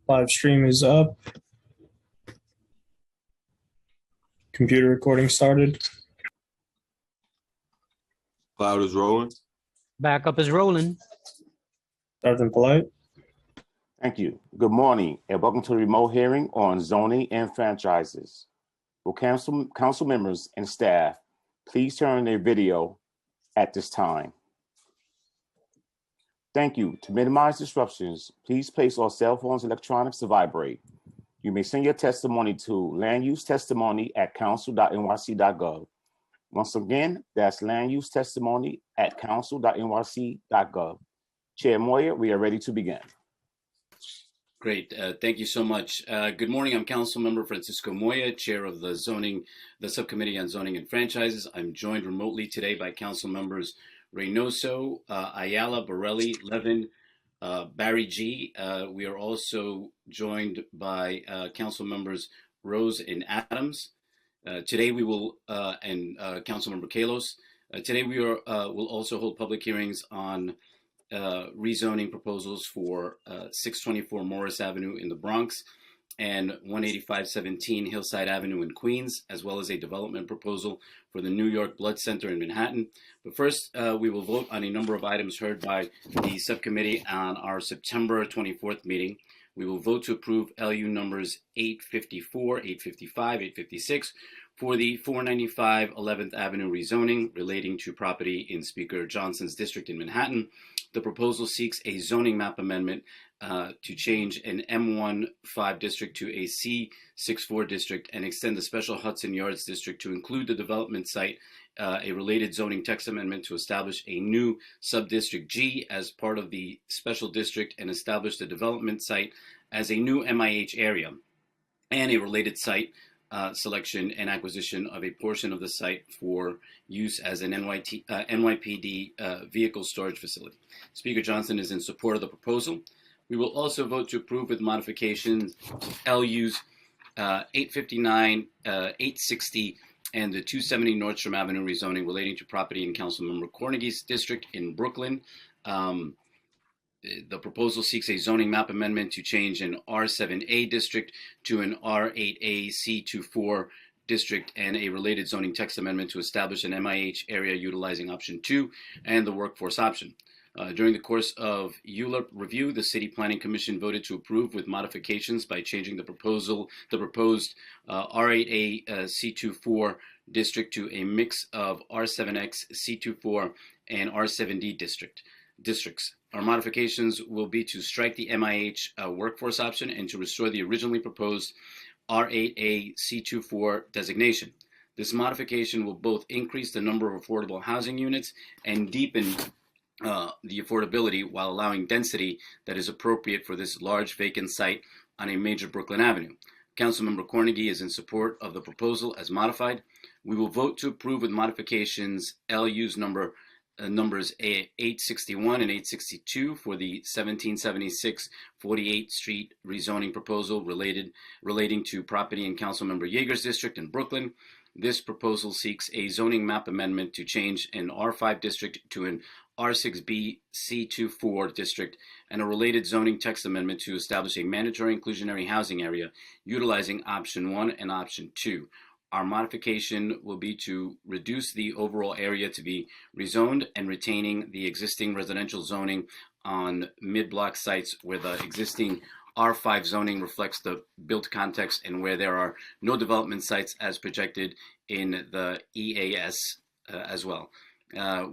Live stream is up. Computer recording started. Cloud is rolling. Backup is rolling. Jonathan Polite. Thank you. Good morning and welcome to the remote hearing on zoning and franchises. Will council members and staff please turn on their video at this time? Thank you. To minimize disruptions, please place all cell phones and electronics to vibrate. You may send your testimony to landusetestimony@council.nyc.gov. Once again, that's landusetestimony@council.nyc.gov. Chair Moyer, we are ready to begin. Great. Thank you so much. Good morning. I'm Councilmember Francisco Moya, Chair of the Subcommittee on Zoning and Franchises. I'm joined remotely today by Council Members Reynoso, Ayala, Borelli, Levin, Barry G. We are also joined by Council Members Rose and Adams. Today we will, and Councilmember Kalos. Today we will also hold public hearings on rezoning proposals for 624 Morris Avenue in the Bronx and 18517 Hillside Avenue in Queens, as well as a development proposal for the New York Blood Center in Manhattan. But first, we will vote on a number of items heard by the subcommittee on our September 24th meeting. We will vote to approve LU numbers 854, 855, 856 for the 495 11th Avenue rezoning relating to property in Speaker Johnson's district in Manhattan. The proposal seeks a zoning map amendment to change an M15 district to a C64 district and extend the special Hudson Yards district to include the development site, a related zoning text amendment to establish a new subdistrict G as part of the special district and establish the development site as a new MIH area, and a related site selection and acquisition of a portion of the site for use as an NYPD vehicle storage facility. Speaker Johnson is in support of the proposal. We will also vote to approve with modifications LUs 859, 860, and the 270 Nordstrom Avenue rezoning relating to property in Councilmember Cornegy's district in Brooklyn. The proposal seeks a zoning map amendment to change an R7A district to an R8A C24 district and a related zoning text amendment to establish an MIH area utilizing option 2 and the workforce option. During the course of ULURP review, the City Planning Commission voted to approve with modifications by changing the proposed R8A C24 district to a mix of R7X C24 and R7D districts. Our modifications will be to strike the MIH workforce option and to restore the originally proposed R8A C24 designation. This modification will both increase the number of affordable housing units and deepen the affordability while allowing density that is appropriate for this large vacant site on a major Brooklyn avenue. Councilmember Cornegy is in support of the proposal as modified. We will vote to approve with modifications LU's numbers 861 and 862 for the 1776 48th Street rezoning proposal relating to property in Councilmember Yeager's district in Brooklyn. This proposal seeks a zoning map amendment to change an R5 district to an R6B C24 district and a related zoning text amendment to establish a mandatory inclusionary housing area utilizing option 1 and option 2. Our modification will be to reduce the overall area to be rezoned and retaining the existing residential zoning on mid-block sites where the existing R5 zoning reflects the built context and where there are no development sites as projected in the EAS as well.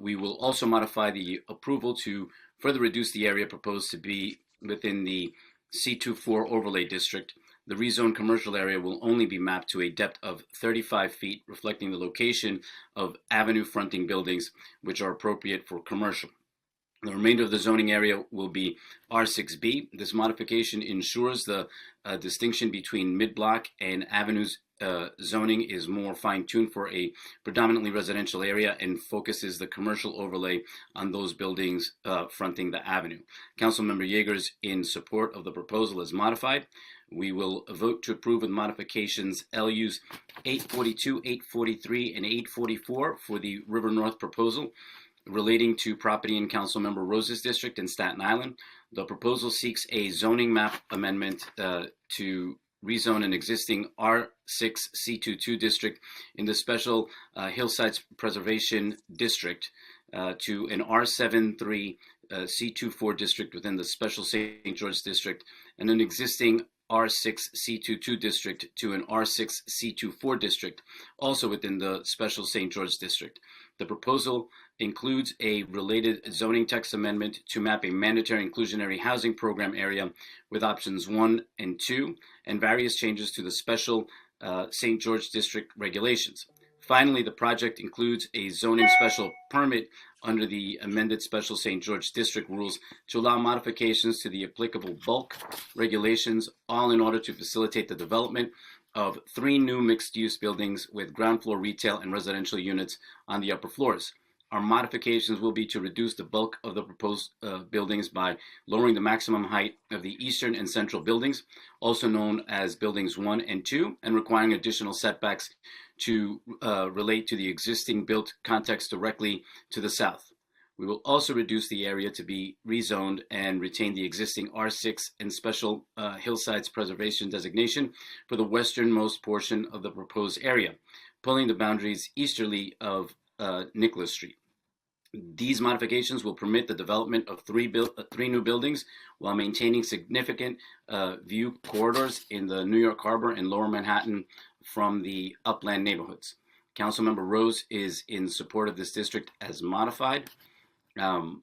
We will also modify the approval to further reduce the area proposed to be within the C24 overlay district. The rezoned commercial area will only be mapped to a depth of 35 feet, reflecting the location of avenue fronting buildings, which are appropriate for commercial. The remainder of the zoning area will be R6B. This modification ensures the distinction between mid-block and avenues zoning is more fine-tuned for a predominantly residential area and focuses the commercial overlay on those buildings fronting the avenue. Councilmember Yeager is in support of the proposal as modified. We will vote to approve with modifications LUs 842, 843, and 844 for the River North proposal relating to property in Councilmember Rose's district in Staten Island. The proposal seeks a zoning map amendment to rezone an existing R6 C22 district in the special Hillsides Preservation District to an R73 C24 district within the special St. George district, and an existing R6 C22 district to an R6 C24 district, also within the special St. George district. The proposal includes a related zoning text amendment to map a mandatory inclusionary housing program area with options 1 and 2, and various changes to the special St. George district regulations. Finally, the project includes a zoning special permit under the amended special St. George district rules to allow modifications to the applicable bulk regulations, all in order to facilitate the development of 3 new mixed-use buildings with ground floor retail and residential units on the upper floors. Our modifications will be to reduce the bulk of the proposed buildings by lowering the maximum height of the eastern and central buildings, also known as buildings 1 and 2, and requiring additional setbacks to relate to the existing built context directly to the south. We will also reduce the area to be rezoned and retain the existing R6 and special Hillsides Preservation designation for the westernmost portion of the proposed area, pulling the boundaries easterly of Nicholas Street. These modifications will permit the development of 3 new buildings while maintaining significant view corridors in the New York Harbor and Lower Manhattan from the upland neighborhoods. Councilmember Rose is in support of this district as modified. And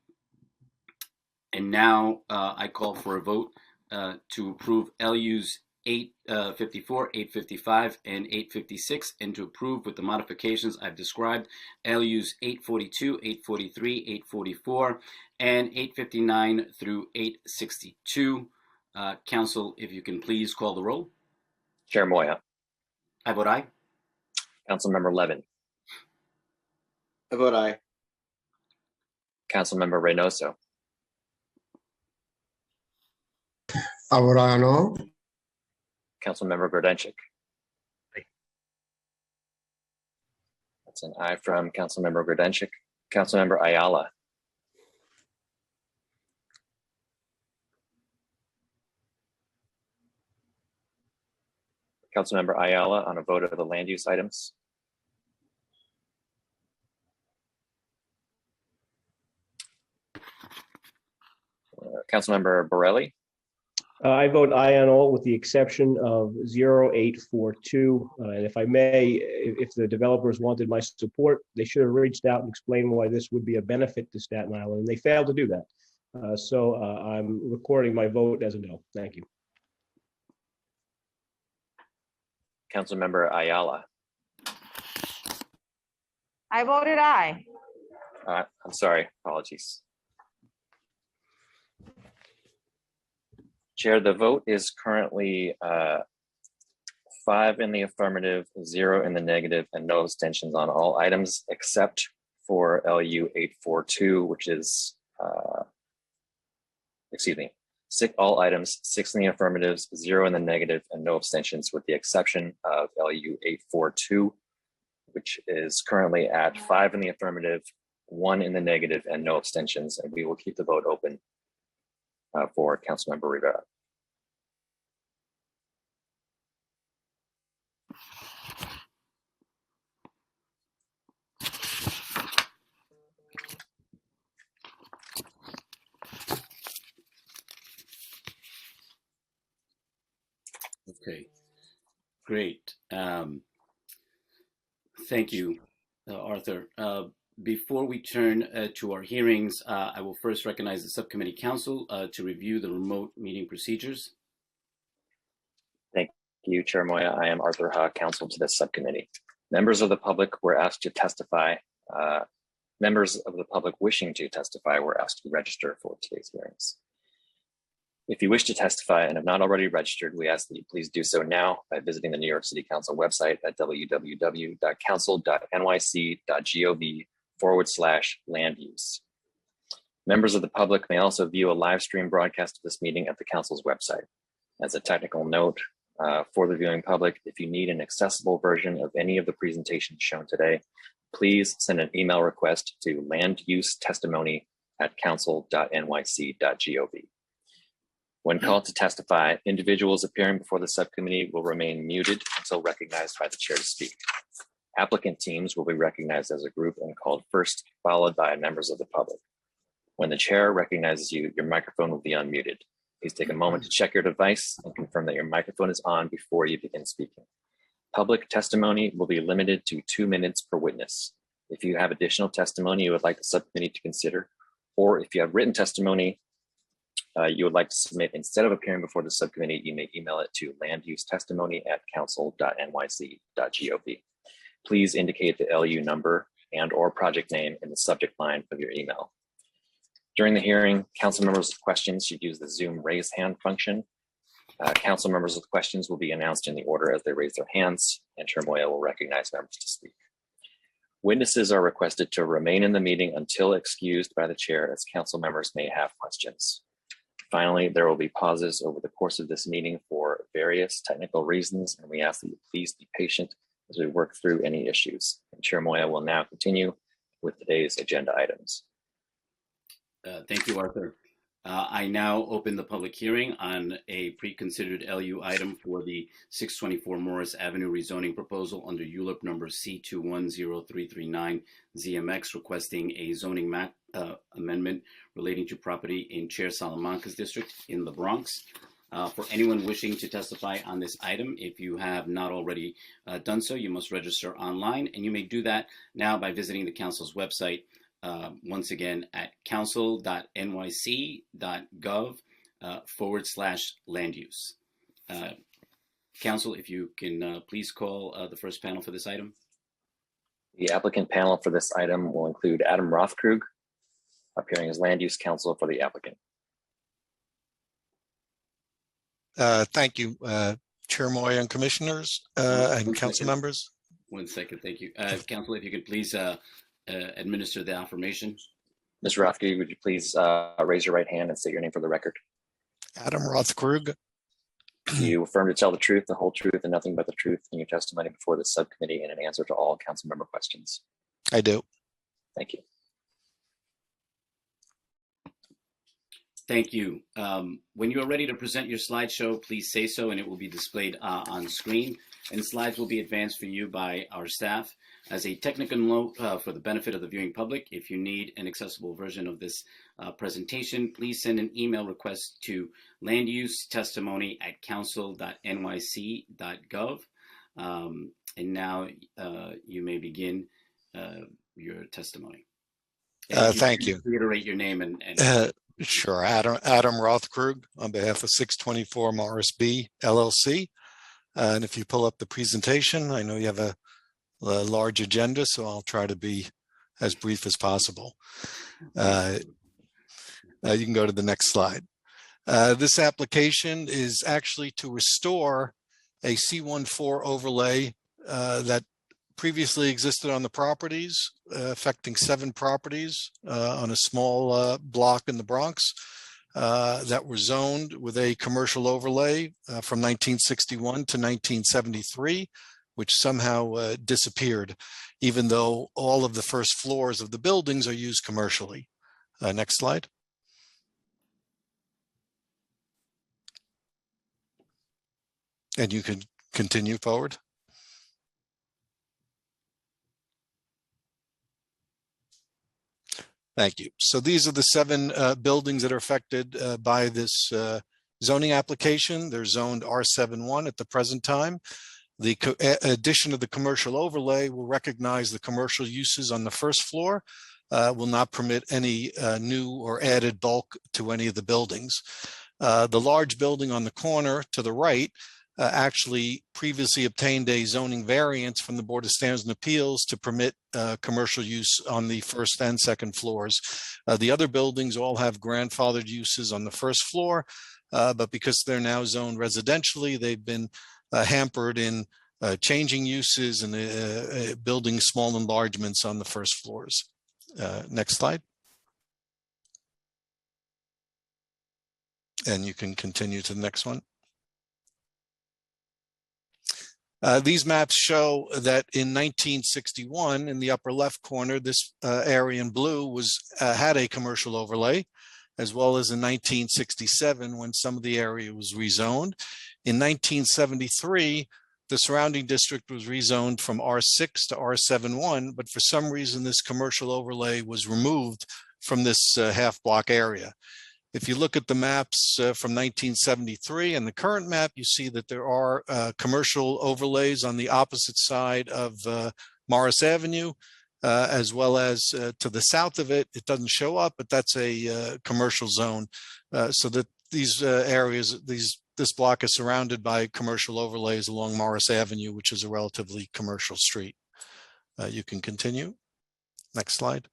now I call for a vote to approve LUs 854, 855, and 856, and to approve with the modifications I've described LUs 842, 843, 844, and 859 through 862. Council, if you can please call the roll. Chair Moya. I vote aye. Councilmember Levin. I vote aye. Councilmember Reynoso. I vote aye on all. Councilmember Grodenchik. That's an aye from Councilmember Grodenchik. Councilmember Ayala. Councilmember Ayala on a vote of the land use items. Councilmember Borelli. I vote aye on all with the exception of 0842. And if I may, if the developers wanted my support, they should have reached out and explained why this would be a benefit to Staten Island, and they failed to do that. So I'm recording my vote as a no. Thank you. Councilmember Ayala. I voted aye. I'm sorry, apologies. Chair, the vote is currently 5 in the affirmative, 0 in the negative, and no abstentions on all items except for LU 842, which is, all items, 6 in the affirmatives, 0 in the negative, and no abstentions, with the exception of LU 842, which is currently at 5 in the affirmative, 1 in the negative, and no abstentions. And we will keep the vote open for Councilmember Rivera. Okay, great. Thank you, Arthur. Before we turn to our hearings, I will first recognize the subcommittee council to review the remote meeting procedures. Thank you, Chair Moya. I am Arthur Ha, counsel to this subcommittee. Members of the public were asked to testify. Members of the public wishing to testify were asked to register for today's hearings. If you wish to testify and have not already registered, we ask that you please do so now by visiting the New York City Council website at www.council.nyc.gov/land use. Members of the public may also view a live stream broadcast of this meeting at the Council's website. As a technical note for the viewing public, if you need an accessible version of any of the presentations shown today, please send an email request to landusetestimony@council.nyc.gov. When called to testify, individuals appearing before the subcommittee will remain muted until recognized by the chair to speak. Applicant teams will be recognized as a group and called first, followed by members of the public. When the chair recognizes you, your microphone will be unmuted. Please take a moment to check your device and confirm that your microphone is on before you begin speaking. Public testimony will be limited to 2 minutes per witness. If you have additional testimony you would like the subcommittee to consider, or if you have written testimony you would like to submit instead of appearing before the subcommittee, you may email it to landusetestimony@council.nyc.gov. Please indicate the LU number and or project name in the subject line of your email. During the hearing, council members with questions should use the Zoom raise hand function. Council members with questions will be announced in the order as they raise their hands, and Chair Moya will recognize members to speak. Witnesses are requested to remain in the meeting until excused by the chair, as council members may have questions. Finally, there will be pauses over the course of this meeting for various technical reasons, and we ask that you please be patient as we work through any issues. And Chair Moya will now continue with today's agenda items. Thank you, Arthur. I now open the public hearing on a pre-considered LU item for the 624 Morris Avenue rezoning proposal under ULIP number C210339 ZMX, requesting a zoning map amendment relating to property in Chair Salamanca's district in the Bronx. For anyone wishing to testify on this item, if you have not already done so, you must register online, and you may do that now by visiting the council's website, once again at council.nyc.gov/land use. Council, if you can please call the first panel for this item. The applicant panel for this item will include Adam Rothkrug, appearing as land use counsel for the applicant. Thank you, Chair Moya and commissioners and council members. 1 second, thank you. Council, if you could please administer the affirmation. Ms. Rothkrug, would you please raise your right hand and state your name for the record? Adam Rothkrug. Do you affirm to tell the truth, the whole truth, and nothing but the truth in your testimony before the subcommittee and in answer to all council member questions? I do. Thank you. Thank you. When you are ready to present your slideshow, please say so and it will be displayed on screen, and slides will be advanced for you by our staff. As a technical note for the benefit of the viewing public, if you need an accessible version of this presentation, please send an email request to landusetestimony@council.nyc.gov. And now you may begin your testimony. Thank you. Reiterate your name and Sure. Adam Rothkrug on behalf of 624 Morris B LLC. And if you pull up the presentation, I know you have a large agenda, so I'll try to be as brief as possible. You can go to the next slide. This application is actually to restore a C14 overlay that previously existed on the properties, affecting 7 properties on a small block in the Bronx that were zoned with a commercial overlay from 1961 to 1973, which somehow disappeared, even though all of the first floors of the buildings are used commercially. Next slide. And you can continue forward. Thank you. So these are the 7 buildings that are affected by this zoning application. They're zoned R71 at the present time. The addition of the commercial overlay will recognize the commercial uses on the first floor, will not permit any new or added bulk to any of the buildings. The large building on the corner to the right actually previously obtained a zoning variance from the Board of Standards and Appeals to permit commercial use on the first and second floors. The other buildings all have grandfathered uses on the first floor, but because they're now zoned residentially, they've been hampered in changing uses and building small enlargements on the first floors. Next slide. And you can continue to the next one. These maps show that in 1961, in the upper left corner, this area in blue had a commercial overlay. as well as in 1967 when some of the area was rezoned. In 1973, the surrounding district was rezoned from R6 to R71, but for some reason this commercial overlay was removed from this half block area. If you look at the maps from 1973 and the current map, you see that there are commercial overlays on the opposite side of Morris Avenue, as well as to the south of it. It doesn't show up, but that's a commercial zone. So that these areas, this block is surrounded by commercial overlays along Morris Avenue, which is a relatively commercial street. You can continue. Next slide.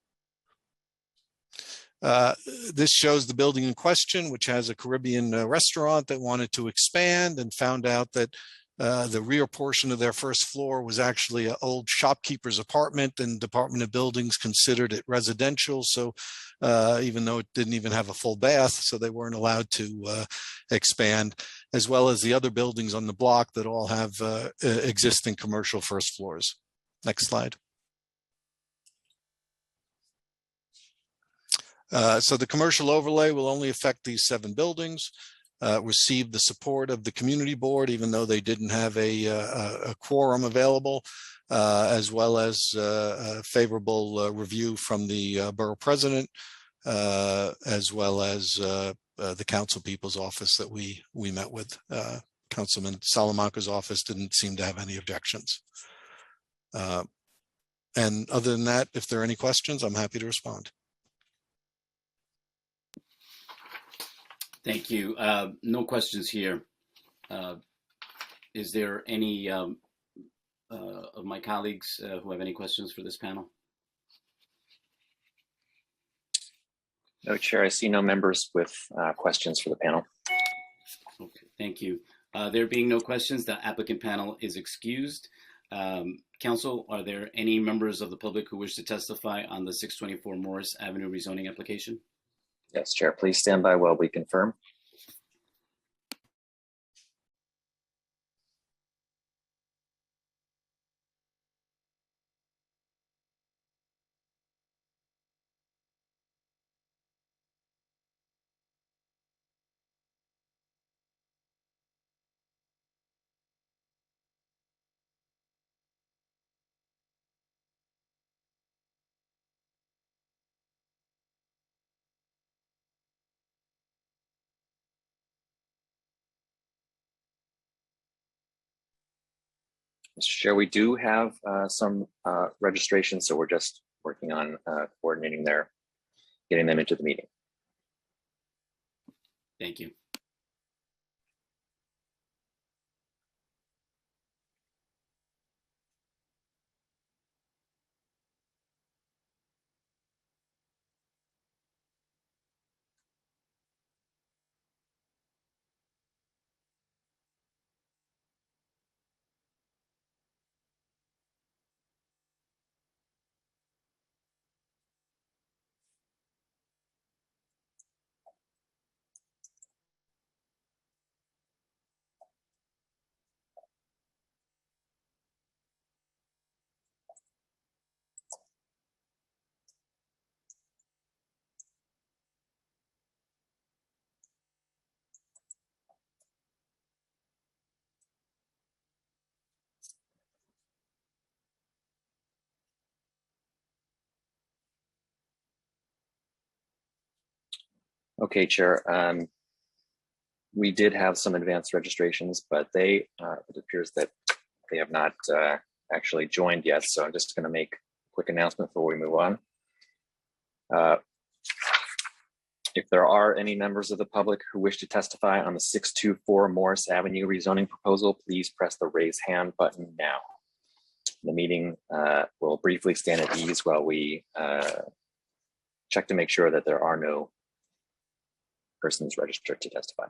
This shows the building in question, which has a Caribbean restaurant that wanted to expand and found out that the rear portion of their first floor was actually an old shopkeeper's apartment, and Department of Buildings considered it residential. So even though it didn't even have a full bath, so they weren't allowed to expand, as well as the other buildings on the block that all have existing commercial first floors. Next slide. So the commercial overlay will only affect these 7 buildings. Received the support of the community board, even though they didn't have a quorum available, as well as a favorable review from the borough president, as well as the council people's office that we met with. Councilman Salamanca's office didn't seem to have any objections. And other than that, if there are any questions, I'm happy to respond. Thank you. No questions here. Is there any of my colleagues who have any questions for this panel? No, Chair, I see no members with questions for the panel. Okay, thank you. There being no questions, the applicant panel is excused. Council, are there any members of the public who wish to testify on the 624 Morris Avenue rezoning application? Yes, Chair, please stand by while we confirm. Mr. Chair, we do have some registrations, so we're just working on coordinating getting them into the meeting. Thank you. Okay, Chair. We did have some advanced registrations, but it appears that they have not actually joined yet. So I'm just going to make a quick announcement before we move on. If there are any members of the public who wish to testify on the 624 Morris Avenue rezoning proposal, please press the raise hand button now. The meeting will briefly stand at ease while we check to make sure that there are no persons registered to testify.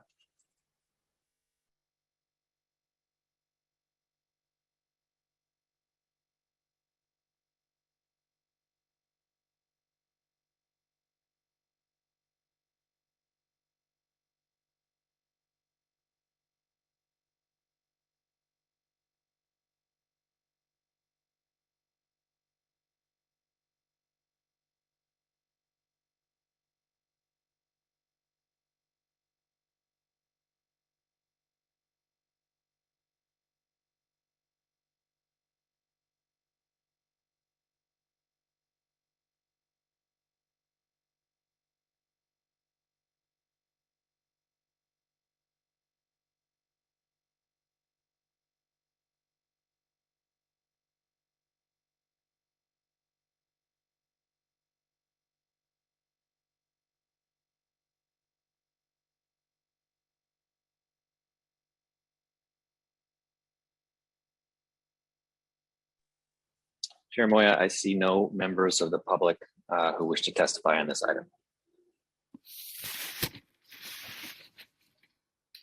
Chair Moya, I see no members of the public who wish to testify on this item.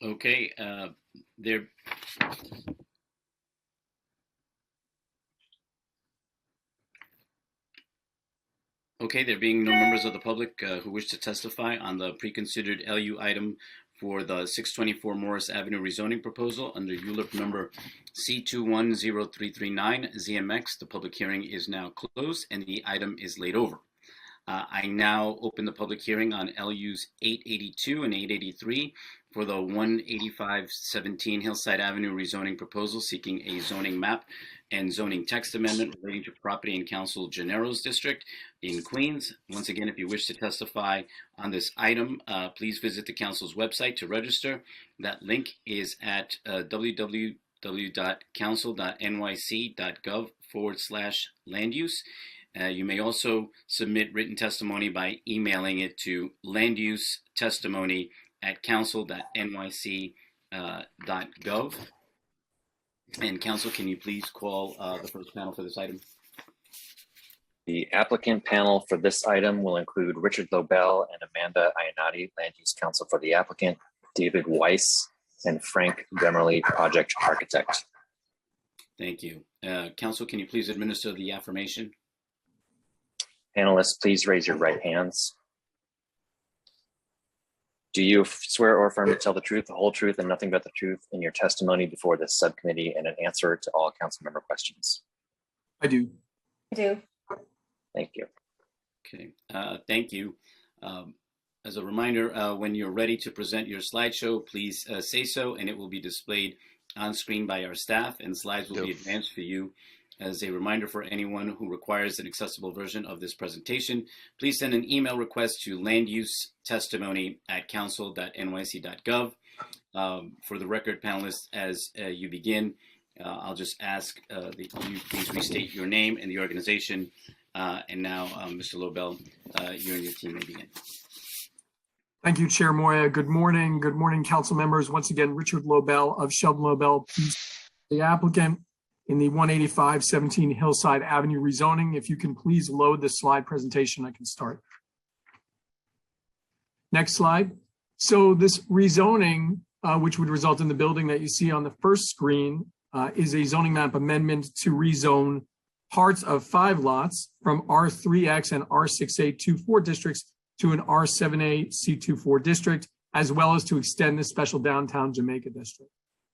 Okay, there. Okay, there being no members of the public who wish to testify on the pre-considered LU item for the 624 Morris Avenue rezoning proposal under ULIP number C210339 ZMX, the public hearing is now closed and the item is laid over. I now open the public hearing on LUs 882 and 883 for the 18517 Hillside Avenue rezoning proposal seeking a zoning map and zoning text amendment relating to property in Council Gennaro's district in Queens. Once again, if you wish to testify on this item, please visit the council's website to register. That link is at www.council.nyc.gov/land use. You may also submit written testimony by emailing it to landusetestimony@council.nyc.gov. And council, can you please call the first panel for this item? The applicant panel for this item will include Richard Lobel and Amanda Iannotti, Land Use Counsel for the applicant, David Weiss, and Frank Demerly, Project Architect. Thank you. Council, can you please administer the affirmation? Panelists, please raise your right hands. Do you swear or affirm to tell the truth, the whole truth, and nothing but the truth in your testimony before this subcommittee and an answer to all council member questions? I do. I do. Thank you. Okay, thank you. As a reminder, when you're ready to present your slideshow, please say so, and it will be displayed on screen by our staff, and slides will be advanced for you. As a reminder for anyone who requires an accessible version of this presentation, please send an email request to landusetestimony@council.nyc.gov. For the record, panelists, as you begin, I'll just ask that you please restate your name and the organization. And now, Mr. Lobel, you and your team may begin. Thank you, Chair Moya. Good morning. Good morning, council members. Once again, Richard Lobel of Sheldon Lobel, the applicant in the 18517 Hillside Avenue rezoning. If you can please load the slide presentation, I can start. Next slide. So this rezoning, which would result in the building that you see on the first screen, is a zoning map amendment to rezone parts of 5 lots from R3X and R6A24 districts to an R7A C24 district, as well as to extend the special downtown Jamaica district.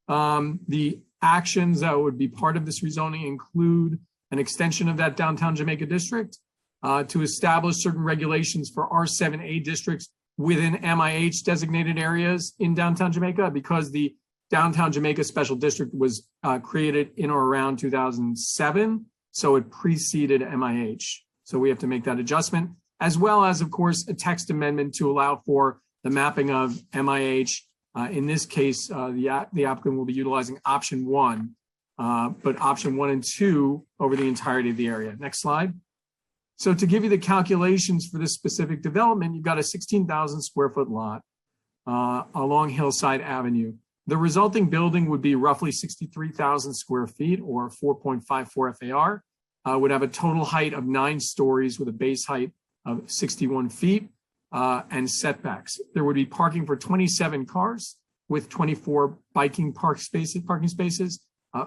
The actions that would be part of this rezoning include an extension of that downtown Jamaica district to establish certain regulations for R7A districts within MIH designated areas in downtown Jamaica, because the downtown Jamaica special district was created in or around 2007. So it preceded MIH. So we have to make that adjustment, as well as, of course, a text amendment to allow for the mapping of MIH. In this case, the applicant will be utilizing option 1, but option 1 and 2 over the entirety of the area. Next slide. So to give you the calculations for this specific development, you've got a 16,000 square foot lot along Hillside Avenue. The resulting building would be roughly 63,000 square feet, or 4.54 FAR, would have a total height of 9 stories with a base height of 61 feet. And setbacks. There would be parking for 27 cars with 24 parking spaces.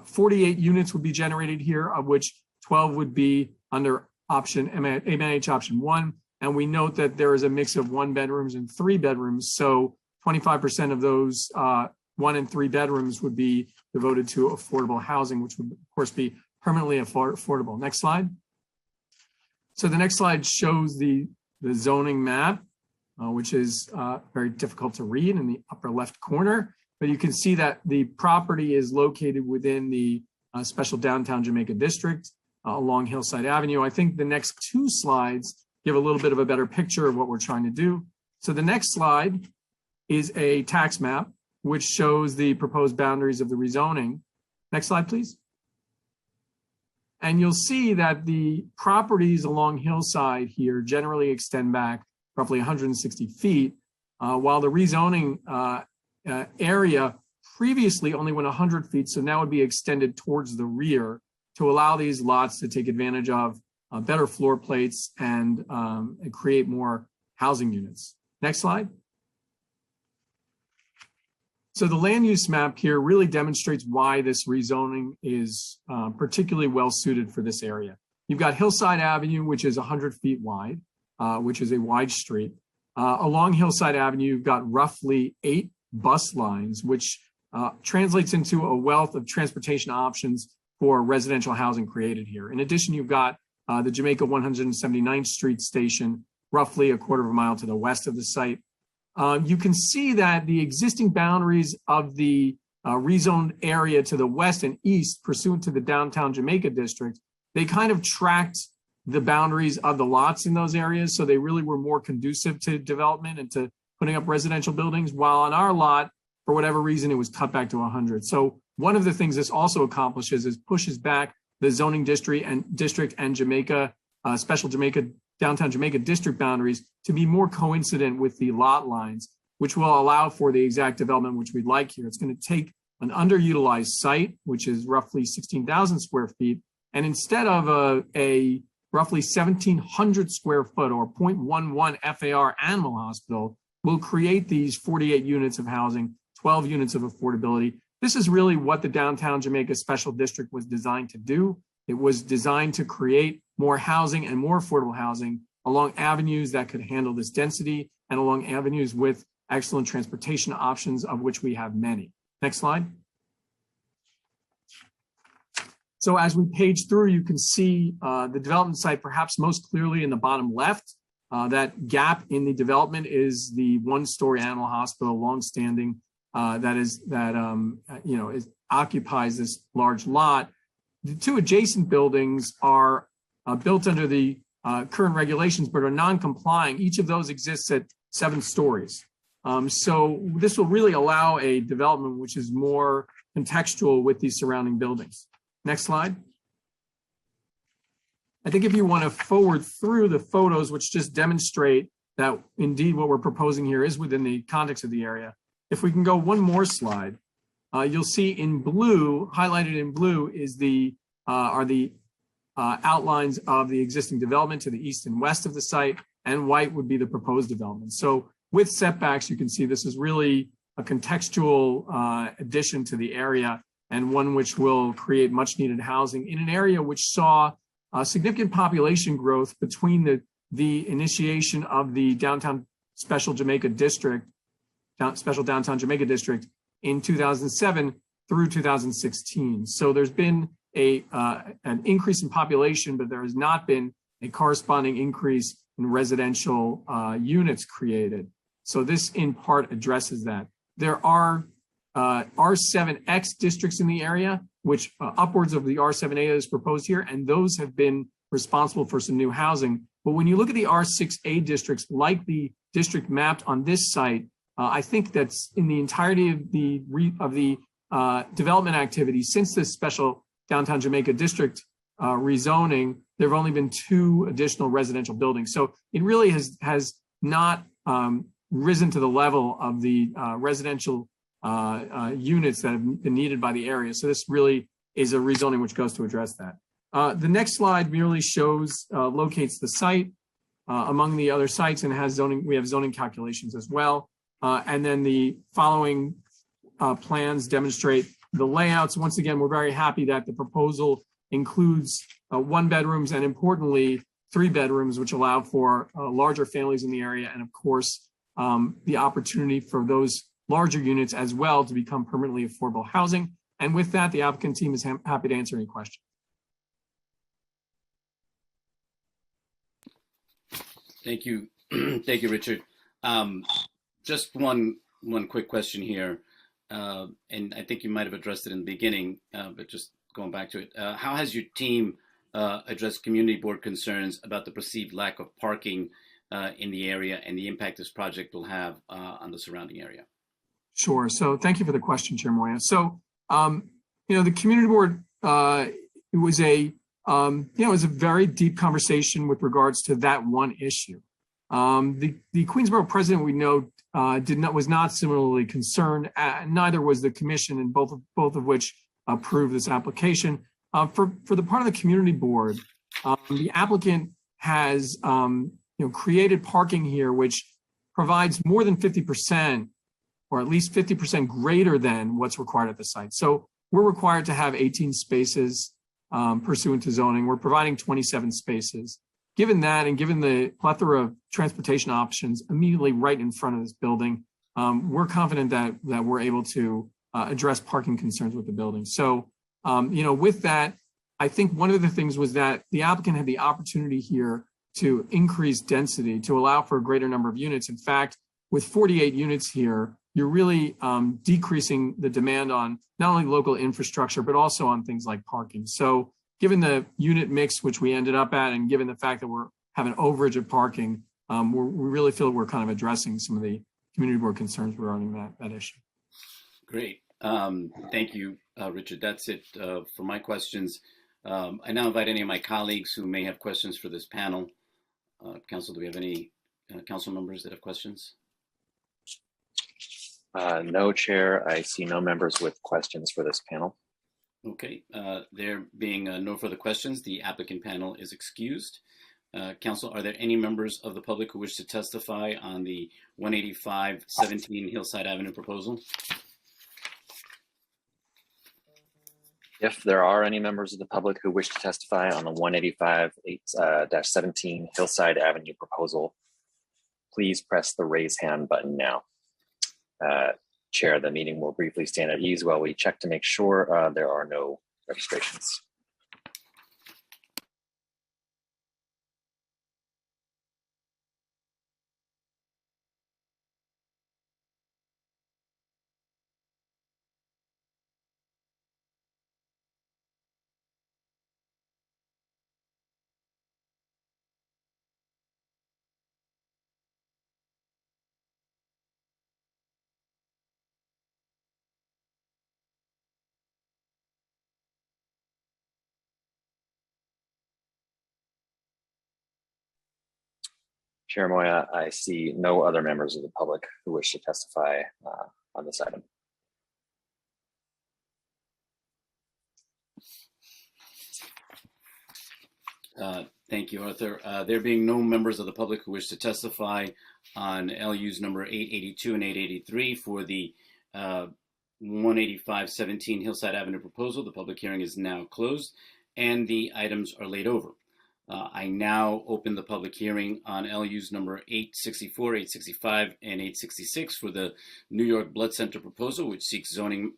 48 units would be generated here, of which 12 would be under option MIH option 1. And we note that there is a mix of 1 bedrooms and 3 bedrooms. So 25% of those 1 and 3 bedrooms would be devoted to affordable housing, which would, of course, be permanently affordable. Next slide. So the next slide shows the zoning map, which is very difficult to read in the upper left corner, but you can see that the property is located within the special downtown Jamaica district along Hillside Avenue. I think the next 2 slides give a little bit of a better picture of what we're trying to do. So the next slide is a tax map, which shows the proposed boundaries of the rezoning. Next slide, please. And you'll see that the properties along Hillside here generally extend back roughly 160 feet, while the rezoning area previously only went 100 feet, so now would be extended towards the rear. to allow these lots to take advantage of better floor plates and create more housing units. Next slide. So the land use map here really demonstrates why this rezoning is particularly well suited for this area. You've got Hillside Avenue, which is 100 feet wide, which is a wide street. Along Hillside Avenue, you've got roughly 8 bus lines, which translates into a wealth of transportation options for residential housing created here. In addition, you've got the Jamaica 179th Street station, roughly a quarter of a mile to the west of the site. You can see that the existing boundaries of the rezoned area to the west and east pursuant to the downtown Jamaica district, they kind of tracked the boundaries of the lots in those areas. So they really were more conducive to development and to putting up residential buildings, while on our lot, for whatever reason, it was cut back to 100. So one of the things this also accomplishes is pushes back the zoning district and Jamaica, special Jamaica, downtown Jamaica district boundaries to be more coincident with the lot lines, which will allow for the exact development which we'd like here. It's going to take an underutilized site, which is roughly 16,000 square feet, and instead of a roughly 1,700 square foot or 0.11 FAR animal hospital, we'll create these 48 units of housing, 12 units of affordability. This is really what the downtown Jamaica Special District was designed to do. It was designed to create more housing and more affordable housing along avenues that could handle this density and along avenues with excellent transportation options, of which we have many. Next slide. So as we page through, you can see the development site perhaps most clearly in the bottom left. That gap in the development is the one-story animal hospital, longstanding, occupies this large lot. The 2 adjacent buildings are built under the current regulations, but are non-complying. Each of those exists at 7 stories. So this will really allow a development which is more contextual with these surrounding buildings. Next slide. I think if you want to forward through the photos, which just demonstrate that indeed what we're proposing here is within the context of the area. If we can go one more slide, you'll see in blue, highlighted in blue, is are the outlines of the existing development to the east and west of the site, and white would be the proposed development. So with setbacks, you can see this is really a contextual addition to the area, and one which will create much needed housing in an area which saw significant population growth between the initiation of the downtown special Jamaica district, special downtown Jamaica district in 2007 through 2016. So there's been an increase in population, but there has not been a corresponding increase in residential units created. So this in part addresses that. There are R7X districts in the area, which upwards of the R7A is proposed here, and those have been responsible for some new housing. But when you look at the R6A districts, like the district mapped on this site, I think that's in the entirety of the development activity since this special downtown Jamaica district rezoning, there have only been 2 additional residential buildings. So it really has not risen to the level of the residential units that have been needed by the area. So this really is a rezoning which goes to address that. The next slide merely shows, locates the site among the other sites and has zoning. We have zoning calculations as well. And then the following plans demonstrate the layouts. Once again, we're very happy that the proposal includes 1 bedrooms and importantly, 3 bedrooms, which allow for larger families in the area. And of course, the opportunity for those larger units as well to become permanently affordable housing. And with that, the applicant team is happy to answer any questions. Thank you. Thank you, Richard. Just one quick question here. And I think you might have addressed it in the beginning, but just going back to it. How has your team addressed community board concerns about the perceived lack of parking in the area and the impact this project will have on the surrounding area? Sure. So thank you for the question, Chair Moya. So, the community board, it was a very deep conversation with regards to that one issue. The Queensborough president, we know, was not similarly concerned. Neither was the commission, and both of which approved this application. For the part of the community board, the applicant has created parking here, which provides more than 50%, or at least 50% greater than what's required at the site. So we're required to have 18 spaces pursuant to zoning. We're providing 27 spaces. Given that, and given the plethora of transportation options immediately right in front of this building, we're confident that we're able to address parking concerns with the building. So, with that, I think one of the things was that the applicant had the opportunity here to increase density to allow for a greater number of units. In fact, with 48 units here, you're really decreasing the demand on not only local infrastructure, but also on things like parking. So given the unit mix, which we ended up at, and given the fact that we're having overage of parking, we really feel we're kind of addressing some of the community board concerns regarding that issue. Great. Thank you, Richard. That's it for my questions. I now invite any of my colleagues who may have questions for this panel. Council, do we have any council members that have questions? No, Chair. I see no members with questions for this panel. Okay. There being no further questions, the applicant panel is excused. Council, are there any members of the public who wish to testify on the 185-17 Hillside Avenue proposal? If there are any members of the public who wish to testify on the 185-17 Hillside Avenue proposal, please press the raise hand button now. Chair, the meeting will briefly stand at ease while we check to make sure there are no registrations. Chair Moya, I see no other members of the public who wish to testify on this item. Thank you, Arthur. There being no members of the public who wish to testify on LUs number 882 and 883 for the 185-17 Hillside Avenue proposal, the public hearing is now closed and the items are laid over. I now open the public hearing on LUs number 864, 865, and 866 for the New York Blood Center proposal, which seeks zoning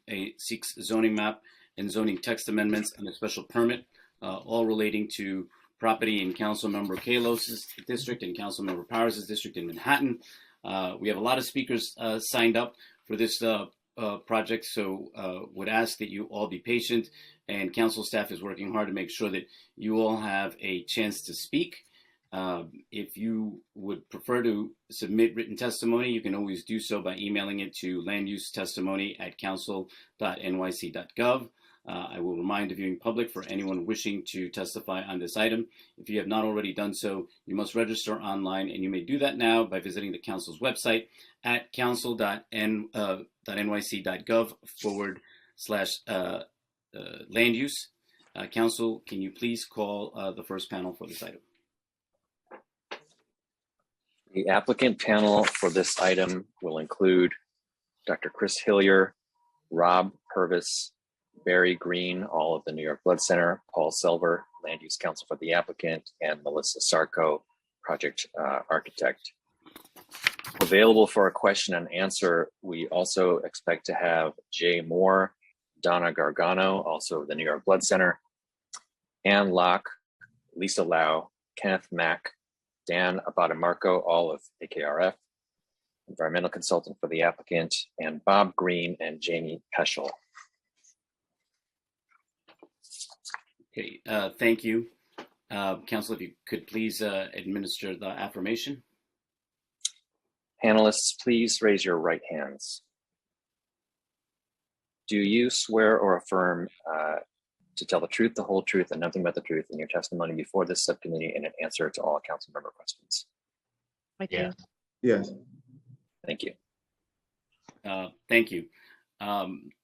map and zoning text amendments and a special permit, all relating to property in Councilmember Kalos's district and Councilmember Powers' district in Manhattan. We have a lot of speakers signed up for this project, so would ask that you all be patient, and council staff is working hard to make sure that you all have a chance to speak. If you would prefer to submit written testimony, you can always do so by emailing it to landusetestimony@council.nyc.gov. I will remind the viewing public, for anyone wishing to testify on this item, if you have not already done so, you must register online, and you may do that now by visiting the council's website at council.nyc.gov/land use. Council, can you please call the first panel for this item? The applicant panel for this item will include Dr. Chris Hillier, Rob Purvis, Barry Green, all of the New York Blood Center, Paul Silver, Land Use Counsel for the applicant, and Melissa Sarko, project architect. Available for a question and answer, we also expect to have Jay Moore, Donna Gargano, also of the New York Blood Center, Ann Locke, Lisa Lau, Kenneth Mack, Dan Abadamarco, all of AKRF, environmental consultant for the applicant, and Bob Green and Jamie Peschel. Okay, thank you. Council, if you could please administer the affirmation. Panelists, please raise your right hands. Do you swear or affirm to tell the truth, the whole truth, and nothing but the truth in your testimony before this subcommittee and in answer to all council member questions? I do. Yes. Thank you. Thank you.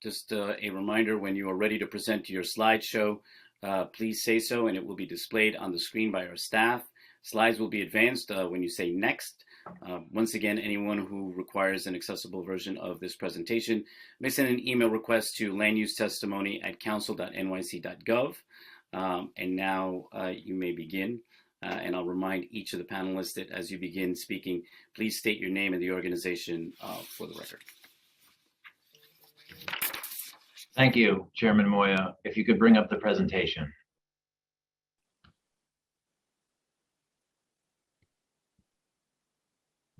Just a reminder, when you are ready to present your slideshow, please say so, and it will be displayed on the screen by our staff. Slides will be advanced when you say next. Once again, anyone who requires an accessible version of this presentation may send an email request to landusetestimony@council.nyc.gov. And now you may begin. And I'll remind each of the panelists that as you begin speaking, please state your name and the organization for the record. Thank you, Chairman Moya. If you could bring up the presentation.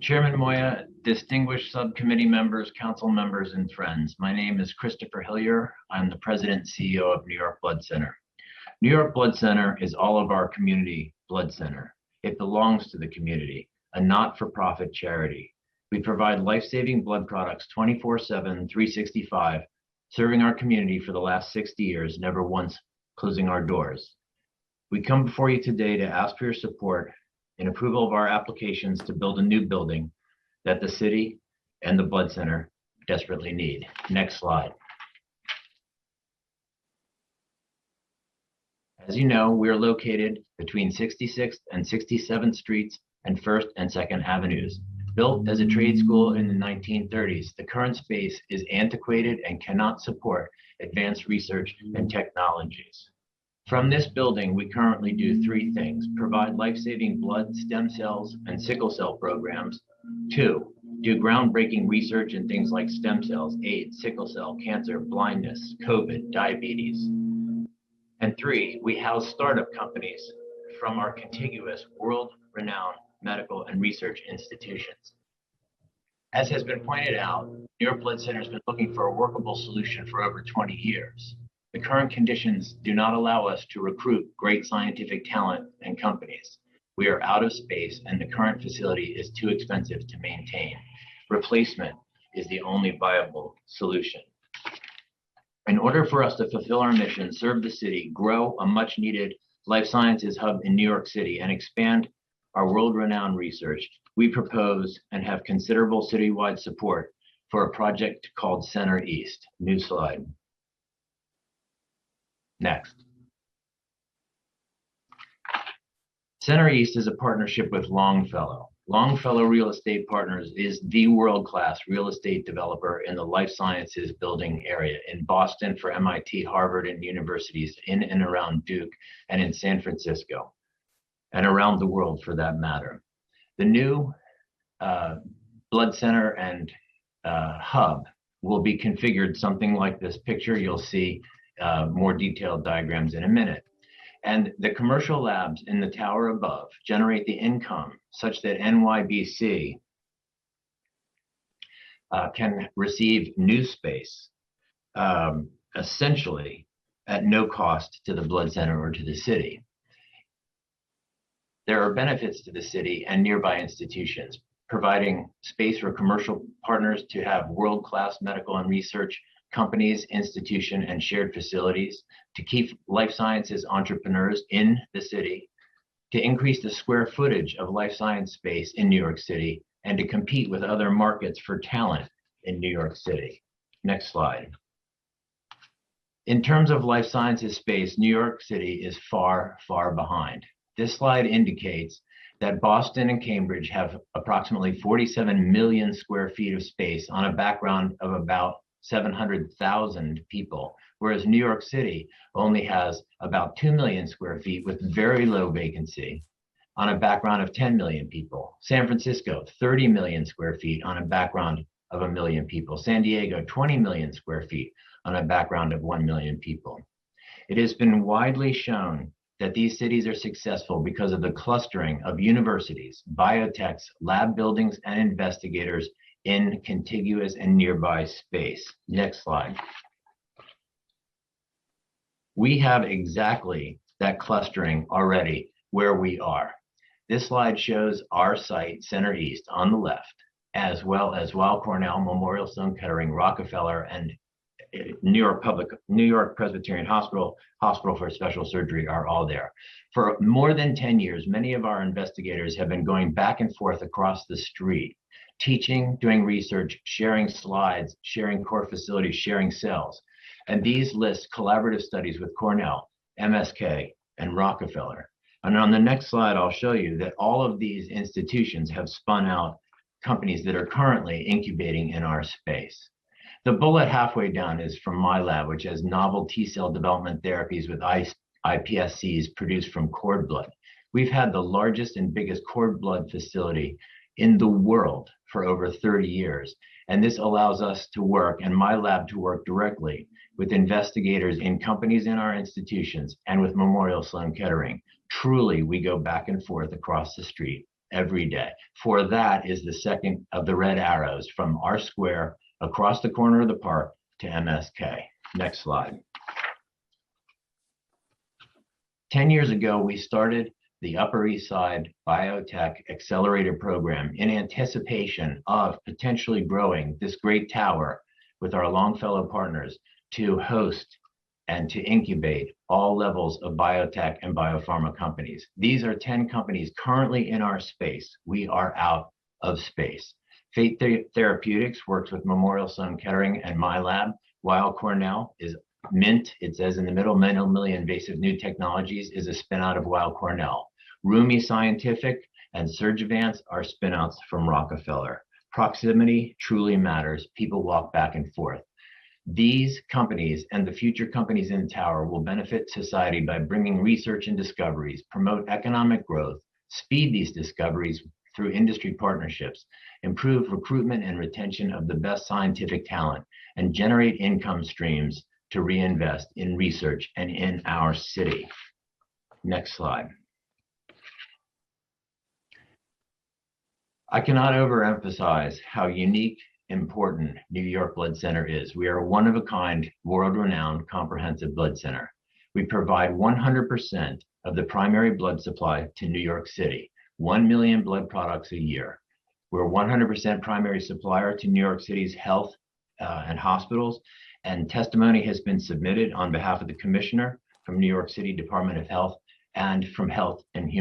Chairman Moya, distinguished subcommittee members, council members, and friends, my name is Christopher Hillier. I'm the president and CEO of New York Blood Center. New York Blood Center is all of our community blood center. It belongs to the community, a not-for-profit charity. We provide life-saving blood products 24/7, 365, serving our community for the last 60 years, never once closing our doors. We come before you today to ask for your support in approval of our applications to build a new building that the city and the blood center desperately need. Next slide. As you know, we are located between 66th and 67th Streets and 1st and 2nd Avenues. Built as a trade school in the 1930s, the current space is antiquated and cannot support advanced research and technologies. From this building, we currently do three things: provide life-saving blood, stem cells, and sickle cell programs. 2, do groundbreaking research in things like stem cells, AIDS, sickle cell, cancer, blindness, COVID, diabetes. And 3, we house startup companies from our contiguous world-renowned medical and research institutions. As has been pointed out, New York Blood Center has been looking for a workable solution for over 20 years. The current conditions do not allow us to recruit great scientific talent and companies. We are out of space and the current facility is too expensive to maintain. Replacement is the only viable solution. In order for us to fulfill our mission, serve the city, grow a much needed life sciences hub in New York City, and expand our world-renowned research, we propose and have considerable citywide support for a project called Center East. New slide. Next. Center East is a partnership with Longfellow. Longfellow Real Estate Partners is the world-class real estate developer in the life sciences building area in Boston for MIT, Harvard, and universities in and around Duke, and in San Francisco, and around the world for that matter. The new blood center and hub will be configured something like this picture. You'll see more detailed diagrams in a minute. And the commercial labs in the tower above generate the income such that NYBC can receive new space, essentially at no cost to the blood center or to the city. There are benefits to the city and nearby institutions, providing space for commercial partners to have world-class medical and research companies, institution, and shared facilities, to keep life sciences entrepreneurs in the city, to increase the square footage of life science space in New York City, and to compete with other markets for talent in New York City. Next slide. In terms of life sciences space, New York City is far, far behind. This slide indicates that Boston and Cambridge have approximately 47 million square feet of space on a background of about 700,000 people, whereas New York City only has about 2 million square feet with very low vacancy on a background of 10 million people. San Francisco, 30 million square feet on a background of 1 million people. San Diego, 20 million square feet on a background of 1 million people. It has been widely shown that these cities are successful because of the clustering of universities, biotechs, lab buildings, and investigators in contiguous and nearby space. Next slide. We have exactly that clustering already where we are. This slide shows our site, Center East, on the left, as well as Weill Cornell, Memorial Sloan Kettering, Rockefeller, and New York Presbyterian Hospital, Hospital for Special Surgery are all there. For more than 10 years, many of our investigators have been going back and forth across the street, teaching, doing research, sharing slides, sharing core facilities, sharing cells. And these list collaborative studies with Cornell MSK, and Rockefeller. And on the next slide, I'll show you that all of these institutions have spun out companies that are currently incubating in our space. The bullet halfway down is from my lab, which has novel T-cell development therapies with iPSCs produced from cord blood. We've had the largest and biggest cord blood facility in the world for over 30 years. And this allows us to work, and my lab to work directly with investigators in companies in our institutions and with Memorial Sloan Kettering. Truly, we go back and forth across the street every day. For that is the second of the red arrows from our square across the corner of the park to MSK. Next slide. 10 years ago, we started the Upper East Side Biotech Accelerator Program in anticipation of potentially growing this great tower with our Longfellow partners to host and to incubate all levels of biotech and biopharma companies. These are 10 companies currently in our space. We are out of space. Fate Therapeutics works with Memorial Sloan Kettering and my lab. Weill Cornell is MINT, it says in the middle, minimally invasive new technologies, is a spin out of Weill Cornell. Rumi Scientific and Surgivance are spinouts from Rockefeller. Proximity truly matters. People walk back and forth. These companies and the future companies in the tower will benefit society by bringing research and discoveries, promote economic growth, speed these discoveries through industry partnerships, improve recruitment and retention of the best scientific talent, and generate income streams to reinvest in research and in our city. Next slide. I cannot overemphasize how unique, important New York Blood Center is. We are a one-of-a-kind, world-renowned, comprehensive blood center. We provide 100% of the primary blood supply to New York City, 1 million blood products a year. We're 100% primary supplier to New York City's health and hospitals, and testimony has been submitted on behalf of the commissioner from New York City Department of Health and from Health and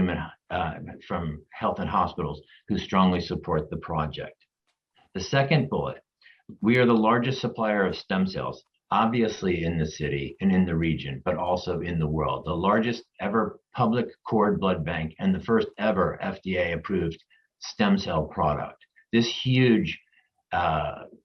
Hospitals who strongly support the project. The second bullet, we are the largest supplier of stem cells, obviously in the city and in the region, but also in the world. The largest ever public cord blood bank and the first ever FDA approved stem cell product. This huge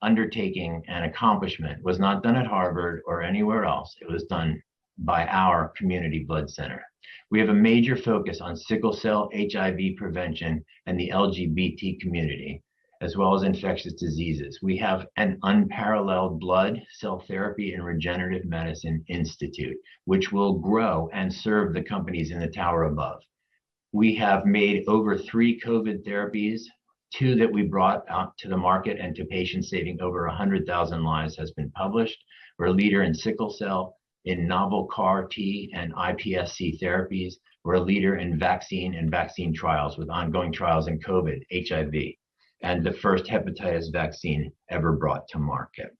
undertaking and accomplishment was not done at Harvard or anywhere else. It was done by our community blood center. We have a major focus on sickle cell, HIV prevention, and the LGBT community, as well as infectious diseases. We have an unparalleled blood, cell therapy, and regenerative medicine institute, which will grow and serve the companies in the tower above. We have made over 3 COVID therapies, 2 that we brought out to the market and to patients, saving over 100,000 lives has been published. We're a leader in sickle cell, in novel CAR T and iPSC therapies. We're a leader in vaccine and vaccine trials with ongoing trials in COVID, HIV, and the first hepatitis vaccine ever brought to market.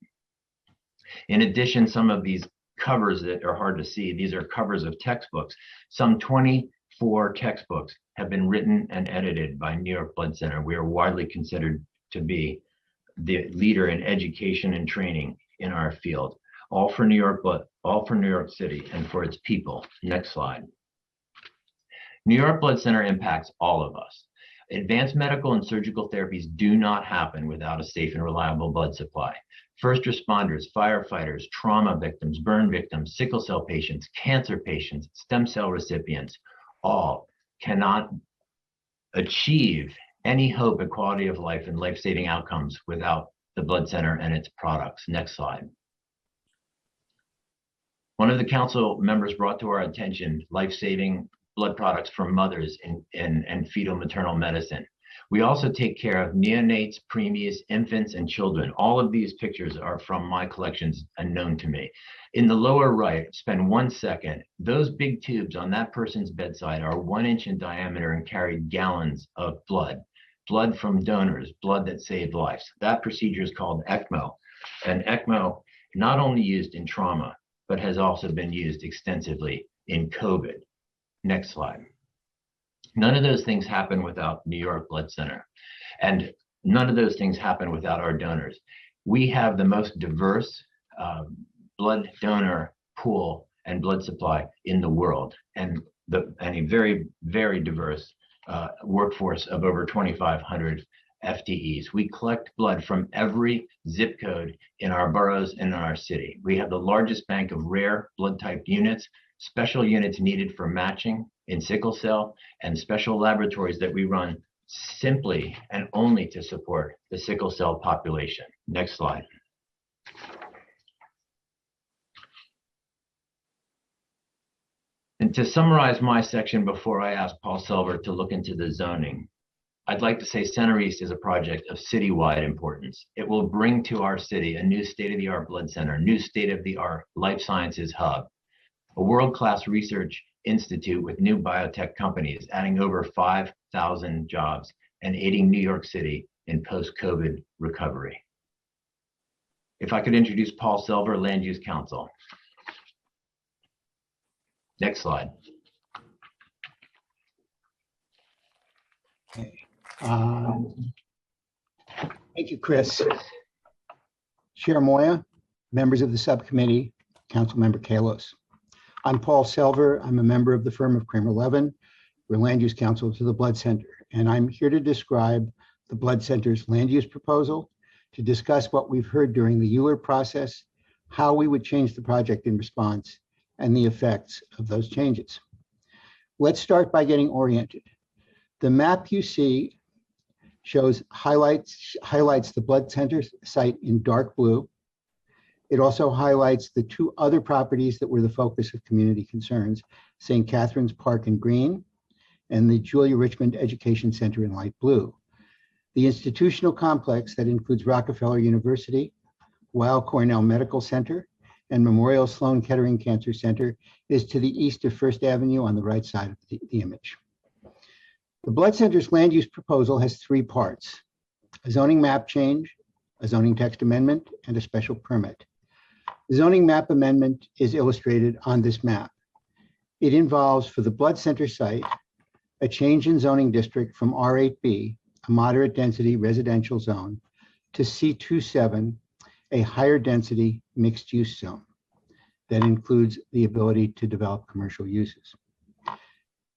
In addition, some of these covers that are hard to see, these are covers of textbooks. Some 24 textbooks have been written and edited by New York Blood Center. We are widely considered to be the leader in education and training in our field, all for New York Blood, all for New York City and for its people. Next slide. New York Blood Center impacts all of us. Advanced medical and surgical therapies do not happen without a safe and reliable blood supply. First responders, firefighters, trauma victims, burn victims, sickle cell patients, cancer patients, stem cell recipients, all cannot achieve any hope of quality of life and life-saving outcomes without the blood center and its products. Next slide. One of the council members brought to our attention life-saving blood products for mothers and fetal maternal medicine. We also take care of neonates, preemies, infants, and children. All of these pictures are from my collections and known to me. In the lower right, spend 1 second. Those big tubes on that person's bedside are 1 inch in diameter and carry gallons of blood from donors, blood that saved lives. That procedure is called ECMO. And ECMO not only used in trauma, but has also been used extensively in COVID. Next slide. None of those things happen without New York Blood Center. And none of those things happen without our donors. We have the most diverse blood donor pool and blood supply in the world, and a very, very diverse workforce of over 2,500 FTEs. We collect blood from every zip code in our boroughs and in our city. We have the largest bank of rare blood type units, special units needed for matching in sickle cell, and special laboratories that we run simply and only to support the sickle cell population. Next slide. And to summarize my section before I ask Paul Silver to look into the zoning, I'd like to say Center East is a project of citywide importance. It will bring to our city a new state-of-the-art blood center, new state-of-the-art life sciences hub, a world-class research institute with new biotech companies, adding over 5,000 jobs and aiding New York City in post-COVID recovery. If I could introduce Paul Silver, Land Use Council. Next slide. Thank you, Chris. Chair Moya, members of the subcommittee, Councilmember Kalos. I'm Paul Silver. I'm a member of the firm of Kramer Levin. We're land use counsel to the Blood Center, and I'm here to describe the Blood Center's land use proposal, to discuss what we've heard during the Euler process, how we would change the project in response, and the effects of those changes. Let's start by getting oriented. The map you see shows highlights the Blood Center site in dark blue. It also highlights the two other properties that were the focus of community concerns, St. Catherine's Park in green and the Julia Richmond Education Center in light blue. The institutional complex that includes Rockefeller University, Weill Cornell Medical Center, and Memorial Sloan Kettering Cancer Center is to the east of First Avenue on the right side of the image. The Blood Center's land use proposal has three parts: a zoning map change, a zoning text amendment, and a special permit. The zoning map amendment is illustrated on this map. It involves, for the Blood Center site, a change in zoning district from R8B, a moderate density residential zone, to C27, a higher density mixed use zone that includes the ability to develop commercial uses.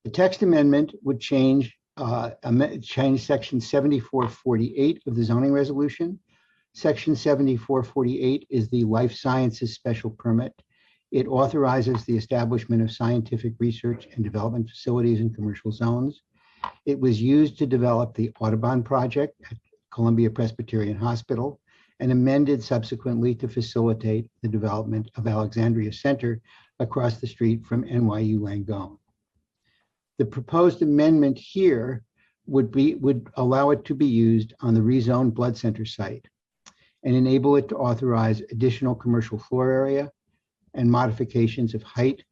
The text amendment would change section 7448 of the zoning resolution. Section 7448 is the life sciences special permit. It authorizes the establishment of scientific research and development facilities in commercial zones. It was used to develop the Audubon project at Columbia Presbyterian Hospital and amended subsequently to facilitate the development of Alexandria Center across the street from NYU Langone. The proposed amendment here would allow it to be used on the rezoned Blood Center site and enable it to authorize additional commercial floor area and modifications of height,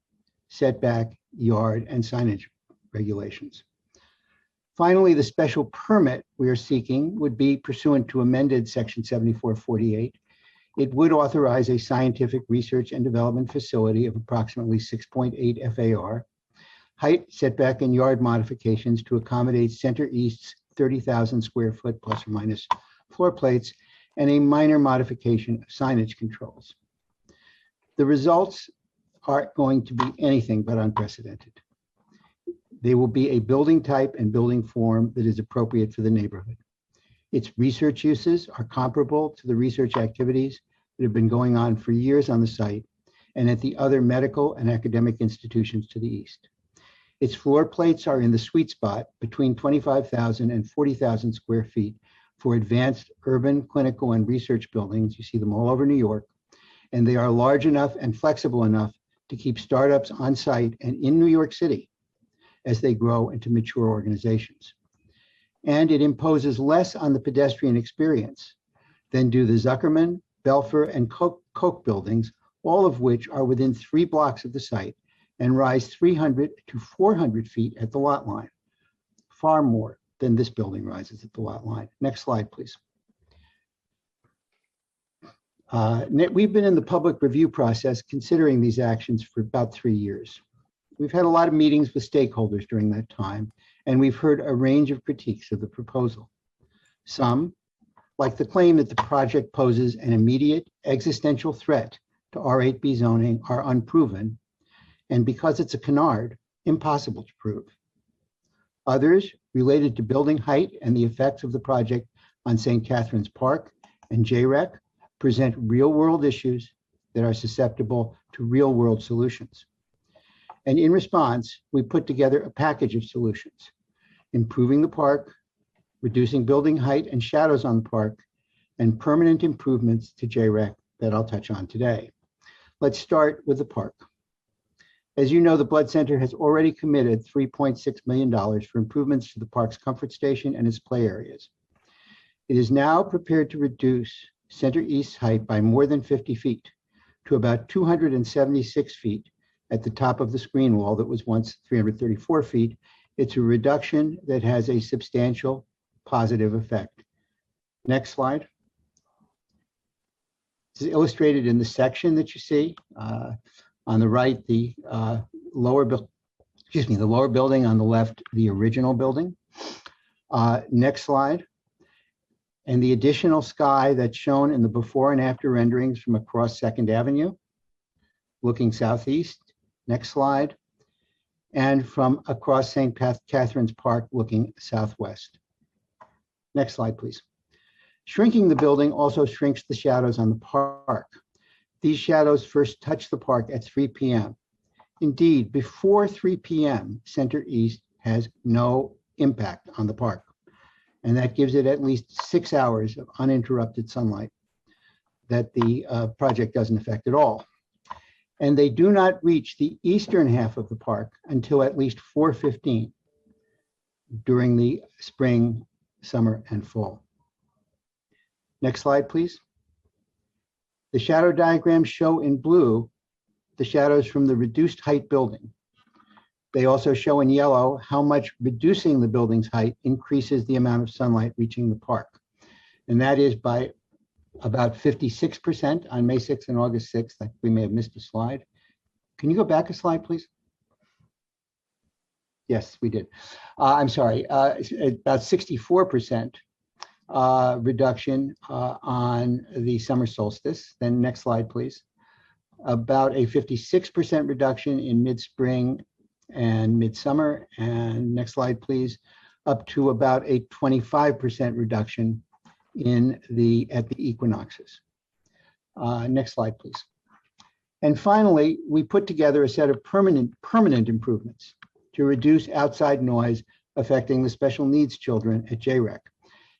setback, yard, and signage regulations. Finally, the special permit we are seeking would be pursuant to amended section 7448. It would authorize a scientific research and development facility of approximately 6.8 FAR, height, setback, and yard modifications to accommodate Center East's 30,000 square foot plus or minus floor plates, and a minor modification of signage controls. The results aren't going to be anything but unprecedented. They will be a building type and building form that is appropriate for the neighborhood. Its research uses are comparable to the research activities that have been going on for years on the site and at the other medical and academic institutions to the east. Its floor plates are in the sweet spot between 25,000 and 40,000 square feet for advanced urban, clinical, and research buildings. You see them all over New York, and they are large enough and flexible enough to keep startups on site and in New York City as they grow into mature organizations. And it imposes less on the pedestrian experience than do the Zuckerman, Belfer, and Koch buildings, all of which are within 3 blocks of the site and rise 300 to 400 feet at the lot line, far more than this building rises at the lot line. Next slide, please. We've been in the public review process considering these actions for about 3 years. We've had a lot of meetings with stakeholders during that time, and we've heard a range of critiques of the proposal. Some, like the claim that the project poses an immediate existential threat to R8B zoning, are unproven, and because it's a canard, impossible to prove. Others, related to building height and the effects of the project on St. Catherine's Park and JREC, present real-world issues that are susceptible to real-world solutions. And in response, we put together a package of solutions: improving the park, reducing building height and shadows on the park, and permanent improvements to JREC that I'll touch on today. Let's start with the park. As you know, the Blood Center has already committed $3.6 million for improvements to the park's comfort station and its play areas. It is now prepared to reduce Center East's height by more than 50 feet to about 276 feet at the top of the screen wall that was once 334 feet. It's a reduction that has a substantial positive effect. Next slide. This is illustrated in the section that you see. On the right, the lower building, on the left, the original building. Next slide. And the additional sky that's shown in the before and after renderings from across 2nd Avenue, looking southeast. Next slide. And from across St. Catherine's Park, looking southwest. Next slide, please. Shrinking the building also shrinks the shadows on the park. These shadows first touch the park at 3 p.m. Indeed, before 3 p.m., Center East has no impact on the park. And that gives it at least 6 hours of uninterrupted sunlight that the project doesn't affect at all. And they do not reach the eastern half of the park until at least 4:15 during the spring, summer, and fall. Next slide, please. The shadow diagrams show in blue the shadows from the reduced height building. They also show in yellow how much reducing the building's height increases the amount of sunlight reaching the park. And that is by about 56% on May 6th and August 6th. We may have missed a slide. Can you go back a slide, please? Yes, we did. I'm sorry, about 64% reduction on the summer solstice. Then next slide, please. About a 56% reduction in mid-spring and midsummer. And next slide, please. Up to about a 25% reduction at the equinoxes. Next slide, please. And finally, we put together a set of permanent improvements to reduce outside noise affecting the special needs children at JREC.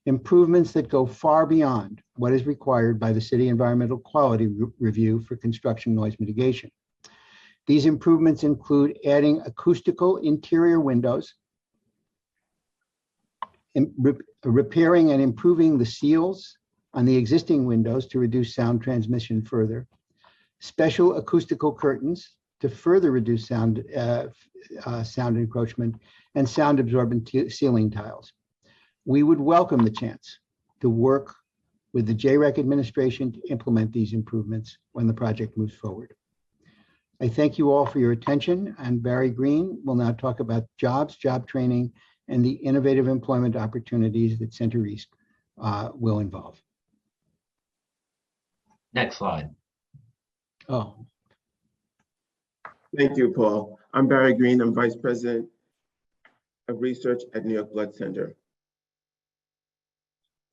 Improvements that go far beyond what is required by the City Environmental Quality Review for construction noise mitigation. These improvements include adding acoustical interior windows, repairing and improving the seals on the existing windows to reduce sound transmission further, special acoustical curtains to further reduce sound encroachment, and sound absorbent ceiling tiles. We would welcome the chance to work with the JREC administration to implement these improvements when the project moves forward. I thank you all for your attention, and Barry Green will now talk about jobs, job training, and the innovative employment opportunities that Center East will involve. Next slide. Oh. Thank you, Paul. I'm Barry Green. I'm Vice President of Research at New York Blood Center.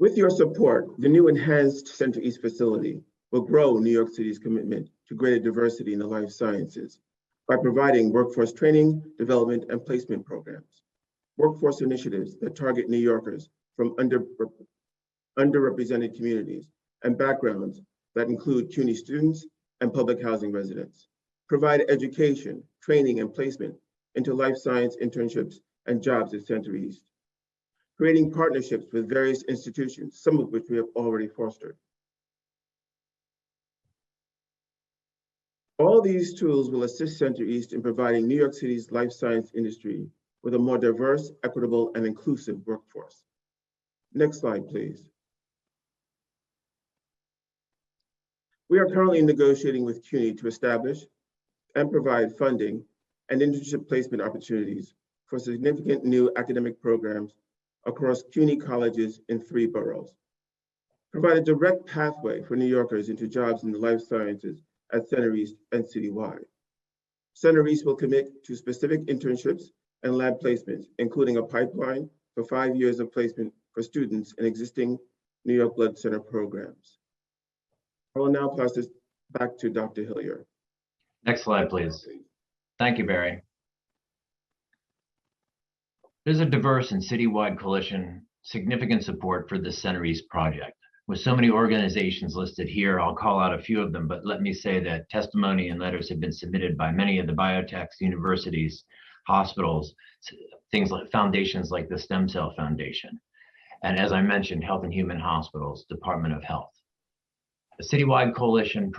With your support, the new enhanced Center East facility will grow New York City's commitment to greater diversity in the life sciences by providing workforce training, development, and placement programs, workforce initiatives that target New Yorkers from underrepresented communities and backgrounds that include CUNY students and public housing residents, provide education, training, and placement into life science internships and jobs at Center East, creating partnerships with various institutions, some of which we have already fostered. All these tools will assist Center East in providing New York City's life science industry with a more diverse, equitable, and inclusive workforce. Next slide, please. We are currently negotiating with CUNY to establish and provide funding and internship placement opportunities for significant new academic programs across CUNY colleges in 3 boroughs. Provide a direct pathway for New Yorkers into jobs in the life sciences at Center East and citywide. Center East will commit to specific internships and lab placements, including a pipeline for 5 years of placement for students in existing New York Blood Center programs. I will now pass this back to Dr. Hillier. Next slide, please. Thank you, Barry. There's a diverse and citywide coalition, significant support for this Center East project. With so many organizations listed here, I'll call out a few of them, but let me say that testimony and letters have been submitted by many of the biotechs, universities, hospitals, things like foundations like the Stem Cell Foundation. And as I mentioned, Health and Human Hospitals, Department of Health. A citywide coalition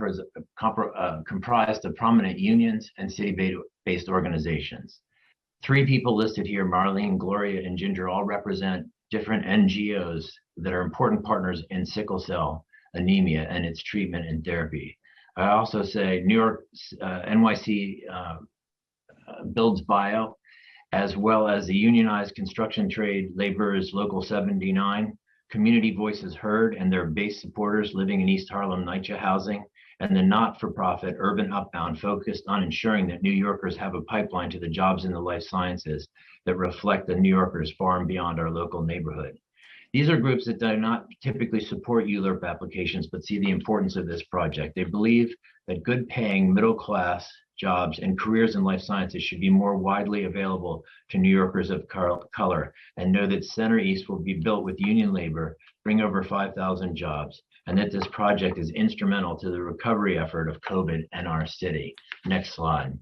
comprised of prominent unions and city-based organizations. 3 people listed here, Marlene, Gloria, and Ginger, all represent different NGOs that are important partners in sickle cell anemia and its treatment and therapy. I also say New York, NYC Builds Bio, as well as the unionized construction trade laborers Local 79, Community Voices Heard and their base supporters living in East Harlem NYCHA housing, and the not-for-profit Urban Upbound focused on ensuring that New Yorkers have a pipeline to the jobs in the life sciences that reflect the New Yorkers far and beyond our local neighborhood. These are groups that do not typically support ULURP applications, but see the importance of this project. They believe that good paying middle-class jobs and careers in life sciences should be more widely available to New Yorkers of color, and know that Center East will be built with union labor, bring over 5,000 jobs, and that this project is instrumental to the recovery effort of COVID and our city. Next slide.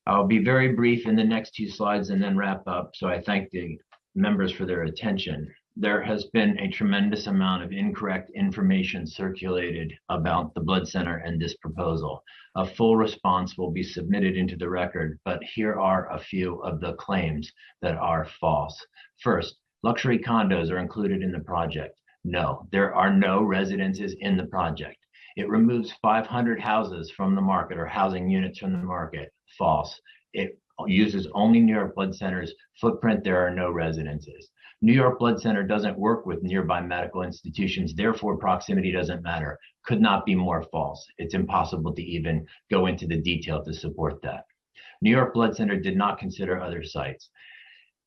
I'll be very brief in the next 2 slides and then wrap up, so I thank the members for their attention. There has been a tremendous amount of incorrect information circulated about the Blood Center and this proposal. A full response will be submitted into the record, but here are a few of the claims that are false. First, luxury condos are included in the project. No, there are no residences in the project. It removes 500 houses from the market or housing units from the market. False. It uses only New York Blood Center's footprint. There are no residences. New York Blood Center doesn't work with nearby medical institutions, therefore proximity doesn't matter. Could not be more false. It's impossible to even go into the detail to support that. New York Blood Center did not consider other sites.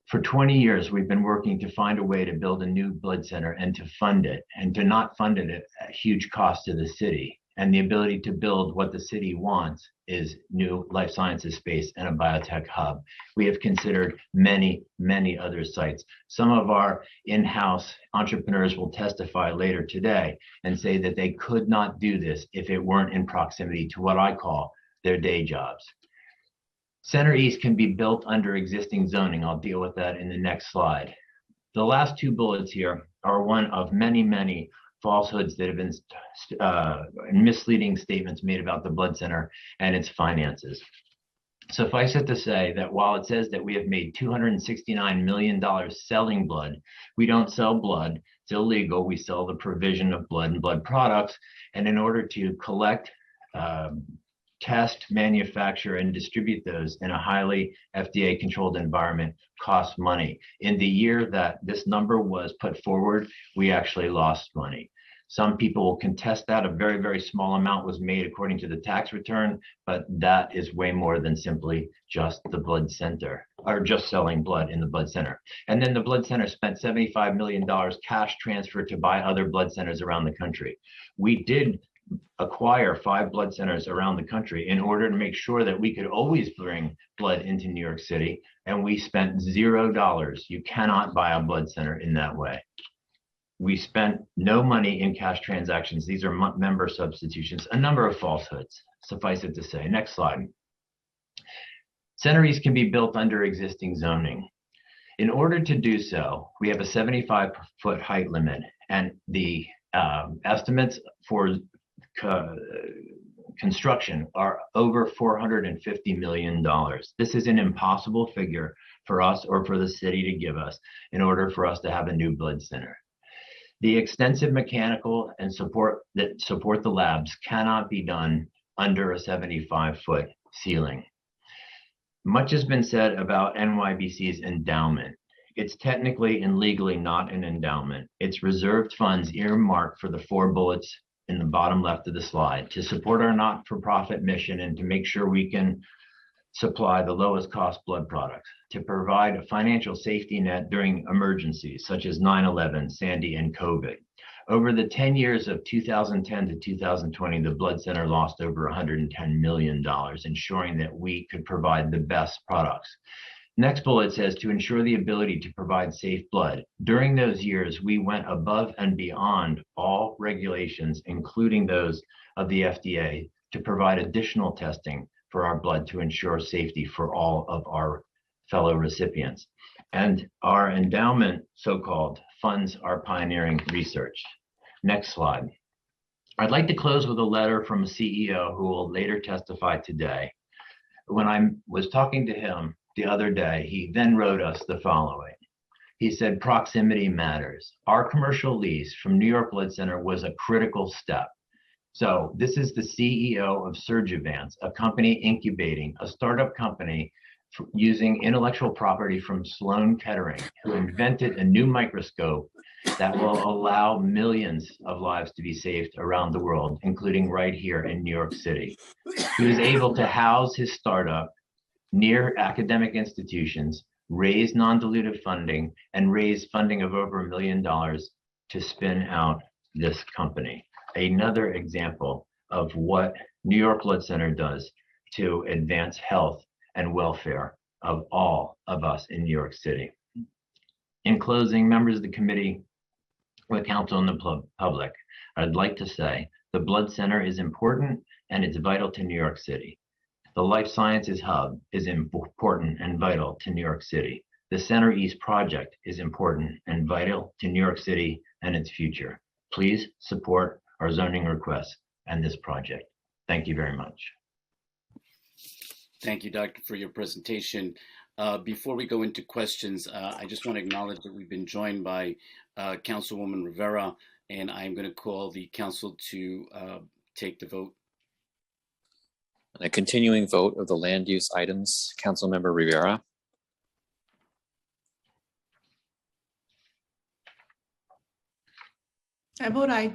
For 20 years, we've been working to find a way to build a new blood center and to fund it, and to not fund it at a huge cost to the city. And the ability to build what the city wants is new life sciences space and a biotech hub. We have considered many, many other sites. Some of our in-house entrepreneurs will testify later today and say that they could not do this if it weren't in proximity to what I call their day jobs. Center East can be built under existing zoning. I'll deal with that in the next slide. The last 2 bullets here are one of many, many falsehoods that have been misleading statements made about the Blood Center and its finances. Suffice it to say that while it says that we have made $269 million selling blood, we don't sell blood. It's illegal. We sell the provision of blood and blood products. And in order to collect, test, manufacture, and distribute those in a highly FDA-controlled environment costs money. In the year that this number was put forward, we actually lost money. Some people will contest that. A very, very small amount was made according to the tax return, but that is way more than simply just the blood center, or just selling blood in the blood center. And then the blood center spent $75 million cash transfer to buy other blood centers around the country. We did acquire 5 blood centers around the country in order to make sure that we could always bring blood into New York City, and we spent $0. You cannot buy a blood center in that way. We spent no money in cash transactions. These are member substitutions, a number of falsehoods, suffice it to say. Next slide. Center East can be built under existing zoning. In order to do so, we have a 75-foot height limit, and the estimates for construction are over $450 million. This is an impossible figure for us or for the city to give us in order for us to have a new blood center. The extensive mechanical and support the labs cannot be done under a 75-foot ceiling. Much has been said about NYBC's endowment. It's technically and legally not an endowment. It's reserved funds earmarked for the 4 bullets in the bottom left of the slide to support our not-for-profit mission and to make sure we can supply the lowest cost blood products, to provide a financial safety net during emergencies such as 9/11, Sandy, and COVID. Over the 10 years of 2010 to 2020, the Blood Center lost over $110 million, ensuring that we could provide the best products. Next bullet says to ensure the ability to provide safe blood. During those years, we went above and beyond all regulations, including those of the FDA, to provide additional testing for our blood to ensure safety for all of our fellow recipients. And our endowment, so-called, funds our pioneering research. Next slide. I'd like to close with a letter from a CEO who will later testify today. When I was talking to him the other day, he then wrote us the following. He said, proximity matters. Our commercial lease from New York Blood Center was a critical step. So this is the CEO of Surgivance, a company incubating a startup company using intellectual property from Sloan Kettering, who invented a new microscope that will allow millions of lives to be saved around the world, including right here in New York City. He was able to house his startup near academic institutions, raise non-dilutive funding, and raise funding of over $1 million to spin out this company. Another example of what New York Blood Center does to advance health and welfare of all of us in New York City. In closing, members of the committee, the council, and the public, I'd like to say the Blood Center is important and it's vital to New York City. The Life Sciences Hub is important and vital to New York City. The Center East project is important and vital to New York City and its future. Please support our zoning requests and this project. Thank you very much. Thank you, Doctor, for your presentation. Before we go into questions, I just want to acknowledge that we've been joined by Councilwoman Rivera, and I'm going to call the council to take the vote. A continuing vote of the land use items, Councilmember Rivera. I vote aye.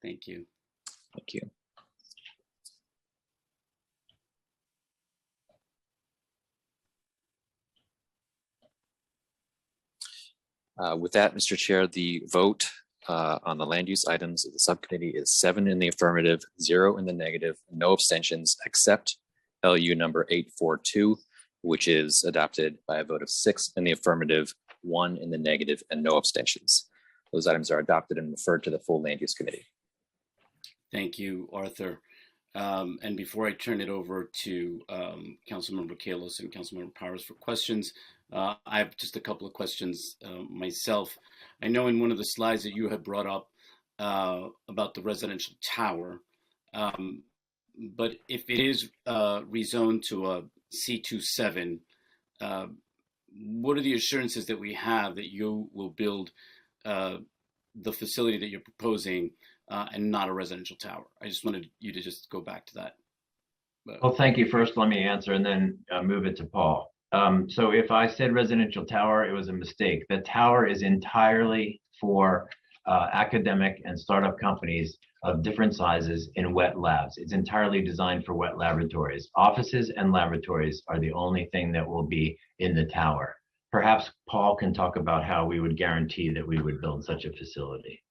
Thank you. Thank you. With that, Mr. Chair, the vote on the land use items of the subcommittee is 7 in the affirmative, 0 in the negative, no abstentions, except LU number 842, which is adopted by a vote of 6 in the affirmative, 1 in the negative, and no abstentions. Those items are adopted and referred to the full land use committee. Thank you, Arthur. And before I turn it over to Councilmember Kalos and Councilmember Powers for questions, I have just a couple of questions myself. I know in one of the slides that you had brought up about the residential tower, but if it is rezoned to a C27, what are the assurances that we have that you will build the facility that you're proposing and not a residential tower? I just wanted you to just go back to that. Well, thank you. First, let me answer and then move it to Paul. So if I said residential tower, it was a mistake. The tower is entirely for academic and startup companies of different sizes in wet labs. It's entirely designed for wet laboratories. Offices and laboratories are the only thing that will be in the tower. Perhaps Paul can talk about how we would guarantee that we would build such a facility.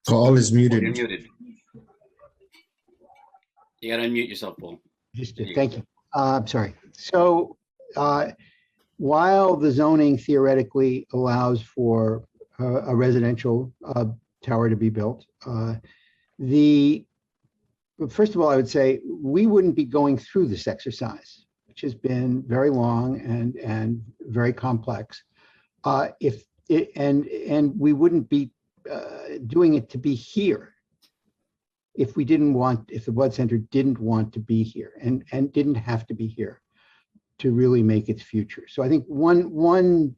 Paul is muted. You're muted. You got to unmute yourself, Paul. Just thank you. I'm sorry. So while the zoning theoretically allows for a residential tower to be built, first of all, I would say we wouldn't be going through this exercise, which has been very long and very complex. And we wouldn't be doing it to be here if the blood center didn't want to be here and didn't have to be here to really make its future. So I think one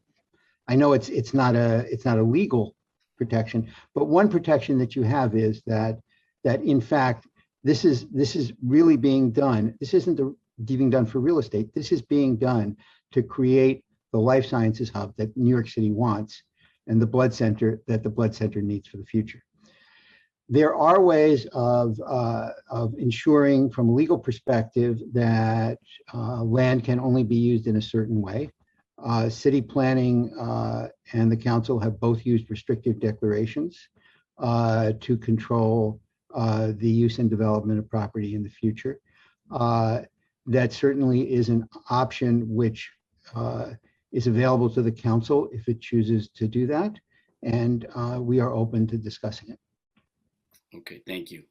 I know it's not a legal protection, but one protection that you have is that in fact this is really being done. This isn't being done for real estate. This is being done to create the life sciences hub that New York City wants and the blood center that the blood center needs for the future. There are ways of ensuring from a legal perspective that land can only be used in a certain way. City planning and the council have both used restrictive declarations to control the use and development of property in the future. That certainly is an option which is available to the council if it chooses to do that. And we are open to discussing it. Okay, thank you.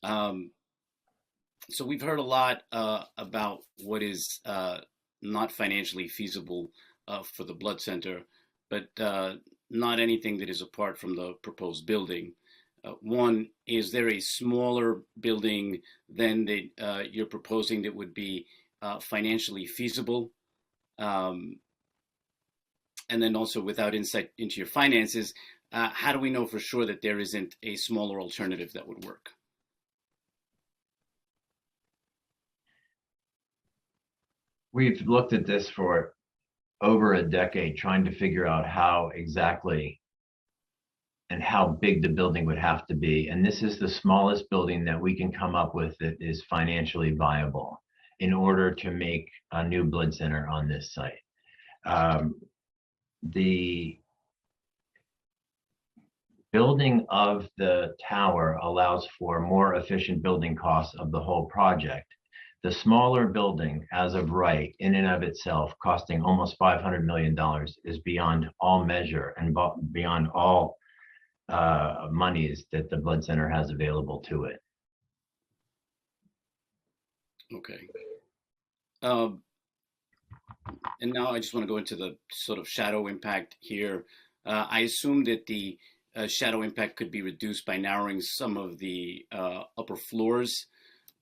So we've heard a lot about what is not financially feasible for the blood center, but not anything that is apart from the proposed building. One, is there a smaller building than that you're proposing that would be financially feasible? And then also, without insight into your finances, how do we know for sure that there isn't a smaller alternative that would work? We've looked at this for over a decade, trying to figure out how exactly and how big the building would have to be. And this is the smallest building that we can come up with that is financially viable in order to make a new blood center on this site. The building of the tower allows for more efficient building costs of the whole project. The smaller building, as of right, in and of itself, costing almost $500 million, is beyond all measure and beyond all monies that the blood center has available to it. Okay. And now I just want to go into the sort of shadow impact here. I assume that the shadow impact could be reduced by narrowing some of the upper floors.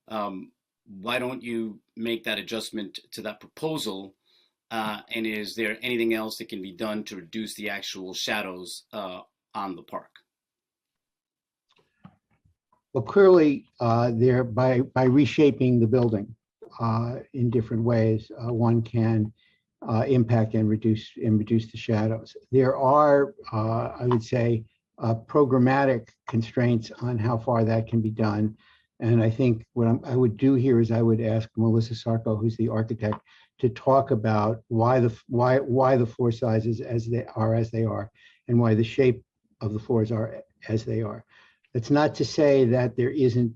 Why don't you make that adjustment to that proposal? And is there anything else that can be done to reduce the actual shadows on the park? Well, clearly, there by reshaping the building in different ways, one can impact and reduce the shadows. There are, I would say, programmatic constraints on how far that can be done. And I think what I would do here is I would ask Melissa Sarko, who's the architect, to talk about why the floor sizes as they are, and why the shape of the floors are as they are. That's not to say that there isn't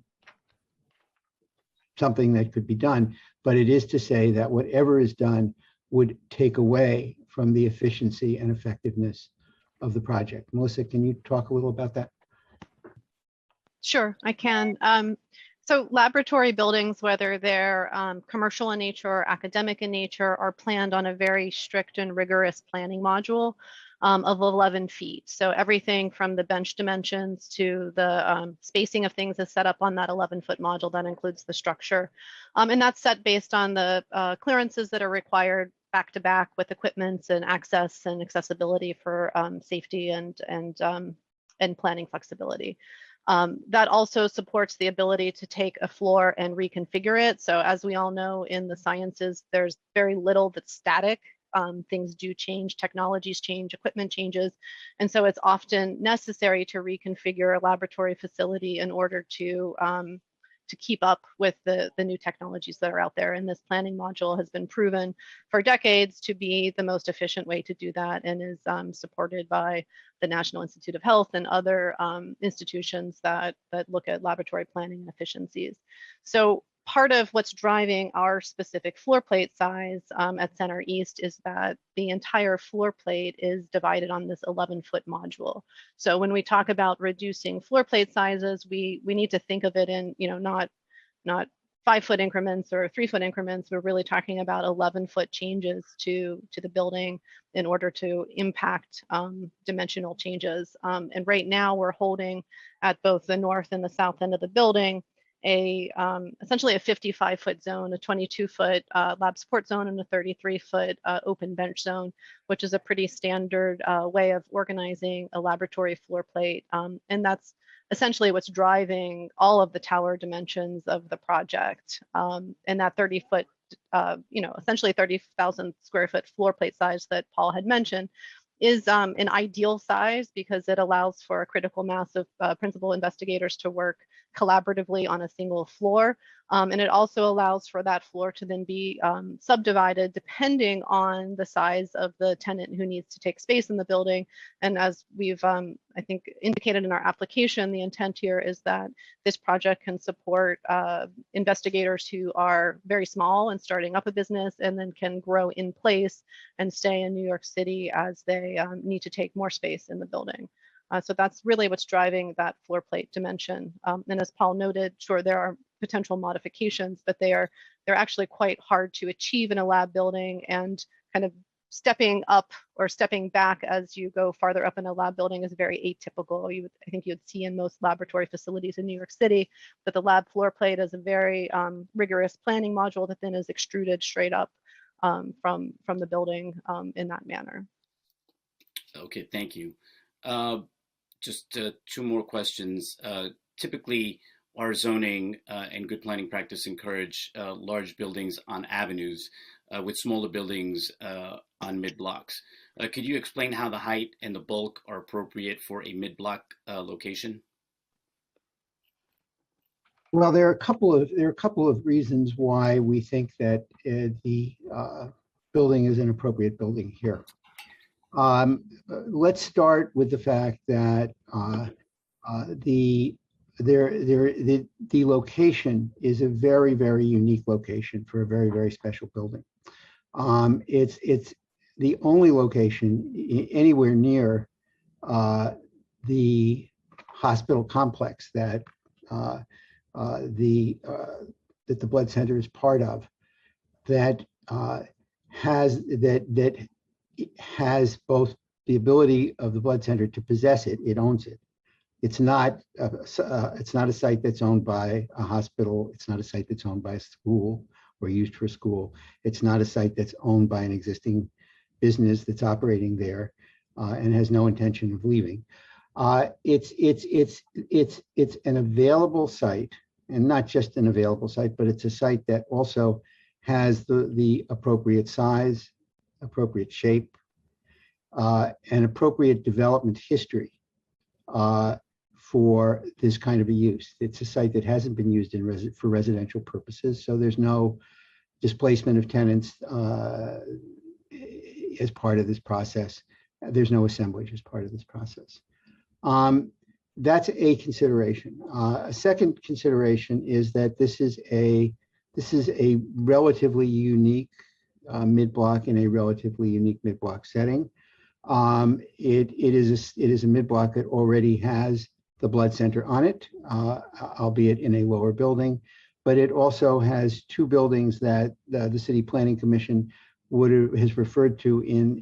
something that could be done, but it is to say that whatever is done would take away from the efficiency and effectiveness of the project. Melissa, can you talk a little about that? Sure, I can. So laboratory buildings, whether they're commercial in nature or academic in nature, are planned on a very strict and rigorous planning module of 11 feet. So everything from the bench dimensions to the spacing of things is set up on that 11-foot module. That includes the structure. And that's set based on the clearances that are required back to back with equipment and access and accessibility for safety and planning flexibility. That also supports the ability to take a floor and reconfigure it. So as we all know in the sciences, there's very little that's static. Things do change, technologies change, equipment changes. And so it's often necessary to reconfigure a laboratory facility in order to keep up with the new technologies that are out there. And this planning module has been proven for decades to be the most efficient way to do that, and is supported by the National Institute of Health and other institutions that look at laboratory planning and efficiencies. So part of what's driving our specific floor plate size at Center East is that the entire floor plate is divided on this 11-foot module. So when we talk about reducing floor plate sizes, we need to think of it in, not 5-foot increments or 3-foot increments. We're really talking about 11-foot changes to the building in order to impact dimensional changes. And right now we're holding at both the north and the south end of the building essentially a 55-foot zone, a 22-foot lab support zone, and a 33-foot open bench zone, which is a pretty standard way of organizing a laboratory floor plate. And that's essentially what's driving all of the tower dimensions of the project. And that 30-foot essentially 30,000 square foot floor plate size that Paul had mentioned, is an ideal size because it allows for a critical mass of principal investigators to work collaboratively on a single floor. And it also allows for that floor to then be subdivided depending on the size of the tenant who needs to take space in the building. And as we've, I think, indicated in our application, the intent here is that this project can support investigators who are very small and starting up a business and then can grow in place and stay in New York City as they need to take more space in the building. So that's really what's driving that floor plate dimension. And as Paul noted, sure, there are potential modifications, but they're actually quite hard to achieve in a lab building, and kind of stepping up or stepping back as you go farther up in a lab building is very atypical. I think you'd see in most laboratory facilities in New York City that the lab floor plate is a very rigorous planning module that then is extruded straight up from the building in that manner. Okay, thank you. Just two more questions. Typically, our zoning and good planning practice encourage large buildings on avenues with smaller buildings on mid-blocks. Could you explain how the height and the bulk are appropriate for a mid-block location? Well, there are a couple of reasons why we think that the building is an appropriate building here. Let's start with the fact that the location is a very, very unique location for a very, very special building. It's the only location anywhere near the hospital complex that the blood center is part of, that has both the ability of the blood center to possess it. It owns it. It's not a site that's owned by a hospital. It's not a site that's owned by a school or used for a school. It's not a site that's owned by an existing business that's operating there and has no intention of leaving. It's an available site, and not just an available site, but it's a site that also has the appropriate size, appropriate shape, and appropriate development history for this kind of a use. It's a site that hasn't been used for residential purposes, so there's no displacement of tenants as part of this process. There's no assemblage as part of this process. That's a consideration. A second consideration is that this is a relatively unique mid-block in a relatively unique mid-block setting. It is a mid-block that already has the blood center on it, albeit in a lower building, but it also has two buildings that the City Planning Commission has referred to in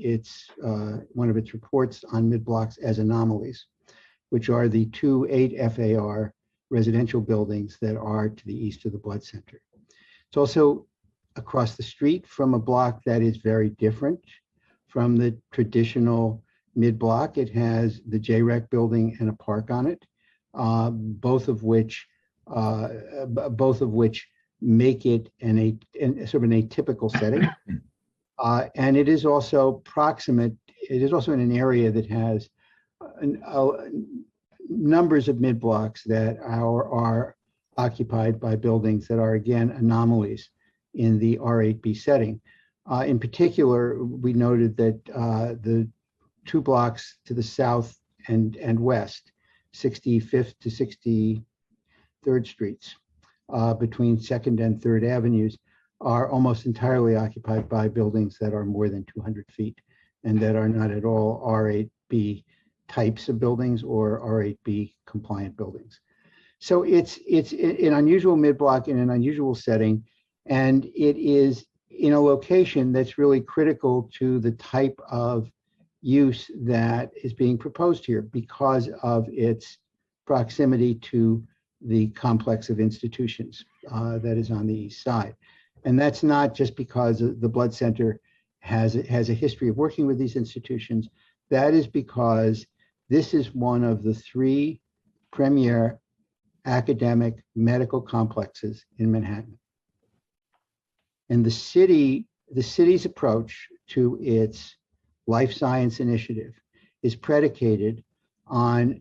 one of its reports on mid-blocks as anomalies, which are the 2 8 FAR residential buildings that are to the east of the blood center. It's also across the street from a block that is very different from the traditional mid-block. It has the JREC building and a park on it, both of which make it sort of an atypical setting. And it is also proximate. It is also in an area that has numbers of mid-blocks that are occupied by buildings that are, again, anomalies in the R8B setting. In particular, we noted that the 2 blocks to the south and west, 65th to 63rd Streets, between 2nd and 3rd Avenues, are almost entirely occupied by buildings that are more than 200 feet and that are not at all R8B types of buildings or R8B compliant buildings. So it's an unusual mid-block in an unusual setting, and it is in a location that's really critical to the type of use that is being proposed here because of its proximity to the complex of institutions that is on the east side. And that's not just because the blood center has a history of working with these institutions. That is because this is one of the 3 premier academic medical complexes in Manhattan. And the city's approach to its life science initiative is predicated on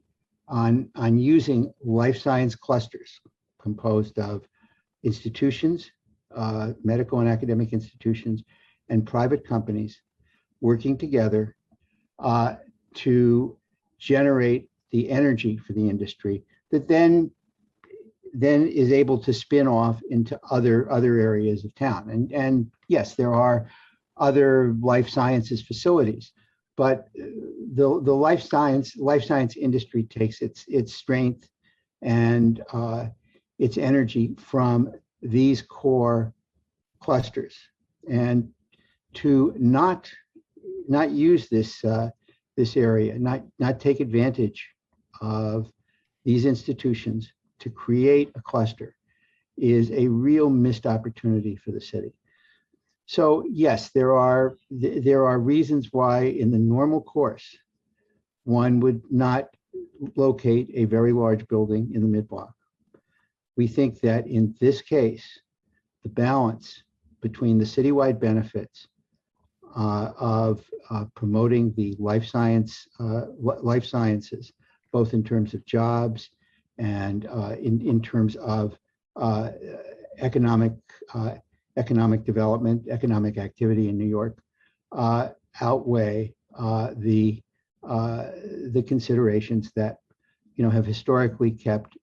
using life science clusters composed of institutions, medical and academic institutions, and private companies working together to generate the energy for the industry that then is able to spin off into other areas of town. And yes, there are other life sciences facilities, but the life science industry takes its strength and its energy from these core clusters. And to not use this area, not take advantage of these institutions to create a cluster is a real missed opportunity for the city. So yes, there are reasons why in the normal course, one would not locate a very large building in the mid-block. We think that in this case, the balance between the citywide benefits of promoting the life sciences, both in terms of jobs and in terms of economic development, economic activity in New York, outweigh the considerations that have historically kept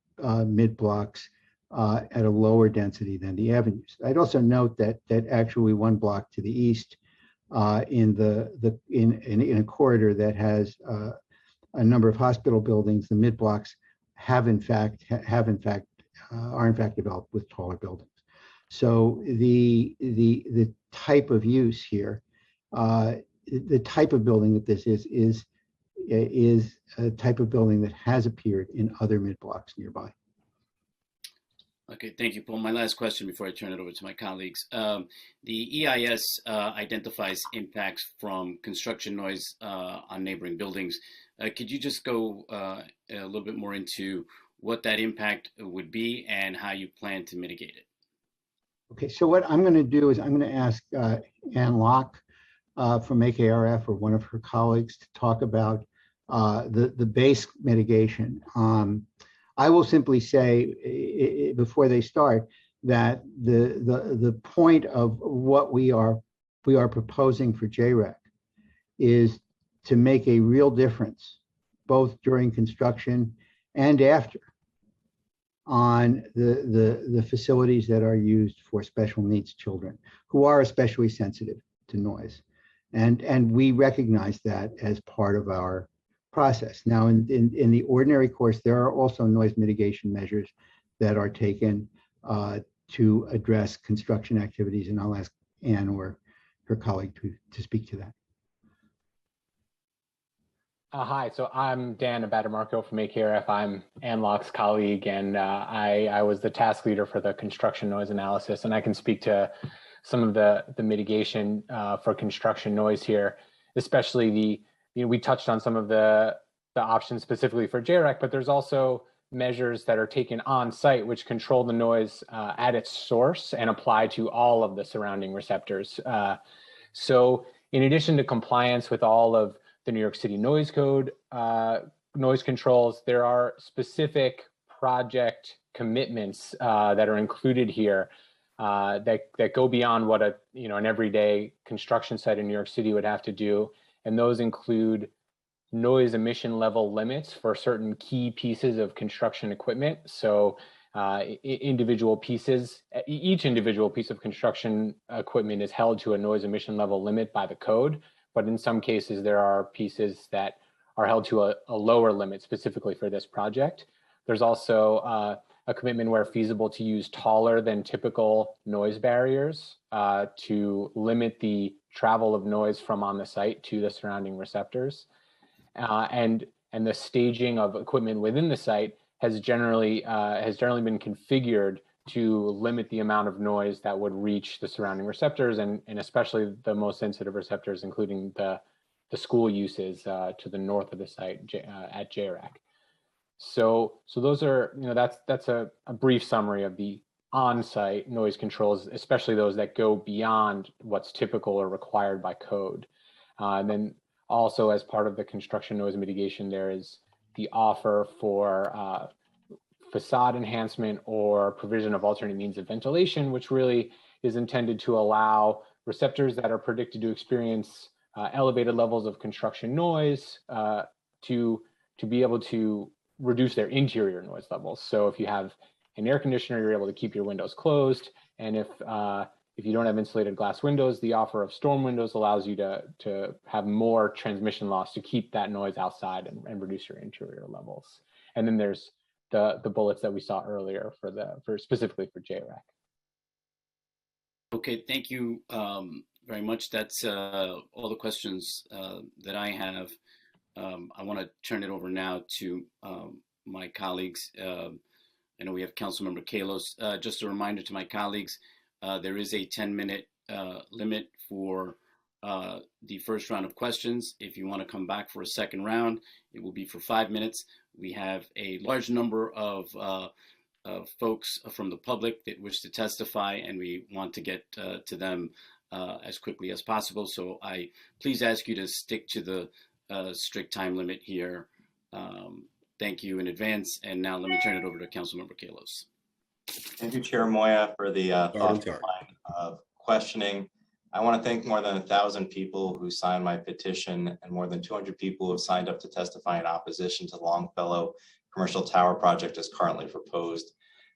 mid-blocks at a lower density than the avenues. I'd also note that actually one block to the east, in a corridor that has a number of hospital buildings, the mid-blocks are in fact developed with taller buildings. So the type of use here, the type of building that this is a type of building that has appeared in other mid-blocks nearby. Okay, thank you, Paul. My last question before I turn it over to my colleagues. The EIS identifies impacts from construction noise on neighboring buildings. Could you just go a little bit more into what that impact would be and how you plan to mitigate it? Okay, so what I'm going to do is I'm going to ask Ann Locke from AKRF or one of her colleagues to talk about the base mitigation. I will simply say before they start that the point of what we are proposing for JREC is to make a real difference both during construction and after on the facilities that are used for special needs children who are especially sensitive to noise. And we recognize that as part of our process. Now, in the ordinary course, there are also noise mitigation measures that are taken to address construction activities, and I'll ask Ann or her colleague to speak to that. Hi, so I'm Dan Abatamarco from AKRF. I'm Ann Locke's colleague, and I was the task leader for the construction noise analysis, and I can speak to some of the mitigation for construction noise here, especially we touched on some of the options specifically for JREC, but there's also measures that are taken on site which control the noise at its source and apply to all of the surrounding receptors. So in addition to compliance with all of the New York City Noise Code noise controls, there are specific project commitments that are included here that go beyond what an everyday construction site in New York City would have to do. And those include noise emission level limits for certain key pieces of construction equipment. So each individual piece of construction equipment is held to a noise emission level limit by the code. But in some cases, there are pieces that are held to a lower limit specifically for this project. There's also a commitment where feasible to use taller than typical noise barriers to limit the travel of noise from on the site to the surrounding receptors. And the staging of equipment within the site has generally been configured to limit the amount of noise that would reach the surrounding receptors and especially the most sensitive receptors, including the school uses to the north of the site at JREC. So those are, that's a brief summary of the on-site noise controls, especially those that go beyond what's typical or required by code. And then also as part of the construction noise mitigation, there is the offer for facade enhancement or provision of alternate means of ventilation, which really is intended to allow receptors that are predicted to experience elevated levels of construction noise to be able to reduce their interior noise levels. So if you have an air conditioner, you're able to keep your windows closed. And if you don't have insulated glass windows, the offer of storm windows allows you to have more transmission loss to keep that noise outside and reduce your interior levels. And then there's the bullets that we saw earlier for specifically for JRAC. Okay, thank you very much. That's all the questions that I have. I want to turn it over now to my colleagues. I know we have Councilmember Kalos. Just a reminder to my colleagues, there is a 10-minute limit for the first round of questions. If you want to come back for a second round, it will be for 5 minutes. We have a large number of folks from the public that wish to testify, and we want to get to them as quickly as possible. So I please ask you to stick to the strict time limit here. Thank you in advance. And now let me turn it over to Councilmember Kalos. Thank you, Chair Moya, for the thoughtful line of questioning. I want to thank more than 1,000 people who signed my petition and more than 200 people who have signed up to testify in opposition to Longfellow Commercial Tower project as currently proposed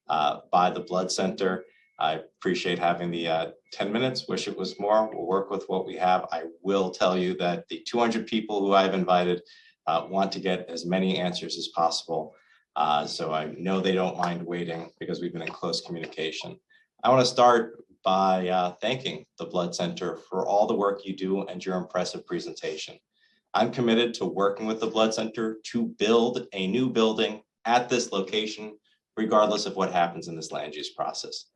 by the Blood Center. I appreciate having the 10 minutes, wish it was more. We'll work with what we have. I will tell you that the 200 people who I've invited want to get as many answers as possible. So I know they don't mind waiting because we've been in close communication. I want to start by thanking the Blood Center for all the work you do and your impressive presentation. I'm committed to working with the Blood Center to build a new building at this location, regardless of what happens in this land use process.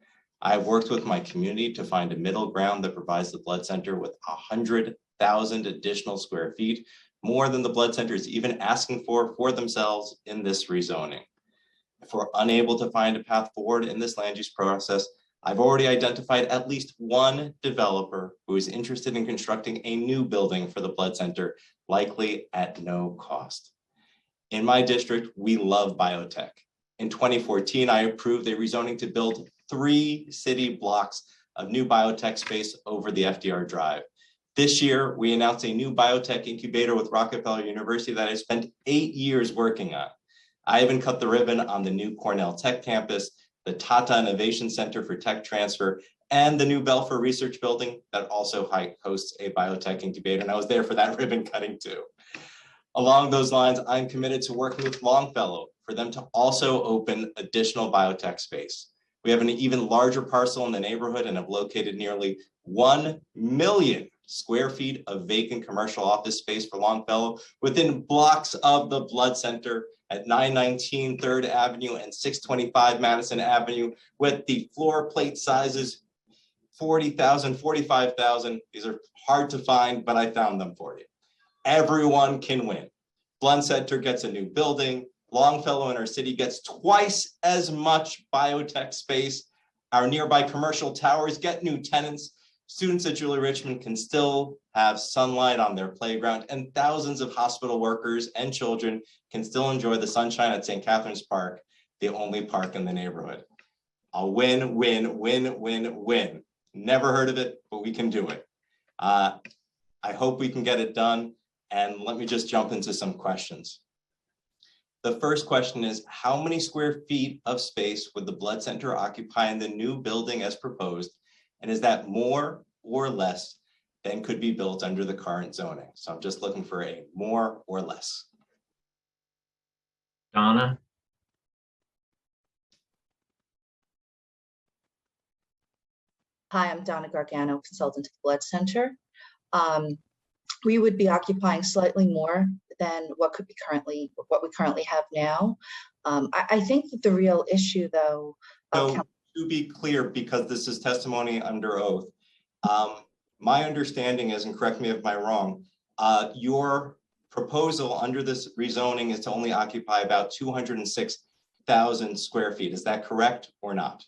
I've worked with my community to find a middle ground that provides the Blood Center with 100,000 additional square feet, more than the Blood Center is even asking for themselves in this rezoning. If we're unable to find a path forward in this land use process, I've already identified at least one developer who is interested in constructing a new building for the Blood Center, likely at no cost. In my district, we love biotech. In 2014, I approved a rezoning to build 3 city blocks of new biotech space over the FDR Drive. This year, we announced a new biotech incubator with Rockefeller University that I spent 8 years working on. I even cut the ribbon on the new Cornell Tech campus, the Tata Innovation Center for Tech Transfer, and the new Belfer Research Building that also hosts a biotech incubator. And I was there for that ribbon cutting too. Along those lines, I'm committed to working with Longfellow for them to also open additional biotech space. We have an even larger parcel in the neighborhood and have located nearly 1 million square feet of vacant commercial office space for Longfellow within blocks of the Blood Center at 919 3rd Avenue and 625 Madison Avenue, with the floor plate sizes 40,000, 45,000. These are hard to find, but I found them for you. Everyone can win. Blood Center gets a new building. Longfellow in our city gets twice as much biotech space. Our nearby commercial towers get new tenants. Students at Julie Richmond can still have sunlight on their playground, and thousands of hospital workers and children can still enjoy the sunshine at St. Catherine's Park, the only park in the neighborhood. A win, win, win, win, win. Never heard of it, but we can do it. I hope we can get it done. And let me just jump into some questions. The first question is, how many square feet of space would the Blood Center occupy in the new building as proposed? And is that more or less than could be built under the current zoning? So I'm just looking for a more or less. Donna? Hi, I'm Donna Gargano, consultant at the Blood Center. We would be occupying slightly more than what we currently have now. I think that the real issue, though. So to be clear, because this is testimony under oath, my understanding is, and correct me if I'm wrong, your proposal under this rezoning is to only occupy about 206,000 square feet. Is that correct or not?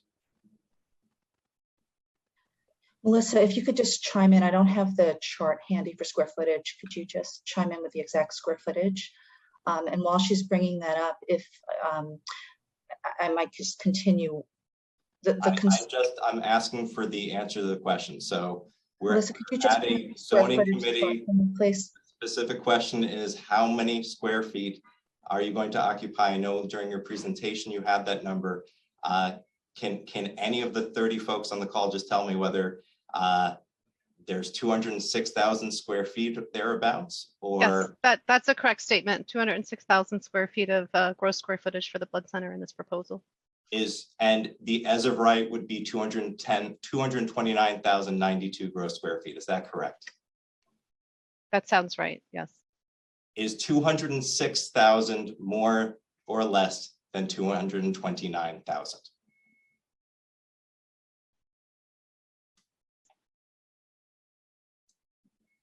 Melissa, if you could just chime in, I don't have the chart handy for square footage. Could you just chime in with the exact square footage? And while she's bringing that up, if I might just continue. I'm asking for the answer to the question. So we're Melissa, could you just at a zoning committee. Please. Specific question is how many square feet are you going to occupy? I know during your presentation you had that number. Can any of the 30 folks on the call just tell me whether there's 206,000 square feet thereabouts, or yes, that's a correct statement. 206,000 square feet of gross square footage for the blood center in this proposal. and the as of right would be 229,092 gross square feet. Is that correct? That sounds right. Yes. Is 206,000 more or less than 229,000?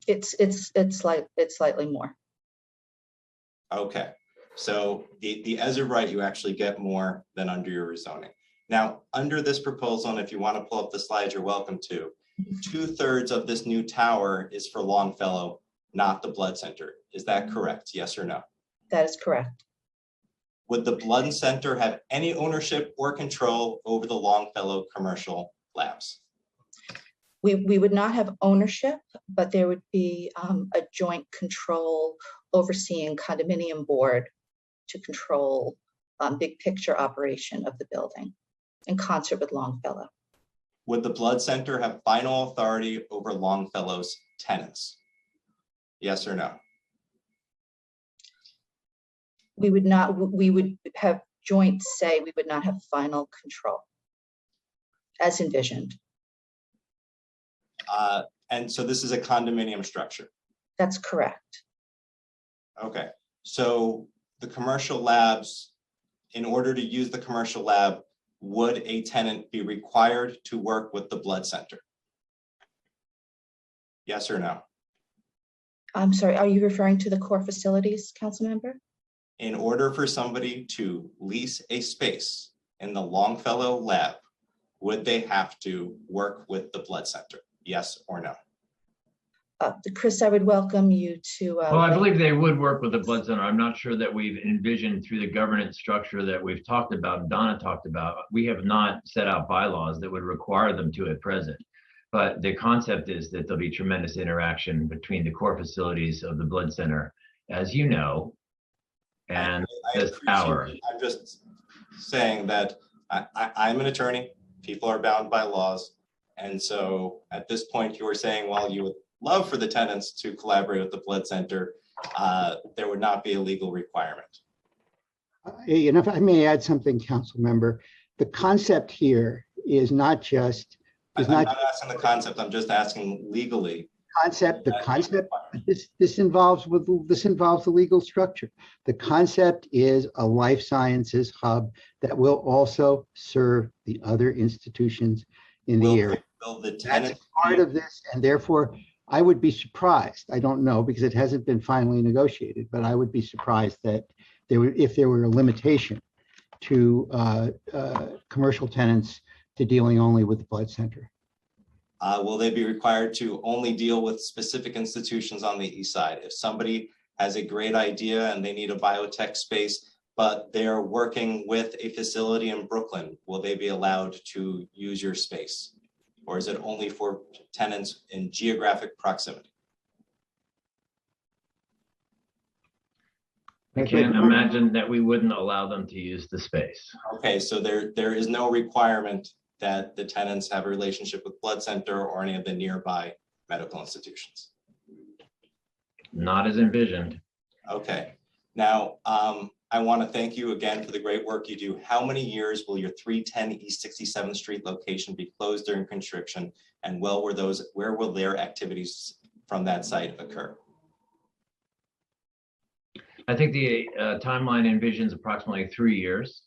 It's slightly more. Okay, so the as of right, you actually get more than under your rezoning. Now, under this proposal, and if you want to pull up the slides, you're welcome to. 2/3 of this new tower is for Longfellow, not the blood center. Is that correct? Yes or no? That is correct. Would the blood center have any ownership or control over the Longfellow commercial labs? We would not have ownership, but there would be a joint control overseeing condominium board to control big picture operation of the building in concert with Longfellow. Would the blood center have final authority over Longfellow's tenants? Yes or no? We would not, we would have joint say, we would not have final control as envisioned. And so this is a condominium structure. That's correct. Okay, so the commercial labs, in order to use the commercial lab, would a tenant be required to work with the blood center? Yes or no? I'm sorry, are you referring to the core facilities, council member? In order for somebody to lease a space in the Longfellow lab, would they have to work with the blood center? Yes or no? Chris, I would welcome you to. Well, I believe they would work with the blood center. I'm not sure that we've envisioned through the governance structure that we've talked about and Donna talked about. We have not set out bylaws that would require them to at present. But the concept is that there'll be tremendous interaction between the core facilities of the blood center, as you know, and this tower. I'm just saying that I'm an attorney. People are bound by laws. And so at this point, you were saying, well, you would love for the tenants to collaborate with the blood center. There would not be a legal requirement. And if I may add something, council member, the concept here is not just. I'm not asking the concept. I'm just asking legally. The concept. This involves the legal structure. The concept is a life sciences hub that will also serve the other institutions in the area. That's part of this, and therefore I would be surprised. I don't know because it hasn't been finally negotiated, but I would be surprised that if there were a limitation to commercial tenants to dealing only with the blood center. Will they be required to only deal with specific institutions on the east side? If somebody has a great idea and they need a biotech space, but they're working with a facility in Brooklyn, will they be allowed to use your space? Or is it only for tenants in geographic proximity? I can't imagine that we wouldn't allow them to use the space. Okay, so there is no requirement that the tenants have a relationship with blood center or any of the nearby medical institutions. Not as envisioned. Okay, now I want to thank you again for the great work you do. How many years will your 310 East 67th Street location be closed during construction, and where will their activities from that site occur? I think the timeline envisions approximately 3 years.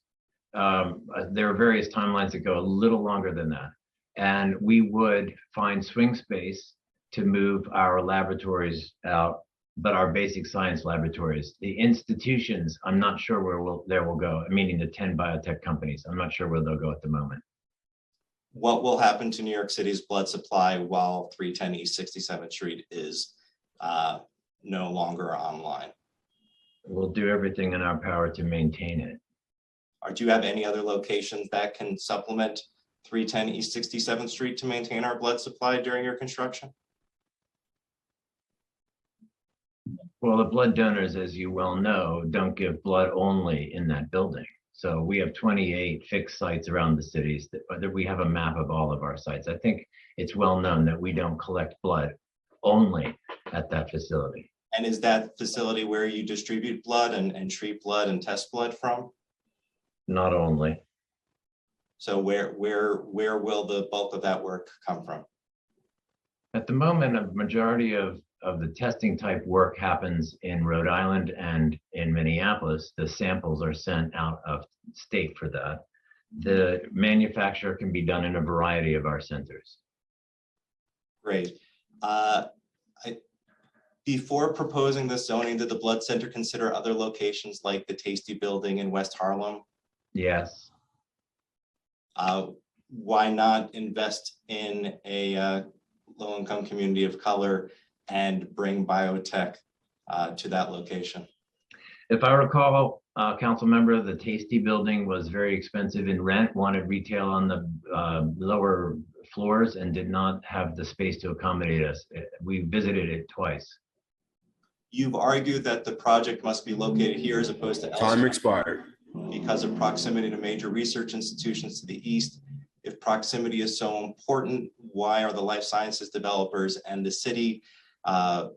There are various timelines that go a little longer than that. And we would find swing space to move our laboratories out, but our basic science laboratories. The institutions, I'm not sure where they will go, meaning the 10 biotech companies. I'm not sure where they'll go at the moment. what will happen to New York City's blood supply while 310 East 67th Street is no longer online? We'll do everything in our power to maintain it. Or do you have any other locations that can supplement 310 East 67th Street to maintain our blood supply during your construction? Well, the blood donors, as you well know, don't give blood only in that building. So we have 28 fixed sites around the cities that we have a map of all of our sites. I think it's well known that we don't collect blood only at that facility. And is that facility where you distribute blood and treat blood and test blood from? Not only. So where will the bulk of that work come from? At the moment, a majority of the testing type work happens in Rhode Island and in Minneapolis. The samples are sent out of state for that. The manufacture can be done in a variety of our centers. Great. Before proposing this zoning, did the blood center consider other locations like the Tasty Building in West Harlem? Yes. Why not invest in a low-income community of color and bring biotech to that location? If I recall, council member, the Tasty Building was very expensive in rent, wanted retail on the lower floors and did not have the space to accommodate us. We visited it twice. You've argued that the project must be located here as opposed to elsewhere. Time expired. Because of proximity to major research institutions to the east. If proximity is so important, why are the life sciences developers and the city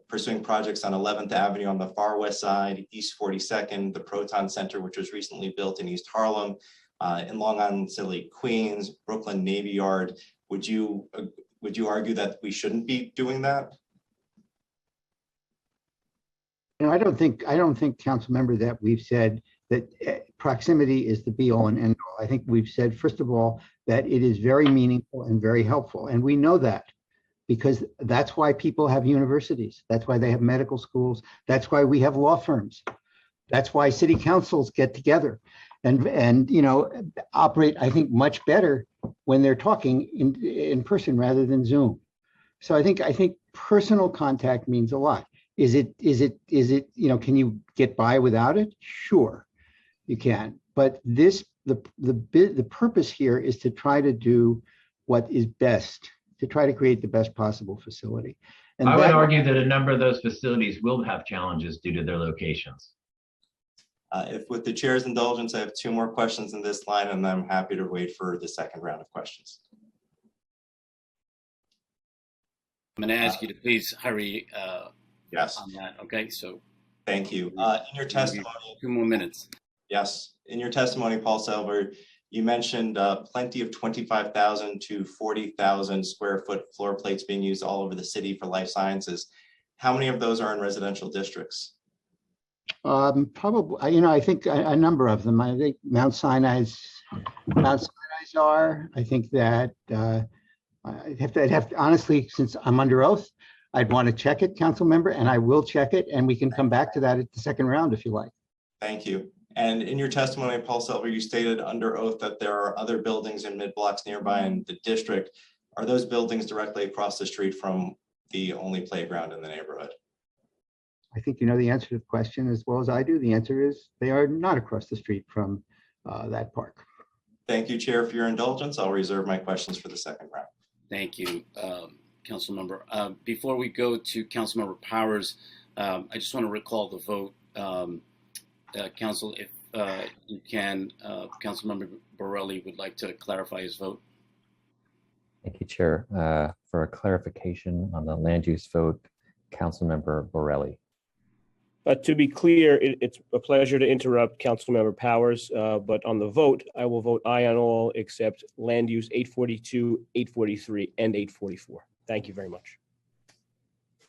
pursuing projects on 11th Avenue on the far west side, East 42nd, the Proton Center, which was recently built in East Harlem, in Long Island City, Queens, Brooklyn Navy Yard? Would you argue that we shouldn't be doing that? You know, I don't think, council member, that we've said that proximity is the be all and end all. I think we've said, first of all, that it is very meaningful and very helpful. And we know that because that's why people have universities. That's why they have medical schools. That's why we have law firms. That's why city councils get together and you know, operate, I think, much better when they're talking in person rather than Zoom. So I think personal contact means a lot. Is it, you know, can you get by without it? Sure, you can. But the purpose here is to try to do what is best, to try to create the best possible facility. And I would argue that a number of those facilities will have challenges due to their locations. If with the chair's indulgence, I have two more questions in this line, and I'm happy to wait for the second round of questions. I'm going to ask you to please hurry yes. on that. Okay, so. Thank you. In your testimony. 2 more minutes. Yes. In your testimony, Paul Selver, you mentioned plenty of 25,000 to 40,000 square foot floor plates being used all over the city for life sciences. How many of those are in residential districts? Probably, you know, I think a number of them. I think Mount Sinai's are. I think that I'd have to honestly, since I'm under oath, I'd want to check it, council member, and I will check it, and we can come back to that at the second round if you like. Thank you. And in your testimony, Paul Selver, you stated under oath that there are other buildings in mid-blocks nearby in the district. Are those buildings directly across the street from the only playground in the neighborhood? I think you know the answer to the question as well as I do. The answer is they are not across the street from that park. Thank you, Chair, for your indulgence. I'll reserve my questions for the second round. Thank you, Council Member. Before we go to Council Member Powers, I just want to recall the vote. Council, if you can, Council Member Borelli would like to clarify his vote. Thank you, Chair. For a clarification on the land use vote, Council Member Borelli. To be clear, it's a pleasure to interrupt Councilmember Powers, but on the vote, I will vote aye on all except land use 842, 843, and 844. Thank you very much.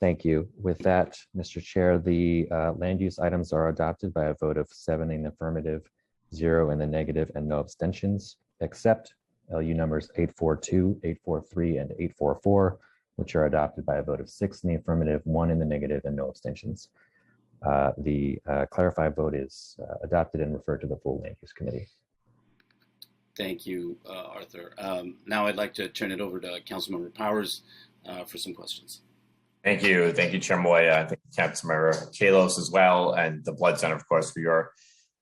Thank you. With that, Mr. Chair, the land use items are adopted by a vote of 7 in the affirmative, 0 in the negative, and no abstentions, except LU numbers 842, 843, and 844, which are adopted by a vote of 6 in the affirmative, 1 in the negative, and no abstentions. The clarified vote is adopted and referred to the full land use committee. Thank you, Arthur. Now I'd like to turn it over to Councilmember Powers for some questions. Thank you, Chair Moya. Thank you, Councilmember Kalos as well, and the Blood Center, of course, for your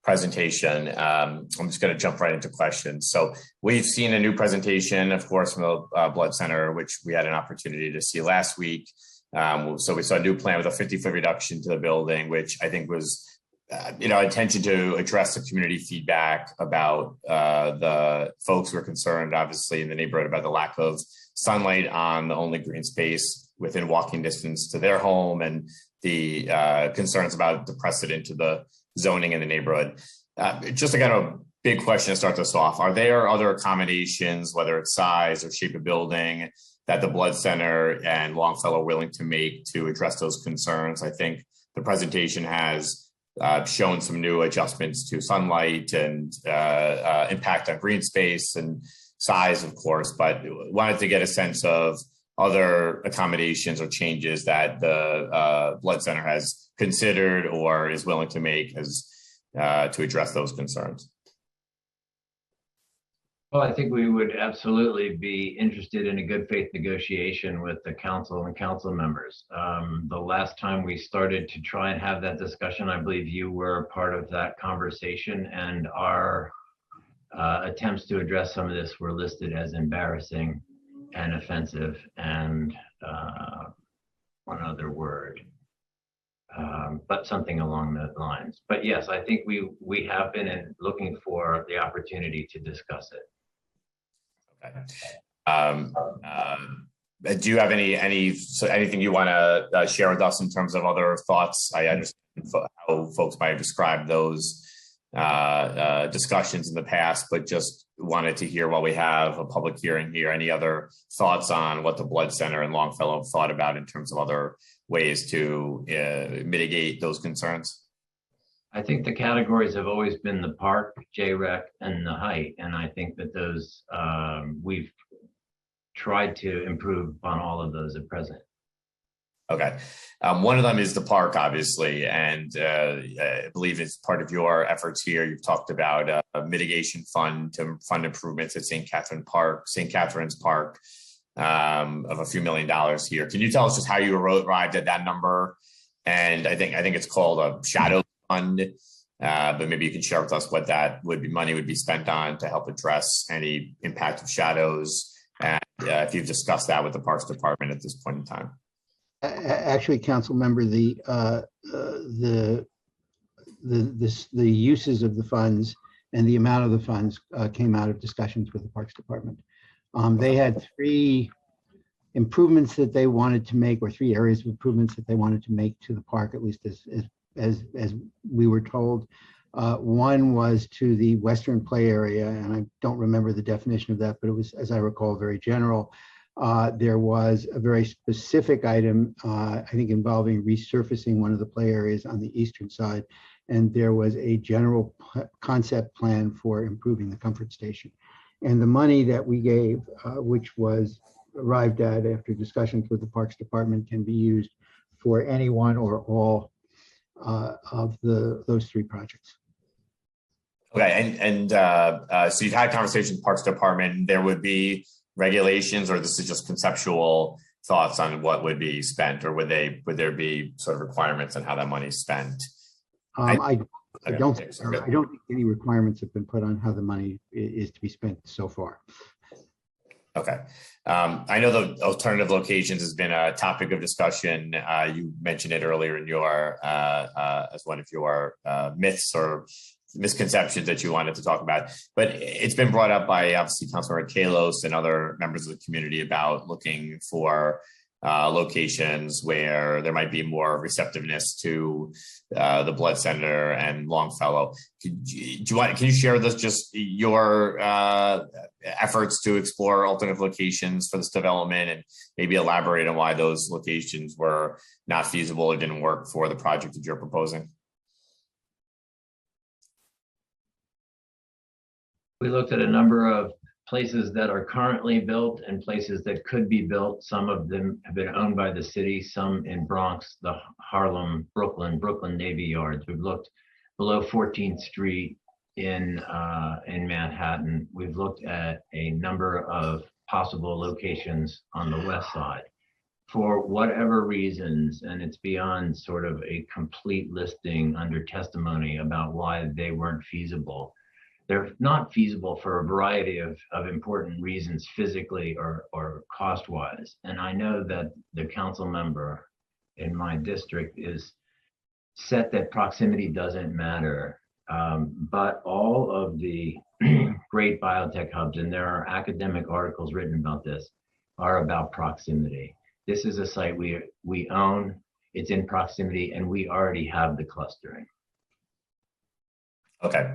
presentation. I'm just going to jump right into questions. So we've seen a new presentation, of course, from the Blood Center, which we had an opportunity to see last week. So we saw a new plan with a 50-foot reduction to the building, which I think was intention to address the community feedback about the folks who are concerned, obviously, in the neighborhood about the lack of sunlight on the only green space within walking distance to their home, and the concerns about the precedent to the zoning in the neighborhood. Just a kind of big question to start this off. Are there other accommodations, whether it's size or shape of building, that the Blood Center and Longfellow are willing to make to address those concerns? I think the presentation has shown some new adjustments to sunlight and impact on green space and size, of course, but wanted to get a sense of other accommodations or changes that the Blood Center has considered or is willing to make as to address those concerns. Well, I think we would absolutely be interested in a good faith negotiation with the council and council members. The last time we started to try and have that discussion, I believe you were a part of that conversation, and our attempts to address some of this were listed as embarrassing and offensive and one other word, but something along those lines. But yes, I think we have been looking for the opportunity to discuss it. Okay. Do you have anything you want to share with us in terms of other thoughts? I understand how folks might have described those discussions in the past, but just wanted to hear, while we have a public hearing here, any other thoughts on what the Blood Center and Longfellow have thought about in terms of other ways to mitigate those concerns? I think the categories have always been the park, JREC, and the height. And I think that those, we've tried to improve on all of those at present. Okay. One of them is the park, obviously, and I believe it's part of your efforts here. You've talked about a mitigation fund to fund improvements at St. Catherine's Park of a few $1 million here. Can you tell us just how you arrived at that number? And I think it's called a shadow fund, but maybe you can share with us what that money would be spent on to help address any impact of shadows, and if you've discussed that with the Parks Department at this point in time. Actually, council member, the uses of the funds and the amount of the funds came out of discussions with the Parks Department. They had 3 improvements that they wanted to make, or 3 areas of improvements that they wanted to make to the park, at least as we were told. One was to the western play area, and I don't remember the definition of that, but it was, as I recall, very general. There was a very specific item, I think, involving resurfacing one of the play areas on the eastern side. And there was a general concept plan for improving the comfort station. And the money that we gave, which was arrived at after discussions with the Parks Department, can be used for any one or all of those 3 projects. Okay, and so you've had conversations with Parks Department. There would be regulations, or this is just conceptual thoughts on what would be spent, or would there be sort of requirements on how that money is spent? I don't think any requirements have been put on how the money is to be spent so far. Okay. I know the alternative locations has been a topic of discussion. You mentioned it earlier in your as one of your myths or misconceptions that you wanted to talk about, but it's been brought up by obviously Councilmember Kalos and other members of the community about looking for locations where there might be more receptiveness to the Blood Center and Longfellow. Can you share with us just your efforts to explore alternative locations for this development, and maybe elaborate on why those locations were not feasible or didn't work for the project that you're proposing? We looked at a number of places that are currently built and places that could be built. Some of them have been owned by the city, some in Bronx, the Harlem, Brooklyn Navy Yards. We've looked below 14th Street, in Manhattan. We've looked at a number of possible locations on the west side. For whatever reasons, and it's beyond sort of a complete listing under testimony about why they weren't feasible. They're not feasible for a variety of important reasons, physically or cost-wise. And I know that the council member in my district is set that proximity doesn't matter. But all of the great biotech hubs, and there are academic articles written about this, are about proximity. This is a site we own, it's in proximity, and we already have the clustering. Okay.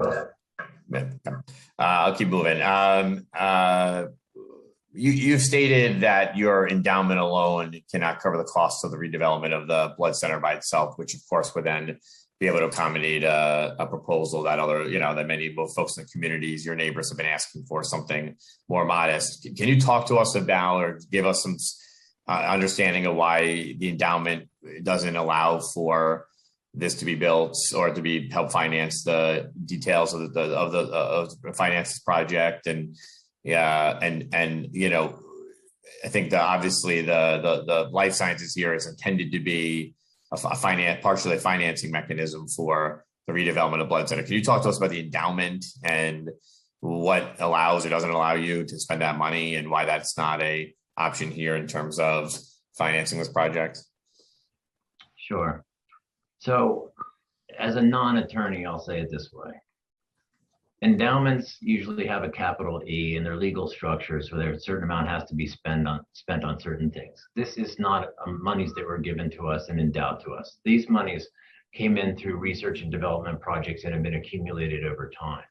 I'll keep moving. You've stated that your endowment alone cannot cover the cost of the redevelopment of the blood center by itself, which of course would then be able to accommodate a proposal that that many folks in the communities, your neighbors, have been asking for, something more modest. Can you talk to us about, or give us some understanding of why the endowment doesn't allow for this to be built, or to be help finance the details of the finance this project? And I think that obviously the life sciences here is intended to be partially a financing mechanism for the redevelopment of blood center. Can you talk to us about the endowment and what allows or doesn't allow you to spend that money, and why that's not a option here in terms of financing this project? Sure. So as a non-attorney, I'll say it this way. Endowments usually have a capital E in their legal structures where a certain amount has to be spent on certain things. This is not monies that were given to us and endowed to us. These monies came in through research and development projects that have been accumulated over time.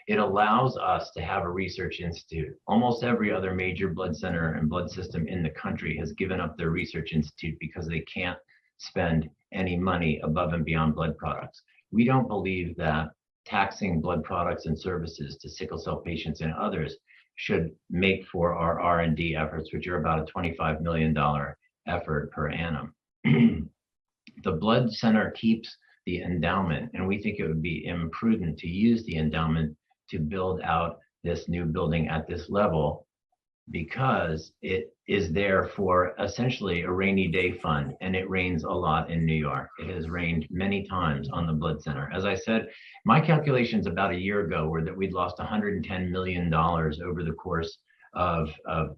It allows us to have a research institute. Almost every other major blood center and blood system in the country has given up their research institute because they can't spend any money above and beyond blood products. We don't believe that taxing blood products and services to sickle cell patients and others should make for our R&D efforts, which are about a $25 million effort per annum. The blood center keeps the endowment, and we think it would be imprudent to use the endowment to build out this new building at this level, because it is there for essentially a rainy day fund, and it rains a lot in New York. It has rained many times on the blood center. As I said, my calculations about a year ago were that we'd lost $110 million over the course of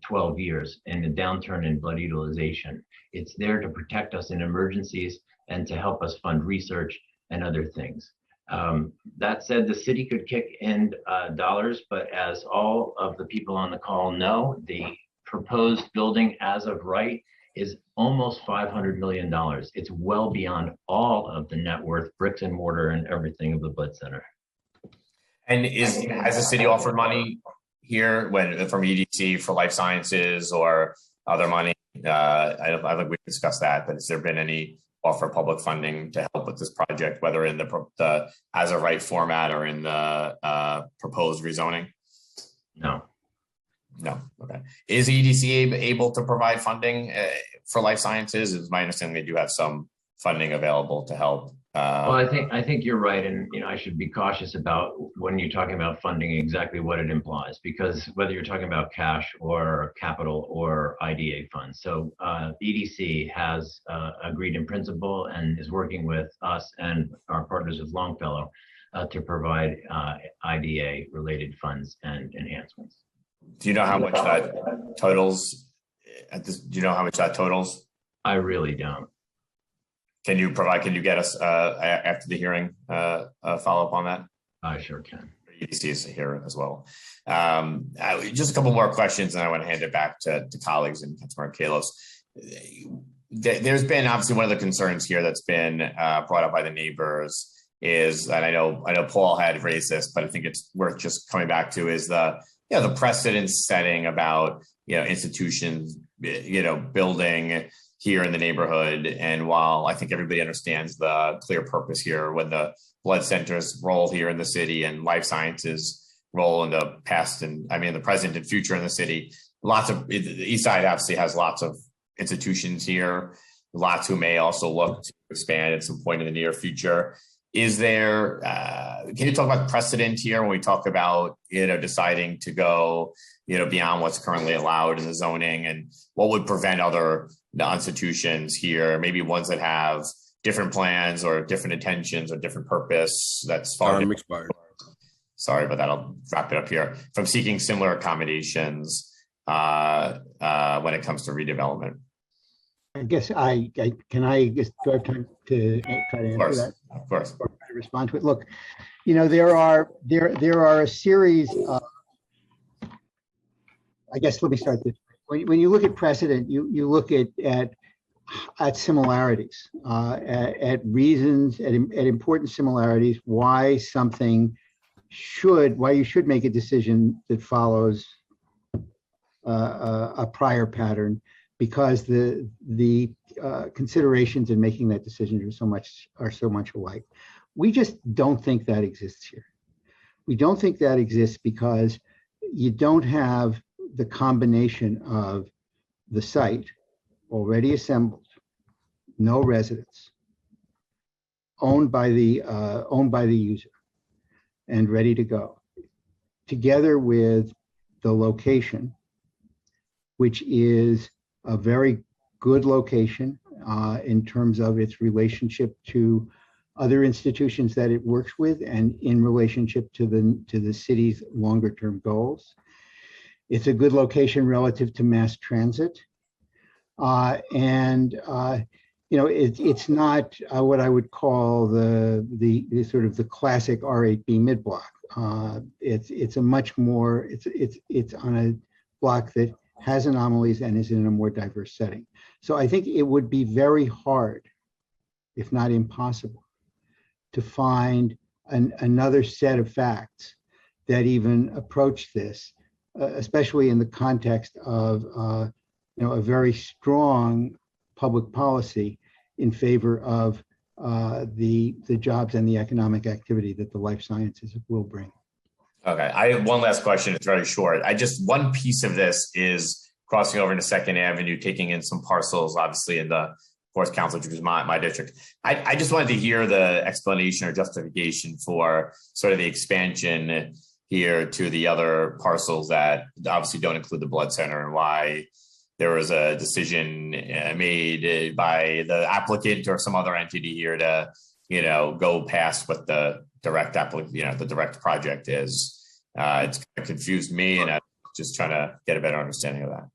12 years in a downturn in blood utilization. It's there to protect us in emergencies and to help us fund research and other things. That said, the city could kick in dollars, but as all of the people on the call know, the proposed building as of right is almost $500 million. It's well beyond all of the net worth, bricks and mortar, and everything of the blood center. And has the city offered money here from EDC for life sciences or other money? I don't think we discussed that, but has there been any offer public funding to help with this project, whether in the as of right format or in the proposed rezoning? No. Okay. Is EDC able to provide funding for life sciences? It's my understanding they do have some funding available to help. Well, I think you're right, and I should be cautious about when you're talking about funding exactly what it implies, because whether you're talking about cash or capital or IDA funds. So EDC has agreed in principle and is working with us and our partners with Longfellow to provide IDA related funds and enhancements. Do you know how much that totals? Do you know how much that totals? I really don't. Can you get us after the hearing a follow up on that? I sure can. EDC is here as well. Just a couple more questions, and I want to hand it back to colleagues and Councilmember Kalos. There's been obviously one of the concerns here that's been brought up by the neighbors is, and I know Paul had raised this, but I think it's worth just coming back to, is the precedent setting about institutions building here in the neighborhood. And while I think everybody understands the clear purpose here, when the blood center's role here in the city and life sciences role in the past and the present and future in the city, the East Side obviously has lots of institutions here, lots who may also look to expand at some point in the near future. Is there, can you talk about precedent here when we talk about, deciding to go, beyond what's currently allowed in the zoning, and what would prevent other institutions here, maybe ones that have different plans or different intentions or different purpose that's far Time different. expired. Sorry, but that'll wrap it up here. From seeking similar accommodations when it comes to redevelopment. I guess do I have time to try to answer that? Of course. Or try to respond to it. Look, there are a series of, I guess, let me start this. When you look at precedent, you look at similarities, at reasons, at important similarities, why you should make a decision that follows a prior pattern, because the considerations in making that decision are so much alike. We just don't think that exists here. We don't think that exists because you don't have the combination of the site already assembled, no residents, owned by the user, and ready to go, together with the location, which is a very good location in terms of its relationship to other institutions that it works with, and in relationship to the city's longer term goals. It's a good location relative to mass transit. It's not what I would call the sort of the classic R8B mid block. It's a much more, it's on a block that has anomalies and is in a more diverse setting. So I think it would be very hard, if not impossible, to find another set of facts that even approach this, especially in the context of a very strong public policy in favor of the jobs and the economic activity that the life sciences will bring. Okay, I have one last question. It's very short. One piece of this is crossing over into Second Avenue, taking in some parcels, obviously in the Fourth Council, which is my district. I just wanted to hear the explanation or justification for sort of the expansion here to the other parcels that obviously don't include the blood center, and why there was a decision made by the applicant or some other entity here to, go past what the direct the direct project is. It's kind of confused me, and I'm just trying to get a better understanding of that.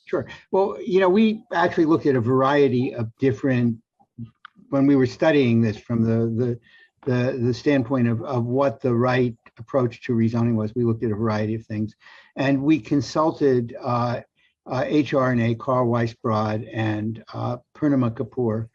Sure. Well, we actually looked at a variety of different, when we were studying this from the standpoint of what the right approach to rezoning was, we looked at a variety of things, and we consulted HR&A, Carl Weisbrod and Purnima Kapoor,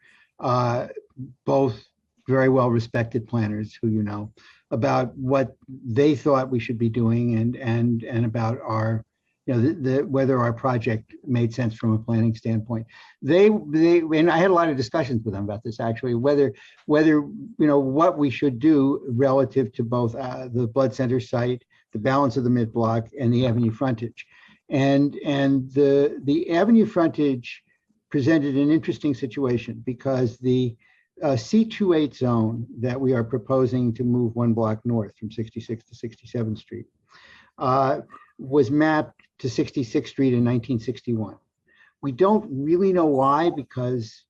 both very well respected planners who about what they thought we should be doing, and about our whether our project made sense from a planning standpoint. They and I had a lot of discussions with them about this, actually, whether what we should do relative to both the blood center site, the balance of the mid block, and the avenue frontage. And the avenue frontage presented an interesting situation, because the C28 zone that we are proposing to move one block north from 66th to 67th Street was mapped to 66th Street in 1961. We don't really know why, because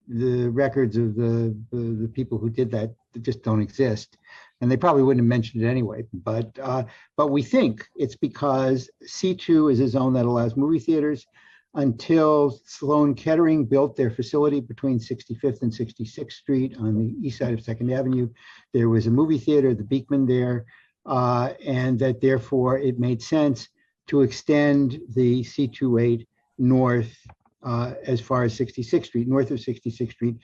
the records of the people who did that just don't exist, and they probably wouldn't have mentioned it anyway. But we think it's because C2 is a zone that allows movie theaters. Until Sloan Kettering built their facility between 65th and 66th Street on the east side of 2nd Avenue, there was a movie theater, the Beekman there, and that therefore it made sense to extend the C28 north as far as 66th Street, north of 66th Street.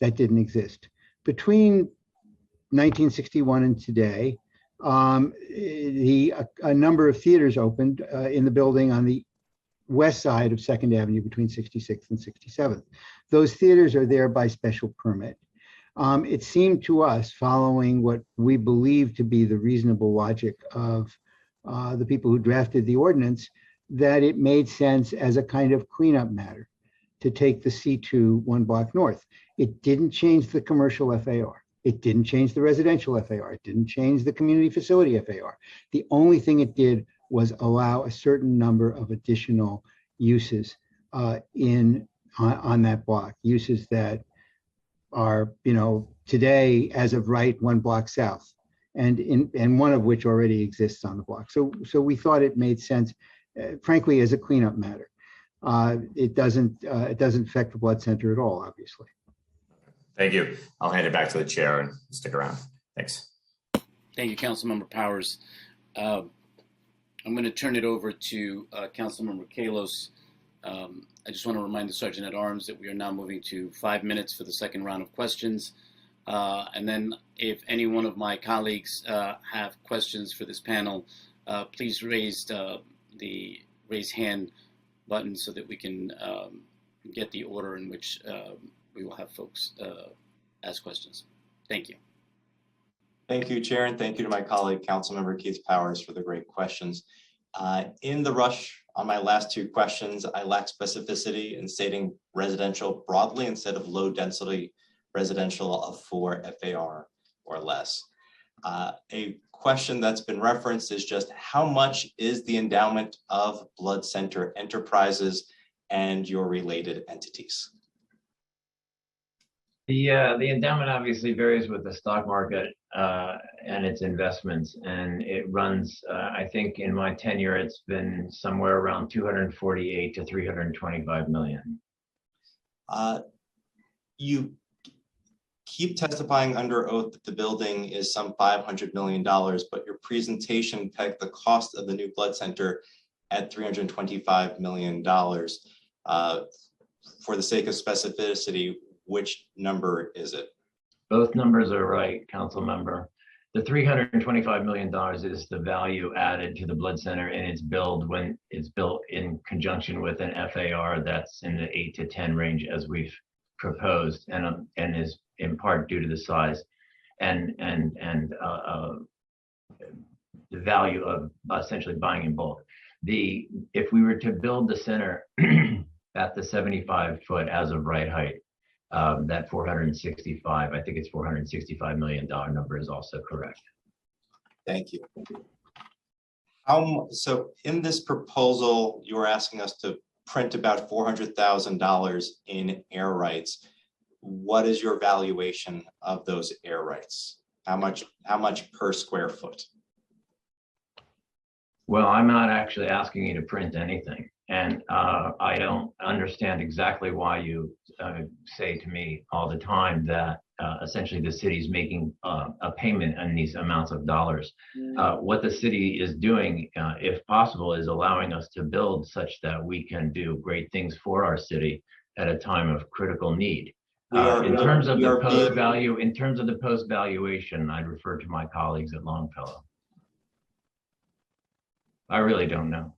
That didn't exist. Between 1961 and today, a number of theaters opened in the building on the west side of 2nd Avenue between 66th and 67th. Those theaters are there by special permit. It seemed to us, following what we believe to be the reasonable logic of the people who drafted the ordinance, that it made sense as a kind of cleanup matter to take the C2 one block north. It didn't change the commercial FAR. It didn't change the residential FAR. It didn't change the community facility FAR. The only thing it did was allow a certain number of additional uses on that block, uses that are, today as of right, 1 block south, and one of which already exists on the block. So we thought it made sense, frankly, as a cleanup matter. It doesn't affect the blood center at all, obviously. Thank you. I'll hand it back to the chair and stick around. Thanks. Thank you, Councilmember Powers. I'm going to turn it over to Councilmember Kalos. I just want to remind the Sergeant at Arms that we are now moving to 5 minutes for the second round of questions. And then if any one of my colleagues have questions for this panel, please raise the raise hand button so that we can get the order in which we will have folks ask questions. Thank you. Thank you, Chair, and thank you to my colleague, Councilmember Keith Powers, for the great questions. In the rush on my last 2 questions, I lack specificity in stating residential broadly instead of low density residential of 4 FAR or less. A question that's been referenced is just how much is the endowment of Blood Center Enterprises and your related entities? The endowment obviously varies with the stock market and its investments, and it runs. I think in my tenure, it's been somewhere around 248 to 325 million. You keep testifying under oath that the building is some $500 million, but your presentation pegged the cost of the new blood center at $325 million. For the sake of specificity, which number is it? Both numbers are right, Council Member. The $325 million is the value added to the blood center in its build when it's built in conjunction with an FAR that's in the 8 to 10 range as we've proposed, and is in part due to the size and the value of essentially buying in bulk. If we were to build the center at the 75-foot as of right height, that 465, I think it's $465 million number is also correct. Thank you. So in this proposal, you are asking us to print about $400,000 in air rights. What is your valuation of those air rights? How much per square foot? Well, I'm not actually asking you to print anything. And I don't understand exactly why you say to me all the time that essentially the city's making a payment on these amounts of dollars. What the city is doing, if possible, is allowing us to build such that we can do great things for our city at a time of critical need. In terms of the post value, in terms of the post valuation, I'd refer to my colleagues at Longfellow. I really don't know.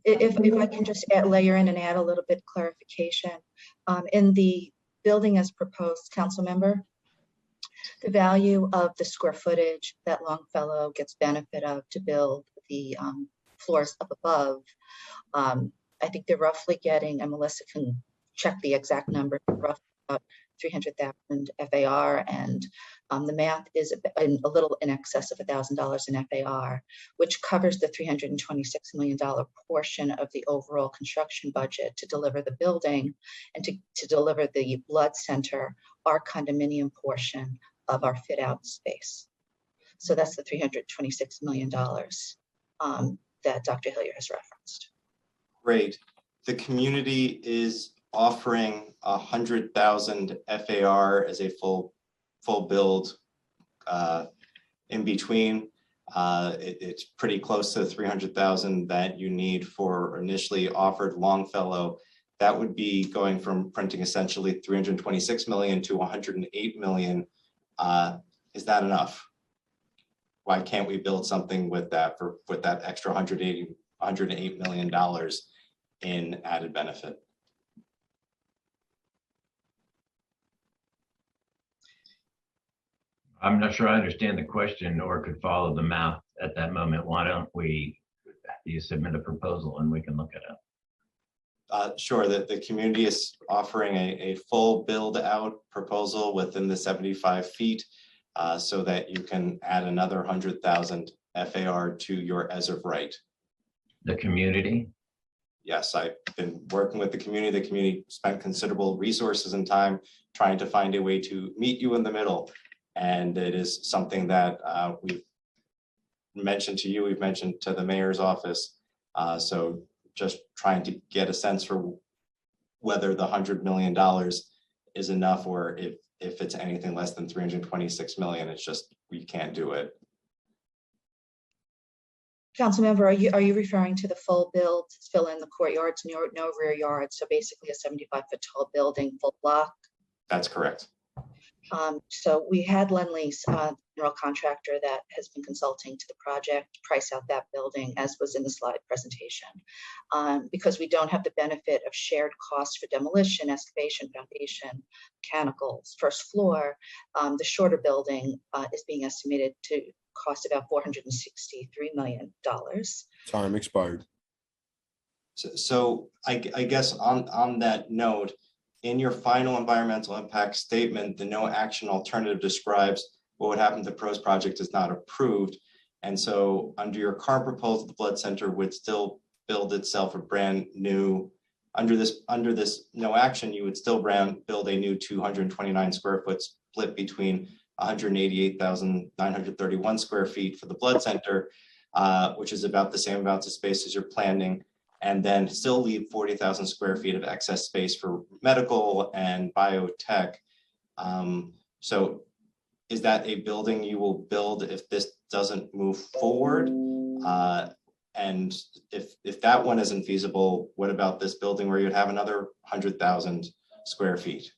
If I can just layer in and add a little bit clarification. In the building as proposed, Council Member, the value of the square footage that Longfellow gets benefit of to build the floors up above, I think they're roughly getting, and Melissa can check the exact number, roughly about 300,000 FAR, and the math is a little in excess of $1,000 in FAR, which covers the $326 million portion of the overall construction budget to deliver the building and to deliver the blood center, our condominium portion of our fit out space. So that's the $326 million that Dr. Hillier has referenced. Great. The community is offering 100,000 FAR as a full build in between. It's pretty close to 300,000 that you need for initially offered Longfellow. That would be going from printing essentially 326 million to 108 million. Is that enough? Why can't we build something with that with that extra $108 million in added benefit? I'm not sure I understand the question or could follow the math at that moment. Why don't you submit a proposal and we can look at it? Sure, the community is offering a full build out proposal within the 75 feet so that you can add another 100,000 FAR to your as of right. The community? Yes, I've been working with the community. The community spent considerable resources and time trying to find a way to meet you in the middle. And it is something that we've mentioned to you, we've mentioned to the mayor's office. So just trying to get a sense for whether the $100 million is enough, or if it's anything less than 326 million, it's just, we can't do it. Councilmember, are you referring to the full build, fill in the courtyards, no rear yards, so basically a 75-foot tall building, full block? That's correct. So we had Lend-Lease, general contractor that has been consulting to the project, price out that building, as was in the slide presentation. Because we don't have the benefit of shared costs for demolition, excavation, foundation, mechanicals, first floor, the shorter building is being estimated to cost about $463 million. Time expired. So I guess on that note, in your final environmental impact statement, the no action alternative describes what would happen if the proposed project is not approved. And so under your current proposal, the blood center would still build itself a brand new, under this no action, you would still build a new 229 square foot split between 188,931 square feet for the blood center, which is about the same amounts of space as you're planning, and then still leave 40,000 square feet of excess space for medical and biotech. So is that a building you will build if this doesn't move forward? And if that one isn't feasible, what about this building where you'd have another 100,000 square feet?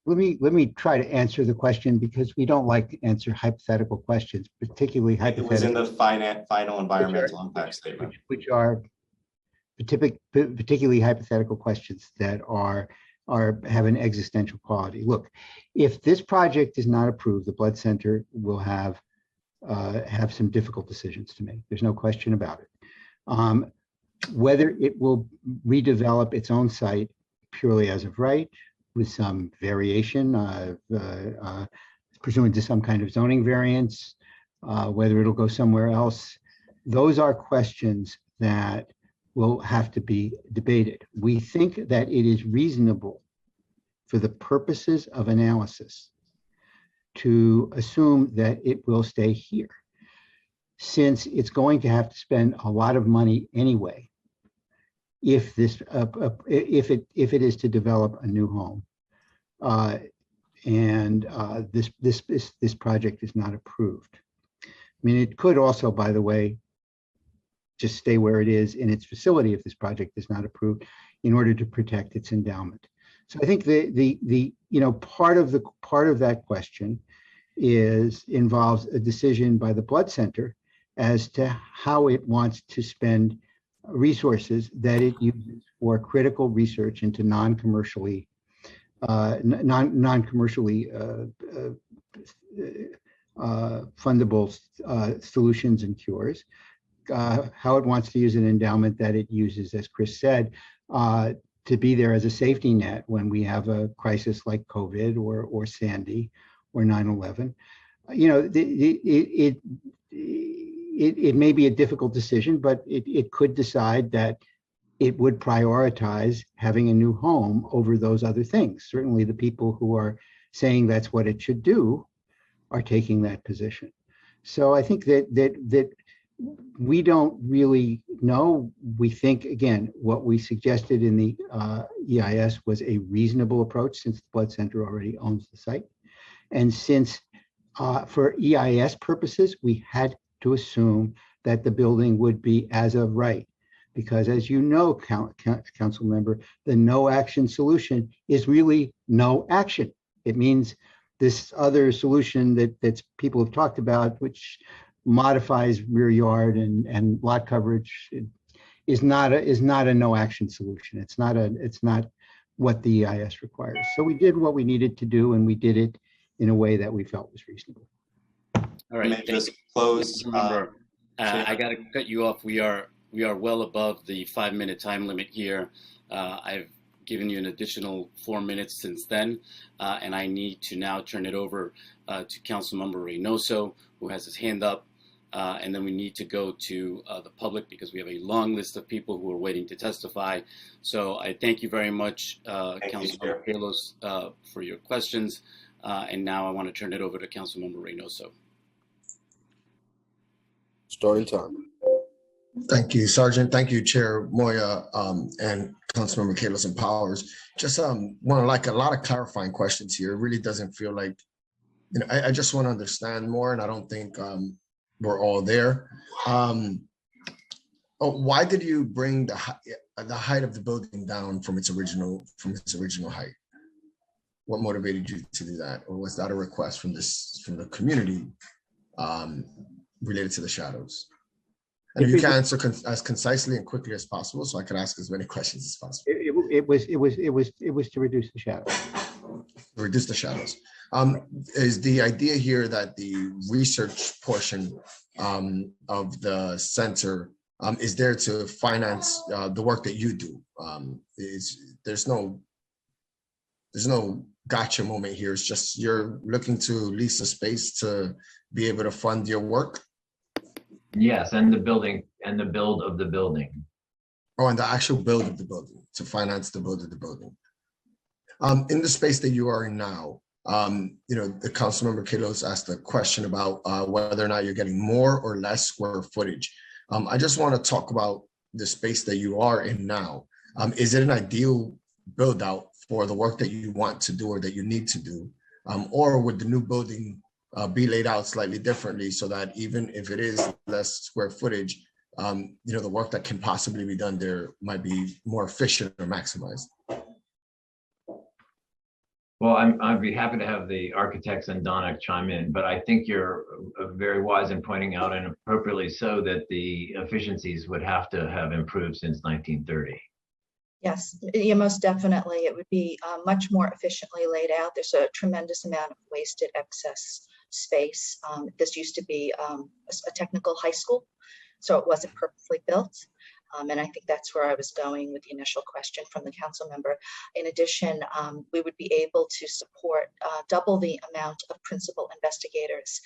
Let me try to answer the question, because we don't like to answer hypothetical questions, particularly hypothetical. It was in the final environmental impact statement. Which are particularly hypothetical questions that have an existential quality. Look, if this project is not approved, the blood center will have some difficult decisions to make. There's no question about it. Whether it will redevelop its own site purely as of right, with some variation, pursuant to some kind of zoning variance, whether it'll go somewhere else, those are questions that will have to be debated. We think that it is reasonable for the purposes of analysis to assume that it will stay here, since it's going to have to spend a lot of money anyway if it is to develop a new home, and this project is not approved. I mean, it could also, by the way, just stay where it is in its facility if this project is not approved, in order to protect its endowment. So I think the part of that question involves a decision by the blood center as to how it wants to spend resources that it uses for critical research into non-commercially fundable solutions and cures, how it wants to use an endowment that it uses, as Chris said, to be there as a safety net when we have a crisis like COVID or Sandy or 9/11. You know, it may be a difficult decision, but it could decide that it would prioritize having a new home over those other things. Certainly the people who are saying that's what it should do are taking that position. So I think that we don't really know. We think, again, what we suggested in the EIS was a reasonable approach, since the blood center already owns the site. And since for EIS purposes, we had to assume that the building would be as of right. Because as you know, council member, the no action solution is really no action. It means this other solution that people have talked about, which modifies rear yard and lot coverage, is not a no action solution. It's not what the EIS requires. So we did what we needed to do, and we did it in a way that we felt was reasonable. All right. Just close. I got to cut you off. We are we are well above the 5-minute time limit here. I've given you an additional 4 minutes since then, and I need to now turn it over to Councilmember Reynoso, who has his hand up, and then we need to go to the public because we have a long list of people who are waiting to testify. So I thank you very much, Councilmember Kalos, for your questions, and now I want to turn it over to Councilmember Reynoso. Starting time. Thank you, Sergeant. Thank you, Chair Moya, and Councilmember Kalos and Powers. Just want to like a lot of clarifying questions here. It really doesn't feel like, you know, I just want to understand more, and I don't think we're all there. Why did you bring the height of the building down from its original height? What motivated you to do that, or was that a request from the community related to the shadows? And if you can answer as concisely and quickly as possible, so I can ask as many questions as possible. It was to reduce the shadow. Reduce the shadows. Is the idea here that the research portion of the center is there to finance the work that you do? There's no gotcha moment here. It's just you're looking to lease a space to be able to fund your work. Yes, and the building and the build of the building. Oh, and the actual build of the building, to finance the build of the building. In the space that you are in now, you know, the Councilmember Kalos asked a question about whether or not you're getting more or less square footage. I just want to talk about the space that you are in now. Is it an ideal build out for the work that you want to do or that you need to do? Or would the new building be laid out slightly differently so that even if it is less square footage, you know, the work that can possibly be done there might be more efficient or maximized? Well, I'd be happy to have the architects and Donna chime in, but I think you're very wise in pointing out, and appropriately so, that the efficiencies would have to have improved since 1930. Yes, yeah, most definitely. It would be much more efficiently laid out. There's a tremendous amount of wasted excess space. This used to be a technical high school, so it wasn't perfectly built. And I think that's where I was going with the initial question from the council member. In addition, we would be able to support double the amount of principal investigators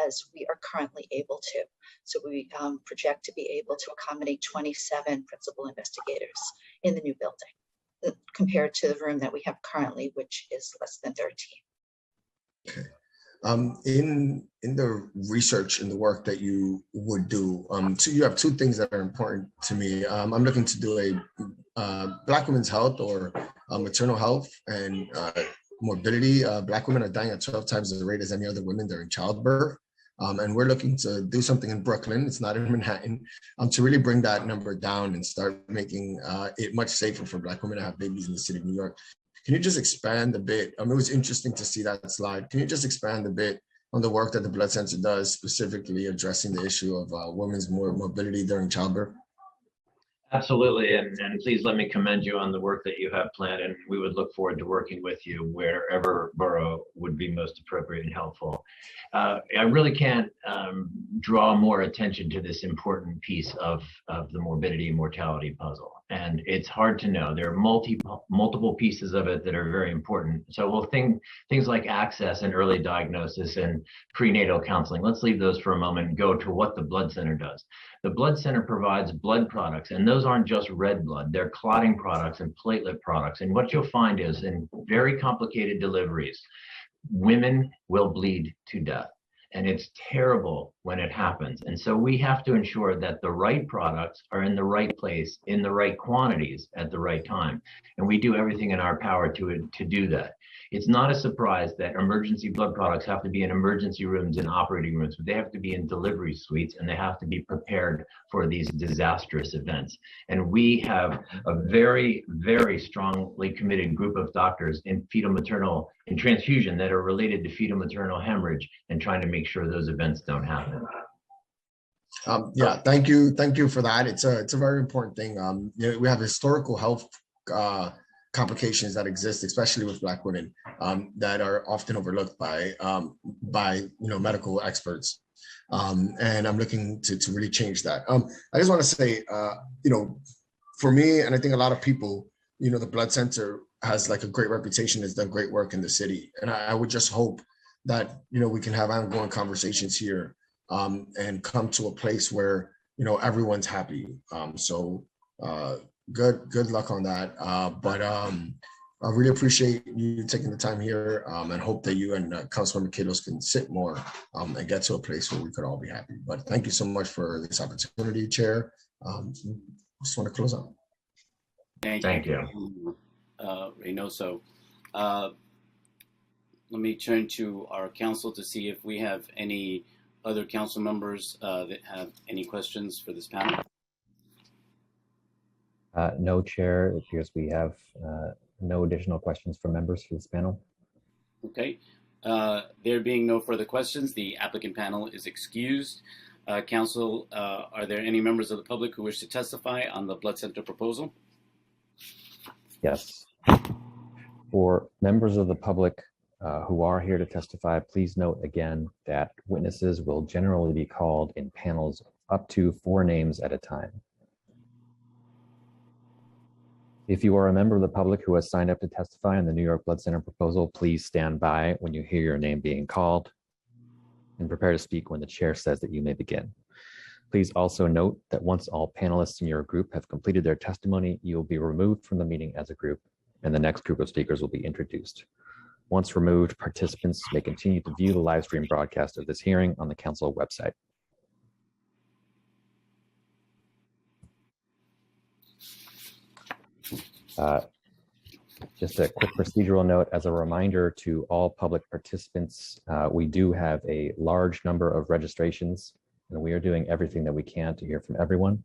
as we are currently able to. So we project to be able to accommodate 27 principal investigators in the new building compared to the room that we have currently, which is less than 13. Okay. In the research and the work that you would do, you have two things that are important to me. I'm looking to do a Black women's health or maternal health and morbidity. Black women are dying at 12 times the rate as any other women during childbirth. And we're looking to do something in Brooklyn, it's not in Manhattan, to really bring that number down and start making it much safer for Black women to have babies in the city of New York. Can you just expand a bit? It was interesting to see that slide. Can you just expand a bit on the work that the Blood Center does, specifically addressing the issue of women's mobility during childbirth? Absolutely, and please let me commend you on the work that you have planned, and we would look forward to working with you wherever borough would be most appropriate and helpful. I really can't draw more attention to this important piece of the morbidity and mortality puzzle. And it's hard to know. There are multiple pieces of it that are very important. So we'll think things like access and early diagnosis and prenatal counseling. Let's leave those for a moment and go to what the Blood Center does. The Blood Center provides blood products, and those aren't just red blood. They're clotting products and platelet products. And what you'll find is in very complicated deliveries, women will bleed to death. And it's terrible when it happens. And so we have to ensure that the right products are in the right place, in the right quantities at the right time. And we do everything in our power to do that. It's not a surprise that emergency blood products have to be in emergency rooms and operating rooms, but they have to be in delivery suites, and they have to be prepared for these disastrous events. And we have a very, very strongly committed group of doctors in fetal maternal and transfusion that are related to fetal maternal hemorrhage and trying to make sure those events don't happen. Yeah, thank you for that. It's a very important thing. You know, we have historical health complications that exist, especially with Black women, that are often overlooked by medical experts. And I'm looking to really change that. I just want to say, for me, and I think a lot of people, the Blood Center has like a great reputation, has done great work in the city. And I would just hope that, we can have ongoing conversations here and come to a place where, everyone's happy. Good luck on that. But I really appreciate you taking the time here and hope that you and Councilmember Kalos can sit more and get to a place where we could all be happy. But thank you so much for this opportunity, Chair. Just want to close out. Thank you. Reynoso. Let me turn to our council to see if we have any other council members that have any questions for this panel. No, Chair. It appears we have no additional questions from members for this panel. Okay. There being no further questions, the applicant panel is excused. Council, are there any members of the public who wish to testify on the Blood Center proposal? Yes. For members of the public who are here to testify, please note again that witnesses will generally be called in panels up to 4 names at a time. If you are a member of the public who has signed up to testify on the New York Blood Center proposal, please stand by when you hear your name being called and prepare to speak when the chair says that you may begin. Please also note that once all panelists in your group have completed their testimony, you will be removed from the meeting as a group, and the next group of speakers will be introduced. Once removed, participants may continue to view the live stream broadcast of this hearing on the council website. Just a quick procedural note as a reminder to all public participants, we do have a large number of registrations, and we are doing everything that we can to hear from everyone,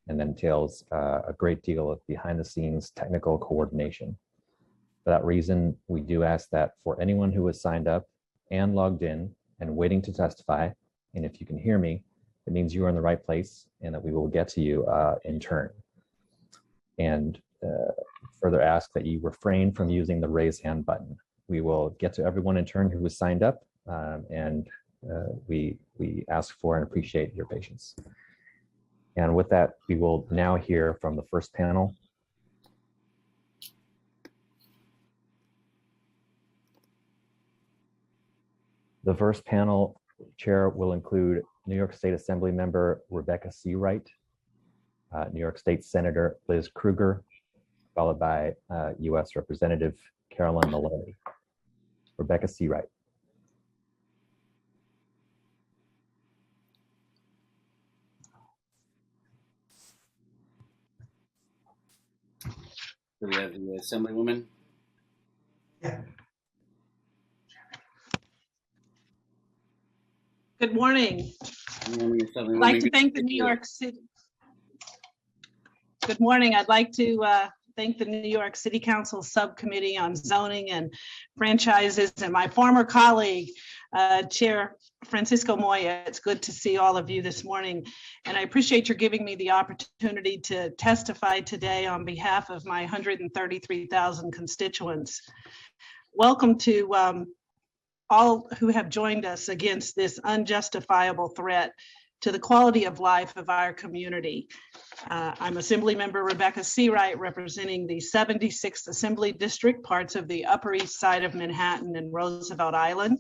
and that entails a great deal of behind the scenes technical coordination. For that reason, we do ask that for anyone who has signed up and logged in and waiting to testify, and if you can hear me, it means you are in the right place and that we will get to you in turn. And further ask that you refrain from using the raise hand button. We will get to everyone in turn who was signed up, and we ask for and appreciate your patience. And with that, we will now hear from the first panel. The first panel chair will include New York State Assembly member Rebecca Seawright, New York State Senator Liz Krueger, followed by U.S. Representative Carolyn Maloney. Rebecca Seawright. Do we have the Assemblywoman? Yeah. Good morning. Good morning, I'd like to thank the New York City. Good morning. I'd like to thank the New York City Council Subcommittee on Zoning and Franchises and my former colleague, Chair Francisco Moya. It's good to see all of you this morning. And I appreciate your giving me the opportunity to testify today on behalf of my 133,000 constituents. Welcome to all who have joined us against this unjustifiable threat to the quality of life of our community. I'm Assemblymember Rebecca Seawright, representing the 76th Assembly District, parts of the Upper East Side of Manhattan and Roosevelt Island.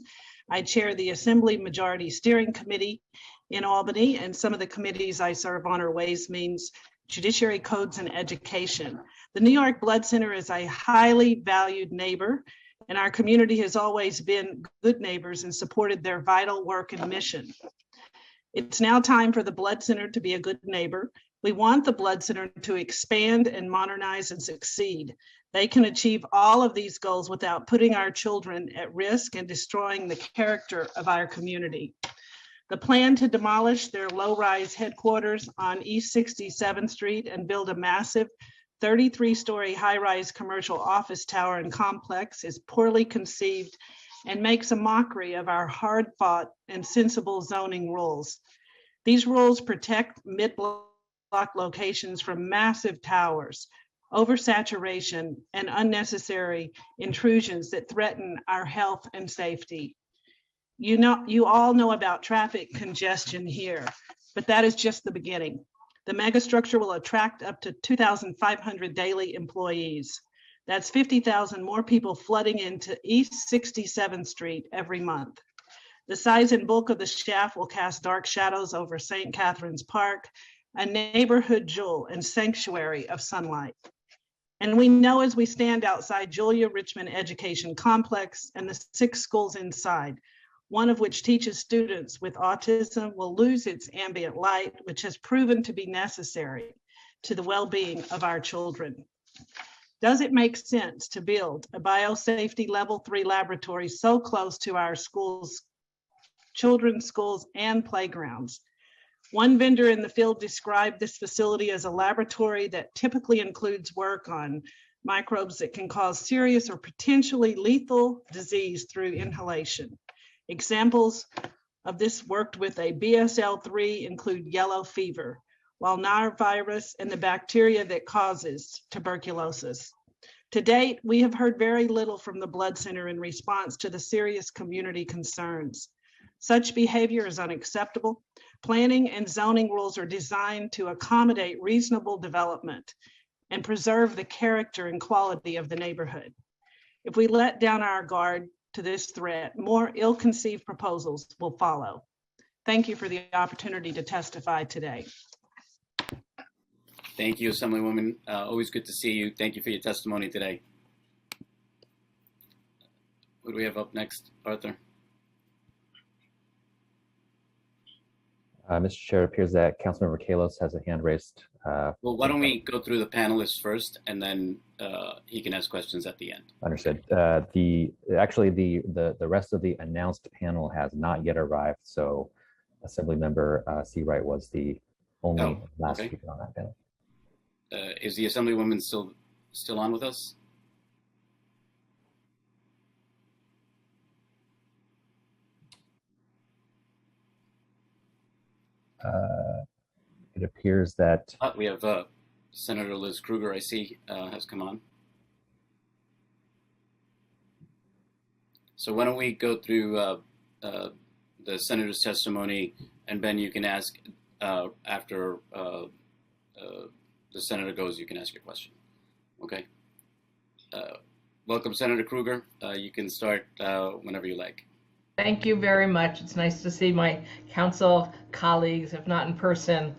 I chair the Assembly Majority Steering Committee in Albany, and some of the committees I serve on are Ways, Means, Judiciary, Codes, and Education. The New York Blood Center is a highly valued neighbor, and our community has always been good neighbors and supported their vital work and mission. It's now time for the Blood Center to be a good neighbor. We want the Blood Center to expand and modernize and succeed. They can achieve all of these goals without putting our children at risk and destroying the character of our community. The plan to demolish their low-rise headquarters on East 67th Street and build a massive 33-story high-rise commercial office tower and complex is poorly conceived and makes a mockery of our hard-fought and sensible zoning rules. These rules protect mid-block locations from massive towers, oversaturation, and unnecessary intrusions that threaten our health and safety. You all know about traffic congestion here, but that is just the beginning. The megastructure will attract up to 2,500 daily employees. That's 50,000 more people flooding into East 67th Street every month. The size and bulk of the shaft will cast dark shadows over St. Catherine's Park, a neighborhood jewel and sanctuary of sunlight. And we know as we stand outside Julia Richmond Education Complex and the 6 schools inside, one of which teaches students with autism, will lose its ambient light, which has proven to be necessary to the well-being of our children. Does it make sense to build a biosafety level 3 laboratory so close to our schools, children's schools and playgrounds? One vendor in the field described this facility as a laboratory that typically includes work on microbes that can cause serious or potentially lethal disease through inhalation. Examples of this worked with a BSL-3 include yellow fever, Walnar virus, and the bacteria that causes tuberculosis. To date, we have heard very little from the Blood Center in response to the serious community concerns. Such behavior is unacceptable. Planning and zoning rules are designed to accommodate reasonable development and preserve the character and quality of the neighborhood. If we let down our guard to this threat, more ill-conceived proposals will follow. Thank you for the opportunity to testify today. Thank you, Assemblywoman. Always good to see you. Thank you for your testimony today. What do we have up next, Arthur? Mr. Chair, it appears that Councilmember Kalos has a hand raised. Well, why don't we go through the panelists first, and then he can ask questions at the end. Understood. The rest of the announced panel has not yet arrived, so Assemblymember Seawright was the only last speaker on that panel. Is the Assemblywoman still on with us? It appears that We have Senator Liz Krueger, I see, has come on. So why don't we go through the Senator's testimony, and Ben, you can ask after the Senator goes, you can ask your question. Okay. Welcome, Senator Krueger. You can start whenever you like. Thank you very much. It's nice to see my council colleagues, if not in person,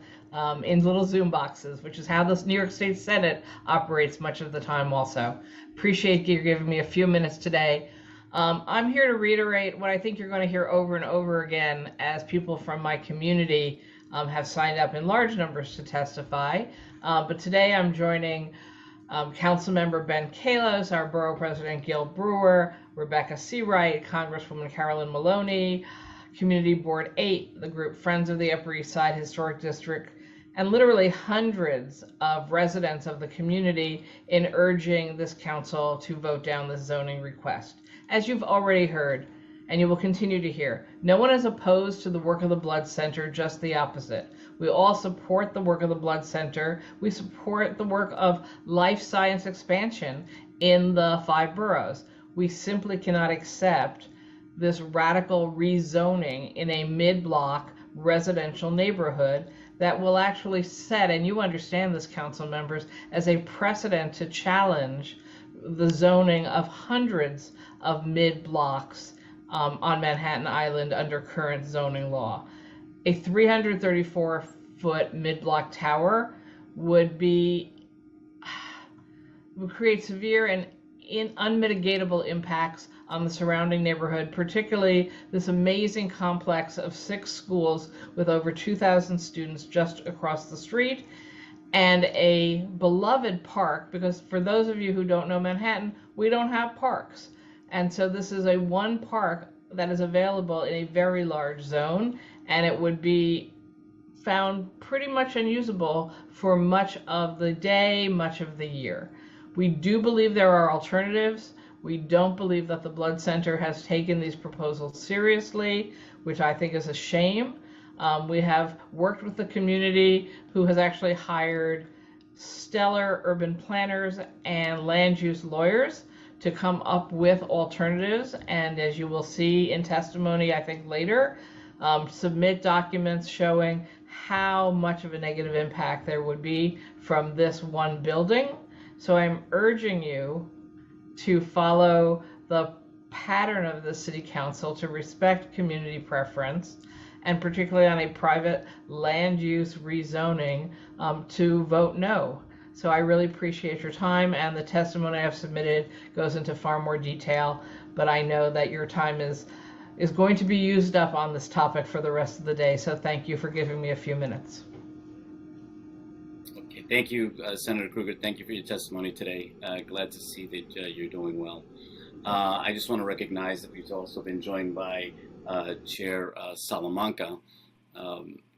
in little Zoom boxes, which is how the New York State Senate operates much of the time also. Appreciate you giving me a few minutes today. I'm here to reiterate what I think you're going to hear over and over again as people from my community have signed up in large numbers to testify. But today I'm joining Councilmember Ben Kalos, our Borough President Gil Brewer, Rebecca Seawright, Congresswoman Carolyn Maloney, Community Board 8, the group Friends of the Upper East Side Historic District, and literally hundreds of residents of the community in urging this council to vote down this zoning request. As you've already heard, and you will continue to hear, no one is opposed to the work of the Blood Center, just the opposite. We all support the work of the Blood Center. We support the work of life science expansion in the 5 boroughs. We simply cannot accept this radical rezoning in a mid-block residential neighborhood that will actually set, and you understand this, council members, as a precedent to challenge the zoning of hundreds of mid-blocks on Manhattan Island under current zoning law. A 334-foot mid-block tower would create severe and unmitigatable impacts on the surrounding neighborhood, particularly this amazing complex of 6 schools with over 2,000 students just across the street, and a beloved park, because for those of you who don't know Manhattan, we don't have parks. And so this is a one park that is available in a very large zone, and it would be found pretty much unusable for much of the day, much of the year. We do believe there are alternatives. We don't believe that the Blood Center has taken these proposals seriously, which I think is a shame. We have worked with the community, who has actually hired stellar urban planners and land use lawyers to come up with alternatives, and as you will see in testimony, I think later, submit documents showing how much of a negative impact there would be from this one building. So I'm urging you to follow the pattern of the City Council to respect community preference, and particularly on a private land use rezoning, to vote no. So I really appreciate your time, and the testimony I've submitted goes into far more detail, but I know that your time is going to be used up on this topic for the rest of the day, so thank you for giving me a few minutes. Okay, thank you, Senator Krueger. Thank you for your testimony today. Glad to see that you're doing well. I just want to recognize that we've also been joined by Chair Salamanca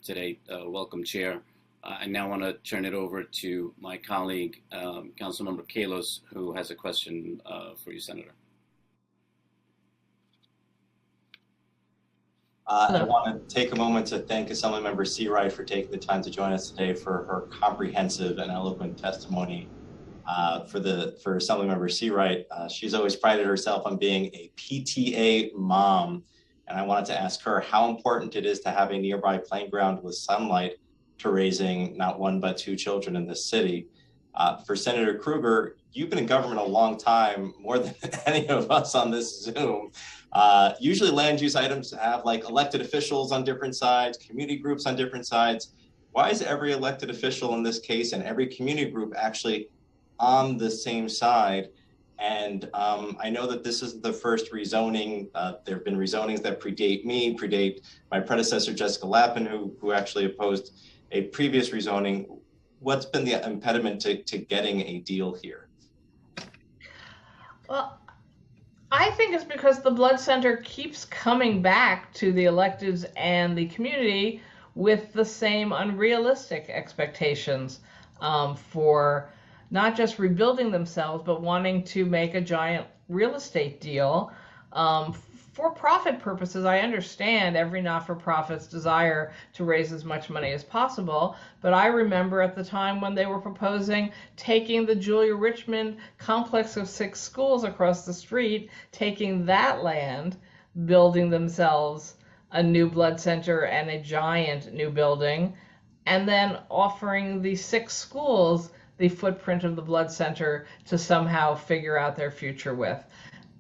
today. Welcome, Chair. I now want to turn it over to my colleague, Councilmember Kalos, who has a question for you, Senator. I want to take a moment to thank Assemblymember Seawright for taking the time to join us today for her comprehensive and eloquent testimony. For Assemblymember Seawright, she's always prided herself on being a PTA mom, and I wanted to ask her how important it is to have a nearby playing ground with sunlight to raising not one but two children in this city. For Senator Krueger, you've been in government a long time, more than any of us on this Zoom. Usually land use items have like elected officials on different sides, community groups on different sides. Why is every elected official in this case and every community group actually on the same side? And I know that this isn't the first rezoning. There have been rezonings that predate my predecessor, Jessica Lappin, who actually opposed a previous rezoning. What's been the impediment to getting a deal here? Well, I think it's because the Blood Center keeps coming back to the electeds and the community with the same unrealistic expectations for not just rebuilding themselves, but wanting to make a giant real estate deal. For profit purposes, I understand every not-for-profit's desire to raise as much money as possible, but I remember at the time when they were proposing taking the Julia Richmond complex of 6 schools across the street, taking that land, building themselves a new blood center and a giant new building, and then offering the 6 schools the footprint of the blood center to somehow figure out their future with.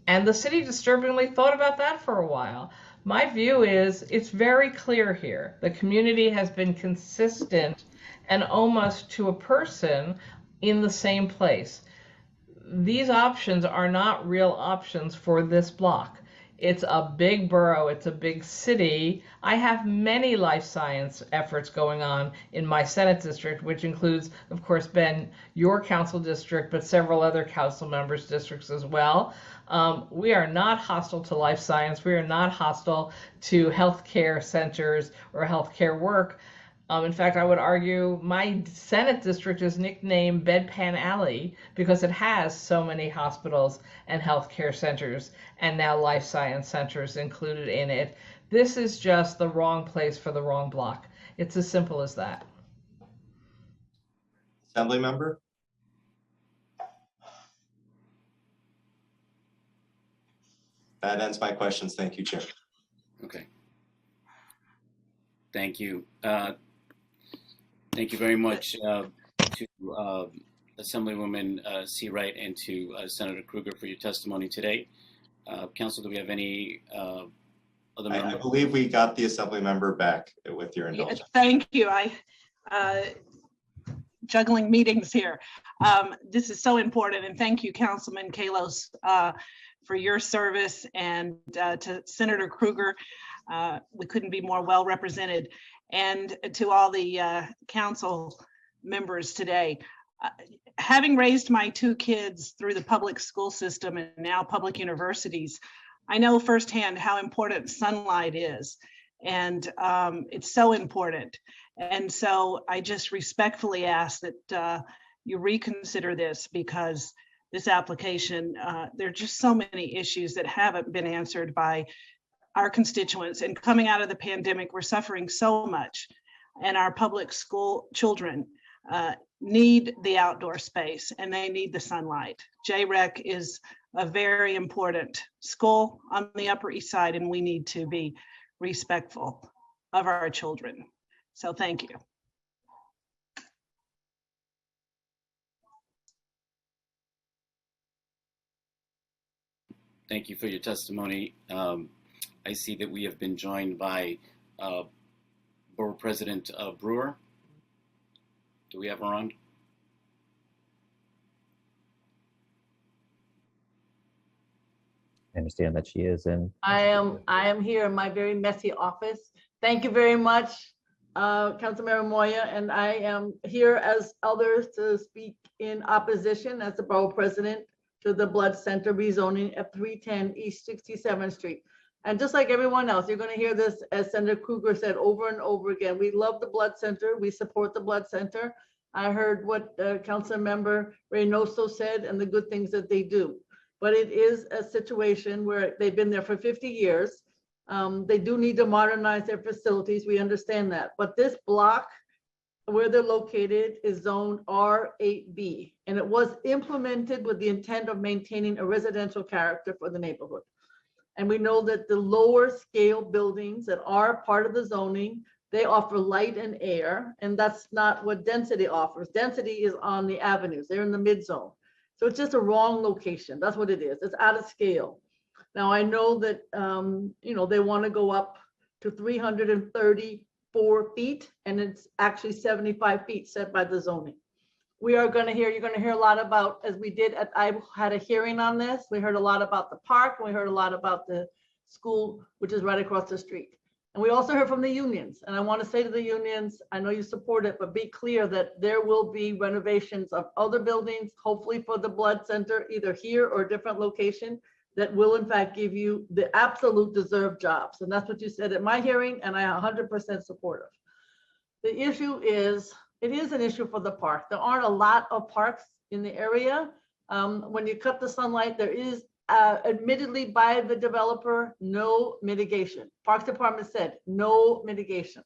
And the city disturbingly thought about that for a while. My view is it's very clear here. The community has been consistent and almost to a person in the same place. These options are not real options for this block. It's a big borough, it's a big city. I have many life science efforts going on in my Senate district, which includes, of course, Ben, your council district, but several other council members' districts as well. We are not hostile to life science. We are not hostile to healthcare centers or healthcare work. In fact, I would argue my Senate district is nicknamed Bedpan Alley because it has so many hospitals and healthcare centers and now life science centers included in it. This is just the wrong place for the wrong block. It's as simple as that. Assembly member? That ends my questions. Thank you, Chair. Okay. Thank you. Thank you very much to Assemblywoman Seawright and to Senator Krueger for your testimony today. Council, do we have any other members? I believe we got the Assembly member back with your indulgence. Thank you. Juggling meetings here. This is so important, and thank you, Councilman Kalos, for your service, and to Senator Krueger. We couldn't be more well represented, and to all the council members today. Having raised my 2 kids through the public school system and now public universities, I know firsthand how important sunlight is, and it's so important. And so I just respectfully ask that you reconsider this, because this application, there are just so many issues that haven't been answered by our constituents. And coming out of the pandemic, we're suffering so much, and our public school children need the outdoor space and they need the sunlight. JREC is a very important school on the Upper East Side, and we need to be respectful of our children. So thank you. Thank you for your testimony. I see that we have been joined by Borough President Brewer. Do we have her on? I understand that she is in. I am here in my very messy office. Thank you very much, Councilmember Moya, and I am here as others to speak in opposition as the borough president to the Blood Center rezoning at 310 East 67th Street. And just like everyone else, you're going to hear this, as Senator Krueger said over and over again. We love the Blood Center. We support the Blood Center. I heard what Councilmember Reynoso said and the good things that they do. But it is a situation where they've been there for 50 years. They do need to modernize their facilities. We understand that. But this block where they're located is zone R8B, and it was implemented with the intent of maintaining a residential character for the neighborhood. And we know that the lower scale buildings that are part of the zoning, they offer light and air, and that's not what density offers. Density is on the avenues. They're in the mid zone. So it's just a wrong location. That's what it is. It's out of scale. Now I know that, they want to go up to 334 feet, and it's actually 75 feet set by the zoning. You're going to hear a lot about, as we did I had a hearing on this. We heard a lot about the park, and we heard a lot about the school, which is right across the street. And we also heard from the unions. And I want to say to the unions, I know you support it, but be clear that there will be renovations of other buildings, hopefully for the Blood Center, either here or a different location, that will in fact give you the absolute deserved jobs. And that's what you said at my hearing, and I am 100% supportive. The issue is, it is an issue for the park. There aren't a lot of parks in the area. When you cut the sunlight, there is admittedly by the developer, no mitigation. Parks Department said no mitigation.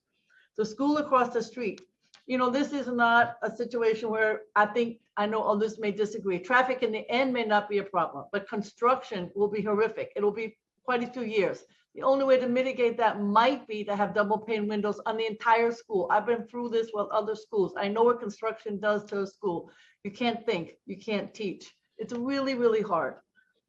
The school across the street, this is not a situation where I know others may disagree. Traffic in the end may not be a problem, but construction will be horrific. It'll be quite a few years. The only way to mitigate that might be to have double pane windows on the entire school. I've been through this with other schools. I know what construction does to a school. You can't think, you can't teach. It's really, really hard.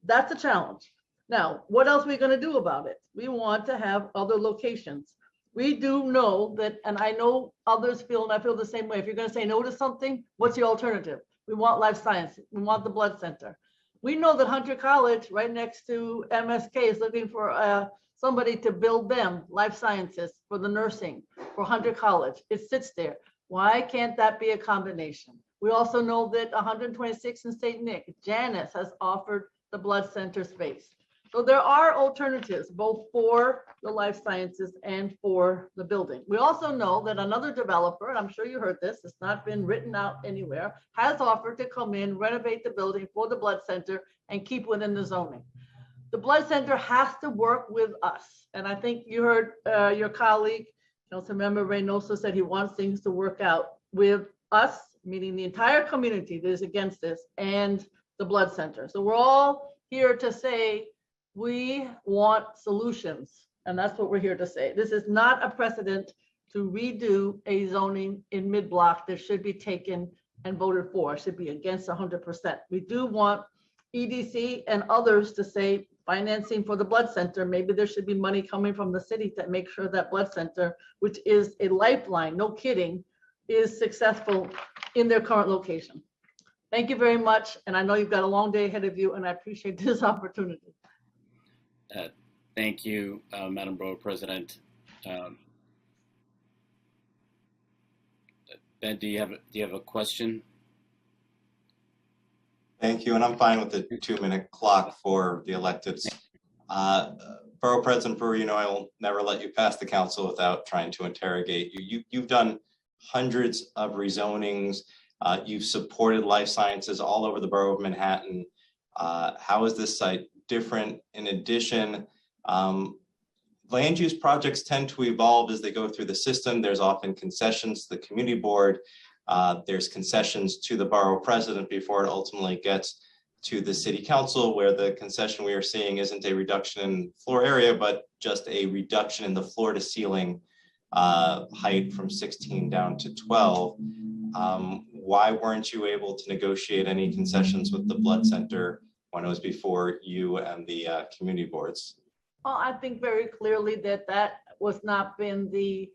That's a challenge. Now, what else are we going to do about it? We want to have other locations. We do know that, and I know others feel, and I feel the same way. If you're going to say no to something, what's the alternative? We want life science. We want the Blood Center. We know that Hunter College, right next to MSK, is looking for somebody to build them life sciences for the nursing for Hunter College. It sits there. Why can't that be a combination? We also know that 126 in St. Nick, Janice has offered the Blood Center space. So there are alternatives both for the life sciences and for the building. We also know that another developer, and I'm sure you heard this, it's not been written out anywhere, has offered to come in, renovate the building for the Blood Center and keep within the zoning. The Blood Center has to work with us. And I think you heard your colleague, Councilmember Reynoso, said he wants things to work out with us, meaning the entire community that is against this, and the Blood Center. So we're all here to say we want solutions, and that's what we're here to say. This is not a precedent to redo a zoning in mid-block that should be taken and voted for. It should be against 100%. We do want EDC and others to say financing for the Blood Center. Maybe there should be money coming from the city to make sure that Blood Center, which is a lifeline, no kidding, is successful in their current location. Thank you very much. And I know you've got a long day ahead of you, and I appreciate this opportunity. Thank you, Madam Borough President. Ben, do you have a question? Thank you, and I'm fine with the 2-minute clock for the electeds. Borough President Brewer, I will never let you pass the council without trying to interrogate you. You've done hundreds of rezonings. You've supported life sciences all over the borough of Manhattan. How is this site different? In addition, land use projects tend to evolve as they go through the system. There's often concessions to the community board. There's concessions to the borough president before it ultimately gets to the city council, where the concession we are seeing isn't a reduction in floor area, but just a reduction in the floor to ceiling height from 16 down to 12. Why weren't you able to negotiate any concessions with the blood center when it was before you and the community boards? Well, I think very clearly that that was not been the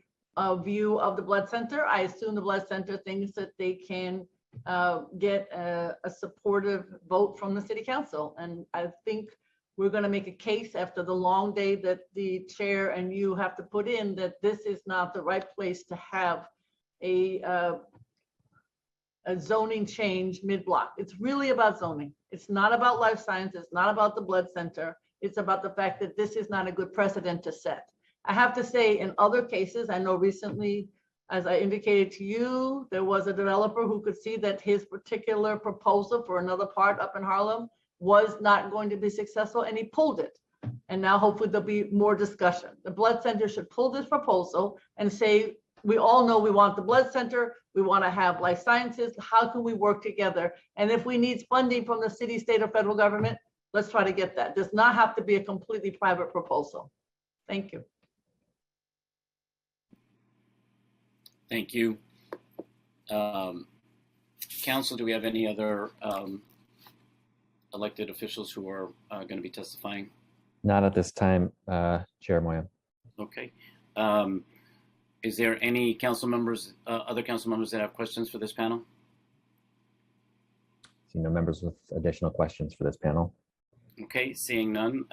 view of the blood center. I assume the blood center thinks that they can get a supportive vote from the city council. And I think we're going to make a case after the long day that the chair and you have to put in that this is not the right place to have a zoning change mid-block. It's really about zoning. It's not about life sciences, not about the blood center. It's about the fact that this is not a good precedent to set. I have to say, in other cases, I know recently, as I indicated to you, there was a developer who could see that his particular proposal for another part up in Harlem was not going to be successful, and he pulled it. And now hopefully there'll be more discussion. The blood center should pull this proposal and say, we all know we want the blood center, we want to have life sciences, how can we work together? And if we need funding from the city, state, or federal government, let's try to get that. It does not have to be a completely private proposal. Thank you. Thank you. Council, do we have any other elected officials who are going to be testifying? Not at this time, Chair Moya. Okay. Is there any council members, other council members that have questions for this panel? See no members with additional questions for this panel. Okay, seeing none,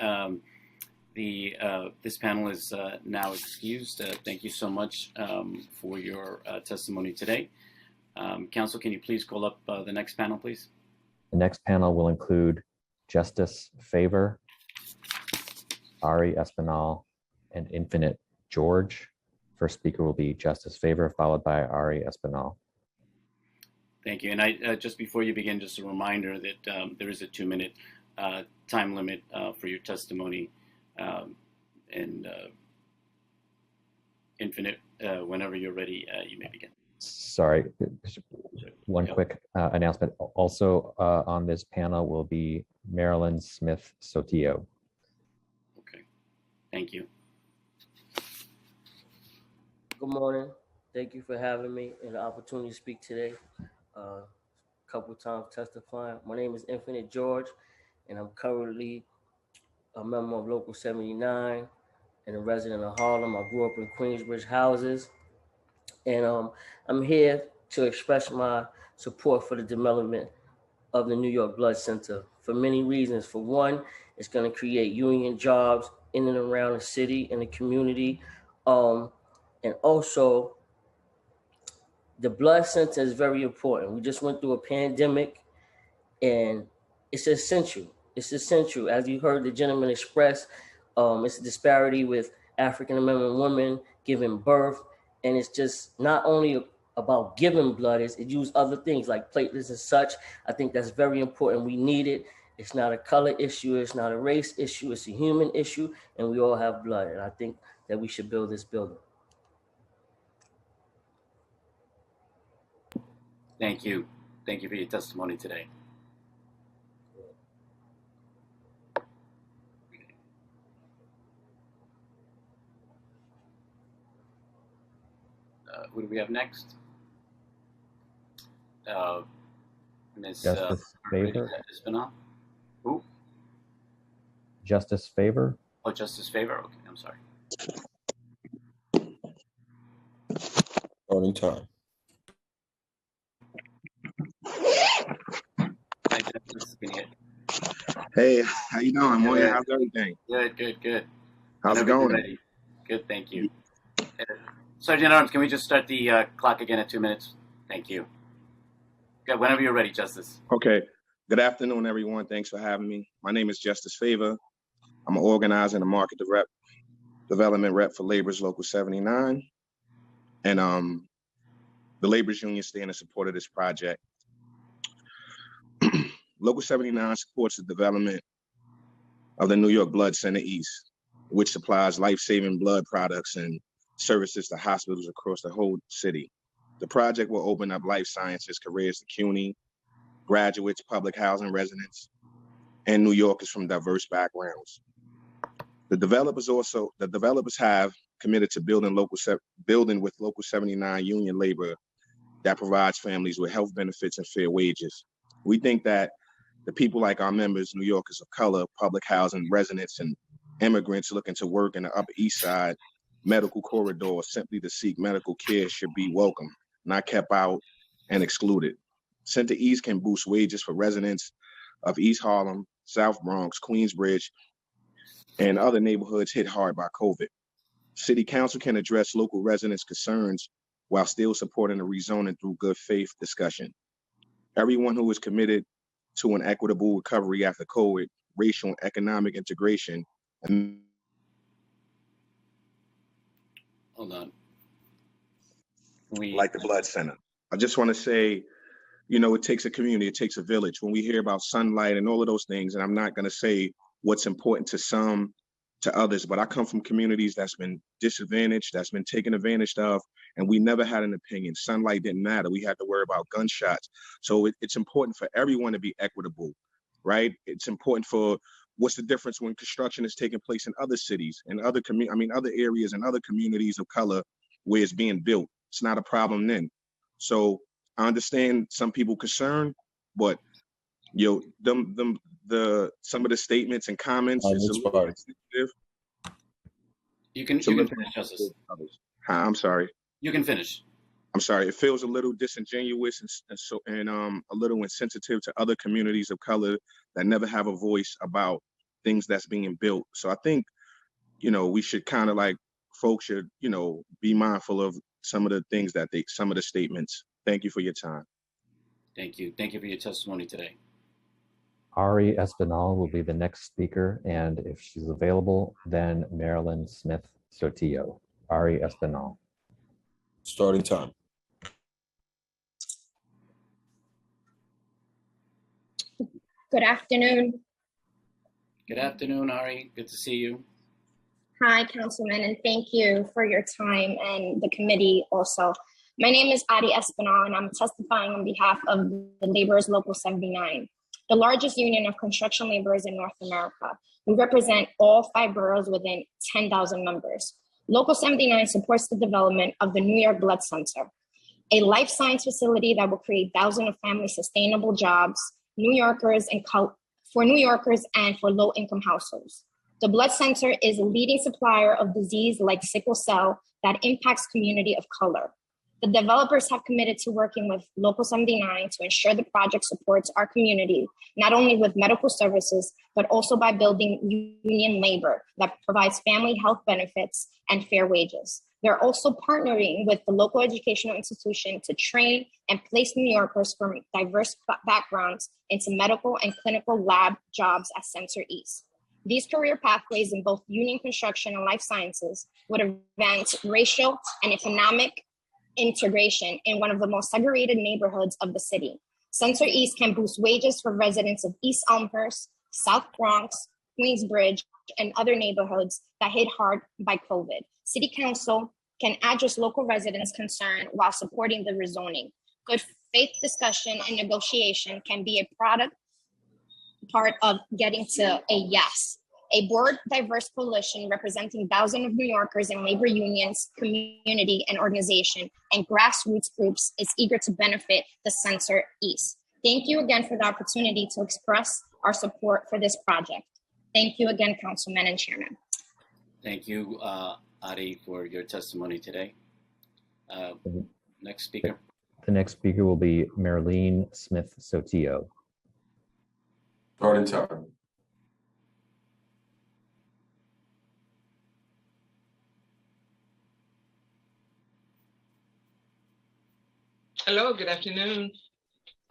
this panel is now excused. Thank you so much for your testimony today. Council, can you please call up the next panel, please? The next panel will include Justice Favor, Ari Espinal, and Infinite George. First speaker will be Justice Favor, followed by Ari Espinal. Thank you. And I just before you begin, just a reminder that there is a 2-minute time limit for your testimony. And Infinite, whenever you're ready, you may begin. Sorry, one quick announcement. Also on this panel will be Marilyn Smith Sotillo. Okay, thank you. Good morning. Thank you for having me and the opportunity to speak today. A couple times testifying. My name is Infinite George, and I'm currently a member of Local 79 and a resident of Harlem. I grew up in Queensbridge houses, and I'm here to express my support for the development of the New York Blood Center for many reasons. For one, it's going to create union jobs in and around the city and the community. And also, the blood center is very important. We just went through a pandemic, and it's essential. It's essential. As you heard the gentleman express, it's a disparity with African American women giving birth, and it's just not only about giving blood, it use other things like platelets and such. I think that's very important. We need it. It's not a color issue. It's not a race issue. It's a human issue, and we all have blood. And I think that we should build this building. Thank you. Thank you for your testimony today. Who do we have next? Ms. Justice Favor. Espinal. Who? Justice Favor. Oh, Justice Favor. Okay, I'm sorry. Voting time. Hi, Justice. Can you hear? Hey, how you doing, Moya? How's everything? Good. How's it Whenever you're going? ready. Good, thank you. Sergeant at Arms, can we just start the clock again at 2 minutes? Thank you. Okay, whenever you're ready, Justice. Okay. Good afternoon, everyone. Thanks for having me. My name is Justice Favor. I'm an organizer and a market development rep for Labor's Local 79. And the Labor's Union stand in support of this project. Local 79 supports the development of the New York Blood Center East, which supplies life-saving blood products and services to hospitals across the whole city. The project will open up life sciences careers to CUNY, graduates, public housing residents, and New Yorkers from diverse backgrounds. The developers have committed to building with Local 79 union labor that provides families with health benefits and fair wages. We think that the people like our members, New Yorkers of color, public housing residents, and immigrants looking to work in the Upper East Side medical corridor simply to seek medical care should be welcome, not kept out and excluded. Center East can boost wages for residents of East Harlem, South Bronx, Queensbridge, and other neighborhoods hit hard by COVID. City Council can address local residents' concerns while still supporting the rezoning through good faith discussion. Everyone who is committed to an equitable recovery after COVID, racial and economic integration, and Hold on. like the Blood Center. I just want to say, you know, it takes a community, it takes a village. When we hear about sunlight and all of those things, and I'm not going to say what's important to some to others, but I come from communities that's been disadvantaged, that's been taken advantage of, and we never had an opinion. Sunlight didn't matter. We had to worry about gunshots. So it's important for everyone to be equitable, right? It's important for what's the difference when construction is taking place in other cities and other other areas and other communities of color where it's being built. It's not a problem then. So I understand some people concerned, but some of the statements and comments is a little sensitive. You can finish, Justice. I'm sorry. You can finish. I'm sorry. It feels a little disingenuous and a little insensitive to other communities of color that never have a voice about things that's being built. So I think, we should kind of like folks should, be mindful of some of the things some of the statements. Thank you for your time. Thank you. Thank you for your testimony today. Ari Espinal will be the next speaker, and if she's available, then Marilyn Smith Sotillo. Ari Espinal. Starting time. Good afternoon. Good afternoon, Ari. Good to see you. Hi, Councilman, and thank you for your time and the committee also. My name is Adi Espinal, and I'm testifying on behalf of the Laborers Local 79, the largest union of construction laborers in North America. We represent all 5 boroughs within 10,000 members. Local 79 supports the development of the New York Blood Center, a life science facility that will create thousands of family sustainable jobs, for New Yorkers and for low-income households. The Blood Center is a leading supplier of disease like sickle cell that impacts community of color. The developers have committed to working with Local 79 to ensure the project supports our community, not only with medical services, but also by building union labor that provides family health benefits and fair wages. They're also partnering with the local educational institution to train and place New Yorkers from diverse backgrounds into medical and clinical lab jobs at Center East. These career pathways in both union construction and life sciences would advance racial and economic integration in one of the most segregated neighborhoods of the city. Center East can boost wages for residents of East Elmhurst, South Bronx, Queensbridge, and other neighborhoods that hit hard by COVID. City Council can address local residents' concern while supporting the rezoning. Good faith discussion and negotiation can be a part of getting to a yes. A board diverse coalition representing thousands of New Yorkers in labor unions, community and organization, and grassroots groups is eager to benefit the Center East. Thank you again for the opportunity to express our support for this project. Thank you again, Councilman and Chairman. Thank you, Adi, for your testimony today. Next speaker. The next speaker will be Marilyn Smith Sotillo. Starting time. Hello, good afternoon.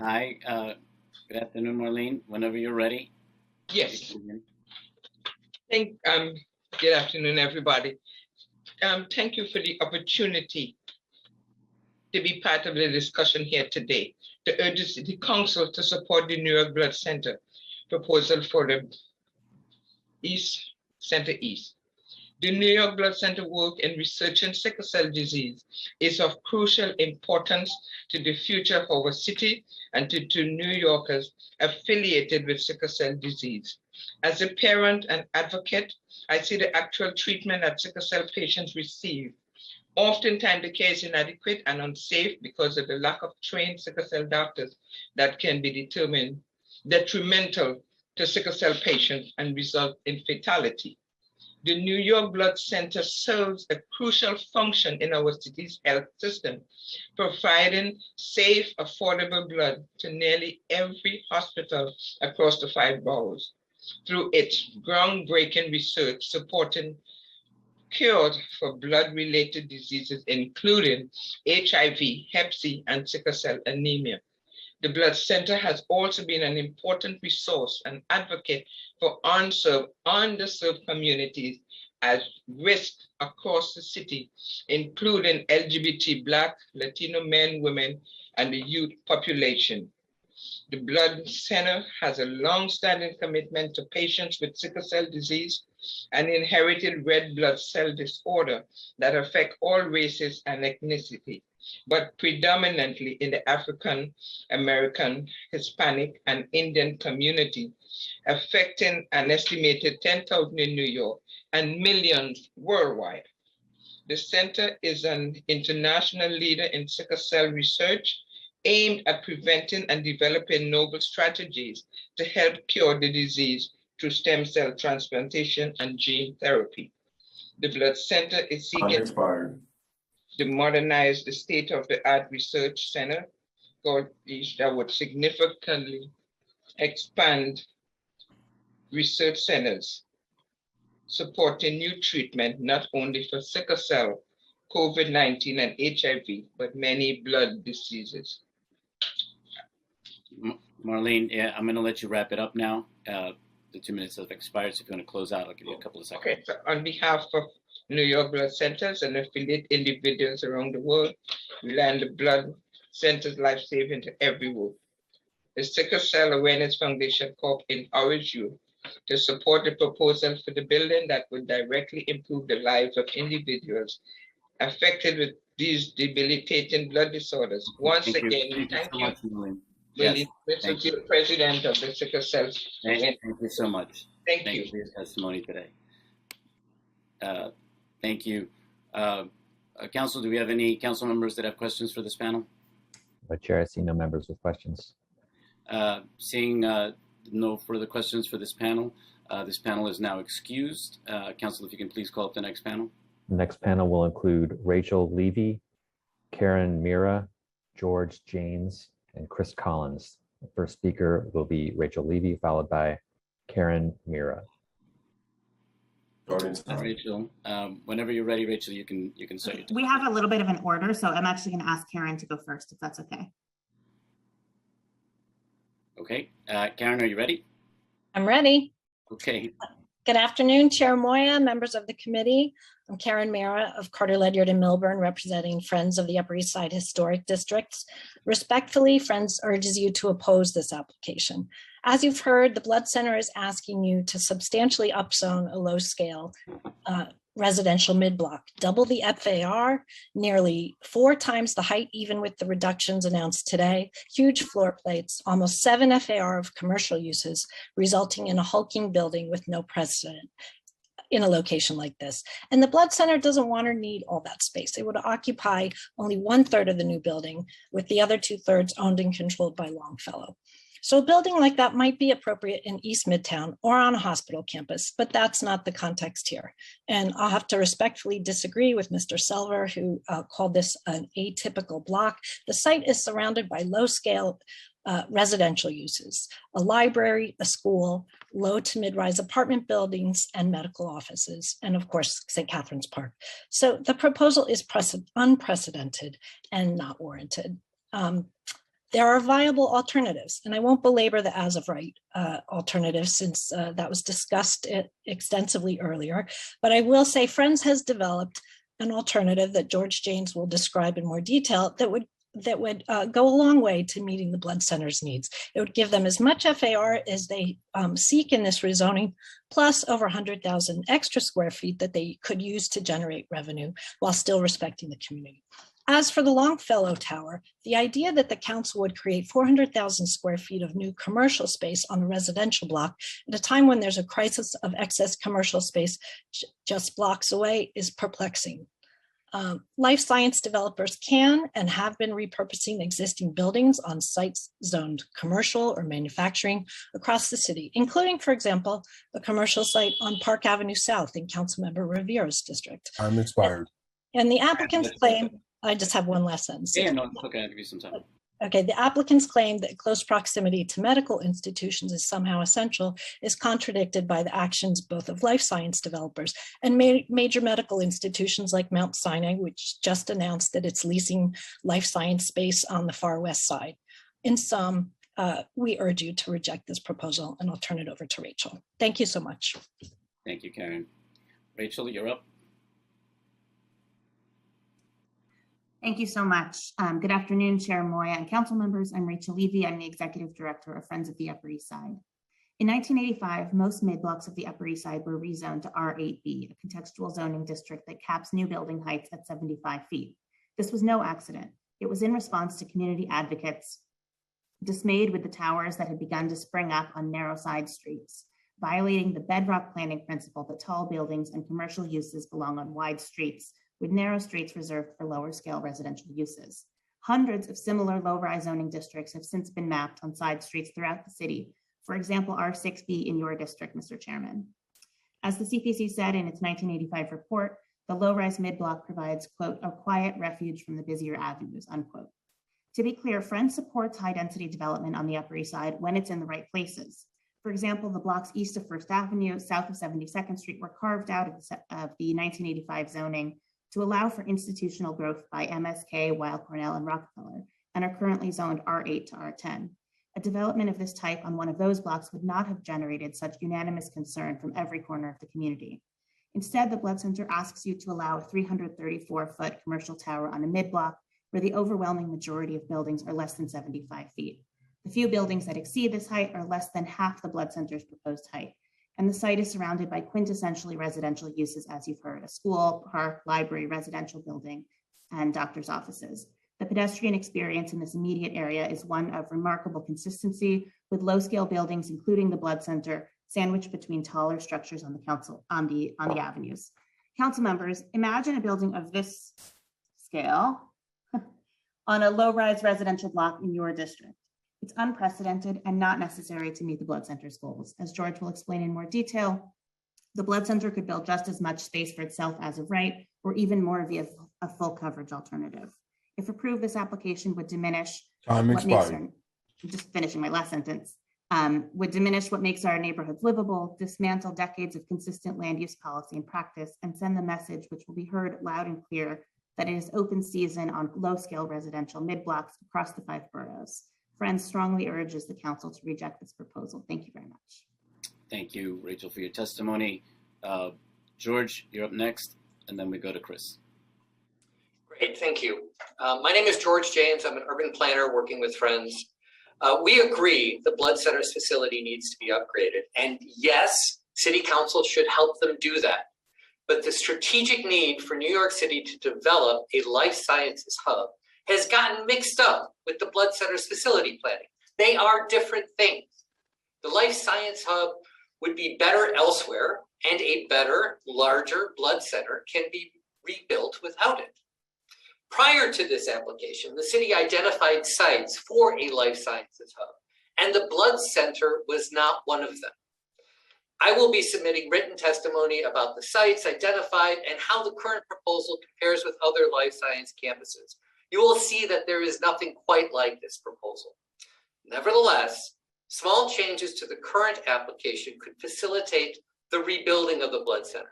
Hi, good afternoon, Marlene. Whenever you're ready. Yes. Good afternoon, everybody. Thank you for the opportunity to be part of the discussion here today, to urge the council to support the New York Blood Center proposal for the Center East. The New York Blood Center work in researching sickle cell disease is of crucial importance to the future of our city and to New Yorkers affiliated with sickle cell disease. As a parent and advocate, I see the actual treatment that sickle cell patients receive. Oftentimes the care is inadequate and unsafe because of the lack of trained sickle cell doctors that can be determined detrimental to sickle cell patients and result in fatality. The New York Blood Center serves a crucial function in our city's health system, providing safe, affordable blood to nearly every hospital across the 5 boroughs through its groundbreaking research supporting cures for blood-related diseases, including HIV, Hep C, and sickle cell anemia. The Blood Center has also been an important resource and advocate for underserved communities at risk across the city, including LGBT, Black, Latino men, women, and the youth population. The Blood Center has a long-standing commitment to patients with sickle cell disease, an inherited red blood cell disorder that affects all races and ethnicity, but predominantly in the African American, Hispanic, and Indian community, affecting an estimated 10,000 in New York and millions worldwide. The center is an international leader in sickle cell research aimed at preventing and developing novel strategies to help cure the disease through stem cell transplantation and gene therapy. The Blood Center is seeking to modernize the state-of-the-art research center that would significantly expand research centers, supporting new treatment not only for sickle cell, COVID-19, and HIV, but many blood diseases. Marlene, yeah, I'm going to let you wrap it up now. The 2 minutes have expired, so if you want to close out, I'll give you a couple of seconds. Okay, so on behalf of New York Blood Centers and affiliate individuals around the world, we land the Blood Center's life-saving to everyone. The Sickle Cell Awareness Foundation Corp encourages you to support the proposal for the building that would directly improve the lives of individuals affected with these debilitating blood disorders. Once again, thank you. Yes, thank you, President of the Sickle Cell. Thank you so much. Thank you for your testimony today. Thank you. Council, do we have any council members that have questions for this panel? Chair, I see no members with questions. Seeing no further questions for this panel is now excused. Council, if you can please call up the next panel. The next panel will include Rachel Levy, Karen Mira, George Janes, and Chris Collins. The first speaker will be Rachel Levy, followed by Karen Mira. Rachel, whenever you're ready, Rachel, you can start your time. We have a little bit of an order, so I'm actually going to ask Karen to go first, if that's okay. Okay, Karen, are you ready? I'm ready. Okay. Good afternoon, Chair Moya, members of the committee. I'm Karen Mara of Carter, Ledyard, and Milburn, representing Friends of the Upper East Side Historic Districts. Respectfully, Friends urges you to oppose this application. As you've heard, the Blood Center is asking you to substantially upzone a low-scale residential mid-block, double the FAR, nearly 4 times the height, even with the reductions announced today, huge floor plates, almost 7 FAR of commercial uses, resulting in a hulking building with no precedent in a location like this. And the Blood Center doesn't want or need all that space. It would occupy only 1/3 of the new building, with the other 2/3 owned and controlled by Longfellow. So a building like that might be appropriate in East Midtown or on a hospital campus, but that's not the context here. And I'll have to respectfully disagree with Mr. Selver, who called this an atypical block. The site is surrounded by low-scale residential uses, a library, a school, low to mid-rise apartment buildings, and medical offices, and of course, St. Catherine's Park. So the proposal is unprecedented and not warranted. There are viable alternatives, and I won't belabor the as of right alternative since that was discussed extensively earlier, but I will say Friends has developed an alternative that George Janes will describe in more detail that would that would go a long way to meeting the Blood Center's needs. It would give them as much FAR as they seek in this rezoning, plus over 100,000 extra square feet that they could use to generate revenue while still respecting the community. As for the Longfellow Tower, the idea that the council would create 400,000 square feet of new commercial space on the residential block at a time when there's a crisis of excess commercial space just blocks away is perplexing. Life science developers can and have been repurposing existing buildings on sites zoned commercial or manufacturing across the city, including, for example, a commercial site on Park Avenue South in Councilmember Rivera's district. I'm expired. And the applicants claim, I just have one last sentence. Yeah, no, it's okay. I'll give you some time. Okay, the applicants claim that close proximity to medical institutions is somehow essential is contradicted by the actions both of life science developers and major medical institutions like Mount Sinai, which just announced that it's leasing life science space on the far west side. In sum, we urge you to reject this proposal, and I'll turn it over to Rachel. Thank you so much. Thank you, Karen. Rachel, you're up. Thank you so much. Good afternoon, Chair Moya and council members. I'm Rachel Levy. I'm the Executive Director of Friends of the Upper East Side. In 1985, most mid-blocks of the Upper East Side were rezoned to R8B, a contextual zoning district that caps new building heights at 75 feet. This was no accident. It was in response to community advocates dismayed with the towers that had begun to spring up on narrow side streets, violating the bedrock planning principle that tall buildings and commercial uses belong on wide streets, with narrow streets reserved for lower scale residential uses. Hundreds of similar low-rise zoning districts have since been mapped on side streets throughout the city. For example, R6B in your district, Mr. Chairman. As the CPC said in its 1985 report, the low-rise mid-block provides, quote, a quiet refuge from the busier avenues, unquote. To be clear, Friends supports high-density development on the Upper East Side when it's in the right places. For example, the blocks east of First Avenue, south of 72nd Street were carved out of the 1985 zoning to allow for institutional growth by MSK, Weill Cornell, and Rockefeller, and are currently zoned R8 to R10. A development of this type on one of those blocks would not have generated such unanimous concern from every corner of the community. Instead, the Blood Center asks you to allow a 334-foot commercial tower on a mid-block where the overwhelming majority of buildings are less than 75 feet. The few buildings that exceed this height are less than half the Blood Center's proposed height. And the site is surrounded by quintessentially residential uses, as you've heard, a school, park, library, residential building, and doctor's offices. The pedestrian experience in this immediate area is one of remarkable consistency, with low-scale buildings, including the Blood Center, sandwiched between taller structures on the avenues. Council members, imagine a building of this scale on a low-rise residential block in your district. It's unprecedented and not necessary to meet the Blood Center's goals. As George will explain in more detail, the Blood Center could build just as much space for itself as of right, or even more via a full coverage alternative. If approved, this application would diminish just finishing my last sentence, would diminish what makes our neighborhoods livable, dismantle decades of consistent land use policy and practice, and send the message, which will be heard loud and clear, that it is open season on low-scale residential mid-blocks across the 5 boroughs. Friends strongly urges the council to reject this proposal. Thank you very much. Thank you, Rachel, for your testimony. George, you're up next, and then we go to Chris. Great, thank you. My name is George James. I'm an urban planner working with Friends. We agree the Blood Center's facility needs to be upgraded. And yes, City Council should help them do that. But the strategic need for New York City to develop a life sciences hub has gotten mixed up with the Blood Center's facility planning. They are different things. The life science hub would be better elsewhere, and a better, larger Blood Center can be rebuilt without it. Prior to this application, the city identified sites for a life sciences hub, and the Blood Center was not one of them. I will be submitting written testimony about the sites identified and how the current proposal compares with other life science campuses. You will see that there is nothing quite like this proposal. Nevertheless, small changes to the current application could facilitate the rebuilding of the Blood Center.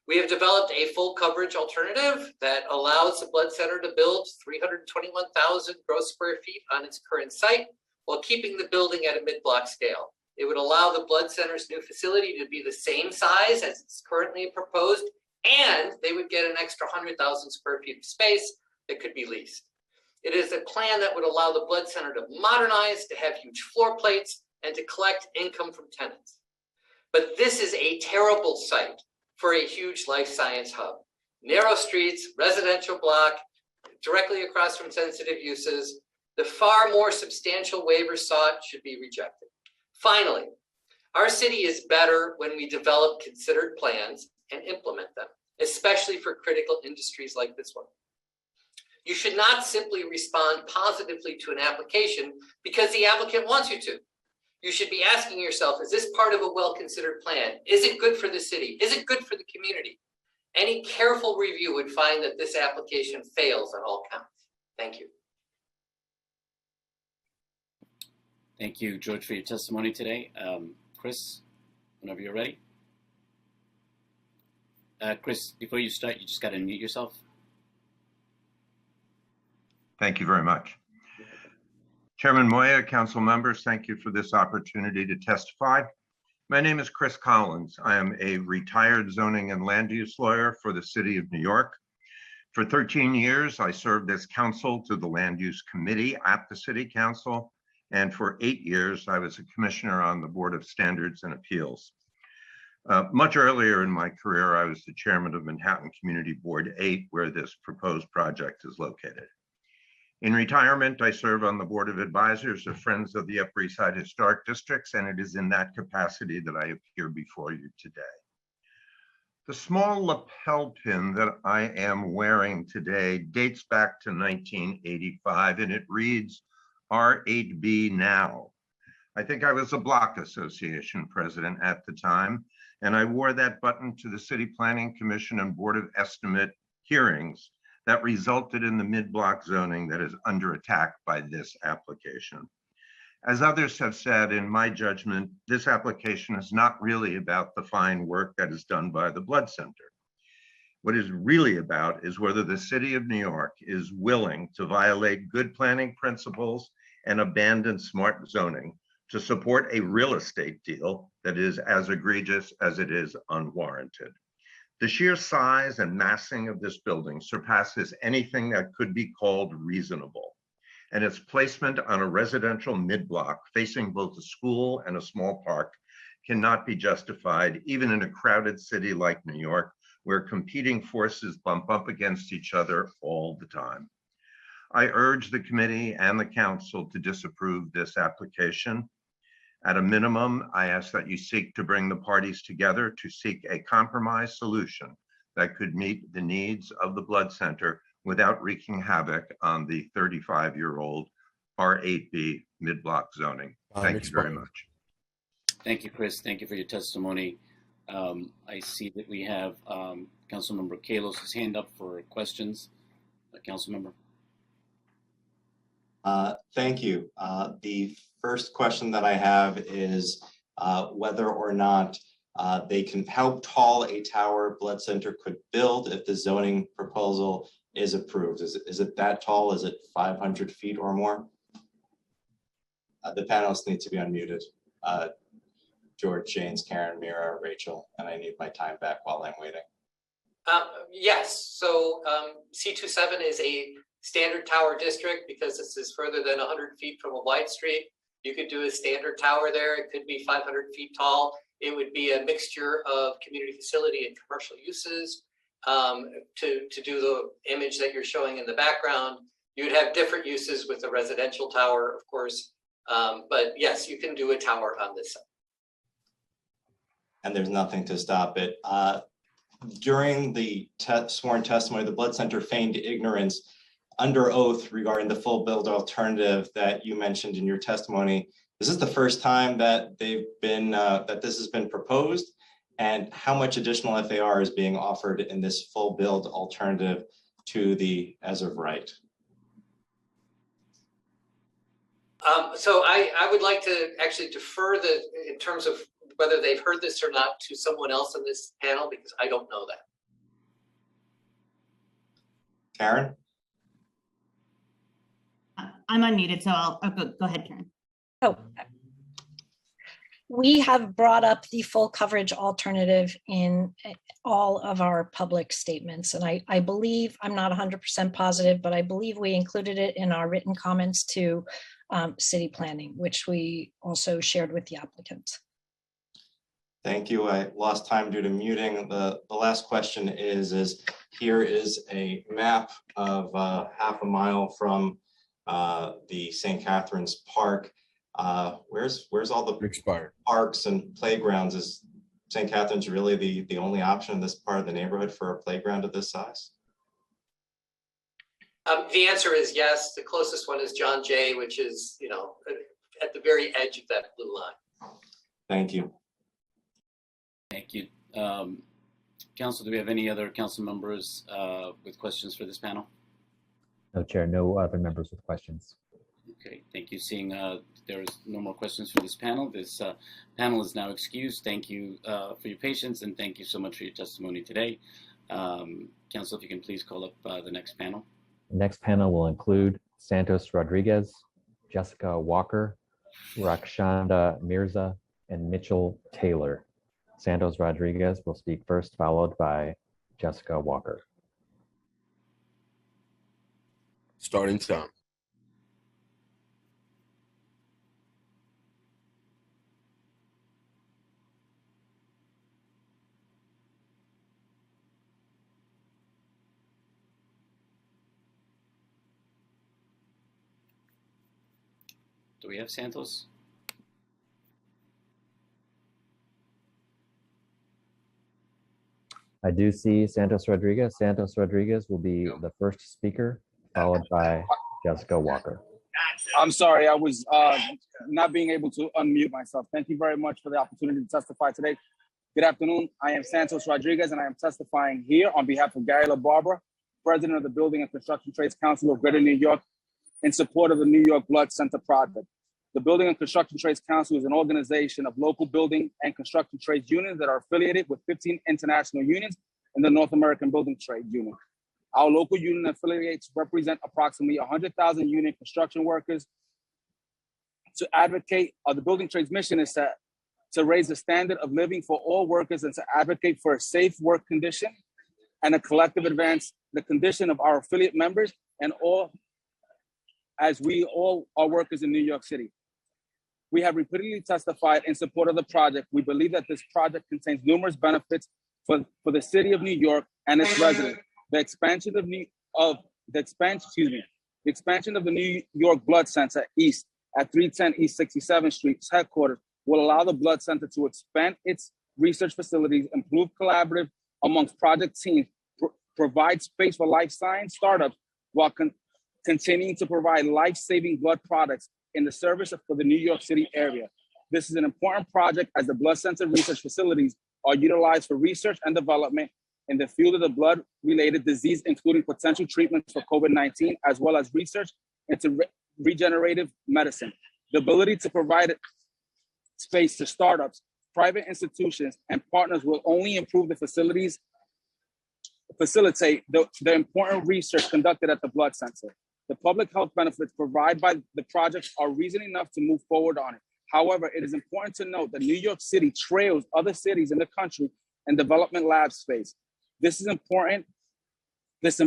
We have developed a full coverage alternative that allows the Blood Center to build 321,000 gross square feet on its current site while keeping the building at a mid-block scale. It would allow the Blood Center's new facility to be the same size as it's currently proposed, and they would get an extra 100,000 square feet of space that could be leased. It is a plan that would allow the Blood Center to modernize, to have huge floor plates, and to collect income from tenants. But this is a terrible site for a huge life science hub. Narrow streets, residential block, directly across from sensitive uses. The far more substantial waivers sought should be rejected. Finally, our city is better when we develop considered plans and implement them, especially for critical industries like this one. You should not simply respond positively to an application because the applicant wants you to. You should be asking yourself, is this part of a well-considered plan? Is it good for the city? Is it good for the community? Any careful review would find that this application fails on all counts. Thank you. Thank you, George, for your testimony today. Chris, whenever you're ready. Chris, before you start, you just got to unmute yourself. Thank you very much. Chairman Moya, council members, thank you for this opportunity to testify. My name is Chris Collins. I am a retired zoning and land use lawyer for the city of New York. For 13 years, I served as counsel to the Land Use Committee at the City Council, and for 8 years, I was a commissioner on the Board of Standards and Appeals. Much earlier in my career, I was the chairman of Manhattan Community Board 8, where this proposed project is located. In retirement, I serve on the Board of Advisors of Friends of the Upper East Side Historic Districts, and it is in that capacity that I appear before you today. The small lapel pin that I am wearing today dates back to 1985, and it reads R8B Now. I think I was a block association president at the time, and I wore that button to the City Planning Commission and Board of Estimate hearings that resulted in the mid-block zoning that is under attack by this application. As others have said, in my judgment, this application is not really about the fine work that is done by the Blood Center. What it's really about is whether the city of New York is willing to violate good planning principles and abandon smart zoning to support a real estate deal that is as egregious as it is unwarranted. The sheer size and massing of this building surpasses anything that could be called reasonable, and its placement on a residential mid-block facing both a school and a small park cannot be justified even in a crowded city like New York, where competing forces bump up against each other all the time. I urge the committee and the council to disapprove this application. At a minimum, I ask that you seek to bring the parties together to seek a compromise solution that could meet the needs of the Blood Center without wreaking havoc on the 35-year-old R8B mid-block zoning. Thank you very much. Thank you, Chris. Thank you for your testimony. I see that we have Councilmember Kalos' hand up for questions. Councilmember. Thank you. The first question that I have is whether or not they can, how tall a tower Blood Center could build if the zoning proposal is approved. Is it that tall? Is it 500 feet or more? The panelists need to be unmuted. George, James, Karen, Mira, Rachel, and I need my time back while I'm waiting. Yes, so C27 is a standard tower district because this is further than 100 feet from a wide street. You could do a standard tower there. It could be 500 feet tall. It would be a mixture of community facility and commercial uses. To do the image that you're showing in the background, you would have different uses with the residential tower, of course. But yes, you can do a tower on this site. And there's nothing to stop it. During the sworn testimony, the Blood Center feigned ignorance under oath regarding the full build alternative that you mentioned in your testimony. Is this the first time that they've been that this has been proposed? And how much additional FAR is being offered in this full build alternative to the as of right? So I would like to actually defer in terms of whether they've heard this or not to someone else on this panel, because I don't know that. Karen? I'm unmuted, so I'll go ahead, Karen. Oh, We have brought up the full coverage alternative in all of our public statements. And I believe, I'm not 100% positive, but I believe we included it in our written comments to city planning, which we also shared with the applicant. Thank you. I lost time due to muting. The last question is here is a map of half a mile from the St. Catherine's Park. Where's all the parks and playgrounds? Is St. Catherine's really the only option in this part of the neighborhood for a playground of this size? The answer is yes. The closest one is John Jay, which is, at the very edge of that blue line. Thank you. Thank you. Council, do we have any other council members with questions for this panel? No, Chair, no other members with questions. Okay, thank you. Seeing there is no more questions for this panel, this panel is now excused. Thank you for your patience, and thank you so much for your testimony today. Council, if you can please call up the next panel. The next panel will include Santos Rodriguez, Jessica Walker, Rakshanda Mirza, and Mitchell Taylor. Santos Rodriguez will speak first, followed by Jessica Walker. Starting time. Do we have Santos? I do see Santos Rodriguez. Santos Rodriguez will be the first speaker, followed by Jessica Walker. I'm sorry, I was not being able to unmute myself. Thank you very much for the opportunity to testify today. Good afternoon. I am Santos Rodriguez, and I am testifying here on behalf of Gary LaBarbera, President of the Building and Construction Trades Council of Greater New York, in support of the New York Blood Center project. The Building and Construction Trades Council is an organization of local building and construction trades unions that are affiliated with 15 international unions and the North American Building Trade Union. Our local union affiliates represent approximately 100,000 union construction workers. To advocate, the building trades mission is to raise the standard of living for all workers and to advocate for a safe work condition and a collective advance the condition of our affiliate members and all, as we all are workers in New York City. We have repeatedly testified in support of the project. We believe that this project contains numerous benefits for the city of New York and its residents. The expansion of the New York Blood Center East at 310 East 67th Street's headquarters will allow the Blood Center to expand its research facilities, improve collaborative amongst project teams, provide space for life science startups while continuing to provide life-saving blood products in the service for the New York City area. This is an important project as the Blood Center research facilities are utilized for research and development in the field of the blood-related disease, including potential treatments for COVID-19, as well as research into regenerative medicine. The ability to provide space to startups, private institutions, and partners will only improve the facilities, facilitate the important research conducted at the Blood Center. The public health benefits provided by the project are reason enough to move forward on it. However, it is important to note that New York City trails other cities in the country in development lab space. This is important. Has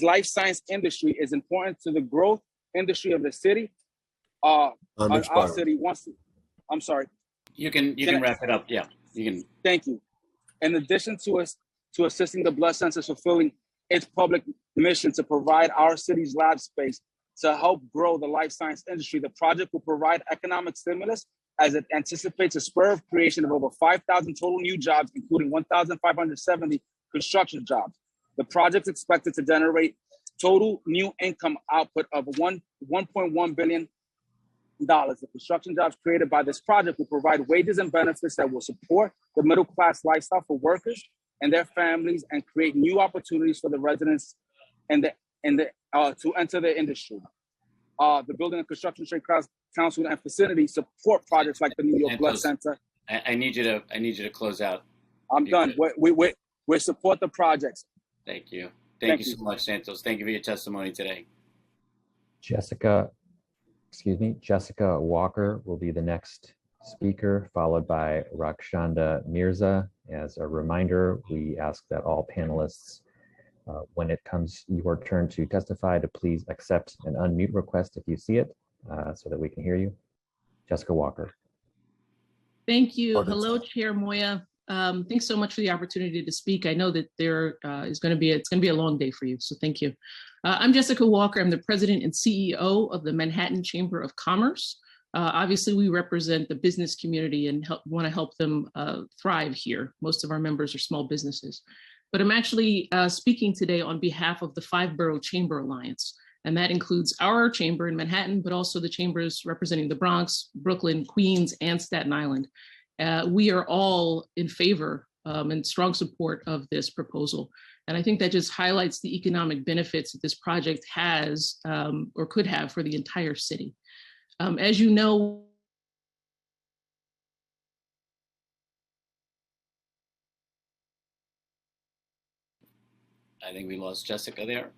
life science industry is important to the growth industry of the city. Our city wants to, I'm sorry. You can wrap it up. Yeah, you can. Thank you. In addition to assisting the Blood Center fulfilling its public mission to provide our city's lab space to help grow the life science industry, the project will provide economic stimulus as it anticipates a spur of creation of over 5,000 total new jobs, including 1,570 construction jobs. The project is expected to generate total new income output of $1.1 billion. The construction jobs created by this project will provide wages and benefits that will support the middle-class lifestyle for workers and their families and create new opportunities for the residents to enter the industry. The Building and Construction Trade Council and facilities support projects like the New York Blood Center. I need you to close out. I'm done. We support the projects. Thank you. Thank you so much, Santos. Thank you for your testimony today. Jessica excuse me, Jessica Walker will be the next speaker, followed by Rakshanda Mirza. As a reminder, we ask that all panelists, when it comes your turn to testify, to please accept an unmute request if you see it, so that we can hear you. Jessica Walker. Thank you. Hello, Chair Moya. Thanks so much for the opportunity to speak. I know that it's going to be a long day for you, so thank you. I'm Jessica Walker. I'm the president and CEO of the Manhattan Chamber of Commerce. Obviously, we represent the business community and want to help them thrive here. Most of our members are small businesses. But I'm actually speaking today on behalf of the 5-Borough Chamber Alliance. And that includes our chamber in Manhattan, but also the chambers representing the Bronx, Brooklyn, Queens, and Staten Island. We are all in favor and strong support of this proposal. And I think that just highlights the economic benefits that this project has or could have for the entire city. As you know, I think we lost Jessica there.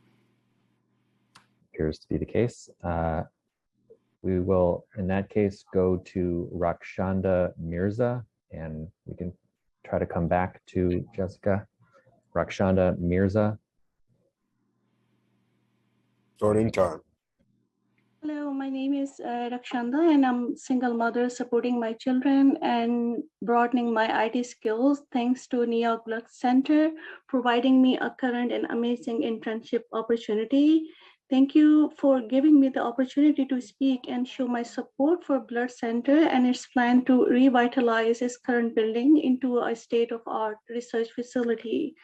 Appears to be the case. We will, in that case, go to Rakshanda Mirza, and we can try to come back to Jessica. Rakshanda Mirza. Starting time. Hello, my name is Rakshanda, and I'm single mother supporting my children and broadening my IT skills thanks to New York Blood Center, providing me a current and amazing internship opportunity. Thank you for giving me the opportunity to speak and show my support for Blood Center and its plan to revitalize its current building into a state-of-the-art research facility.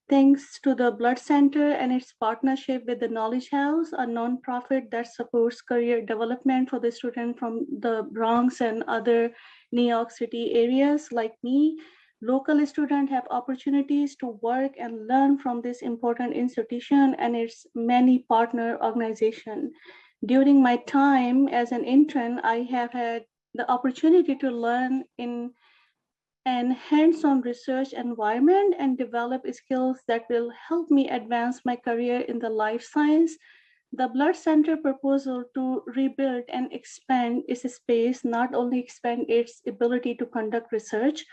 Thanks to the Blood Center and its partnership with the Knowledge House, a nonprofit that supports career development for the students from the Bronx and other New York City areas like me, local students have opportunities to work and learn from this important institution and its many partner organizations. During my time as an intern, I have had the opportunity to learn in an hands-on research environment and develop skills that will help me advance my career in the life science. The Blood Center proposal to rebuild and expand its space not only expand its ability to conduct research,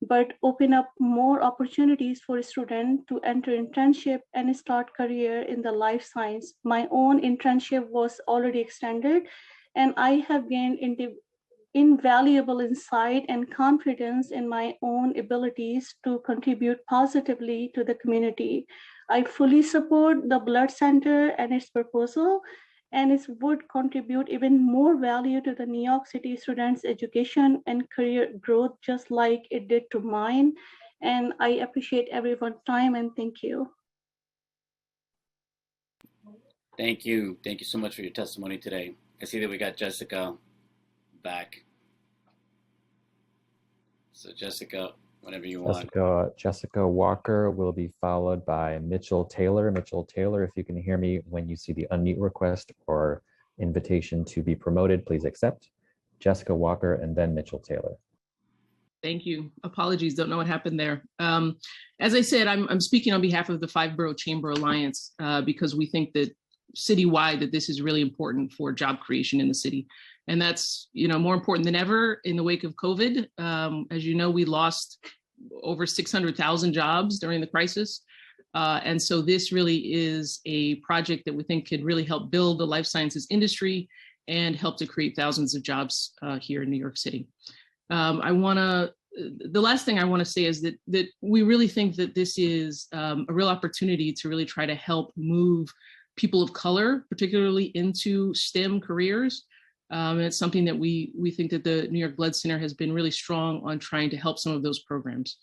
but open up more opportunities for students to enter internship and start career in the life science. My own internship was already extended, and I have gained invaluable insight and confidence in my own abilities to contribute positively to the community. I fully support the Blood Center and its proposal, and it would contribute even more value to the New York City students' education and career growth, just like it did to mine. And I appreciate everyone's time, and thank you. Thank you. Thank you so much for your testimony today. I see that we got Jessica back. So Jessica, whenever you want. Jessica Walker will be followed by Mitchell Taylor. Mitchell Taylor, if you can hear me when you see the unmute request or invitation to be promoted, please accept. Jessica Walker and then Mitchell Taylor. Thank you. Apologies, don't know what happened there. As I said, I'm speaking on behalf of the 5-Borough Chamber Alliance because we think that citywide that this is really important for job creation in the city. And that's, more important than ever in the wake of COVID. As you know, we lost over 600,000 jobs during the crisis. And so this really is a project that we think could really help build the life sciences industry and help to create thousands of jobs here in New York City. The last thing I want to say is that we really think that this is a real opportunity to really try to help move people of color, particularly into STEM careers. And it's something that we think that the New York Blood Center has been really strong on trying to help some of those programs.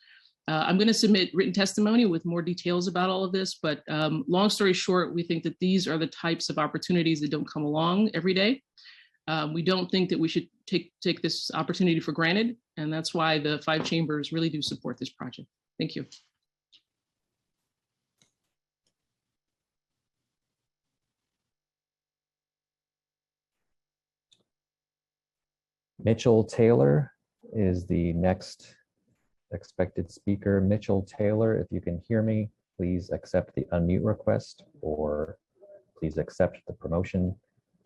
I'm going to submit written testimony with more details about all of this, but long story short, we think that these are the types of opportunities that don't come along every day. We don't think that we should take this opportunity for granted, and that's why the 5 chambers really do support this project. Thank you. Mitchell Taylor is the next expected speaker. Mitchell Taylor, if you can hear me, please accept the unmute request or please accept the promotion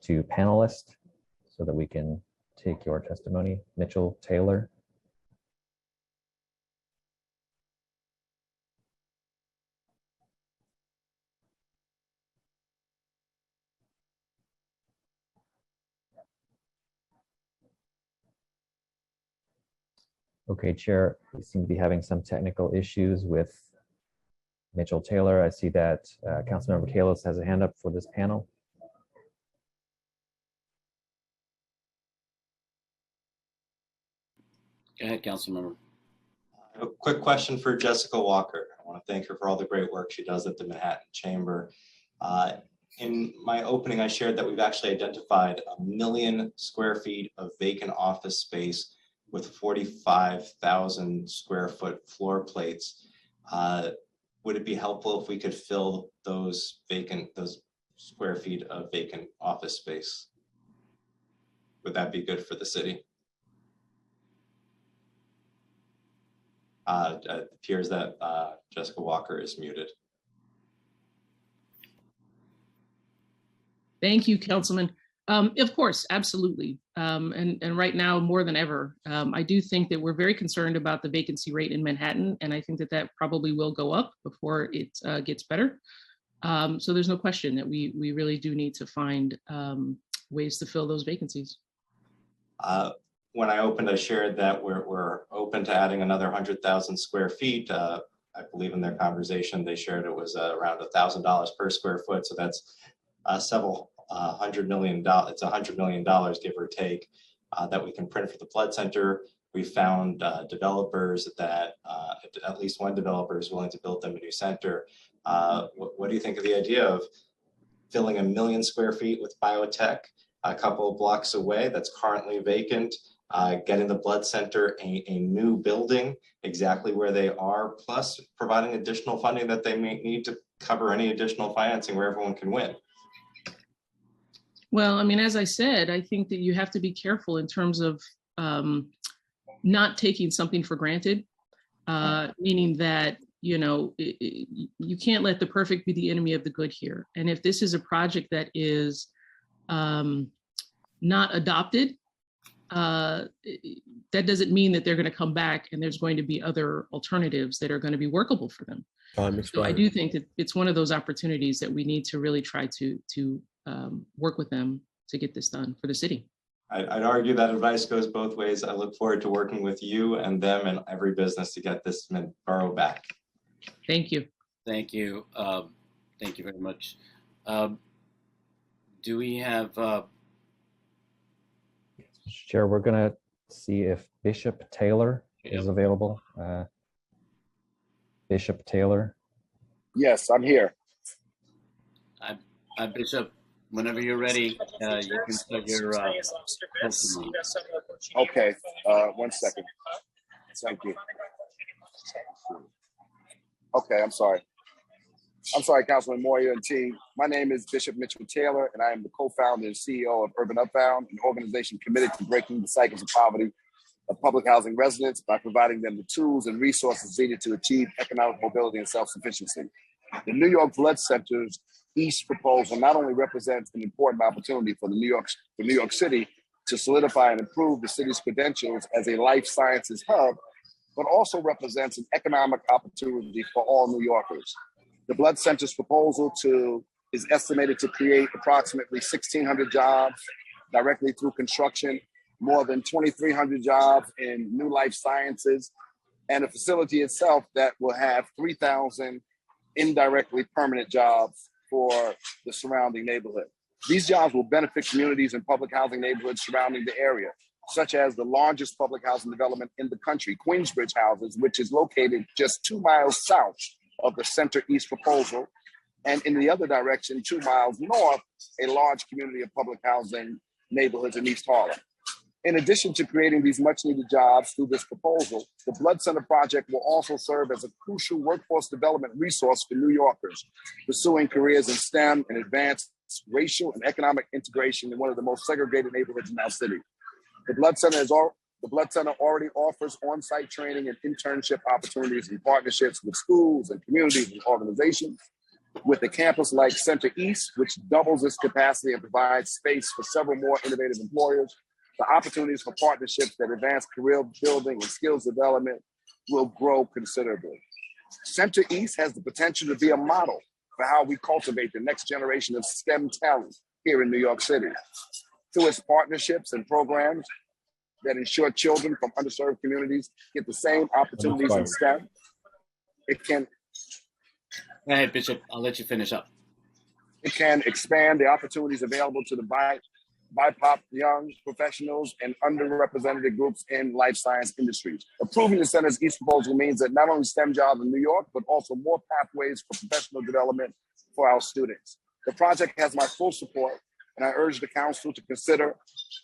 to panelist so that we can take your testimony. Mitchell Taylor. Okay, Chair, we seem to be having some technical issues with Mitchell Taylor. I see that Councilmember Kalos has a hand up for this panel. Go ahead, Councilmember. I have a quick question for Jessica Walker. I want to thank her for all the great work she does at the Manhattan Chamber. In my opening, I shared that we've actually identified 1 million square feet of vacant office space with 45,000 square foot floor plates. Would it be helpful if we could fill those square feet of vacant office space? Would that be good for the city? It appears that Jessica Walker is muted. Thank you, Councilman. Of course, absolutely. And right now, more than ever, I do think that we're very concerned about the vacancy rate in Manhattan, and I think that that probably will go up before it gets better. So there's no question that we really do need to find ways to fill those vacancies. When I opened, I shared that we're open to adding another 100,000 square feet. I believe in their conversation, they shared it was around $1,000 per square foot. So that's several $100 million. It's $100 million, give or take, that we can print for the Blood Center. We found developers that at least one developer is willing to build them a new center. What do you think of the idea of filling 1 million square feet with biotech a couple of blocks away that's currently vacant, getting the Blood Center a new building exactly where they are, plus providing additional funding that they may need to cover any additional financing where everyone can win? Well, I mean, as I said, I think that you have to be careful in terms of not taking something for granted, meaning that, you know, you can't let the perfect be the enemy of the good here. And if this is a project that is not adopted, that doesn't mean that they're going to come back and there's going to be other alternatives that are going to be workable for them. So I do think that it's one of those opportunities that we need to really try to work with them to get this done for the city. I'd argue that advice goes both ways. I look forward to working with you and them and every business to get this borough back. Thank you. Thank you. Thank you very much. Do we have... Chair, we're going to see if Bishop Taylor is available. Bishop Taylor. Yes, I'm here. Bishop, whenever you're ready, you can start your testimony. Okay, 1 second. Thank you. Okay, I'm sorry. Councilman Moya and team. My name is Bishop Mitchell Taylor, and I am the co-founder and CEO of Urban Upbound, an organization committed to breaking the cycles of poverty of public housing residents by providing them the tools and resources needed to achieve economic mobility and self-sufficiency. The New York Blood Center's East proposal not only represents an important opportunity for New York City to solidify and improve the city's credentials as a life sciences hub, but also represents an economic opportunity for all New Yorkers. The Blood Center's proposal is estimated to create approximately 1,600 jobs directly through construction, more than 2,300 jobs in new life sciences, and a facility itself that will have 3,000 indirectly permanent jobs for the surrounding neighborhood. These jobs will benefit communities and public housing neighborhoods surrounding the area, such as the largest public housing development in the country, Queensbridge Houses, which is located just 2 miles south of the Center East proposal, and in the other direction, 2 miles north, a large community of public housing neighborhoods in East Harlem. In addition to creating these much needed jobs through this proposal, the Blood Center project will also serve as a crucial workforce development resource for New Yorkers pursuing careers in STEM and advanced racial and economic integration in one of the most segregated neighborhoods in our city. The Blood Center already offers on-site training and internship opportunities and partnerships with schools and communities and organizations. with a campus like Center East, which doubles its capacity and provides space for several more innovative employers, the opportunities for partnerships that advance career building and skills development will grow considerably. Center East has the potential to be a model for how we cultivate the next generation of STEM talent here in New York City. Through its partnerships and programs that ensure children from underserved communities get the same opportunities in STEM, it can. Go ahead, Bishop. I'll let you finish up. It can expand the opportunities available to the BIPOC young professionals and underrepresented groups in life science industries. Approving the Center's East proposal means that not only STEM jobs in New York, but also more pathways for professional development for our students. The project has my full support, and I urge the council to consider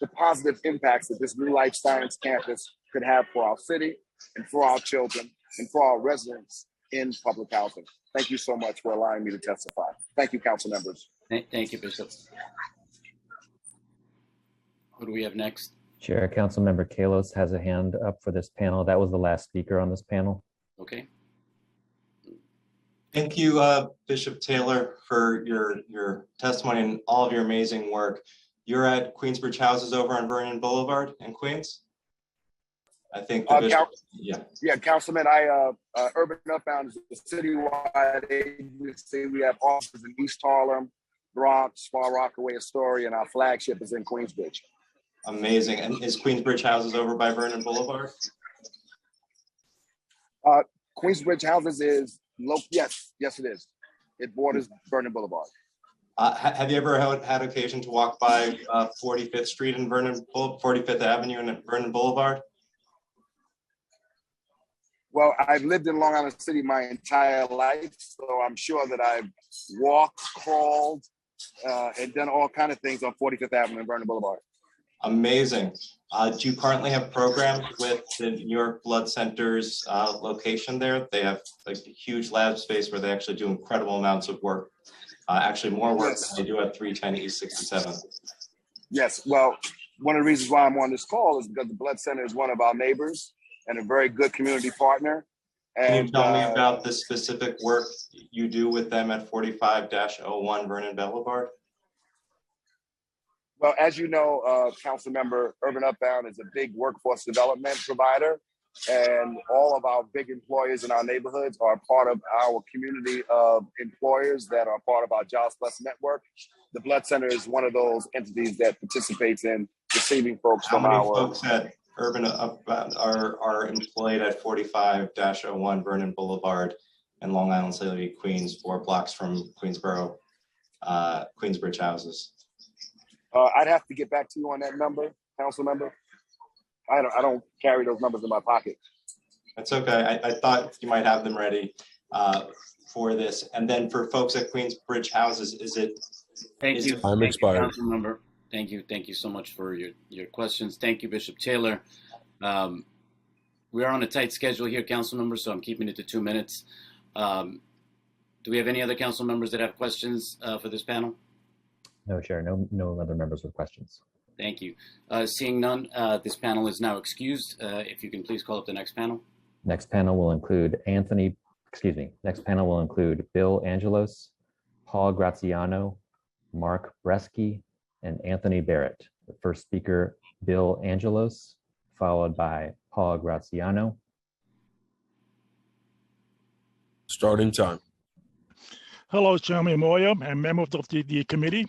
the positive impacts that this new life science campus could have for our city and for our children and for our residents in public housing. Thank you so much for allowing me to testify. Thank you, council members. Thank you, Bishop. Who do we have next? Chair, Councilmember Kalos has a hand up for this panel. That was the last speaker on this panel. Okay. Thank you, Bishop Taylor, for your testimony and all of your amazing work. You're at Queensbridge Houses over on Vernon Boulevard in Queens? I think the Bishop, yeah, Councilman, Urban Upbound is a citywide agency. We have offices in East Harlem, Bronx, Far Rockaway, Astoria, and our flagship is in Queensbridge. Amazing. And is Queensbridge Houses over by Vernon Boulevard? Queensbridge Houses is local. Yes, it is. It borders Vernon Boulevard. Have you ever had occasion to walk by 45th Street and 45th Avenue and Vernon Boulevard? Well, I've lived in Long Island City my entire life, so I'm sure that I've walked, crawled, and done all kinds of things on 45th Avenue and Vernon Boulevard. Amazing. Do you currently have programs with the New York Blood Center's location there? They have like a huge lab space where they actually do incredible amounts of work. Actually more work than they do at 310 East 67. Yes, well, one of the reasons why I'm on this call is because the Blood Center is one of our neighbors and a very good community partner. And, can you tell me about the specific work you do with them at 45-01 Vernon Boulevard? Well, as you know, Council Member, Urban Upbound is a big workforce development provider, and all of our big employers in our neighborhoods are part of our community of employers that are part of our Jobs Plus network. The Blood Center is one of those entities that participates in receiving folks from our— How many folks at Urban Upbound are employed at 45-01 Vernon Boulevard in Long Island City, Queens, 4 blocks from Queensborough, Queensbridge Houses? I'd have to get back to you on that number, Council Member. I don't carry those numbers in my pocket. That's okay. I thought you might have them ready for this. And then for folks at Queensbridge Houses, is it? Thank you. I'm expired. Council Member. Thank you. Thank you so much for your questions. Thank you, Bishop Taylor. We are on a tight schedule here, council members, so I'm keeping it to 2 minutes. Do we have any other council members that have questions for this panel? No, Chair. No other members with questions. Thank you. Seeing none, this panel is now excused. If you can please call up the next panel. Next panel will include Next panel will include Bill Angelos, Paul Graziano, Mark Bresky, and Anthony Barrett. The first speaker, Bill Angelos, followed by Paul Graziano. Starting time. Hello, Chairman Moyer and members of the committee.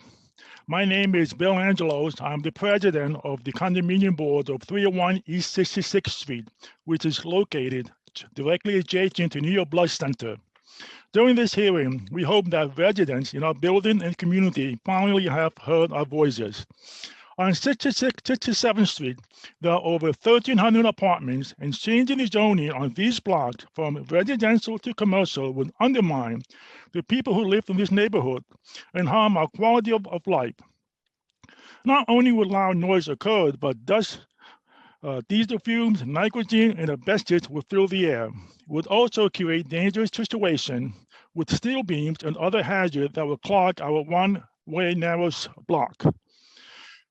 My name is Bill Angelos. I'm the president of the condominium board of 301 East 66th Street, which is located directly adjacent to New York Blood Center. During this hearing, we hope that residents in our building and community finally have heard our voices. On 67th Street, there are over 1,300 apartments, and changing the zoning on these blocks from residential to commercial would undermine the people who live in this neighborhood and harm our quality of life. Not only would loud noise occur, but dust, diesel fumes, nitrogen, and asbestos would fill the air. It would also create dangerous situations with steel beams and other hazards that would clog our one-way narrow block.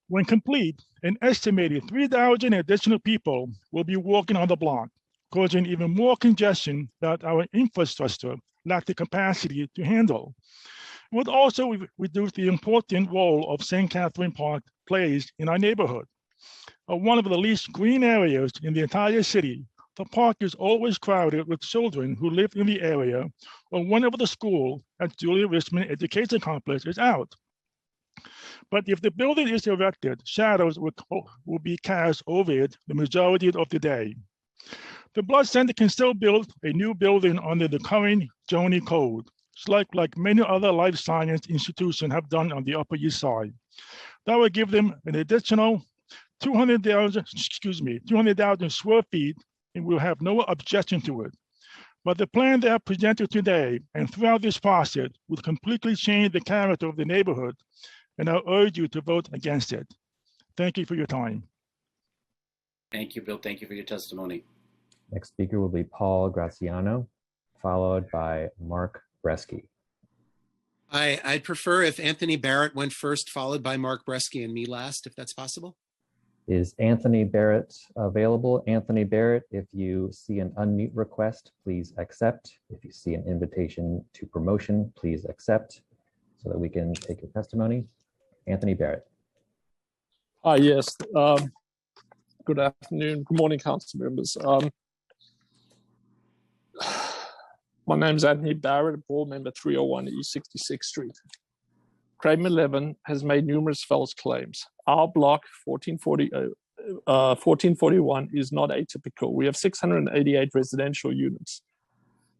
When complete, an estimated 3,000 additional people will be walking on the block. causing even more congestion that our infrastructure lacked the capacity to handle. It would also reduce the important role of St. Catherine Park plays in our neighborhood. One of the least green areas in the entire city, the park is always crowded with children who live in the area or whenever the school at Julia Richmond Education Complex is out. But if the building is erected, shadows will be cast over it the majority of the day. The Blood Center can still build a new building under the current zoning code, like many other life science institutions have done on the Upper East Side. That would give them an additional 200,000 square feet, and we'll have no objection to it. But the plan they have presented today and throughout this process would completely change the character of the neighborhood, and I urge you to vote against it. Thank you for your time. Thank you, Bill. Thank you for your testimony. Next speaker will be Paul Graziano, followed by Mark Bresky. I'd prefer if Anthony Barrett went first, followed by Mark Bresky and me last, if that's possible. Is Anthony Barrett available? Anthony Barrett, if you see an unmute request, please accept. If you see an invitation to promotion, please accept so that we can take your testimony. Anthony Barrett. Yes. Good afternoon. Good morning, council members. My name is Anthony Barrett, board member 301 East 66th Street. Crime 11 has made numerous false claims. Our block 1441 is not atypical. We have 688 residential units.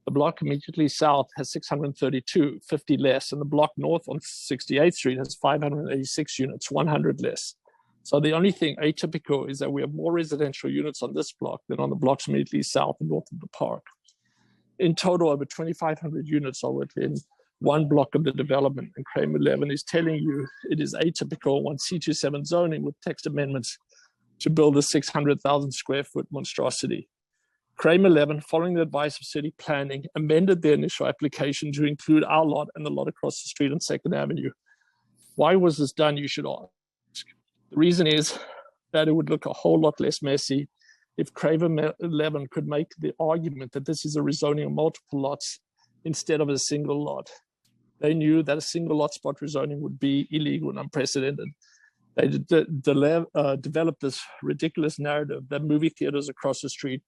The block immediately south has 632, 50 less, and the block north on 68th Street has 586 units, 100 less. So the only thing atypical is that we have more residential units on this block than on the blocks immediately south and north of the park. In total, over 2,500 units are within one block of the development, and Crane 11 is telling you it is atypical on C27 zoning with text amendments to build a 600,000 square foot monstrosity. Crane 11, following the advice of city planning, amended their initial application to include our lot and the lot across the street on 2nd Avenue. Why was this done, you should ask? The reason is that it would look a whole lot less messy if Craven 11 could make the argument that this is a rezoning of multiple lots instead of a single lot. They knew that a single lot spot rezoning would be illegal and unprecedented. They developed this ridiculous narrative that movie theaters across the street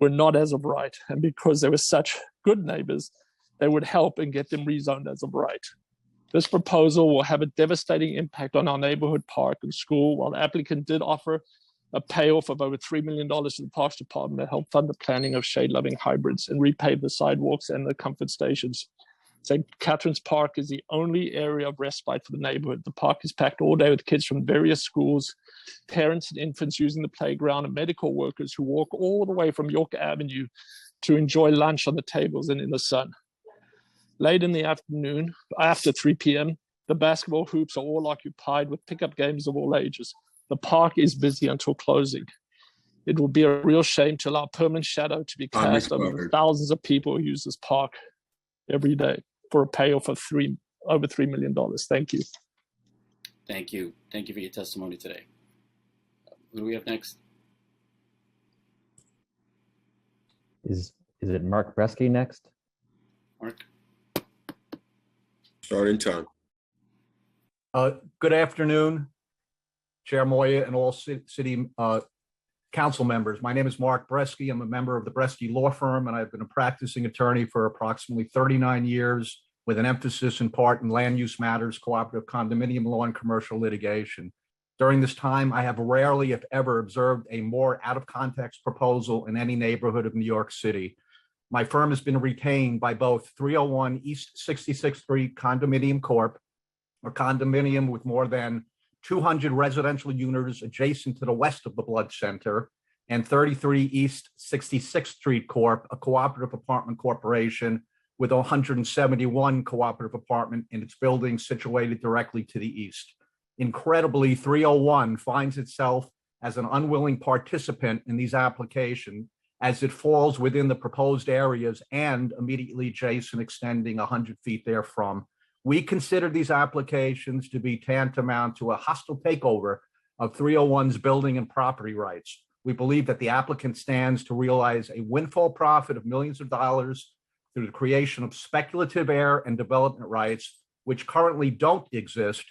were not as of right, and because they were such good neighbors, they would help and get them rezoned as of right. This proposal will have a devastating impact on our neighborhood park and school, while the applicant did offer a payoff of over $3 million to the Parks Department to help fund the planning of shade-loving hybrids and repave the sidewalks and the comfort stations. St. Catherine's Park is the only area of respite for the neighborhood. The park is packed all day with kids from various schools, parents and infants using the playground, and medical workers who walk all the way from York Avenue to enjoy lunch on the tables and in the sun. Late in the afternoon, after 3 p.m., the basketball hoops are all occupied with pickup games of all ages. The park is busy until closing. It will be a real shame to allow permanent shadow to be cast over the thousands of people who use this park every day for a payoff of over $3 million. Thank you. Thank you. Thank you for your testimony today. Who do we have next? Is it Mark Bresky next? Mark. Starting time. Good afternoon, Chair Moya and all city council members. My name is Mark Bresky. I'm a member of the Bresky Law Firm, and I've been a practicing attorney for approximately 39 years with an emphasis in part in land use matters, cooperative condominium law, and commercial litigation. During this time, I have rarely, if ever, observed a more out-of-context proposal in any neighborhood of New York City. My firm has been retained by both 301 East 66th Street Condominium Corp., a condominium with more than 200 residential units adjacent to the west of the Blood Center, and 33 East 66th Street Corp., a cooperative apartment corporation with 171 cooperative apartment in its building situated directly to the east. Incredibly, 301 finds itself as an unwilling participant in these applications as it falls within the proposed areas and immediately adjacent, extending 100 feet therefrom. We consider these applications to be tantamount to a hostile takeover of 301's building and property rights. We believe that the applicant stands to realize a windfall profit of millions of dollars through the creation of speculative air and development rights, which currently don't exist,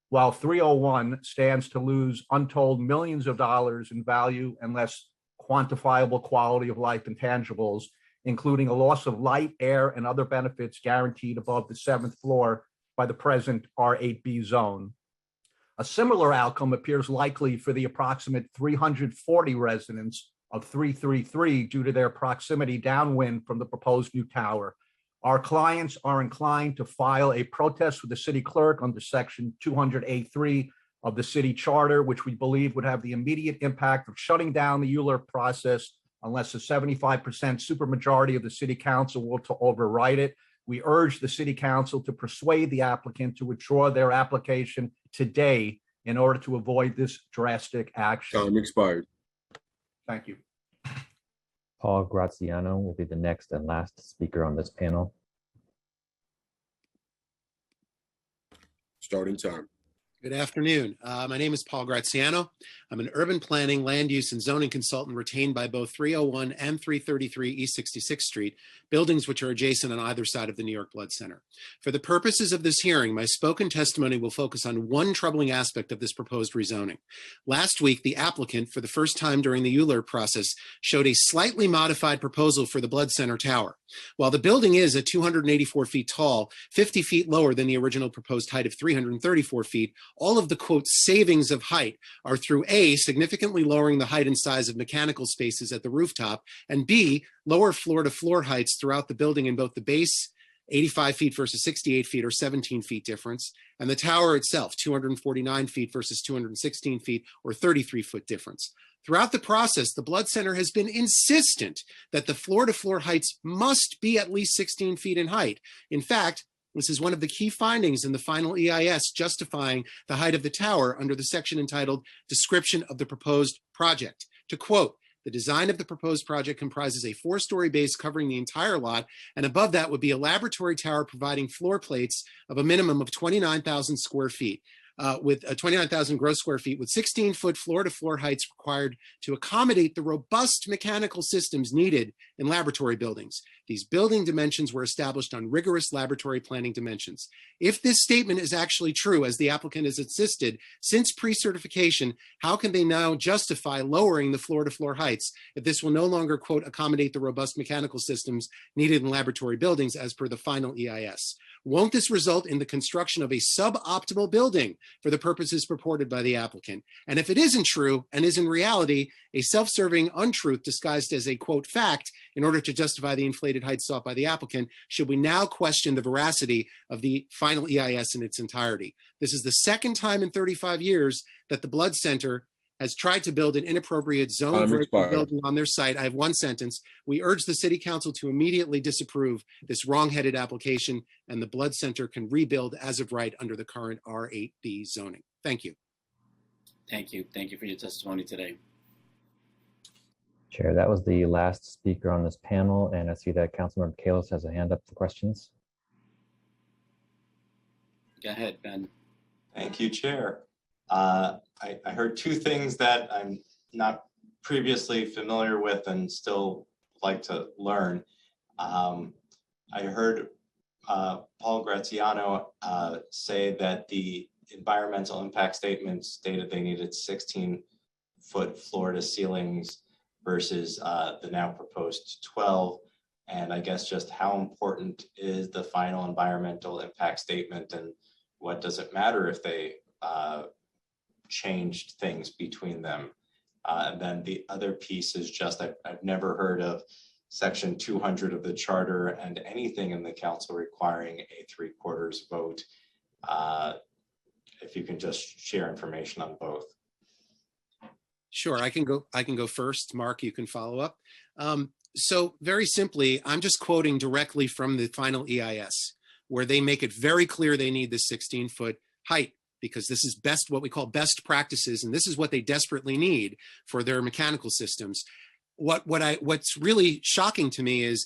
while 301 stands to lose untold millions of dollars in value and less quantifiable quality of life intangibles, including a loss of light, air, and other benefits guaranteed above the 7th floor by the present R8B zone. A similar outcome appears likely for the approximate 340 residents of 333 due to their proximity downwind from the proposed new tower. Our clients are inclined to file a protest with the city clerk under section 200A3 of the city charter, which we believe would have the immediate impact of shutting down the ULURP process unless a 75% supermajority of the city council will to override it. We urge the city council to persuade the applicant to withdraw their application today in order to avoid this drastic action. Time expired. Thank you. Paul Graziano will be the next and last speaker on this panel. Starting time. Good afternoon. My name is Paul Graziano. I'm an urban planning, land use, and zoning consultant retained by both 301 and 333 East 66th Street, buildings which are adjacent on either side of the New York Blood Center. For the purposes of this hearing, my spoken testimony will focus on one troubling aspect of this proposed rezoning. Last week, the applicant, for the first time during the ULURP process, showed a slightly modified proposal for the Blood Center Tower. While the building is at 284 feet tall, 50 feet lower than the original proposed height of 334 feet, all of the, quote, savings of height are through A, significantly lowering the height and size of mechanical spaces at the rooftop, and B, lower floor-to-floor heights throughout the building in both the base, 85 feet versus 68 feet or 17 feet difference, and the tower itself, 249 feet versus 216 feet or 33-foot difference. Throughout the process, the Blood Center has been insistent that the floor-to-floor heights must be at least 16 feet in height. In fact, this is one of the key findings in the final EIS justifying the height of the tower under the section entitled Description of the Proposed Project. To quote, the design of the proposed project comprises a 4-story base covering the entire lot, and above that would be a laboratory tower providing floor plates of a minimum of 29,000 square feet. With 29,000 gross square feet with 16-foot floor-to-floor heights required to accommodate the robust mechanical systems needed in laboratory buildings. These building dimensions were established on rigorous laboratory planning dimensions. If this statement is actually true, as the applicant has insisted, since pre-certification, how can they now justify lowering the floor-to-floor heights if this will no longer, quote, accommodate the robust mechanical systems needed in laboratory buildings as per the final EIS? Won't this result in the construction of a suboptimal building for the purposes purported by the applicant? And if it isn't true and is in reality a self-serving untruth disguised as a, quote, fact in order to justify the inflated height sought by the applicant, should we now question the veracity of the final EIS in its entirety? This is the second time in 35 years that the Blood Center has tried to build an inappropriate zone vertical building on their site. I have one sentence. We urge the City Council to immediately disapprove this wrong-headed application, and the Blood Center can rebuild as of right under the current R8B zoning. Thank you. Thank you. Thank you for your testimony today. Chair, that was the last speaker on this panel, and I see that Councilmember Kalis has a hand up for questions. Go ahead, Ben. Thank you, Chair. I heard two things that I'm not previously familiar with and still like to learn. I heard Paul Graziano say that the environmental impact statement stated they needed 16-foot floor to ceilings versus the now proposed 12. And I guess just how important is the final environmental impact statement, and what does it matter if they changed things between them? And then the other piece is just, I've never heard of section 200 of the charter and anything in the council requiring a 3/4 vote. If you can just share information on both. Sure, I can go first. Mark, you can follow up. So very simply, I'm just quoting directly from the final EIS, where they make it very clear they need the 16-foot height, because this is what we call best practices, and this is what they desperately need for their mechanical systems. What's really shocking to me is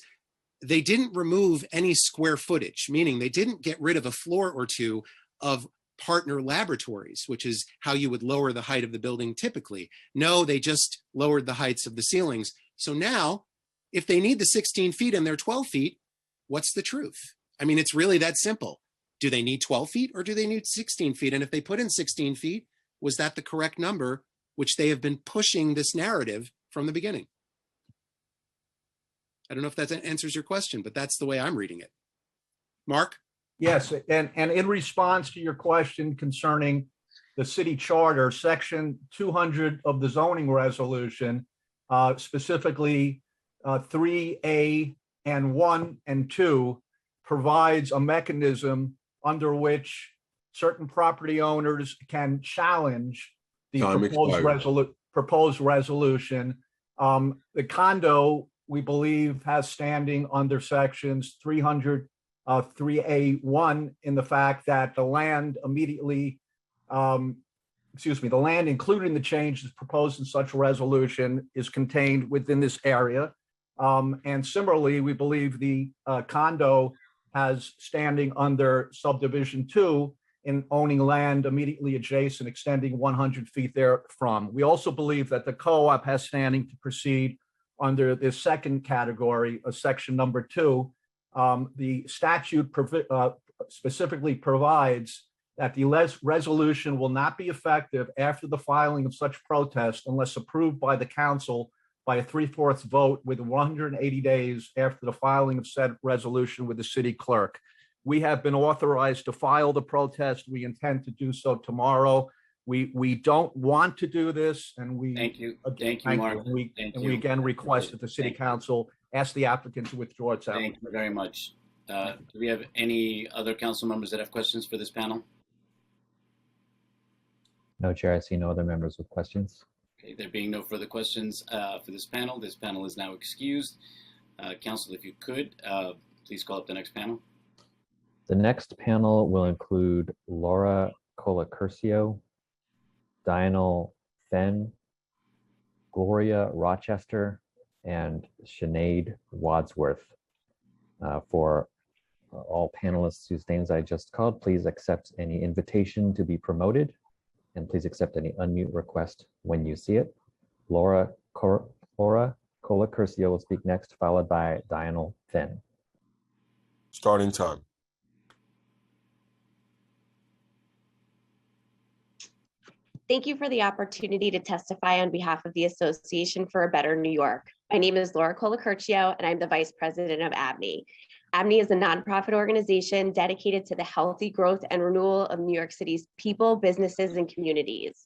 they didn't remove any square footage, meaning they didn't get rid of a floor or two of partner laboratories, which is how you would lower the height of the building typically. No, they just lowered the heights of the ceilings. So now, if they need the 16 feet and they're 12 feet, what's the truth? I mean, it's really that simple. Do they need 12 feet or do they need 16 feet? And if they put in 16 feet, was that the correct number, which they have been pushing this narrative from the beginning? I don't know if that answers your question, but that's the way I'm reading it. Mark? Yes, and in response to your question concerning the city charter, section 200 of the zoning resolution, specifically 3A and 1 and 2, provides a mechanism under which certain property owners can challenge the proposed resolution. The condo, we believe, has standing under sections 300, 3A1 in the fact that the land immediately, the land including the changes proposed in such a resolution is contained within this area. And similarly, we believe the condo has standing under subdivision 2 in owning land immediately adjacent, extending 100 feet therefrom. We also believe that the co-op has standing to proceed under this second category of section number 2. The statute specifically provides that the resolution will not be effective after the filing of such protest unless approved by the council by a 3/4 vote within 180 days after the filing of said resolution with the city clerk. We have been authorized to file the protest. We intend to do so tomorrow. We don't want to do this, and we thank you, Mark. We again request that the city council ask the applicant to withdraw its application. Thank you very much. Do we have any other council members that have questions for this panel? No, Chair, I see no other members with questions. Okay, there being no further questions for this panel is now excused. Council, if you could, please call up the next panel. The next panel will include Laura Colacurcio, Dianel Fenn, Gloria Rochester, and Sinead Wadsworth. For all panelists whose names I just called, please accept any invitation to be promoted, and please accept any unmute request when you see it. Laura Colacurcio will speak next, followed by Dianel Fenn. Starting time. Thank you for the opportunity to testify on behalf of the Association for a Better New York. My name is Laura Colacurcio, and I'm the Vice President of ABNY. ABNY is a nonprofit organization dedicated to the healthy growth and renewal of New York City's people, businesses, and communities.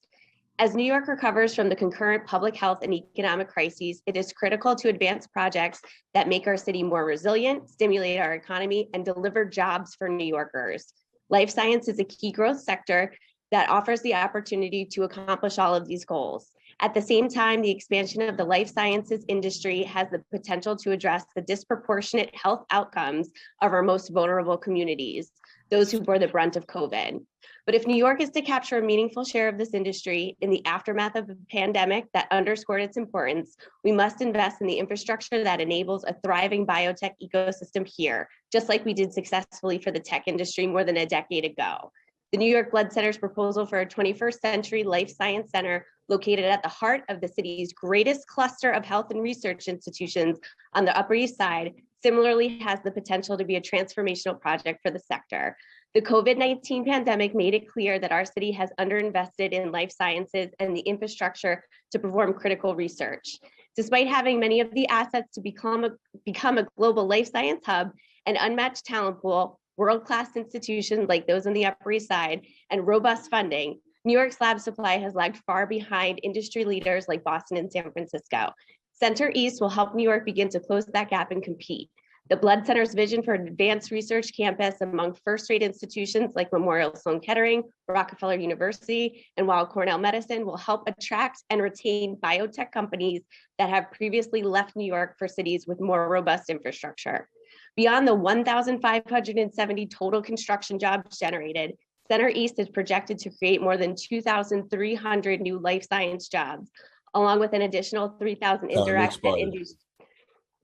As New York recovers from the concurrent public health and economic crises, it is critical to advance projects that make our city more resilient, stimulate our economy, and deliver jobs for New Yorkers. Life science is a key growth sector that offers the opportunity to accomplish all of these goals. At the same time, the expansion of the life sciences industry has the potential to address the disproportionate health outcomes of our most vulnerable communities, those who bore the brunt of COVID. But if New York is to capture a meaningful share of this industry in the aftermath of a pandemic that underscored its importance, we must invest in the infrastructure that enables a thriving biotech ecosystem here, just like we did successfully for the tech industry more than a decade ago. The New York Blood Center's proposal for a 21st century life science center located at the heart of the city's greatest cluster of health and research institutions on the Upper East Side similarly has the potential to be a transformational project for the sector. The COVID-19 pandemic made it clear that our city has underinvested in life sciences and the infrastructure to perform critical research. Despite having many of the assets to become a global life science hub, an unmatched talent pool, world-class institutions like those on the Upper East Side, and robust funding, New York's lab supply has lagged far behind industry leaders like Boston and San Francisco. Center East will help New York begin to close that gap and compete. The Blood Center's vision for an advanced research campus among first-rate institutions like Memorial Sloan Kettering, Rockefeller University, and Weill Cornell Medicine will help attract and retain biotech companies that have previously left New York for cities with more robust infrastructure. Beyond the 1,570 total construction jobs generated, Center East is projected to create more than 2,300 new life science jobs, along with an additional 3,000 indirect and induced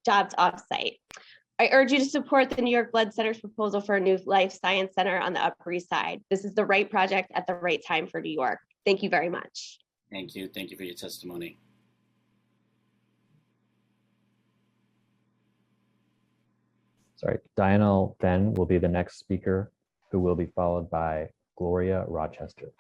jobs offsite. I urge you to support the New York Blood Center's proposal for a new life science center on the Upper East Side. This is the right project at the right time for New York. Thank you very much. Thank you. Thank you for your testimony. Sorry, Dianel then will be the next speaker, who will be followed by Gloria Rochester.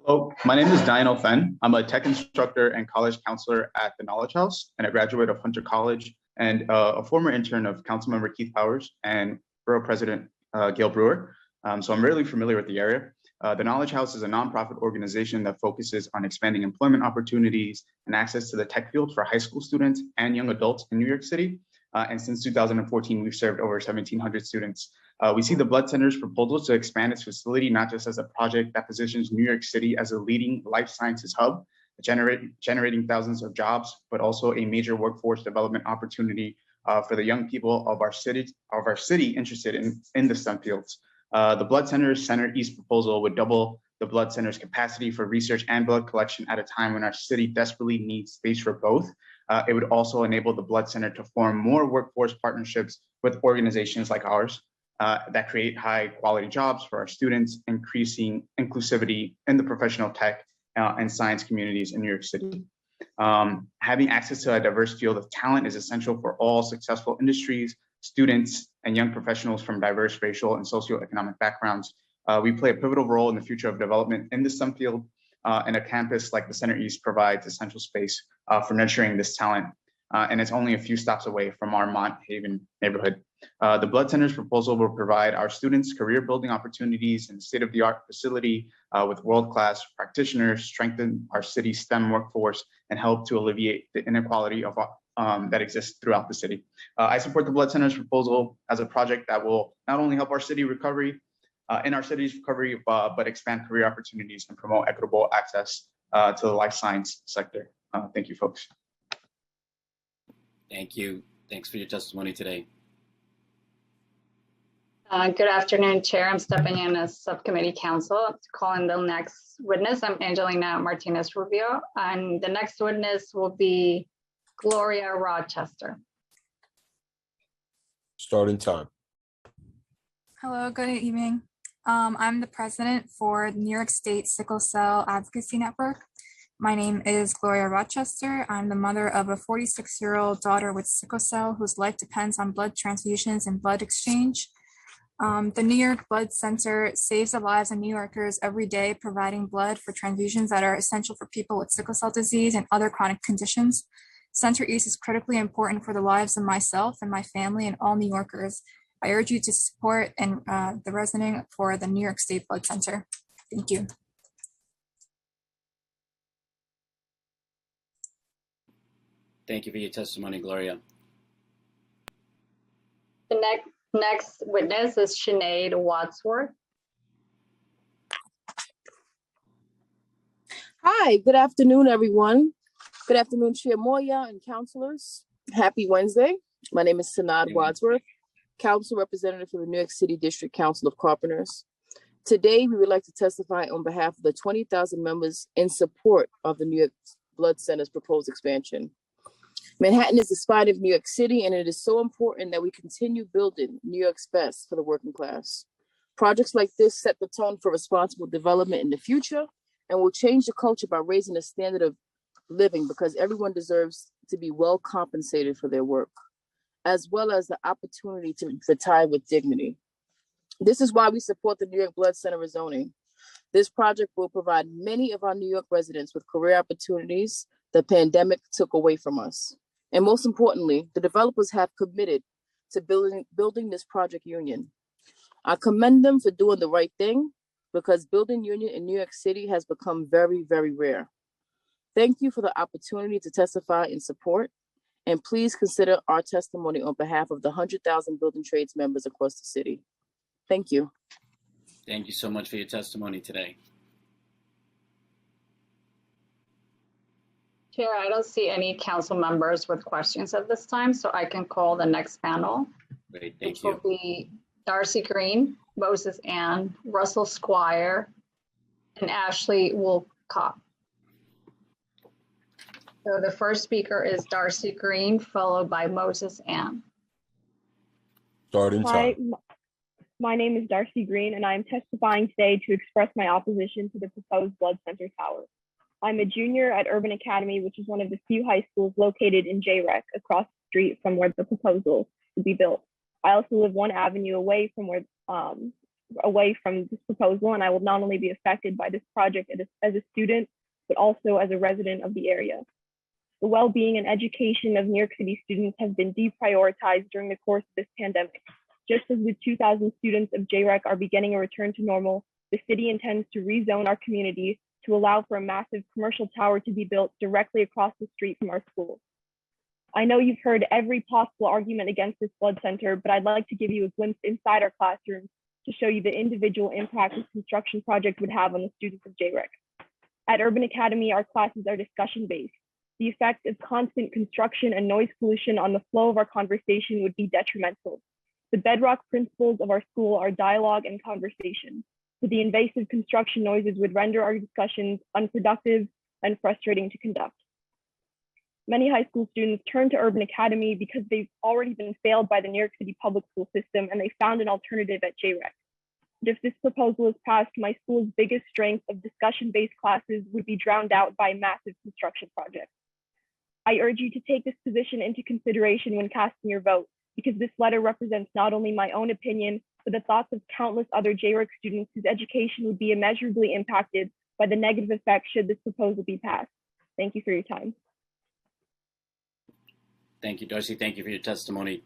Hello, my name is Dianel Fenn. I'm a tech instructor and college counselor at the Knowledge House and a graduate of Hunter College and a former intern of Councilmember Keith Powers and Borough President Gail Brewer. So I'm really familiar with the area. The Knowledge House is a nonprofit organization that focuses on expanding employment opportunities and access to the tech field for high school students and young adults in New York City. And since 2014, we've served over 1,700 students. We see the Blood Center's proposal to expand its facility not just as a project that positions New York City as a leading life sciences hub, generating thousands of jobs, but also a major workforce development opportunity for the young people of our city interested in the STEM fields. The Blood Center's Center East proposal would double the Blood Center's capacity for research and blood collection at a time when our city desperately needs space for both. It would also enable the Blood Center to form more workforce partnerships with organizations like ours that create high quality jobs for our students, increasing inclusivity in the professional tech and science communities in New York City. Having access to a diverse field of talent is essential for all successful industries, students, and young professionals from diverse racial and socioeconomic backgrounds. We play a pivotal role in the future of development in the STEM field, and a campus like the Center East provides essential space for nurturing this talent. And it's only a few stops away from our Mont Haven neighborhood. The Blood Center's proposal will provide our students career building opportunities in state-of-the-art facility with world-class practitioners, strengthen our city's STEM workforce, and help to alleviate the inequality of that exists throughout the city. I support the Blood Center's proposal as a project that will not only help our city recovery, in our city's recovery, but expand career opportunities and promote equitable access to the life science sector. Thank you, folks. Thank you. Thanks for your testimony today. Good afternoon, Chair. I'm stepping in as subcommittee counsel. Calling the next witness, I'm Angelina Martinez Rubio, and the next witness will be Gloria Rochester. Starting time. Hello, good evening. I'm the president for New York State Sickle Cell Advocacy Network. My name is Gloria Rochester. I'm the mother of a 46-year-old daughter with sickle cell whose life depends on blood transfusions and blood exchange. The New York Blood Center saves the lives of New Yorkers every day, providing blood for transfusions that are essential for people with sickle cell disease and other chronic conditions. Center East is critically important for the lives of myself and my family and all New Yorkers. I urge you to support and the resonating for the New York State Blood Center. Thank you. Thank you for your testimony, Gloria. The next witness is Sinead Wadsworth. Hi, good afternoon, everyone. Good afternoon, Chair Moya and councilors. Happy Wednesday. My name is Sinead Wadsworth, Council Representative for the New York City District Council of Carpenters. Today, we would like to testify on behalf of the 20,000 members in support of the New York Blood Center's proposed expansion. Manhattan is the spine of New York City, and it is so important that we continue building New York's best for the working class. Projects like this set the tone for responsible development in the future and will change the culture by raising the standard of living, because everyone deserves to be well compensated for their work, as well as the opportunity to retire with dignity. This is why we support the New York Blood Center rezoning. This project will provide many of our New York residents with career opportunities the pandemic took away from us. And most importantly, the developers have committed to building this project union. I commend them for doing the right thing, because building union in New York City has become very, very rare. Thank you for the opportunity to testify in support, and please consider our testimony on behalf of the 100,000 building trades members across the city. Thank you. Thank you so much for your testimony today. Chair, I don't see any council members with questions at this time, so I can call the next panel. Great, thank you. Which will be Darcy Green, Moses Ann, Russell Squire, and Ashley Woolcock. So the first speaker is Darcy Green, followed by Moses Ann. Starting Hi, time. my name is Darcy Green, and I am testifying today to express my opposition to the proposed Blood Center Tower. I'm a junior at Urban Academy, which is one of the few high schools located in JREC across the street from where the proposal will be built. I also live one avenue away from this proposal, and I will not only be affected by this project as a student, but also as a resident of the area. The well-being and education of New York City students have been deprioritized during the course of this pandemic. Just as the 2,000 students of JREC are beginning a return to normal, the city intends to rezone our community to allow for a massive commercial tower to be built directly across the street from our school. I know you've heard every possible argument against this blood center, but I'd like to give you a glimpse inside our classrooms to show you the individual impact this construction project would have on the students of JREC. At Urban Academy, our classes are discussion-based. The effect of constant construction and noise pollution on the flow of our conversation would be detrimental. The bedrock principles of our school are dialogue and conversation. So the invasive construction noises would render our discussions unproductive and frustrating to conduct. Many high school students turn to Urban Academy because they've already been failed by the New York City public school system, and they found an alternative at JREC. If this proposal is passed, my school's biggest strength of discussion-based classes would be drowned out by a massive construction project. I urge you to take this position into consideration when casting your vote, because this letter represents not only my own opinion, but the thoughts of countless other JREC students whose education would be immeasurably impacted by the negative effects should this proposal be passed. Thank you for your time. Thank you, Darcy. Thank you for your testimony.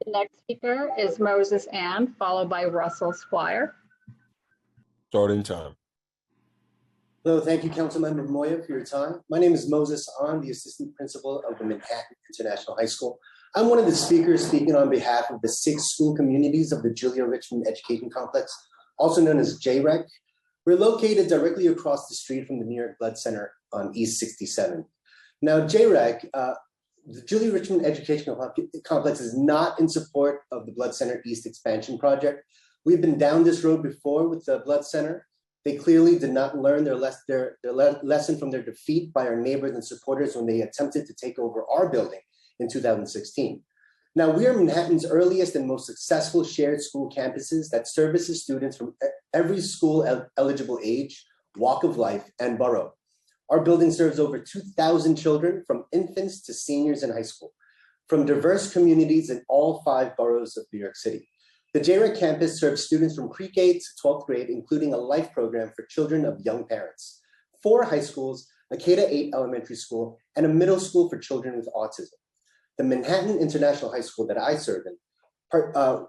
The next speaker is Moses Ann, followed by Russell Squire. Starting time. Hello, thank you, Councilmember Moya, for your time. My name is Moses An, the Assistant Principal of the Manhattan International High School. I'm one of the speakers speaking on behalf of the 6 school communities of the Julia Richmond Education Complex, also known as JREC. We're located directly across the street from the New York Blood Center on East 67. Now, JREC, the Julia Richmond Education Complex is not in support of the Blood Center East expansion project. We've been down this road before with the Blood Center. They clearly did not learn their lesson from their defeat by our neighbors and supporters when they attempted to take over our building in 2016. Now, we are Manhattan's earliest and most successful shared school campuses that services students from every school eligible age, walk of life, and borough. Our building serves over 2,000 children from infants to seniors in high school, from diverse communities in all 5 boroughs of New York City. The JREC campus serves students from pre-K to 12th grade, including a life program for children of young parents, 4 high schools, a K-8 elementary school, and a middle school for children with autism. The Manhattan International High School that I serve in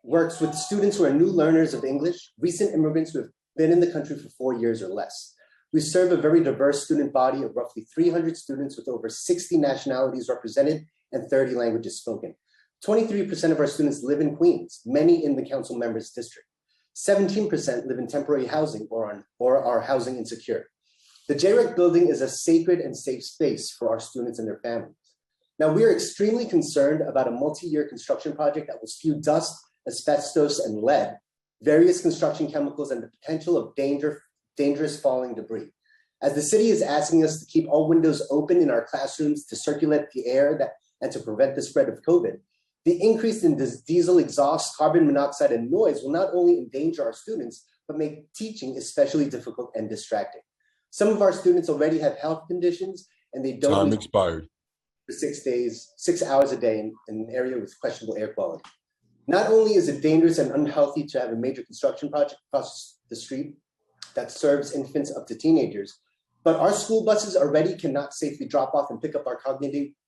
works with students who are new learners of English, recent immigrants who have been in the country for 4 years or less. We serve a very diverse student body of roughly 300 students with over 60 nationalities represented and 30 languages spoken. 23% of our students live in Queens, many in the council members' district. 17% live in temporary housing or are housing insecure. The JREC building is a sacred and safe space for our students and their families. Now, we are extremely concerned about a multi-year construction project that will spew dust, asbestos, and lead, various construction chemicals, and the potential of dangerous falling debris. As the city is asking us to keep all windows open in our classrooms to circulate the air and to prevent the spread of COVID, the increase in diesel exhaust, carbon monoxide, and noise will not only endanger our students, but make teaching especially difficult and distracting. Some of our students already have health conditions, and they don't Time expired. For 6 hours a day in an area with questionable air quality. Not only is it dangerous and unhealthy to have a major construction project across the street that serves infants up to teenagers, but our school buses already cannot safely drop off and pick up our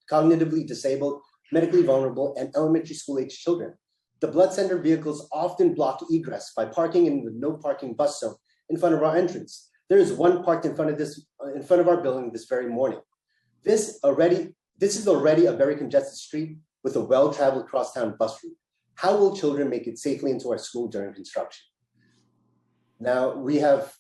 cognitively disabled, medically vulnerable, and elementary school age children. The blood center vehicles often block egress by parking in the no parking bus zone in front of our entrance. There is one parked in front of our building this very morning. This is already a very congested street with a well-traveled crosstown bus route. How will children make it safely into our school during construction? Now, we have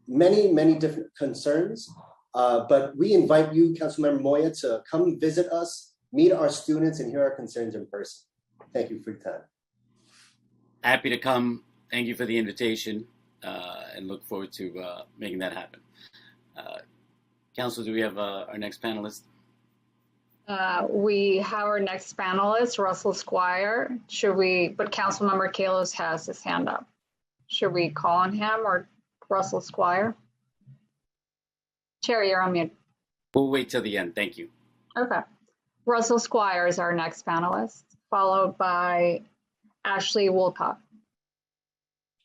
many different concerns, but we invite you, Councilmember Moya, to come visit us, meet our students, and hear our concerns in person. Thank you for your time. Happy to come. Thank you for the invitation, and look forward to making that happen. Council, do we have our next panelist? We have our next panelist, Russell Squire. But Councilmember Kalos has his hand up. Should we call on him or Russell Squire? Chair, you're on mute. We'll wait till the end. Thank you. Okay. Russell Squire is our next panelist, followed by Ashley Woolcock.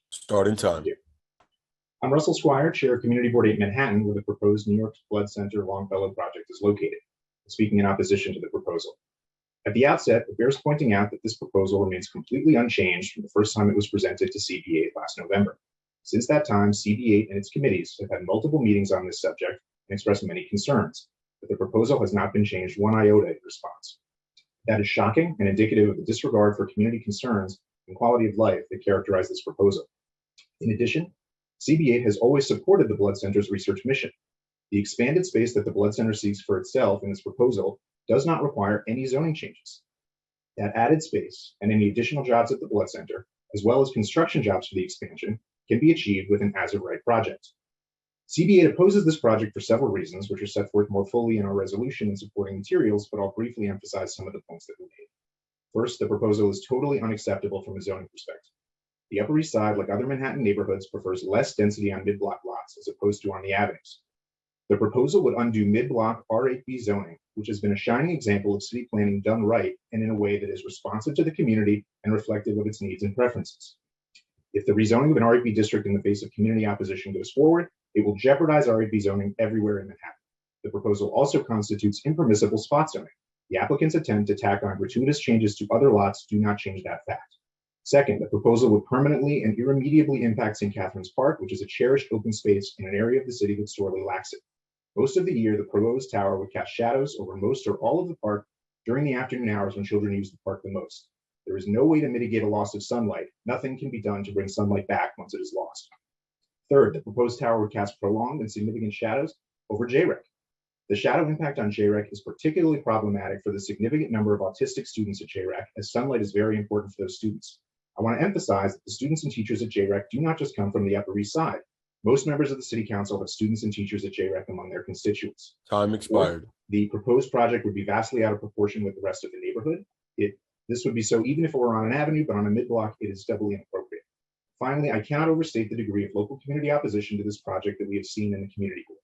Starting time. I'm Russell Squire, Chair of Community Board 8 Manhattan, where the proposed New York Blood Center Longfellow project is located, speaking in opposition to the proposal. At the outset, it bears pointing out that this proposal remains completely unchanged from the first time it was presented to CB8 last November. Since that time, CB8 and its committees have had multiple meetings on this subject and expressed many concerns, but the proposal has not been changed one iota in response. That is shocking and indicative of the disregard for community concerns and quality of life that characterize this proposal. In addition, CB8 has always supported the Blood Center's research mission. The expanded space that the Blood Center seeks for itself in this proposal does not require any zoning changes. That added space and any additional jobs at the Blood Center, as well as construction jobs for the expansion, can be achieved with an as-of-right project. CB8 opposes this project for several reasons, which are set forth more fully in our resolution and supporting materials, but I'll briefly emphasize some of the points that we made. First, the proposal is totally unacceptable from a zoning perspective. The Upper East Side, like other Manhattan neighborhoods, prefers less density on mid-block lots as opposed to on the avenues. The proposal would undo mid-block R8B zoning, which has been a shining example of city planning done right and in a way that is responsive to the community and reflective of its needs and preferences. If the rezoning of an R8B district in the face of community opposition goes forward, it will jeopardize R8B zoning everywhere in Manhattan. The proposal also constitutes impermissible spot zoning. The applicant's attempt to tack on gratuitous changes to other lots do not change that fact. Second, the proposal would permanently and irremediably impact St. Catherine's Park, which is a cherished open space in an area of the city that sorely lacks it. Most of the year, the proposed tower would cast shadows over most or all of the park during the afternoon hours when children use the park the most. There is no way to mitigate a loss of sunlight. Nothing can be done to bring sunlight back once it is lost. Third, the proposed tower would cast prolonged and significant shadows over JREC. The shadow impact on JREC is particularly problematic for the significant number of autistic students at JREC, as sunlight is very important for those students. I want to emphasize that the students and teachers at JREC do not just come from the Upper East Side. Most members of the City Council have students and teachers at JREC among their constituents. Time expired. Fourth, the proposed project would be vastly out of proportion with the rest of the neighborhood. This would be so even if it were on an avenue, but on a mid-block, it is doubly inappropriate. Finally, I cannot overstate the degree of local community opposition to this project that we have seen in the community board.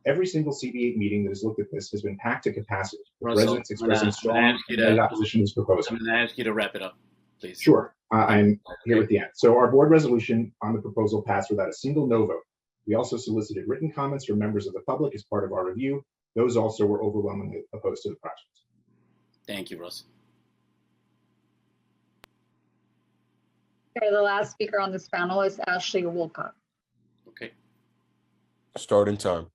Every single CB8 meeting that has looked at this has been packed to capacity, with residents expressing strong opposition to this proposal. I'm going to ask you to wrap it up, please. Sure, I'm here at the end. So our board resolution on the proposal passed without a single no vote. We also solicited written comments from members of the public as part of our review. Those also were overwhelmingly opposed to the project. Thank you, Russ. Okay, the last speaker on this panel is Ashley Woolcock. Okay. Starting time.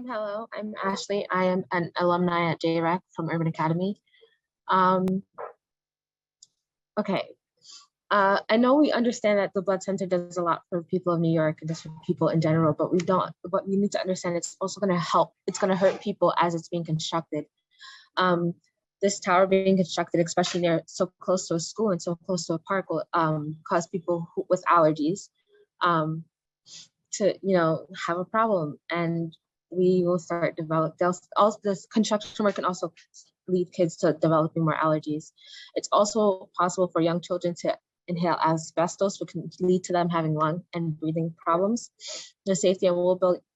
Hello, I'm Ashley. I am an alumni at JREC from Urban Academy. Okay. I know we understand that the Blood Center does a lot for people of New York and just for people in general, but we need to understand it's also going to help. It's going to hurt people as it's being constructed. This tower being constructed, especially near so close to a school and so close to a park, will cause people with allergies to have a problem, and we will start all this construction work can also lead kids to developing more allergies. It's also possible for young children to inhale asbestos, which can lead to them having lung and breathing problems. The safety and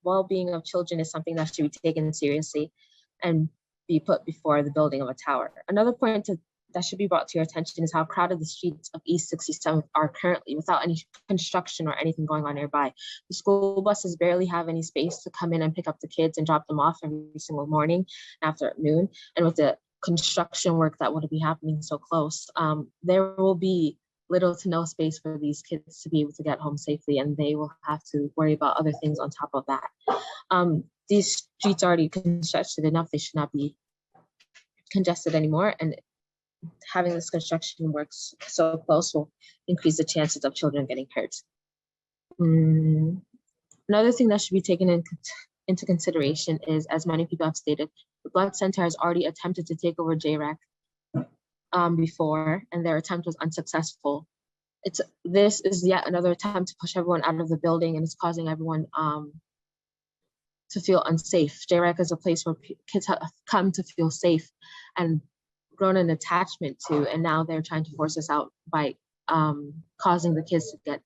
well-being of children is something that should be taken seriously and be put before the building of a tower. Another point that should be brought to your attention is how crowded the streets of East 67th are currently without any construction or anything going on nearby. The school buses barely have any space to come in and pick up the kids and drop them off every single morning and afternoon. And with the construction work that would be happening so close, there will be little to no space for these kids to be able to get home safely, and they will have to worry about other things on top of that. These streets are already congested enough, they should not be congested anymore, and having this construction work so close will increase the chances of children getting hurt. Another thing that should be taken into consideration is, as many people have stated, the Blood Center has already attempted to take over JREC before, and their attempt was unsuccessful. This is yet another attempt to push everyone out of the building, and it's causing everyone to feel unsafe. JREC is a place where kids have come to feel safe and grown an attachment to, and now they're trying to force us out by causing kids to get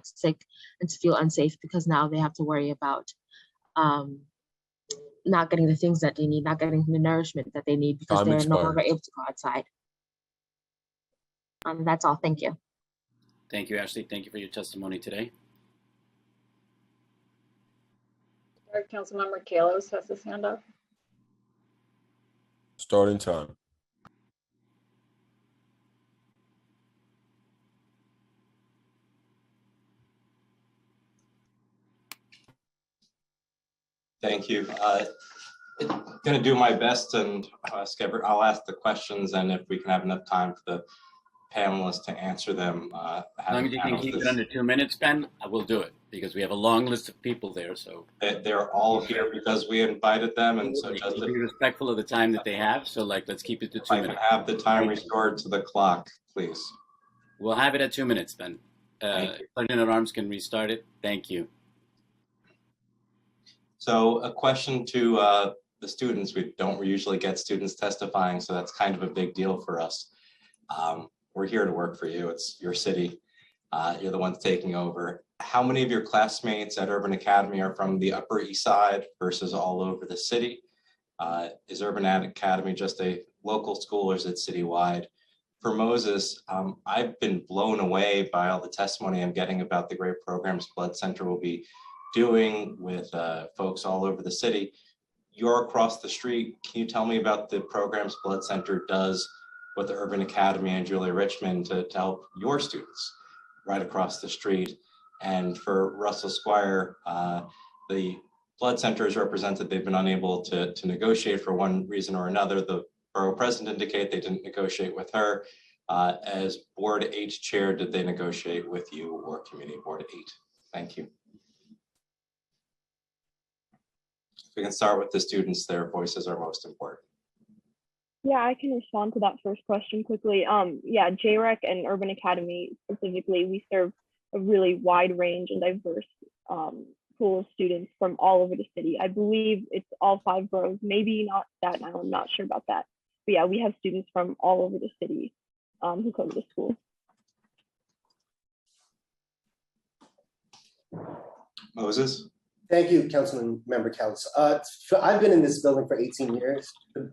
sick and to feel unsafe, because now they have to worry about not getting the things that they need, not getting the nourishment that they need, because they're no longer able to go outside. That's all. Thank you. Thank you, Ashley. Thank you for your testimony today. Councilmember Kalos has his hand up. Starting time. Thank you. I'm going to do my best, and I'll ask the questions, and if we can have enough time for the panelists to answer them. As long as you can keep it under 2 minutes, Ben, I will do it, because we have a long list of people there. So they're all here because we invited them, and so just be respectful of the time that they have. So let's keep it to 2 minutes. Have the time restored to the clock, please. We'll have it at 2 minutes, Ben. Sergeant at Arms can restart it. Thank you. So a question to the students. We don't usually get students testifying, so that's kind of a big deal for us. We're here to work for you. It's your city. You're the ones taking over. How many of your classmates at Urban Academy are from the Upper East Side versus all over the city? Is Urban Academy just a local school, or is it citywide? For Moses, I've been blown away by all the testimony I'm getting about the great programs Blood Center will be doing with folks all over the city. You're across the street. Can you tell me about the programs Blood Center does with the Urban Academy and Julia Richmond to help your students right across the street? And for Russell Squire, the Blood Center has represented they've been unable to negotiate for one reason or another. The borough president indicated they didn't negotiate with her. As Board 8 chair, did they negotiate with you or Community Board 8? Thank you. We can start with the students. Their voices are most important. Yeah, I can respond to that first question quickly. Yeah, JREC and Urban Academy specifically, we serve a really wide range and diverse pool of students from all over the city. I believe it's all 5 boroughs, maybe not Staten Island, I'm not sure about that. But yeah, we have students from all over the city who come to school. Moses? Thank you, Councilman Member Counts. I've been in this building for 18 years.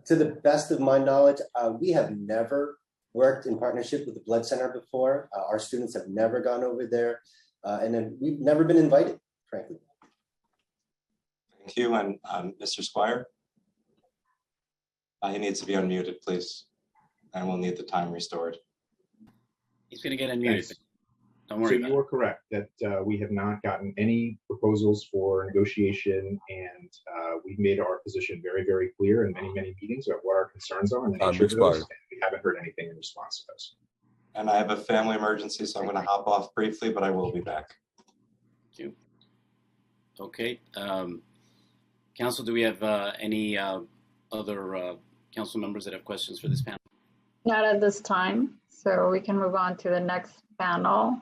To the best of my knowledge, we have never worked in partnership with the Blood Center before. Our students have never gone over there, and then we've never been invited, frankly. Thank you. And Mr. Squire? He needs to be unmuted, please. And we'll need the time restored. He's going to get unmuted. Thanks. Don't worry. So you are correct that we have not gotten any proposals for negotiation, and we've made our position very, very clear in many, many meetings about what our concerns are and the nature of those, and we haven't heard anything in response to those. And I have a family emergency, so I'm going to hop off briefly, but I will be back. Thank you. Okay. Council, do we have any other council members that have questions for this panel? Not at this time, so we can move on to the next panel,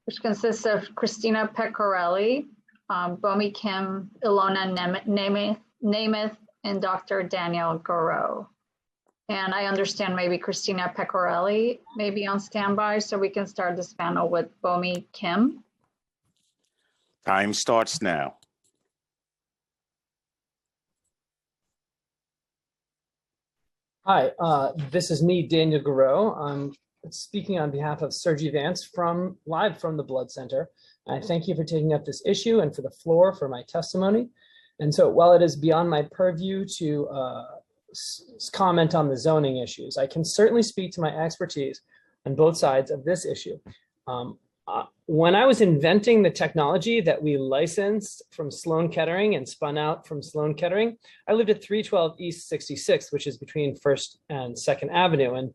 which consists of Christina Pecorelli, Bomi Kim, Ilona Namath, and Dr. Daniel Goro. And I understand maybe Christina Pecorelli may be on standby, so we can start this panel with Bomi Kim. Time starts now. Hi, this is me, Daniel Goro. I'm speaking on behalf of Sergi Vance live from the Blood Center. I thank you for taking up this issue and for the floor for my testimony. And so while it is beyond my purview to comment on the zoning issues, I can certainly speak to my expertise on both sides of this issue. When I was inventing the technology that we licensed from Sloan Kettering and spun out from Sloan Kettering, I lived at 312 East 66th, which is between 1st and 2nd Avenue. And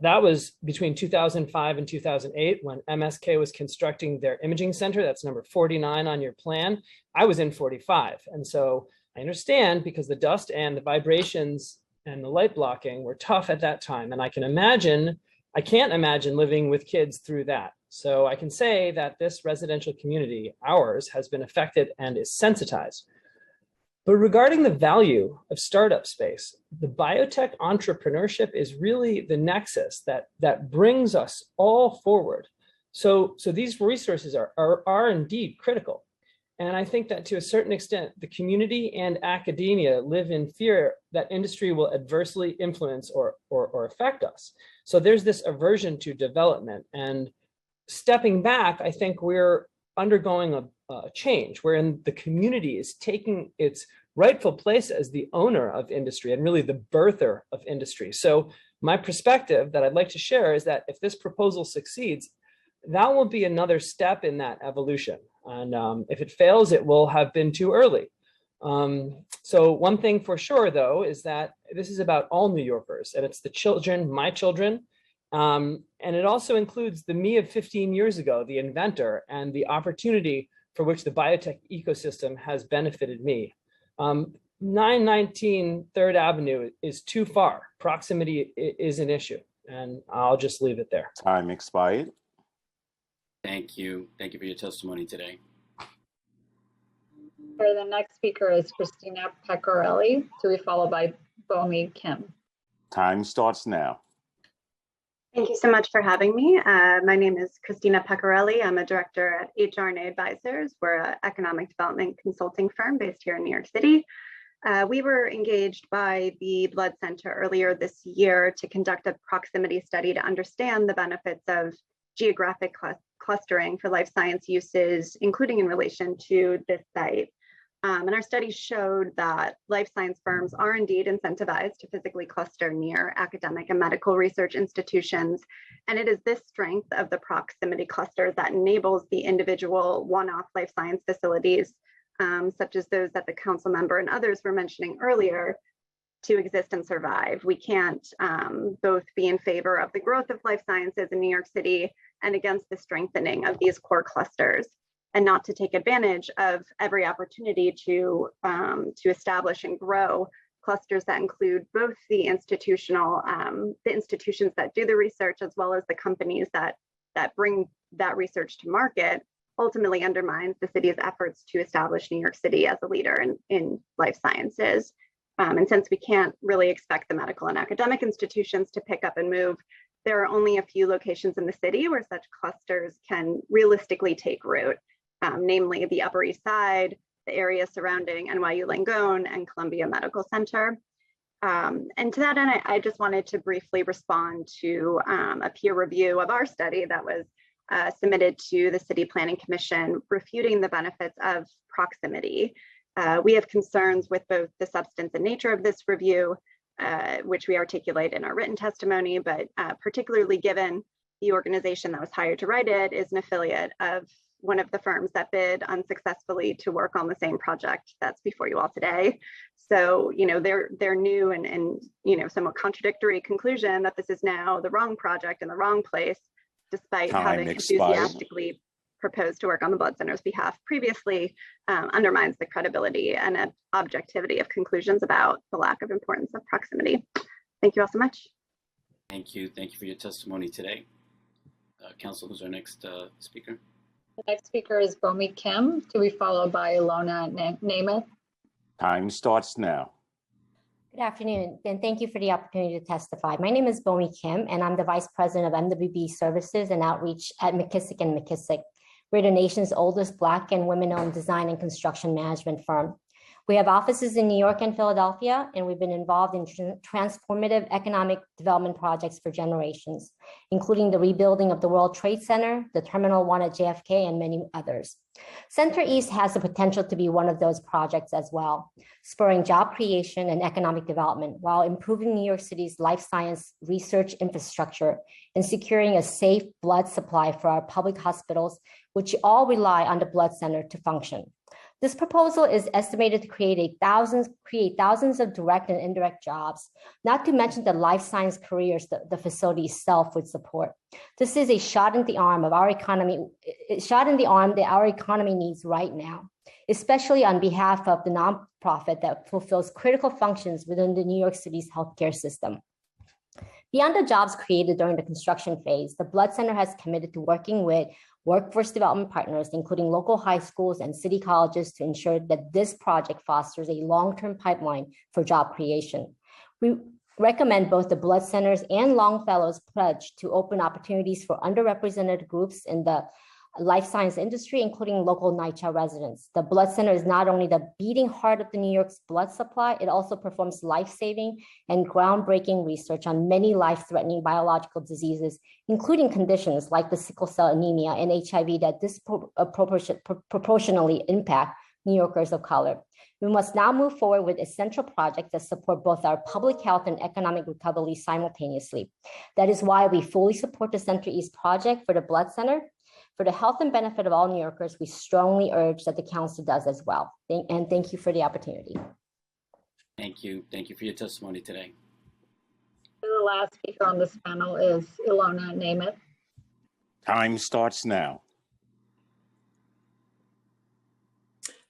that was between 2005 and 2008 when MSK was constructing their imaging center. That's number 49 on your plan. I was in 45. And so I understand, because the dust and the vibrations and the light blocking were tough at that time. And I can't imagine living with kids through that. So I can say that this residential community, ours, has been affected and is sensitized. But regarding the value of startup space, the biotech entrepreneurship is really the nexus that brings us all forward. So these resources are indeed critical. And I think that to a certain extent, the community and academia live in fear that industry will adversely influence or affect us. So there's this aversion to development. And stepping back, I think we're undergoing a change wherein the community is taking its rightful place as the owner of industry and really the birther of industry. So my perspective that I'd like to share is that if this proposal succeeds, that will be another step in that evolution. And if it fails, it will have been too early. So one thing for sure, though, is that this is about all New Yorkers, and it's the children, my children, and it also includes the me of 15 years ago, the inventor, and the opportunity for which the biotech ecosystem has benefited me. 919 3rd Avenue is too far. Proximity is an issue, and I'll just leave it there. Time expired. Thank you. Thank you for your testimony today. Okay, the next speaker is Christina Pecorelli, to be followed by Bomi Kim. Time starts now. Thank you so much for having me. My name is Christina Pecorelli. I'm a director at HR&A Advisors. We're an economic development consulting firm based here in New York City. We were engaged by the Blood Center earlier this year to conduct a proximity study to understand the benefits of geographic clustering for life science uses, including in relation to this site. And our study showed that life science firms are indeed incentivized to physically cluster near academic and medical research institutions. And it is this strength of the proximity clusters that enables the individual one-off life science facilities, such as those that the council member and others were mentioning earlier, to exist and survive. We can't both be in favor of the growth of life sciences in New York City and against the strengthening of these core clusters, and not to take advantage of every opportunity to establish and grow clusters that include both the institutions that do the research, as well as the companies that bring that research to market, ultimately undermines the city's efforts to establish New York City as a leader in life sciences. And since we can't really expect the medical and academic institutions to pick up and move, there are only a few locations in the city where such clusters can realistically take root, namely the Upper East Side, the area surrounding NYU Langone and Columbia Medical Center. And to that end, I just wanted to briefly respond to a peer review of our study that was submitted to the City Planning Commission, refuting the benefits of proximity. We have concerns with both the substance and nature of this review, which we articulate in our written testimony, but particularly given the organization that was hired to write it is an affiliate of one of the firms that bid unsuccessfully to work on the same project that's before you all today. So, their new and somewhat contradictory conclusion that this is now the wrong project in the wrong place, despite having enthusiastically proposed to work on the Blood Center's behalf previously, undermines the credibility and objectivity of conclusions about the lack of importance of proximity. Thank you all so much. Thank you. Thank you for your testimony today. Council, who's our next speaker? The next speaker is Bomi Kim, to be followed by Ilona Namath. Time starts now. Good afternoon, and thank you for the opportunity to testify. My name is Bomi Kim, and I'm the Vice President of MWB Services and Outreach at McKissick & McKissick. We're the nation's oldest Black and women-owned design and construction management firm. We have offices in New York and Philadelphia, and we've been involved in transformative economic development projects for generations, including the rebuilding of the World Trade Center, the Terminal 1 at JFK, and many others. Center East has the potential to be one of those projects as well, spurring job creation and economic development while improving New York City's life science research infrastructure and securing a safe blood supply for our public hospitals, which all rely on the Blood Center to function. This proposal is estimated to create thousands of direct and indirect jobs, not to mention the life science careers that the facility itself would support. This is a shot in the arm of our economy, that our economy needs right now, especially on behalf of the nonprofit that fulfills critical functions within the New York City's healthcare system. Beyond the jobs created during the construction phase, the Blood Center has committed to working with workforce development partners, including local high schools and city colleges, to ensure that this project fosters a long-term pipeline for job creation. We recommend both the Blood Centers and Longfellow's pledge to open opportunities for underrepresented groups in the life science industry, including local NYCHA residents. The Blood Center is not only the beating heart of the New York's blood supply, it also performs life-saving and groundbreaking research on many life-threatening biological diseases, including conditions like the sickle cell anemia and HIV that disproportionately impact New Yorkers of color. We must now move forward with essential projects that support both our public health and economic recovery simultaneously. That is why we fully support the Central East project for the Blood Center. For the health and benefit of all New Yorkers, we strongly urge that the council does as well. And thank you for the opportunity. Thank you. Thank you for your testimony today. The last speaker on this panel is Ilona Nemeth. Time starts now.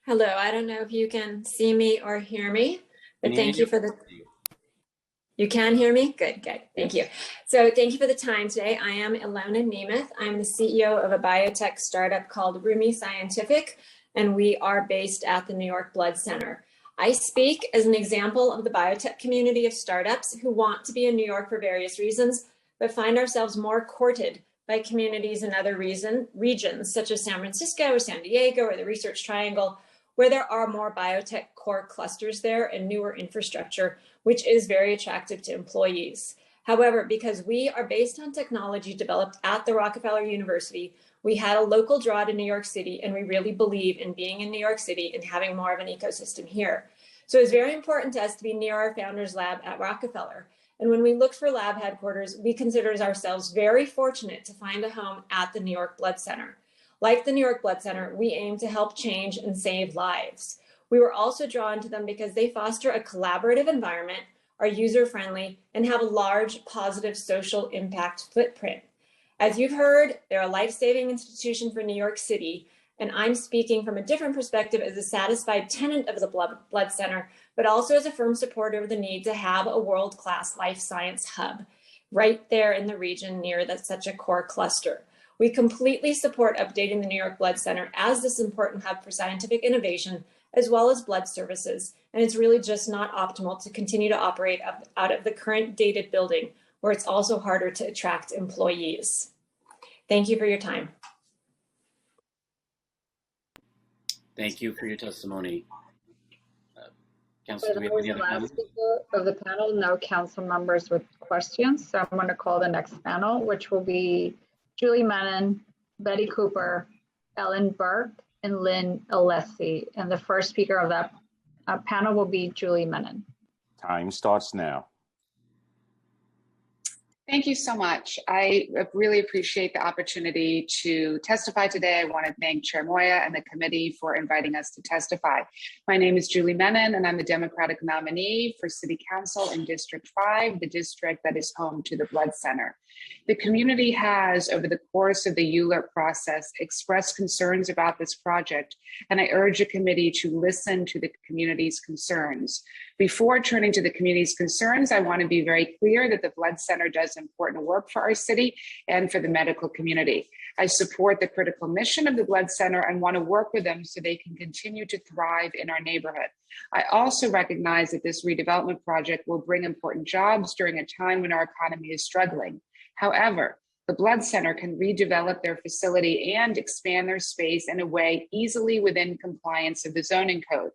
Hello, I don't know if you can see me or hear me, but thank you for the, you can hear me? Good, thank you. So thank you for the time today. I am Ilona Nemeth. I'm the CEO of a biotech startup called Rumi Scientific, and we are based at the New York Blood Center. I speak as an example of the biotech community of startups who want to be in New York for various reasons, but find ourselves more courted by communities in other regions, such as San Francisco or San Diego or the Research Triangle, where there are more biotech core clusters there and newer infrastructure, which is very attractive to employees. However, because we are based on technology developed at the Rockefeller University, we had a local draw to New York City, and we really believe in being in New York City and having more of an ecosystem here. So it's very important to us to be near our founders' lab at Rockefeller. And when we looked for lab headquarters, we considered ourselves very fortunate to find a home at the New York Blood Center. Like the New York Blood Center, we aim to help change and save lives. We were also drawn to them because they foster a collaborative environment, are user-friendly, and have a large positive social impact footprint. As you've heard, they're a life-saving institution for New York City, and I'm speaking from a different perspective as a satisfied tenant of the Blood Center, but also as a firm supporter of the need to have a world-class life science hub right there in the region near such a core cluster. We completely support updating the New York Blood Center as this important hub for scientific innovation, as well as blood services. And it's really just not optimal to continue to operate out of the current dated building, where it's also harder to attract employees. Thank you for your time. Thank you for your testimony. Council, do we have any other Last comments? speaker of the panel, no council members with questions. So I'm going to call the next panel, which will be Julie Menon, Betty Cooper, Ellen Burke, and Lynn Alessi. And the first speaker of that panel will be Julie Menon. Time starts now. Thank you so much. I really appreciate the opportunity to testify today. I want to thank Chair Moya and the committee for inviting us to testify. My name is Julie Menon, and I'm the Democratic nominee for City Council in District 5, the district that is home to the Blood Center. The community has, over the course of the ULURP process, expressed concerns about this project, and I urge the committee to listen to the community's concerns. Before turning to the community's concerns, I want to be very clear that the Blood Center does important work for our city and for the medical community. I support the critical mission of the Blood Center and want to work with them so they can continue to thrive in our neighborhood. I also recognize that this redevelopment project will bring important jobs during a time when our economy is struggling. However, the Blood Center can redevelop their facility and expand their space in a way easily within compliance of the zoning code.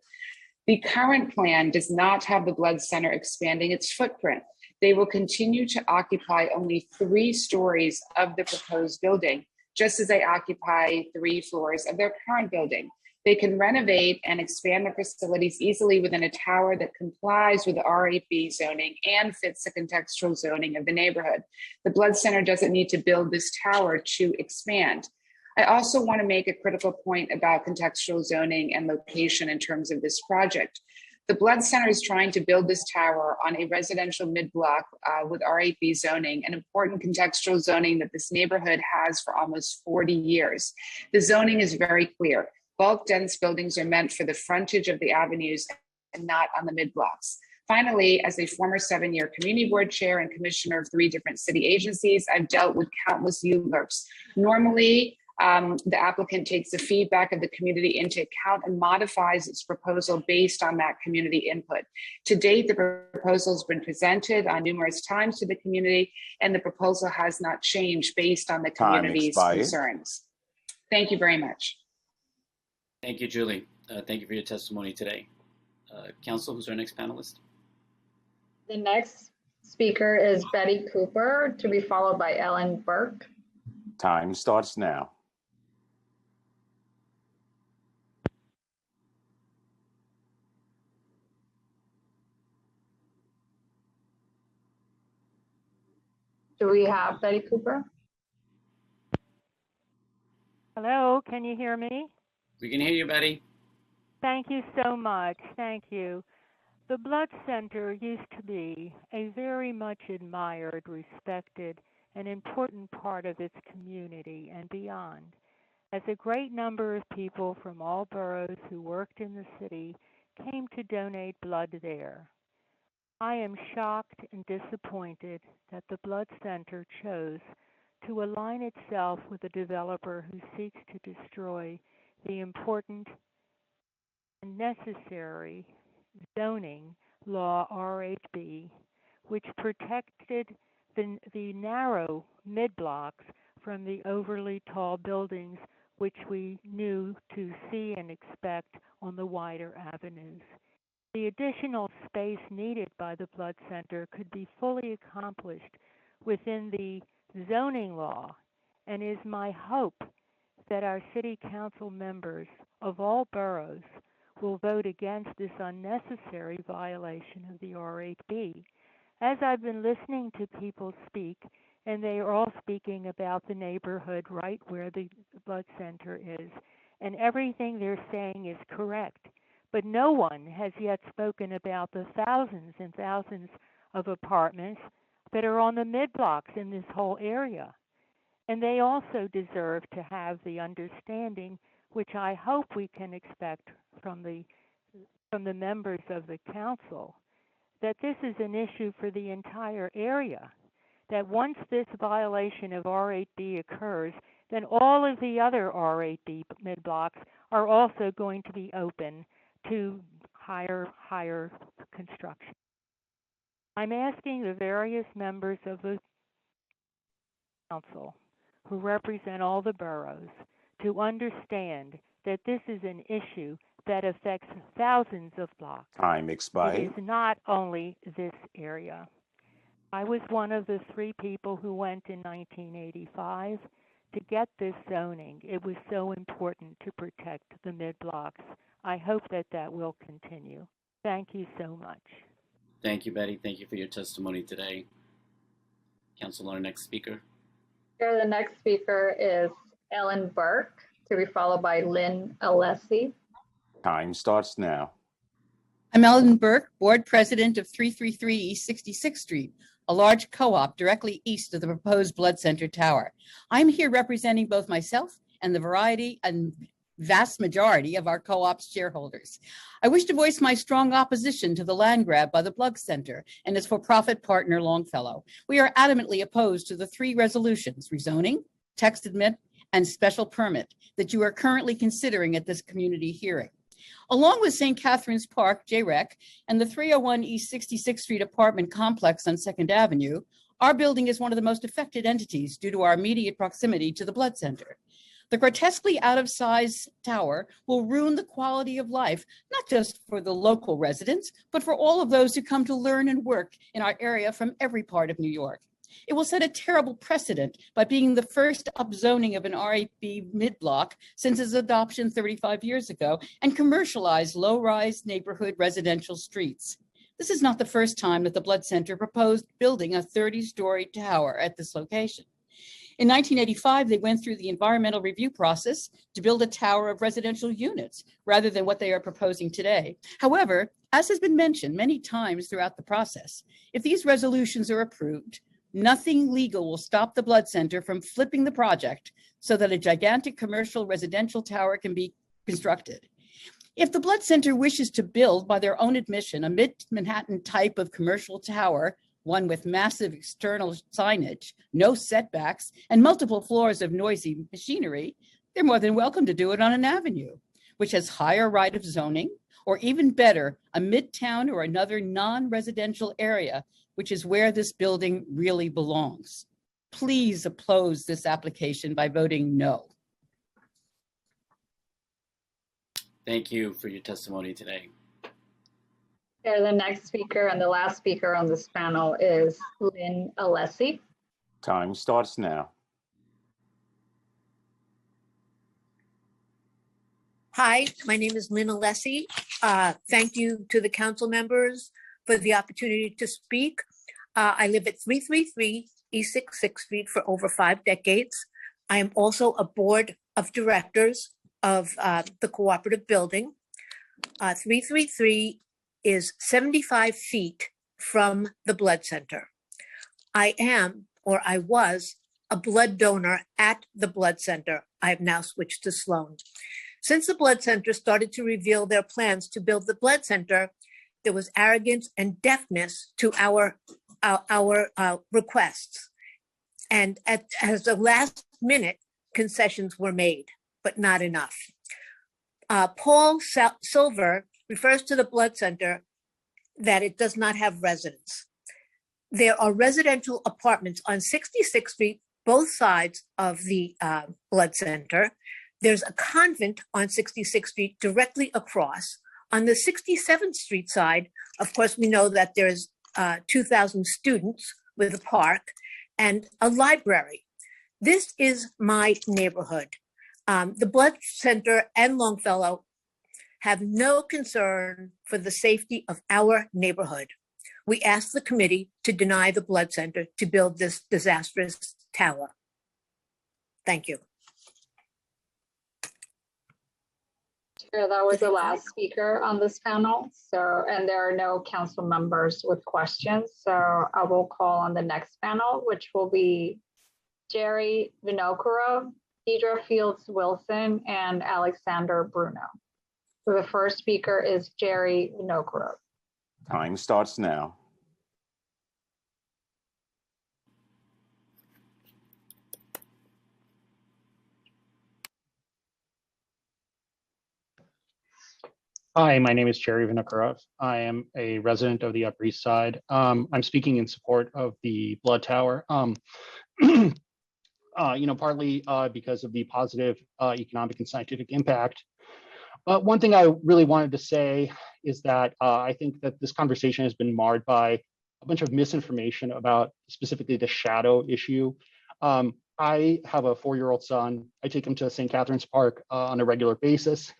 The current plan does not have the Blood Center expanding its footprint. They will continue to occupy only 3 stories of the proposed building, just as they occupy 3 floors of their current building. They can renovate and expand their facilities easily within a tower that complies with the R8B zoning and fits the contextual zoning of the neighborhood. The Blood Center doesn't need to build this tower to expand. I also want to make a critical point about contextual zoning and location in terms of this project. The Blood Center is trying to build this tower on a residential mid-block with R8B zoning, an important contextual zoning that this neighborhood has for almost 40 years. The zoning is very clear. Bulk dense buildings are meant for the frontage of the avenues and not on the mid-blocks. Finally, as a former 7-year community board chair and commissioner of 3 different city agencies, I've dealt with countless ULURPs. Normally, the applicant takes the feedback of the community into account and modifies its proposal based on that community input. To date, the proposal has been presented numerous times to the community, and the proposal has not changed based on the community's concerns. Thank you very much. Thank you, Julie. Thank you for your testimony today. Council, who's our next panelist? The next speaker is Betty Cooper, to be followed by Ellen Burke. Time starts now. Do we have Betty Cooper? Hello, can you hear me? We can hear you, Betty. Thank you so much. Thank you. The Blood Center used to be a very much admired, respected, and important part of its community and beyond, as a great number of people from all boroughs who worked in the city came to donate blood there. I am shocked and disappointed that the Blood Center chose to align itself with a developer who seeks to destroy the important and necessary zoning law R8B, which protected the narrow mid-blocks from the overly tall buildings which we knew to see and expect on the wider avenues. The additional space needed by the Blood Center could be fully accomplished within the zoning law, and is my hope that our city council members of all boroughs will vote against this unnecessary violation of the R8B. As I've been listening to people speak, and they are all speaking about the neighborhood right where the Blood Center is, and everything they're saying is correct. But no one has yet spoken about the thousands and thousands of apartments that are on the mid-blocks in this whole area. And they also deserve to have the understanding, which I hope we can expect from the members of the council, that this is an issue for the entire area, that once this violation of R8B occurs, then all of the other R8B mid-blocks are also going to be open to higher construction. I'm asking the various members of the council who represent all the boroughs to understand that this is an issue that affects thousands of blocks. Time expired. It is not only this area. I was one of the 3 people who went in 1985 to get this zoning. It was so important to protect the mid-blocks. I hope that that will continue. Thank you so much. Thank you, Betty. Thank you for your testimony today. Council, our next speaker. The next speaker is Ellen Burke, to be followed by Lynn Alessi. Time starts now. I'm Ellen Burke, board president of 333 East 66th Street, a large co-op directly east of the proposed Blood Center Tower. I'm here representing both myself and the variety and vast majority of our co-op's shareholders. I wish to voice my strong opposition to the land grab by the Blood Center and its for-profit partner Longfellow. We are adamantly opposed to the 3 resolutions: rezoning, text amendment, and special permit that you are currently considering at this community hearing. Along with St. Catherine's Park, JREC, and the 301 East 66th Street apartment complex on 2nd Avenue, our building is one of the most affected entities due to our immediate proximity to the Blood Center. The grotesquely out-of-size tower will ruin the quality of life, not just for the local residents, but for all of those who come to learn and work in our area from every part of New York. It will set a terrible precedent by being the first upzoning of an R8B mid-block since its adoption 35 years ago and commercialize low-rise neighborhood residential streets. This is not the first time that the Blood Center proposed building a 30-story tower at this location. In 1985, they went through the environmental review process to build a tower of residential units rather than what they are proposing today. However, as has been mentioned many times throughout the process, if these resolutions are approved, nothing legal will stop the Blood Center from flipping the project so that a gigantic commercial residential tower can be constructed. If the Blood Center wishes to build, by their own admission, a mid-Manhattan type of commercial tower, one with massive external signage, no setbacks, and multiple floors of noisy machinery, they're more than welcome to do it on an avenue, which has higher right of zoning, or even better, a midtown or another non-residential area, which is where this building really belongs. Please oppose this application by voting no. Thank you for your testimony today. Chair, the next speaker and the last speaker on this panel is Lynn Alessi. Time starts now. Hi, my name is Lynn Alessi. Thank you to the council members for the opportunity to speak. I live at 333 East 66th Street for over 5 decades. I am also a board of directors of the cooperative building. 333 is 75 feet from the blood center. I am, or I was, a blood donor at the blood center. I have now switched to Sloan. Since the blood center started to reveal their plans to build the blood center, there was arrogance and deafness to our requests. And as the last minute, concessions were made, but not enough. Paul Silver refers to the blood center that it does not have residents. There are residential apartments on 66th Street, both sides of the blood center. There's a convent on 66th Street directly across. On the 67th Street side, of course, we know that there's 2,000 students with a park and a library. This is my neighborhood. The Blood Center and Longfellow have no concern for the safety of our neighborhood. We ask the committee to deny the Blood Center to build this disastrous tower. Thank you. Chair, that was the last speaker on this panel. So, and there are no council members with questions. So I will call on the next panel, which will be Jerry Vinokuro, Deidre Fields Wilson, and Alexander Bruno. So the first speaker is Jerry Vinokuro. Time starts now. Hi, my name is Jerry Vinokurov. I am a resident of the Upper East Side. I'm speaking in support of the Blood Tower. Partly because of the positive economic and scientific impact. But one thing I really wanted to say is that I think that this conversation has been marred by a bunch of misinformation about specifically the shadow issue. I have a 4-year-old son. I take him to St. Catherine's Park on a regular basis.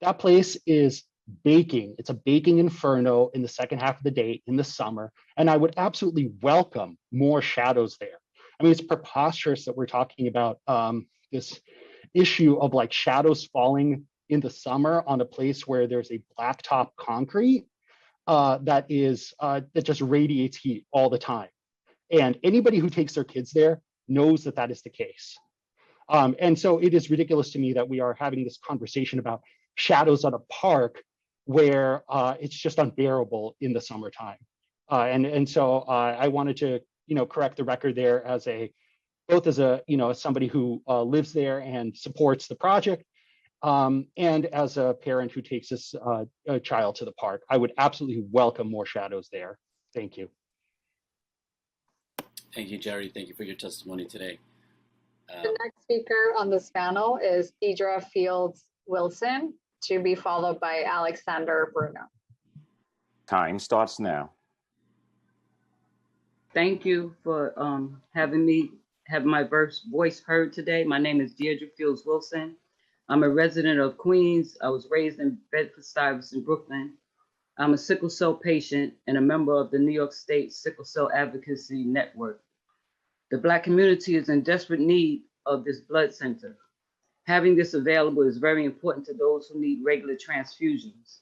That place is baking. It's a baking inferno in the second half of the day in the summer. And I would absolutely welcome more shadows there. I mean, it's preposterous that we're talking about this issue of like shadows falling in the summer on a place where there's a blacktop concrete that just radiates heat all the time. And anybody who takes their kids there knows that that is the case. And so it is ridiculous to me that we are having this conversation about shadows on a park where it's just unbearable in the summertime. And so I wanted to correct the record there as both as somebody who lives there and supports the project, and as a parent who takes his a child to the park. I would absolutely welcome more shadows there. Thank you. Thank you, Jerry. Thank you for your testimony today. The next speaker on this panel is Deidre Fields Wilson, to be followed by Alexander Bruno. Time starts now. Thank you for having me have my voice heard today. My name is Deirdre Fields Wilson. I'm a resident of Queens. I was raised in Bedford-Stuyvesant, Brooklyn. I'm a sickle cell patient and a member of the New York State Sickle Cell Advocacy Network. The Black community is in desperate need of this blood center. Having this available is very important to those who need regular transfusions.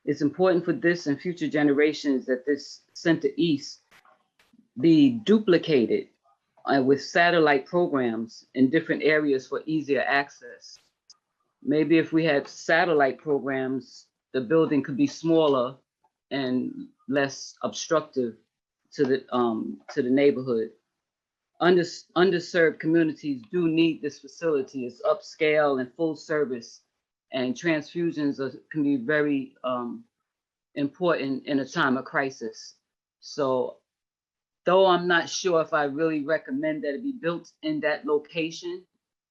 It's important for this and future generations that this Center East be duplicated with satellite programs in different areas for easier access. Maybe if we had satellite programs, the building could be smaller and less obstructive to the neighborhood. Underserved communities do need this facility. It's upscale and full service, and transfusions can be very important in a time of crisis. So though I'm not sure if I really recommend that it be built in that location,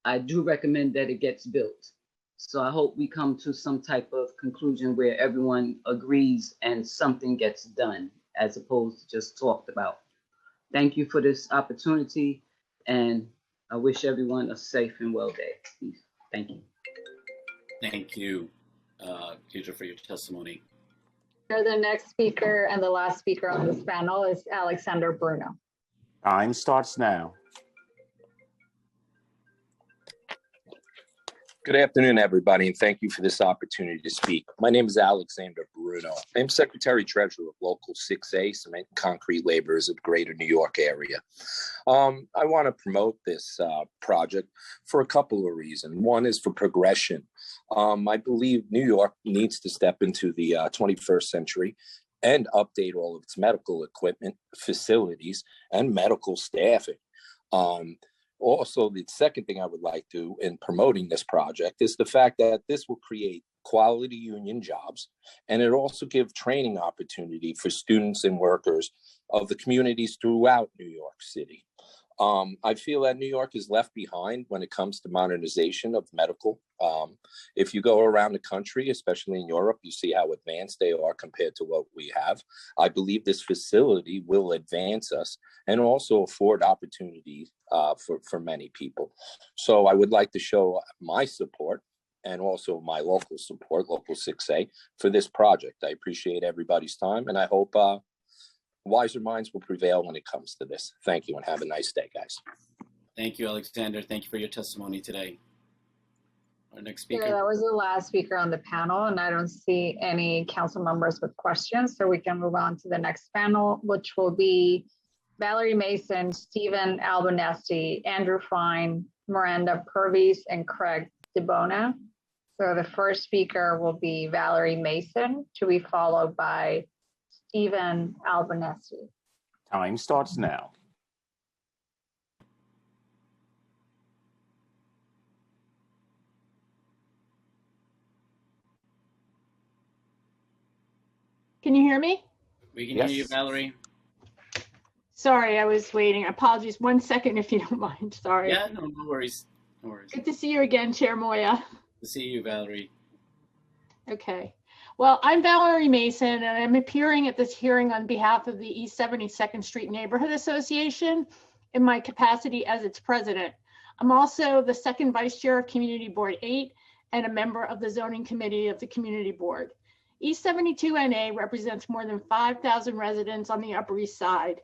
I do recommend that it gets built. So I hope we come to some type of conclusion where everyone agrees and something gets done as opposed to just talked about. Thank you for this opportunity, and I wish everyone a safe and well day. Thank you. Thank you, Deirdre, for your testimony. The next speaker and the last speaker on this panel is Alexander Bruno. Time starts now. Good afternoon, everybody, and thank you for this opportunity to speak. My name is Alexander Bruno. I am Secretary Treasurer of Local 6A, Cement and Concrete Laborers of Greater New York area. I want to promote this project for a couple of reasons. One is for progression. I believe New York needs to step into the 21st century and update all of its medical equipment, facilities, and medical staffing. Also, the second thing I would like to, in promoting this project, is the fact that this will create quality union jobs, and it also give training opportunity for students and workers of the communities throughout New York City. I feel that New York is left behind when it comes to modernization of medical. If you go around the country, especially in Europe, you see how advanced they are compared to what we have. I believe this facility will advance us and also afford opportunities for many people. So I would like to show my support and also my local support, Local 6A, for this project. I appreciate everybody's time, and I hope wiser minds will prevail when it comes to this. Thank you, and have a nice day, guys. Thank you, Alexander. Thank you for your testimony today. Our next speaker. Yeah, that was the last speaker on the panel, and I don't see any council members with questions, so we can move on to the next panel, which will be Valerie Mason, Stephen Albanese, Andrew Fine, Miranda Purvis, and Craig DeBona. So the first speaker will be Valerie Mason, to be followed by Stephen Albanese. Time starts now. Can you hear me? We can hear you, Valerie. Sorry, I was waiting. Apologies. 1 second, if you don't mind. Sorry. Yeah, no worries. No worries. Good to see you again, Chair Moya. Good to see you, Valerie. Okay. Well, I'm Valerie Mason, and I'm appearing at this hearing on behalf of the East 72nd Street Neighborhood Association in my capacity as its president. I'm also the second vice chair of Community Board 8 and a member of the zoning committee of the Community Board. East 72NA represents more than 5,000 residents on the Upper East Side,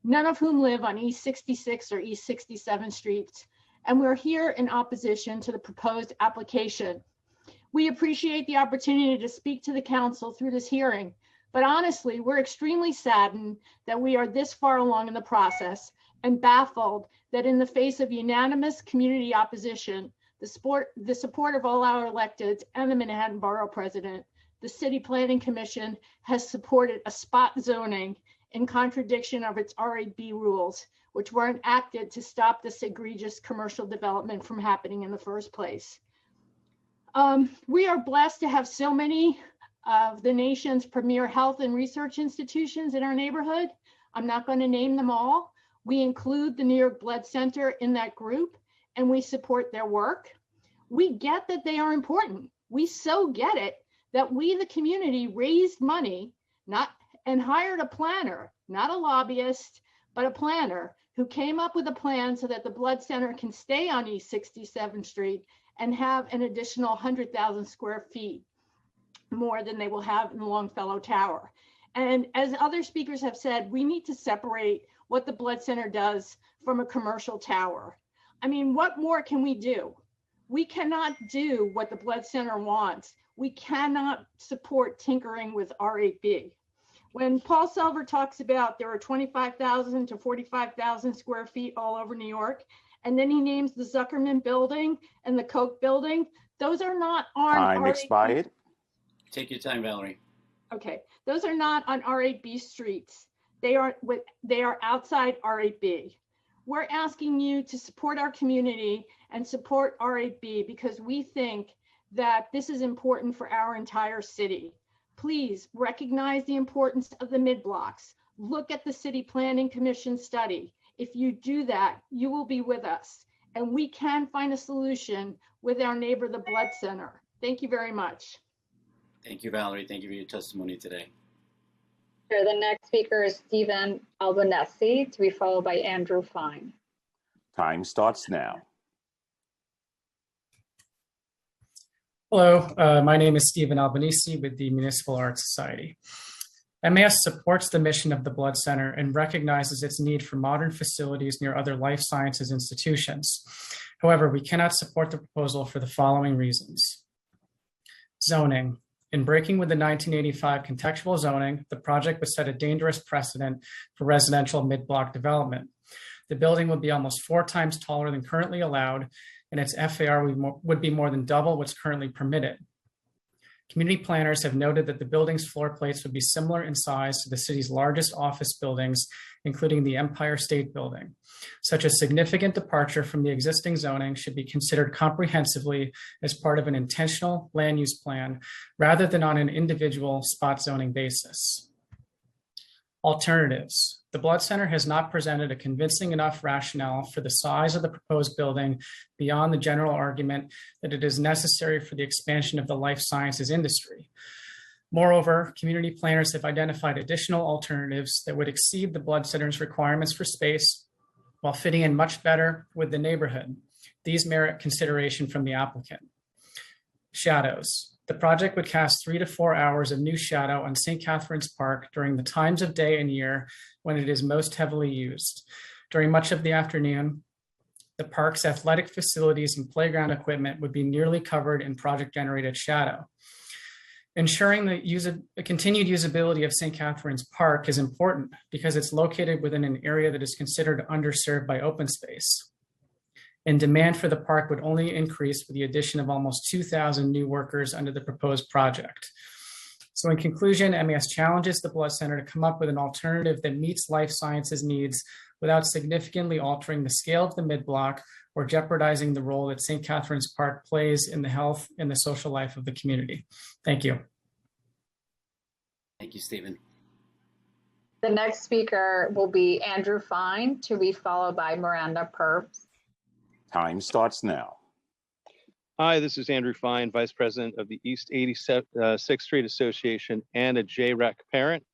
none of whom live on East 66 or East 67 streets, and we're here in opposition to the proposed application. We appreciate the opportunity to speak to the council through this hearing, but honestly, we're extremely saddened that we are this far along in the process and baffled that in the face of unanimous community opposition, the support of all our electeds and the Manhattan Borough President, the City Planning Commission has supported a spot zoning in contradiction of its R8B rules, which were enacted to stop this egregious commercial development from happening in the first place. We are blessed to have so many of the nation's premier health and research institutions in our neighborhood. I'm not going to name them all. We include the New York Blood Center in that group, and we support their work. We get that they are important. We so get it that we, the community, raised money and hired a planner, not a lobbyist, but a planner who came up with a plan so that the Blood Center can stay on East 67th Street and have an additional 100,000 square feet more than they will have in the Longfellow Tower. And as other speakers have said, we need to separate what the Blood Center does from a commercial tower. I mean, what more can we do? We cannot do what the Blood Center wants. We cannot support tinkering with R8B. When Paul Selver talks about there are 25,000 to 45,000 square feet all over New York, and then he names the Zuckerman building and the Koch building, Those are not on Time R8B. expired. Take your time, Valerie. Okay, those are not on R8B streets. They are outside R8B. We're asking you to support our community and support R8B because we think that this is important for our entire city. Please recognize the importance of the mid-blocks. Look at the City Planning Commission study. If you do that, you will be with us, and we can find a solution with our neighbor, the Blood Center. Thank you very much. Thank you, Valerie. Thank you for your testimony today. Sure, the next speaker is Stephen Albanese, to be followed by Andrew Fine. Time starts now. Hello, my name is Stephen Albanese with the Municipal Art Society. MAS supports the mission of the Blood Center and recognizes its need for modern facilities near other life sciences institutions. However, we cannot support the proposal for the following reasons. Zoning. In breaking with the 1985 contextual zoning, the project would set a dangerous precedent for residential mid-block development. The building would be almost 4 times taller than currently allowed, and its FAR would be more than double what's currently permitted. Community planners have noted that the building's floor plates would be similar in size to the city's largest office buildings, including the Empire State Building. Such a significant departure from the existing zoning should be considered comprehensively as part of an intentional land use plan, rather than on an individual spot zoning basis. Alternatives. The Blood Center has not presented a convincing enough rationale for the size of the proposed building beyond the general argument that it is necessary for the expansion of the life sciences industry. Moreover, community planners have identified additional alternatives that would exceed the Blood Center's requirements for space while fitting in much better with the neighborhood. These merit consideration from the applicant. Shadows. The project would cast 3 to 4 hours of new shadow on St. Catherine's Park during the times of day and year when it is most heavily used. During much of the afternoon, the park's athletic facilities and playground equipment would be nearly covered in project-generated shadow. Ensuring the continued usability of St. Catherine's Park is important because it's located within an area that is considered underserved by open space. And demand for the park would only increase with the addition of almost 2,000 new workers under the proposed project. So in conclusion, MAS challenges the Blood Center to come up with an alternative that meets life sciences needs without significantly altering the scale of the mid-block or jeopardizing the role that St. Catherine's Park plays in the health and the social life of the community. Thank you. Thank you, Stephen. The next speaker will be Andrew Fine, to be followed by Miranda Purves. Time starts now. Hi, this is Andrew Fine, Vice President of the East 86th Street Association and a JREC parent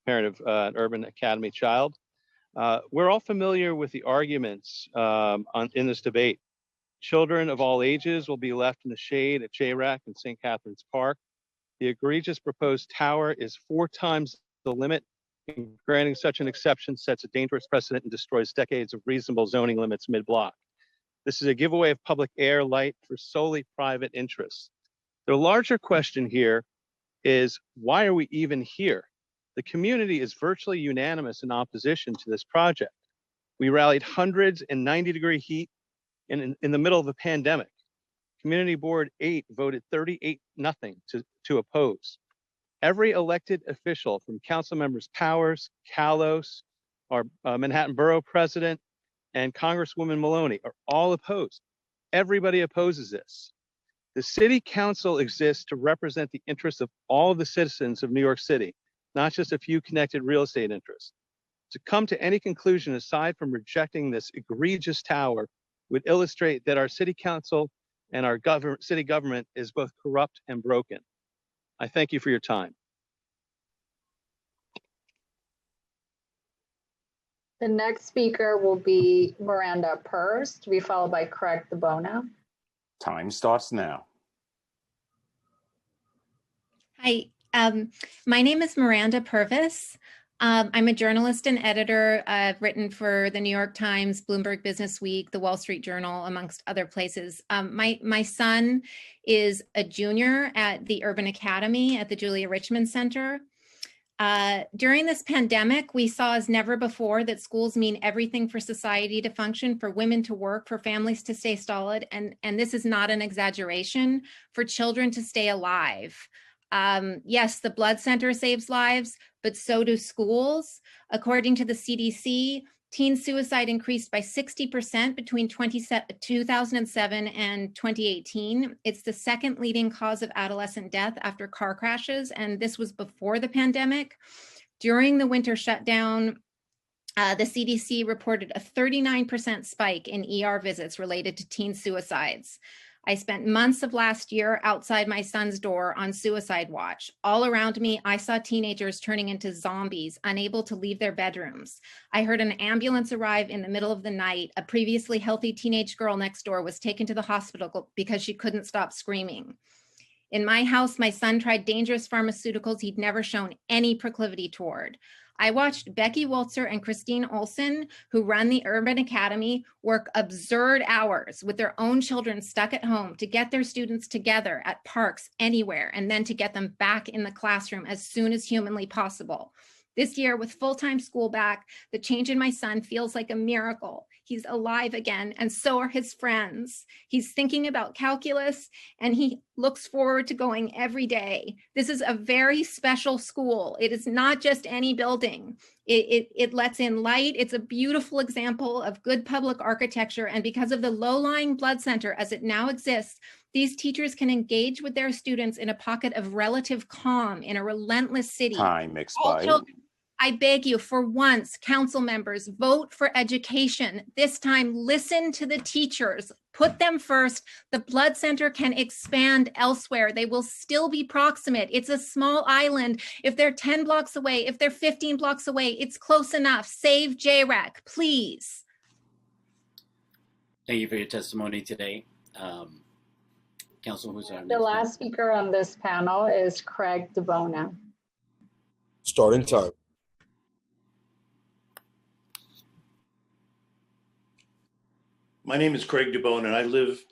of an Urban Academy child. We're all familiar with the arguments in this debate. Children of all ages will be left in the shade at JREC and St. Catherine's Park. The egregious proposed tower is 4 times the limit, and granting such an exception sets a dangerous precedent and destroys decades of reasonable zoning limits mid-block. This is a giveaway of public air, light for solely private interests. The larger question here is, why are we even here? The community is virtually unanimous in opposition to this project. We rallied hundreds in 90-degree heat in the middle of a pandemic. Community Board 8 voted 38-0 to oppose. Every elected official, from Council Members Powers, Kalos, our Manhattan Borough President, and Congresswoman Maloney, are all opposed. Everybody opposes this. The City Council exists to represent the interests of all of the citizens of New York City, not just a few connected real estate interests. To come to any conclusion aside from rejecting this egregious tower would illustrate that our City Council and our city government is both corrupt and broken. I thank you for your time. The next speaker will be Miranda Purves, to be followed by Craig DeBono. Time starts now. Hi, my name is Miranda Purvis. I'm a journalist and editor. I've written for the New York Times, Bloomberg Business Week, the Wall Street Journal, amongst other places. My son is a junior at the Urban Academy at the Julia Richmond Center. During this pandemic, we saw as never before that schools mean everything for society to function, for women to work, for families to stay solid, and this is not an exaggeration, for children to stay alive. Yes, the blood center saves lives, but so do schools. According to the CDC, teen suicide increased by 60% between 2007 and 2018. It's the second leading cause of adolescent death after car crashes, and this was before the pandemic. During the winter shutdown, the CDC reported a 39% spike in ER visits related to teen suicides. I spent months of last year outside my son's door on suicide watch. All around me, I saw teenagers turning into zombies, unable to leave their bedrooms. I heard an ambulance arrive in the middle of the night. A previously healthy teenage girl next door was taken to the hospital because she couldn't stop screaming. In my house, my son tried dangerous pharmaceuticals he'd never shown any proclivity toward. I watched Becky Waltzer and Christine Olson, who run the Urban Academy, work absurd hours with their own children stuck at home to get their students together at parks anywhere, and then to get them back in the classroom as soon as humanly possible. This year, with full-time school back, the change in my son feels like a miracle. He's alive again, and so are his friends. He's thinking about calculus, and he looks forward to going every day. This is a very special school. It is not just any building. It lets in light. It's a beautiful example of good public architecture, and because of the low-lying blood center as it now exists, these teachers can engage with their students in a pocket of relative calm in a relentless city. Time All expired. children, I beg you, for once, council members, vote for education. This time, listen to the teachers. Put them first. The blood center can expand elsewhere. They will still be proximate. It's a small island. If they're 10 blocks away, if they're 15 blocks away, it's close enough. Save JREC, please. Thank you for your testimony today. Council, who's our The next last speaker on this panel is Craig DeBona. Starting time. My name is Craig DeBone, and I've lived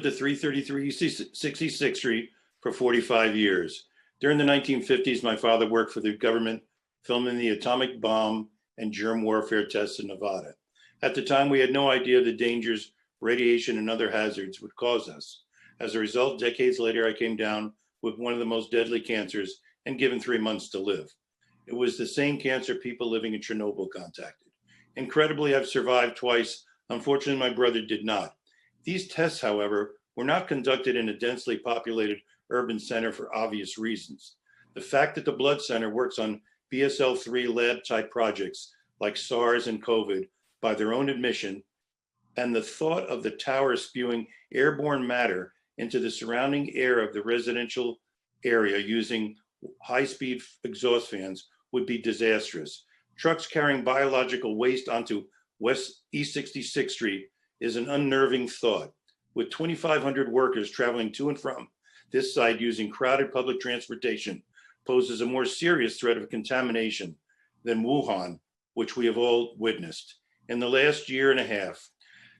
at 333 66th Street for 45 years. During the 1950s, my father worked for the government, filming the atomic bomb and germ warfare tests in Nevada. At the time, we had no idea the dangers radiation and other hazards would cause us. As a result, decades later, I came down with one of the most deadly cancers and given 3 months to live. It was the same cancer people living in Chernobyl contacted. Incredibly, I've survived twice. Unfortunately, my brother did not. These tests, however, were not conducted in a densely populated urban center for obvious reasons. The fact that the blood center works on BSL-3 lab-type projects like SARS and COVID by their own admission, and the thought of the tower spewing airborne matter into the surrounding air of the residential area using high-speed exhaust fans would be disastrous. Trucks carrying biological waste onto East 66th Street is an unnerving thought. With 2,500 workers traveling to and from this site using crowded public transportation poses a more serious threat of contamination than Wuhan, which we have all witnessed. In the last year and a half,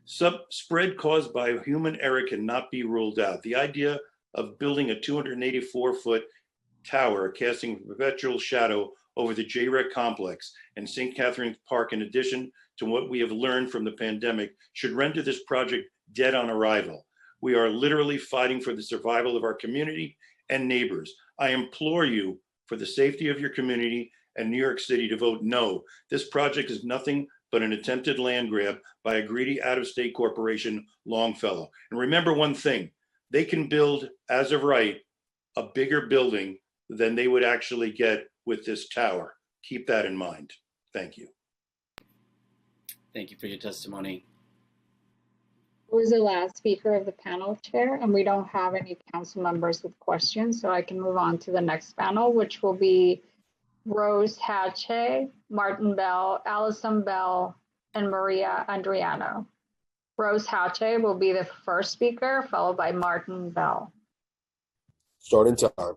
spread caused by human error cannot be ruled out. The idea of building a 284-foot tower casting a perpetual shadow over the JREC complex and St. Catherine's Park, in addition to what we have learned from the pandemic, should render this project dead on arrival. We are literally fighting for the survival of our community and neighbors. I implore you, for the safety of your community and New York City, to vote no. This project is nothing but an attempted land grab by a greedy out-of-state corporation, Longfellow. And remember one thing, they can build, as of right, a bigger building than they would actually get with this tower. Keep that in mind. Thank you. Thank you for your testimony. Who is the last speaker of the panel, Chair? And we don't have any council members with questions, so I can move on to the next panel, which will be Rose Hatche, Martin Bell, Allison Bell, and Maria Andriano. Rose Hatche will be the first speaker, followed by Martin Bell. Starting time.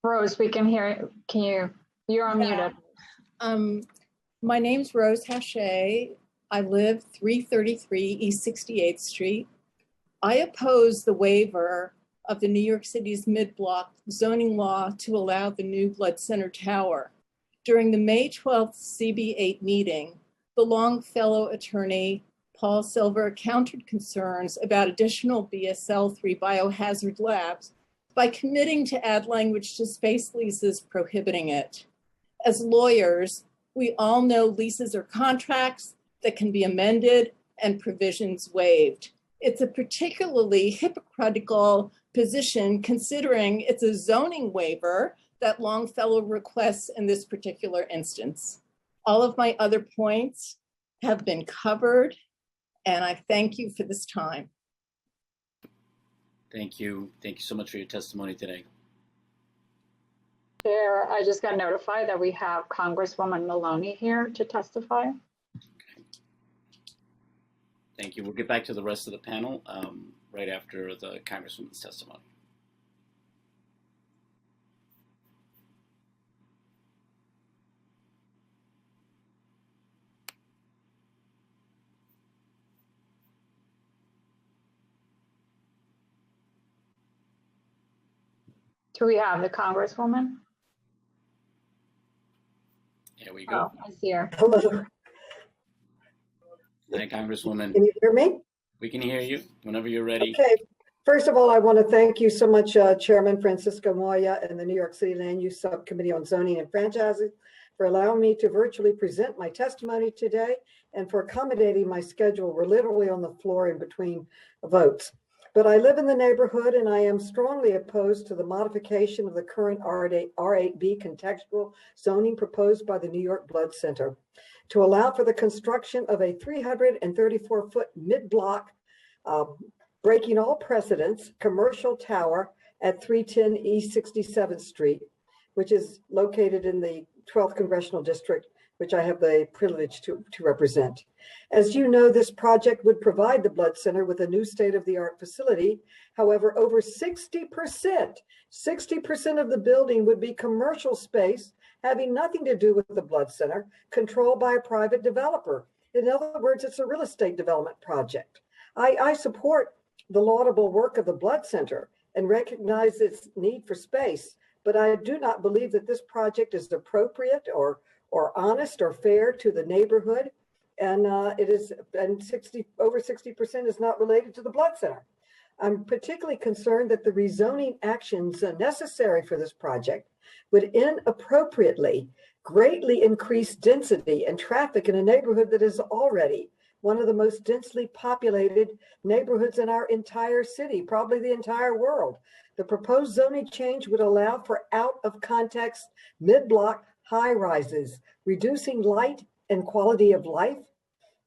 Rose, we can hear, you're unmuted. My name's Rose Hache. I live 333 East 68th Street. I oppose the waiver of the New York City's mid-block zoning law to allow the new Blood Center Tower. During the May 12th CB8 meeting, the Longfellow attorney, Paul Silver, countered concerns about additional BSL-3 biohazard labs by committing to add language to space leases prohibiting it. As lawyers, we all know leases are contracts that can be amended and provisions waived. It's a particularly hypocritical position considering it's a zoning waiver that Longfellow requests in this particular instance. All of my other points have been covered, and I thank you for this time. Thank you. Thank you so much for your testimony today. Chair, I just got notified that we have Congresswoman Maloney here to testify. Thank you. We'll get back to the rest of the panel right after the Congresswoman's testimony. Do we have the Congresswoman? Here we go. Oh, I see her. Hello. Hi, Congresswoman. Can you hear me? We can hear you whenever you're ready. Okay. First of all, I want to thank you so much, Chairman Francisco Moya and the New York City Land Use Subcommittee on Zoning and Franchising for allowing me to virtually present my testimony today and for accommodating my schedule. We're literally on the floor in between votes. But I live in the neighborhood and I am strongly opposed to the modification of the current R8B contextual zoning proposed by the New York Blood Center to allow for the construction of a 334-foot mid-block, breaking all precedents, commercial tower at 310 East 67th Street, which is located in the 12th Congressional District, which I have the privilege to represent. As you know, this project would provide the Blood Center with a new state-of-the-art facility. However, over 60% of the building would be commercial space, having nothing to do with the Blood Center, controlled by a private developer. In other words, it's a real estate development project. I support the laudable work of the Blood Center and recognize its need for space, but I do not believe that this project is appropriate or honest or fair to the neighborhood. And over 60% is not related to the Blood Center. I'm particularly concerned that the rezoning actions necessary for this project would inappropriately greatly increase density and traffic in a neighborhood that is already one of the most densely populated neighborhoods in our entire city, probably the entire world. The proposed zoning change would allow for out of context mid-block high rises, reducing light and quality of life.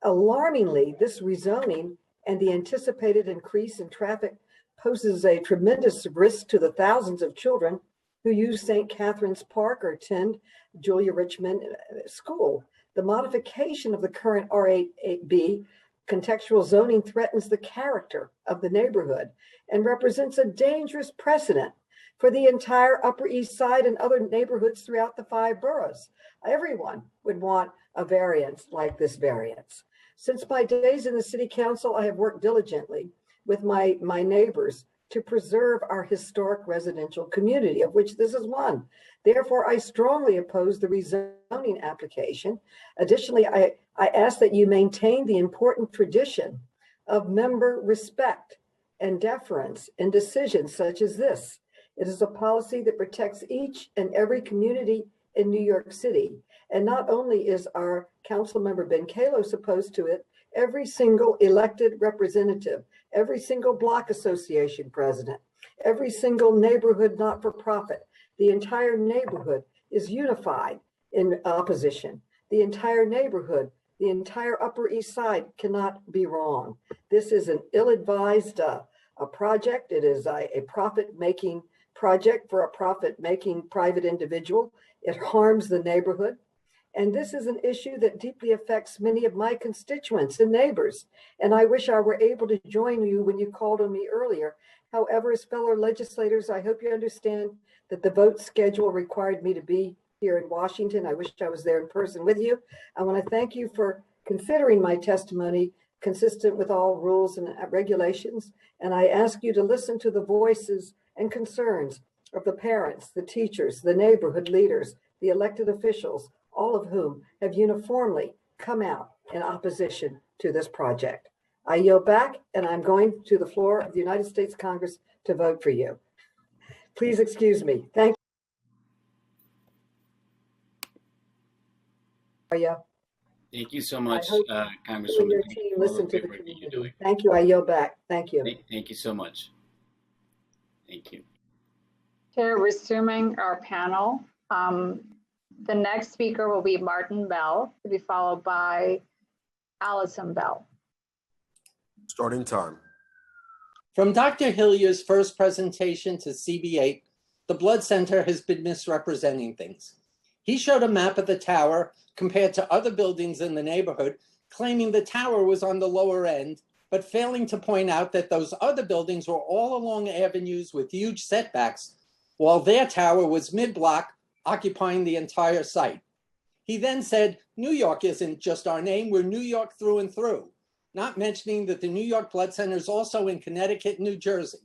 Alarmingly, this rezoning and the anticipated increase in traffic poses a tremendous risk to the thousands of children who use St. Catherine's Park or attend Julia Richmond School. The modification of the current R8B contextual zoning threatens the character of the neighborhood and represents a dangerous precedent for the entire Upper East Side and other neighborhoods throughout the 5 boroughs. Everyone would want a variance like this variance. Since my days in the city council, I have worked diligently with my neighbors to preserve our historic residential community, of which this is one. Therefore, I strongly oppose the rezoning application. Additionally, I ask that you maintain the important tradition of member respect and deference in decisions such as this. It is a policy that protects each and every community in New York City. And not only is our council member Ben Kalos opposed to it, every single elected representative, every single block association president, every single neighborhood not-for-profit, the entire neighborhood is unified in opposition. The entire neighborhood, the entire Upper East Side cannot be wrong. This is an ill-advised project. It is a profit-making project for a profit-making private individual. It harms the neighborhood. And this is an issue that deeply affects many of my constituents and neighbors. And I wish I were able to join you when you called on me earlier. However, as fellow legislators, I hope you understand that the vote schedule required me to be here in Washington. I wish I was there in person with you. I want to thank you for considering my testimony consistent with all rules and regulations. And I ask you to listen to the voices and concerns of the parents, the teachers, the neighborhood leaders, the elected officials, all of whom have uniformly come out in opposition to this project. I yield back, and I'm going to the floor of the United States Congress to vote for you. Please excuse me. Thank you. Thank you so much, You Congresswoman. and your team listen to the community. Thank you. I yield back. Thank you. Thank you so much. Thank you. Chair, resuming our panel. The next speaker will be Martin Bell, to be followed by Allison Bell. Starting time. From Dr. Hillier's first presentation to CB8, the Blood Center has been misrepresenting things. He showed a map of the tower compared to other buildings in the neighborhood, claiming the tower was on the lower end, but failing to point out that those other buildings were all along avenues with huge setbacks, while their tower was mid-block, occupying the entire site. He then said, New York isn't just our name, we're New York through and through, not mentioning that the New York Blood Center is also in Connecticut, New Jersey,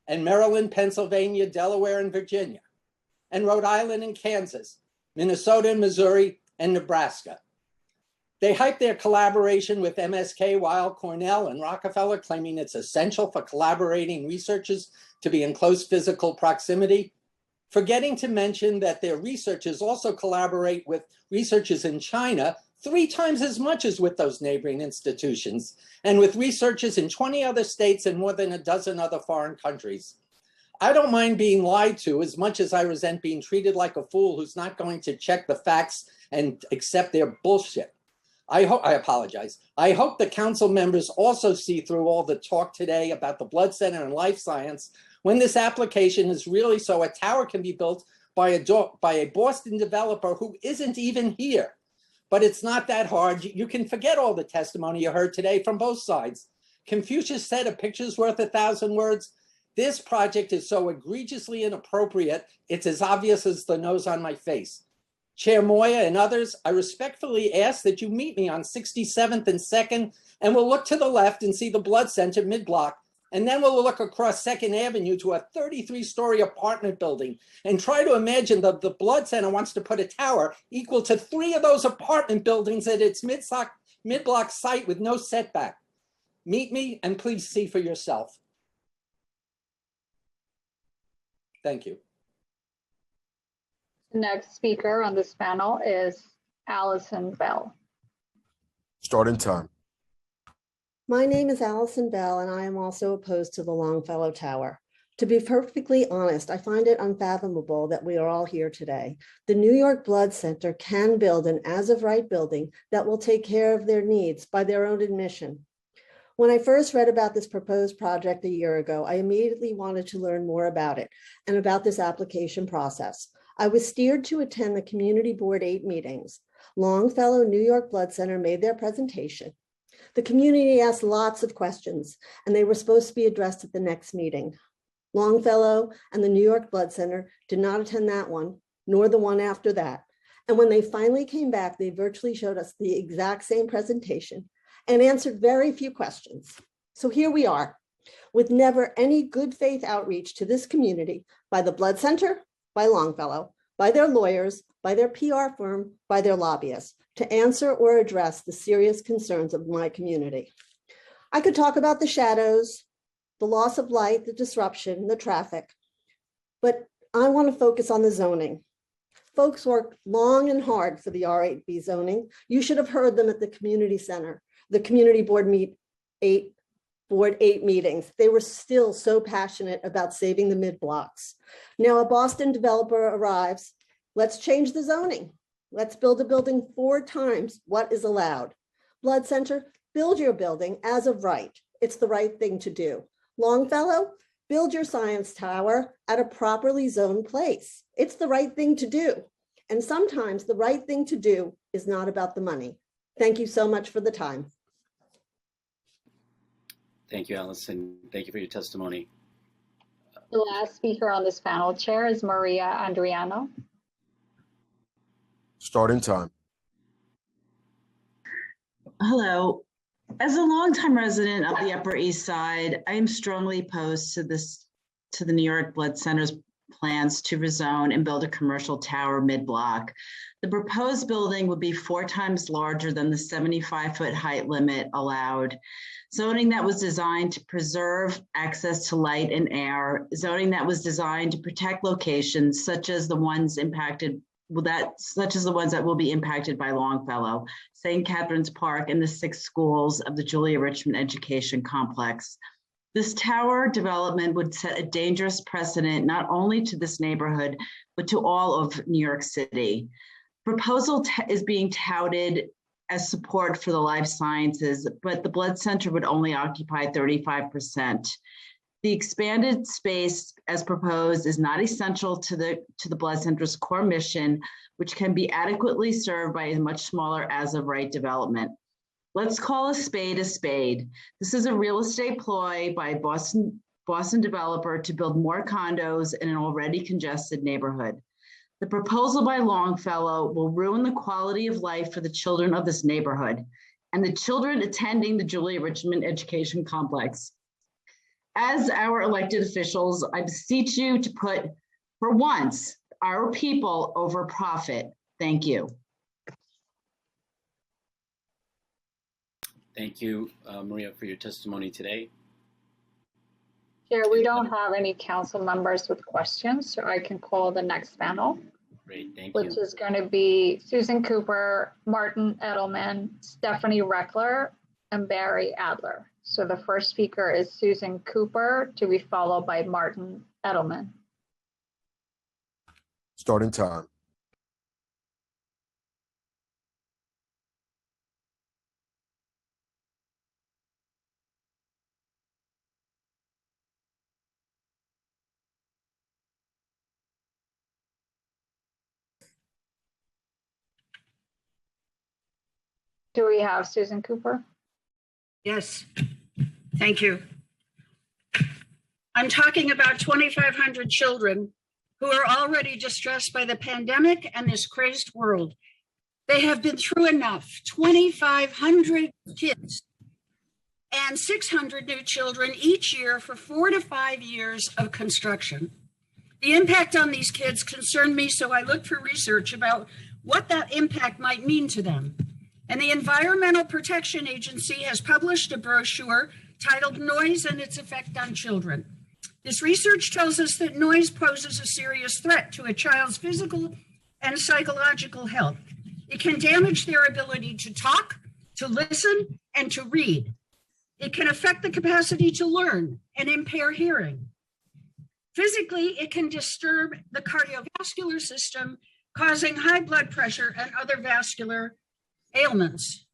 and Maryland, Pennsylvania, Delaware, and Virginia, and Rhode Island and Kansas, Minnesota and Missouri, and Nebraska. They hype their collaboration with MSK, Weill, Cornell, and Rockefeller, claiming it's essential for collaborating researchers to be in close physical proximity, forgetting to mention that their researchers also collaborate with researchers in China 3 times as much as with those neighboring institutions, and with researchers in 20 other states and more than a dozen other foreign countries. I don't mind being lied to as much as I resent being treated like a fool who's not going to check the facts and accept their bullshit. I apologize. I hope the council members also see through all the talk today about the Blood Center and life science when this application is really so a tower can be built by a Boston developer who isn't even here. But it's not that hard. You can forget all the testimony you heard today from both sides. Confucius said, a picture's worth 1,000 words. This project is so egregiously inappropriate, it's as obvious as the nose on my face. Chair Moya and others, I respectfully ask that you meet me on 67th and 2nd, and we'll look to the left and see the Blood Center mid-block, and then we'll look across 2nd Avenue to a 33-story apartment building and try to imagine that the Blood Center wants to put a tower equal to 3 of those apartment buildings at its mid-block site with no setback. Meet me and please see for yourself. Thank you. The next speaker on this panel is Allison Bell. Starting time. My name is Allison Bell, and I am also opposed to the Longfellow Tower. To be perfectly honest, I find it unfathomable that we are all here today. The New York Blood Center can build an as-of-right building that will take care of their needs by their own admission. When I first read about this proposed project a year ago, I immediately wanted to learn more about it and about this application process. I was steered to attend the Community Board 8 meetings. Longfellow New York Blood Center made their presentation. The community asked lots of questions, and they were supposed to be addressed at the next meeting. Longfellow and the New York Blood Center did not attend that one, nor the one after that. And when they finally came back, they virtually showed us the exact same presentation and answered very few questions. So here we are, with never any good faith outreach to this community by the Blood Center, by Longfellow, by their lawyers, by their PR firm, by their lobbyists, to answer or address the serious concerns of my community. I could talk about the shadows, the loss of light, the disruption, the traffic, but I want to focus on the zoning. Folks worked long and hard for the R8B zoning. You should have heard them at the community center, the community board board 8 meetings. They were still so passionate about saving the mid-blocks. Now a Boston developer arrives. Let's change the zoning. Let's build a building 4 times what is allowed. Blood Center, build your building as of right. It's the right thing to do. Longfellow, build your science tower at a properly zoned place. It's the right thing to do. And sometimes the right thing to do is not about the money. Thank you so much for the time. Thank you, Allison. Thank you for your testimony. The last speaker on this panel, Chair, is Maria Andriano. Starting time. Hello. As a longtime resident of the Upper East Side, I am strongly opposed to the New York Blood Center's plans to rezone and build a commercial tower mid-block. The proposed building would be 4 times larger than the 75-foot height limit allowed. Zoning that was designed to preserve access to light and air, zoning that was designed to protect locations such as the ones that will be impacted by Longfellow, St. Catherine's Park, and the 6 schools of the Julia Richmond Education Complex. This tower development would set a dangerous precedent not only to this neighborhood, but to all of New York City. Proposal is being touted as support for the life sciences, but the Blood Center would only occupy 35%. The expanded space as proposed is not essential to the Blood Center's core mission, which can be adequately served by a much smaller as-of-right development. Let's call a spade a spade. This is a real estate ploy by a Boston developer to build more condos in an already congested neighborhood. The proposal by Longfellow will ruin the quality of life for the children of this neighborhood and the children attending the Julia Richmond Education Complex. As our elected officials, I beseech you to put, for once, our people over profit. Thank you. Thank you, Maria, for your testimony today. Chair, we don't have any council members with questions, so I can call the next panel. Great, thank Which you. is going to be Susan Cooper, Martin Edelman, Stephanie Reckler, and Barry Adler. So the first speaker is Susan Cooper, to be followed by Martin Edelman. Starting time. Do we have Susan Cooper? Yes, thank you. I'm talking about 2,500 children who are already distressed by the pandemic and this crazed world. They have been through enough. 2,500 kids and 600 new children each year for 4 to 5 years of construction. The impact on these kids concerned me, so I looked for research about what that impact might mean to them. And the Environmental Protection Agency has published a brochure titled Noise and Its Effect on Children. This research tells us that noise poses a serious threat to a child's physical and psychological health. It can damage their ability to talk, to listen, and to read. It can affect the capacity to learn and impair hearing. Physically, it can disturb the cardiovascular system, causing high blood pressure and other vascular ailments.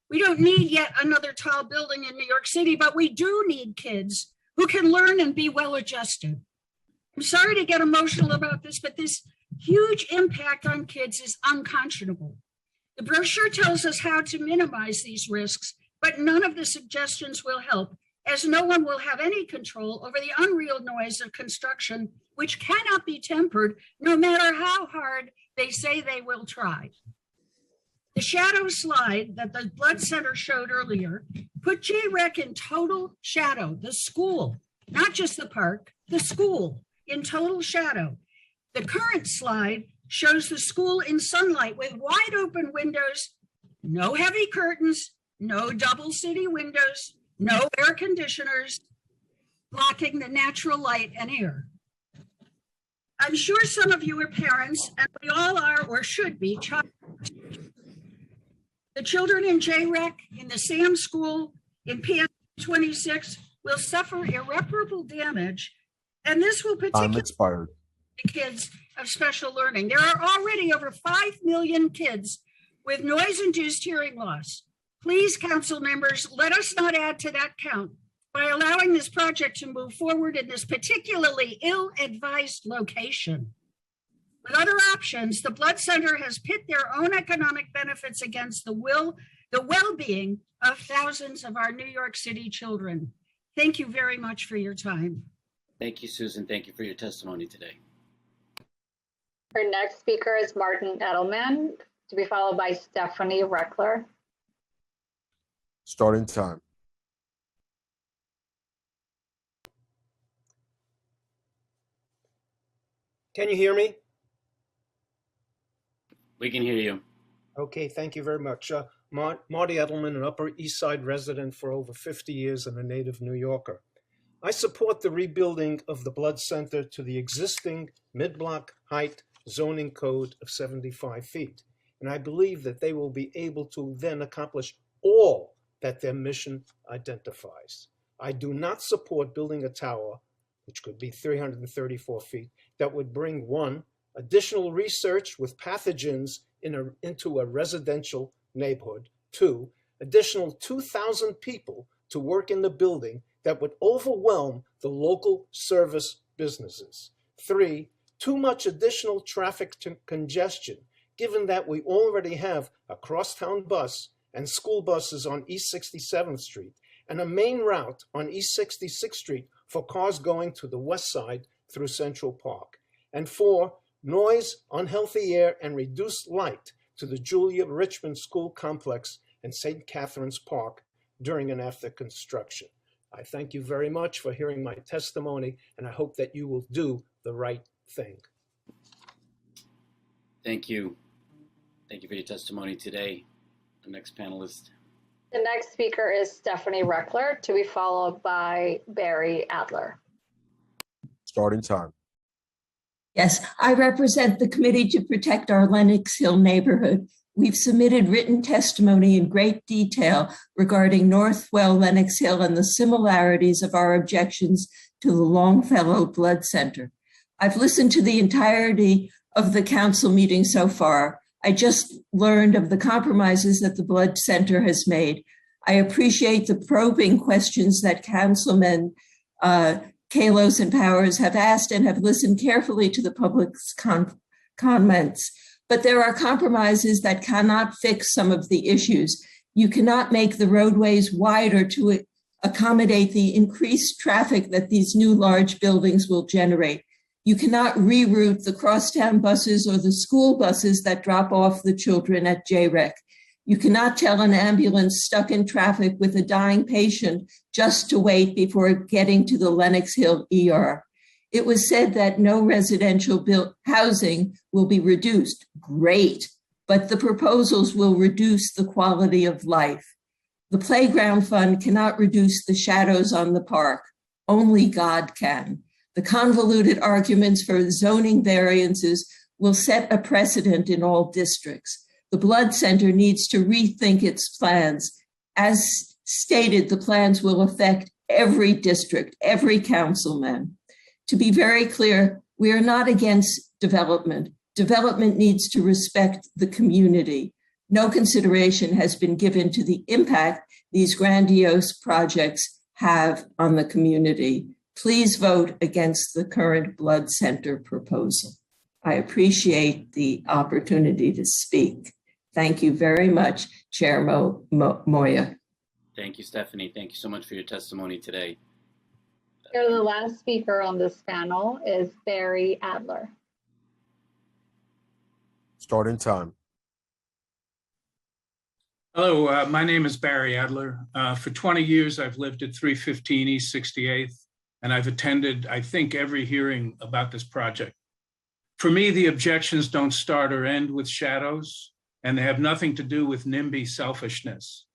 We don't need yet another tall building in New York City, but we do need kids who can learn and be well adjusted. I'm sorry to get emotional about this, but this huge impact on kids is unconscionable. The brochure tells us how to minimize these risks, but none of the suggestions will help, as no one will have any control over the unreal noise of construction, which cannot be tempered no matter how hard they say they will try. The shadow slide that the Blood Center showed earlier put JREC in total shadow, the school, not just the park, the school in total shadow. The current slide shows the school in sunlight with wide open windows, no heavy curtains, no double city windows, no air conditioners, blocking the natural light and air. I'm sure some of you are parents, and we all are or should be child. The children in JREC, in the SAM school, in PS 26 will suffer irreparable damage, and this will particularly expired. the kids of special learning. There are already over 5 million kids with noise-induced hearing loss. Please, council members, let us not add to that count by allowing this project to move forward in this particularly ill-advised location. With other options, the Blood Center has pit their own economic benefits against the well-being of thousands of our New York City children. Thank you very much for your time. Thank you, Susan. Thank you for your testimony today. Our next speaker is Martin Edelman, to be followed by Stephanie Reckler. Starting time. Can you hear me? We can hear you. Okay, thank you very much. Marty Edelman, an Upper East Side resident for over 50 years and a native New Yorker. I support the rebuilding of the Blood Center to the existing mid-block height zoning code of 75 feet. And I believe that they will be able to then accomplish all that their mission identifies. I do not support building a tower, which could be 334 feet, that would bring one, additional research with pathogens into a residential neighborhood. Two, additional 2,000 people to work in the building that would overwhelm the local service businesses. Three, too much additional traffic congestion, given that we already have a crosstown bus and school buses on East 67th Street and a main route on East 66th Street for cars going to the west side through Central Park. And four, noise, unhealthy air, and reduced light to the Julia Richmond School Complex and St. Catherine's Park during and after construction. I thank you very much for hearing my testimony, and I hope that you will do the right thing. Thank you. Thank you for your testimony today. The next panelist. The next speaker is Stephanie Reckler, to be followed by Barry Adler. Starting time. Yes, I represent the Committee to Protect Our Lenox Hill Neighborhood. We've submitted written testimony in great detail regarding Northwell Lenox Hill and the similarities of our objections to the Longfellow Blood Center. I've listened to the entirety of the council meeting so far. I just learned of the compromises that the Blood Center has made. I appreciate the probing questions that Councilmen Kalos and Powers have asked and have listened carefully to the public's comments. But there are compromises that cannot fix some of the issues. You cannot make the roadways wider to accommodate the increased traffic that these new large buildings will generate. You cannot reroute the crosstown buses or the school buses that drop off the children at JREC. You cannot tell an ambulance stuck in traffic with a dying patient just to wait before getting to the Lenox Hill ER. It was said that no residential housing will be reduced. Great, but the proposals will reduce the quality of life. The playground fund cannot reduce the shadows on the park. Only God can. The convoluted arguments for zoning variances will set a precedent in all districts. The Blood Center needs to rethink its plans. As stated, the plans will affect every district, every councilman. To be very clear, we are not against development. Development needs to respect the community. No consideration has been given to the impact these grandiose projects have on the community. Please vote against the current Blood Center proposal. I appreciate the opportunity to speak. Thank you very much, Chair Moya. Thank you, Stephanie. Thank you so much for your testimony today. So the last speaker on this panel is Barry Adler. Starting time. Hello, my name is Barry Adler. For 20 years, I've lived at 315 East 68th, and I've attended, I think, every hearing about this project. For me, the objections don't start or end with shadows, and they have nothing to do with NIMBY selfishness.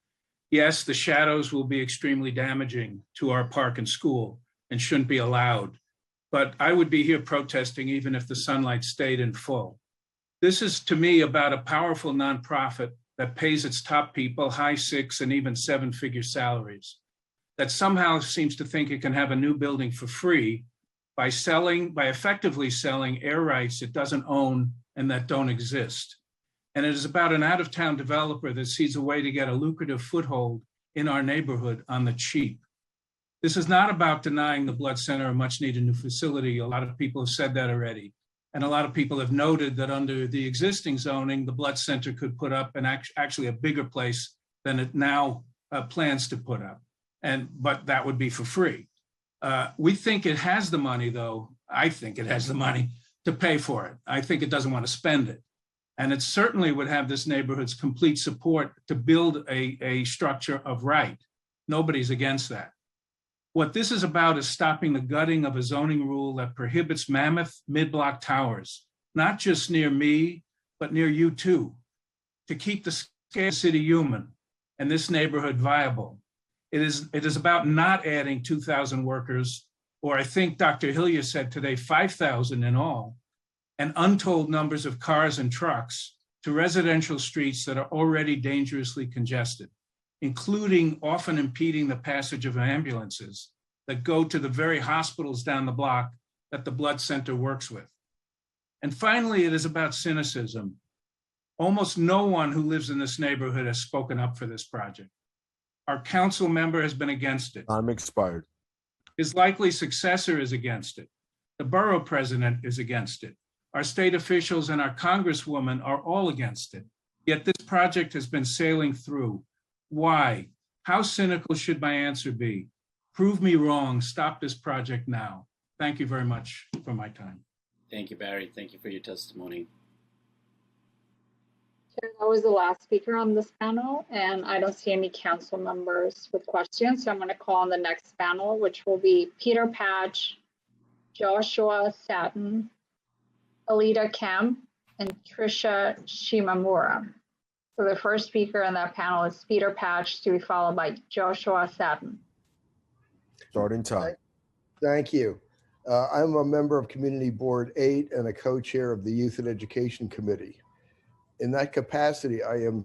Yes, the shadows will be extremely damaging to our park and school and shouldn't be allowed, but I would be here protesting even if the sunlight stayed in full. This is, to me, about a powerful nonprofit that pays its top people high 6 and even 7-figure salaries, that somehow seems to think it can have a new building for free by effectively selling air rights it doesn't own and that don't exist. And it is about an out-of-town developer that sees a way to get a lucrative foothold in our neighborhood on the cheap. This is not about denying the Blood Center a much-needed new facility. A lot of people have said that already. And a lot of people have noted that under the existing zoning, the Blood Center could put up actually a bigger place than it now plans to put up. But that would be for free. We think it has the money, though. I think it has the money to pay for it. I think it doesn't want to spend it. And it certainly would have this neighborhood's complete support to build a structure of right. Nobody's against that. What this is about is stopping the gutting of a zoning rule that prohibits mammoth mid-block towers, not just near me, but near you too, to keep the city human and this neighborhood viable. It is about not adding 2,000 workers, or I think Dr. Hillier said today, 5,000 in all, and untold numbers of cars and trucks to residential streets that are already dangerously congested, including often impeding the passage of ambulances that go to the very hospitals down the block that the Blood Center works with. And finally, it is about cynicism. Almost no one who lives in this neighborhood has spoken up for this project. Our council member has been against it. Time expired. His likely successor is against it. The borough president is against it. Our state officials and our congresswoman are all against it. Yet this project has been sailing through. Why? How cynical should my answer be? Prove me wrong. Stop this project now. Thank you very much for my time. Thank you, Barry. Thank you for your testimony. Chair, that was the last speaker on this panel, and I don't see any council members with questions. So I'm going to call on the next panel, which will be Peter Patch, Joshua Satin, Alita Kemp, and Tricia Shimamura. So the first speaker in that panel is Peter Patch, to be followed by Joshua Satin. Starting time. Thank you. I'm a member of Community Board 8 and a co-chair of the Youth and Education Committee. In that capacity, I am